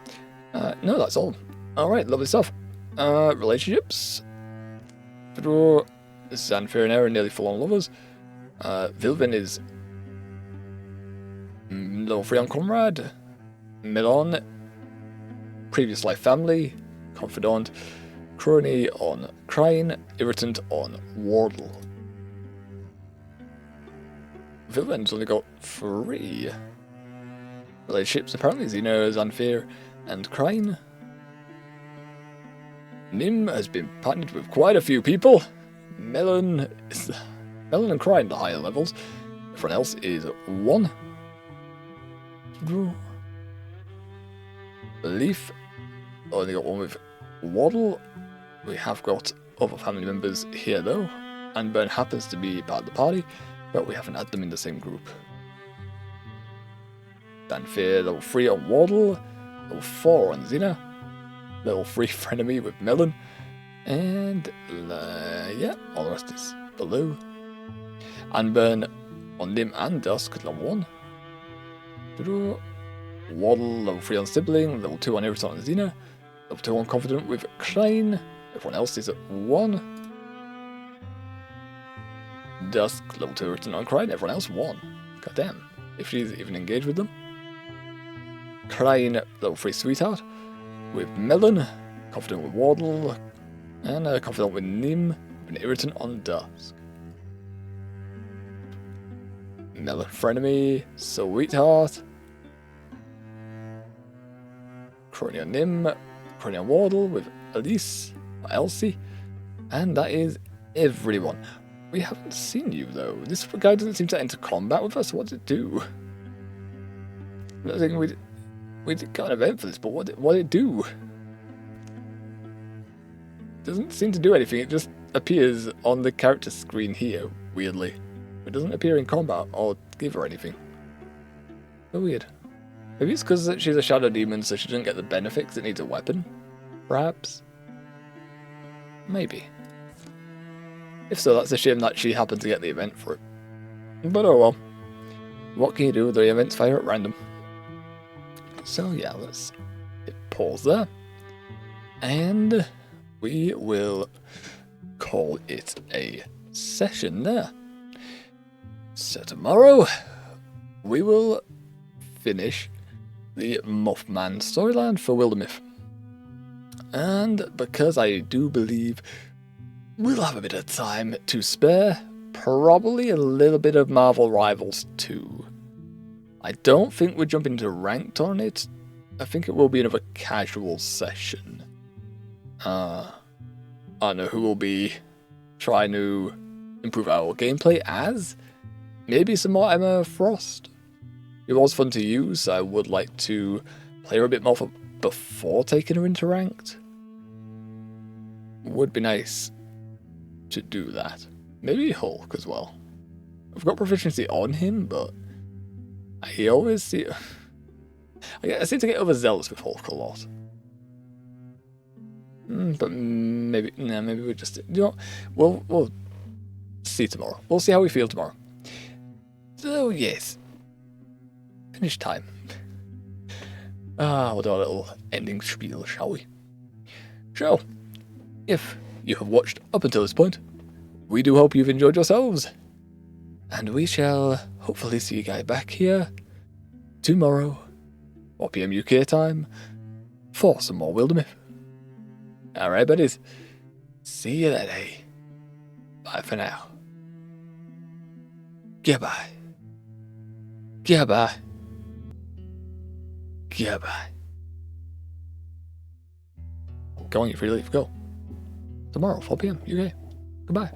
No, that's all. Alright, lovely stuff. Relationships. Xanfer and Aaron nearly full-on lovers. Vilvin is level 3 on Comrade. Milon, previous life family. Confidant. Crony on Crane. Irritant on Wardyel. Vilvin's only got 3 relationships, apparently. Xeno, Xanfer, and Crane. Nim has been partnered with quite a few people. Melon and Crane, the higher levels. Everyone else is 1. Leaf, only got 1 with Waddle. We have got other family members here though. And Burn happens to be part of the party, but we haven't had them in the same group. Danfair, level 3 on Waddle. Level 4 on Xena. Level 3 frenemy with Melon. And yeah, all the rest is below. Anburn on Nim and Dusk, level 1. Waddle, level 3 on Sibling, level 2 on Irritant and Xena, level 2 on Confident with Crane. Everyone else is at 1. Dusk, level 2 Irritant on Crane, everyone else 1. God damn, if she's even engaged with them. Crane, level 3 Sweetheart with Melon, Confident with Waddle, and Confident with Nim, and Irritant on Dusk. Melon Frenemy, Sweetheart, Crony on Nim, Crony on Waddle with Elise, or Elsie, and that is everyone. We haven't seen you though. This guy doesn't seem to enter combat with us. What does it do? I think we got an event for this, but what did it do? Doesn't seem to do anything. It just appears on the character screen here, weirdly. It doesn't appear in combat or give her anything. So weird. Maybe it's because she's a shadow demon, so she doesn't get the benefits. It needs a weapon, perhaps. Maybe. If so, that's a shame that she happened to get the event for it. But oh well. What can you do? The events fire at random. So yeah, let's hit pause there. And we will call it a session there. So tomorrow, we will finish the Mothman storyline for Wildermyth. And because I do believe we'll have a bit of time to spare, probably a little bit of Marvel Rivals too. I don't think we're jumping to ranked on it. I think it will be another casual session. I don't know who will be trying to improve our gameplay as. Maybe some more Emma Frost. It was fun to use, so I would like to play her a bit more before taking her into ranked. Would be nice to do that. Maybe Hulk as well. I've got proficiency on him, but I always see... I seem to get overzealous with Hulk a lot. But maybe we just... You know, we'll see tomorrow. We'll see how we feel tomorrow. So, yes. Finish time. We'll do a little ending spiel, shall we? So, if you have watched up until this point, we do hope you've enjoyed yourselves. And we shall hopefully see you guys back here tomorrow, 4 PM UK time, for some more Wildermyth. Alright, buddies. See you then, eh? Bye for now. Goodbye. Goodbye. Goodbye. Go on, you're free to leave. Go. Tomorrow, 4 p.m. UK. Goodbye.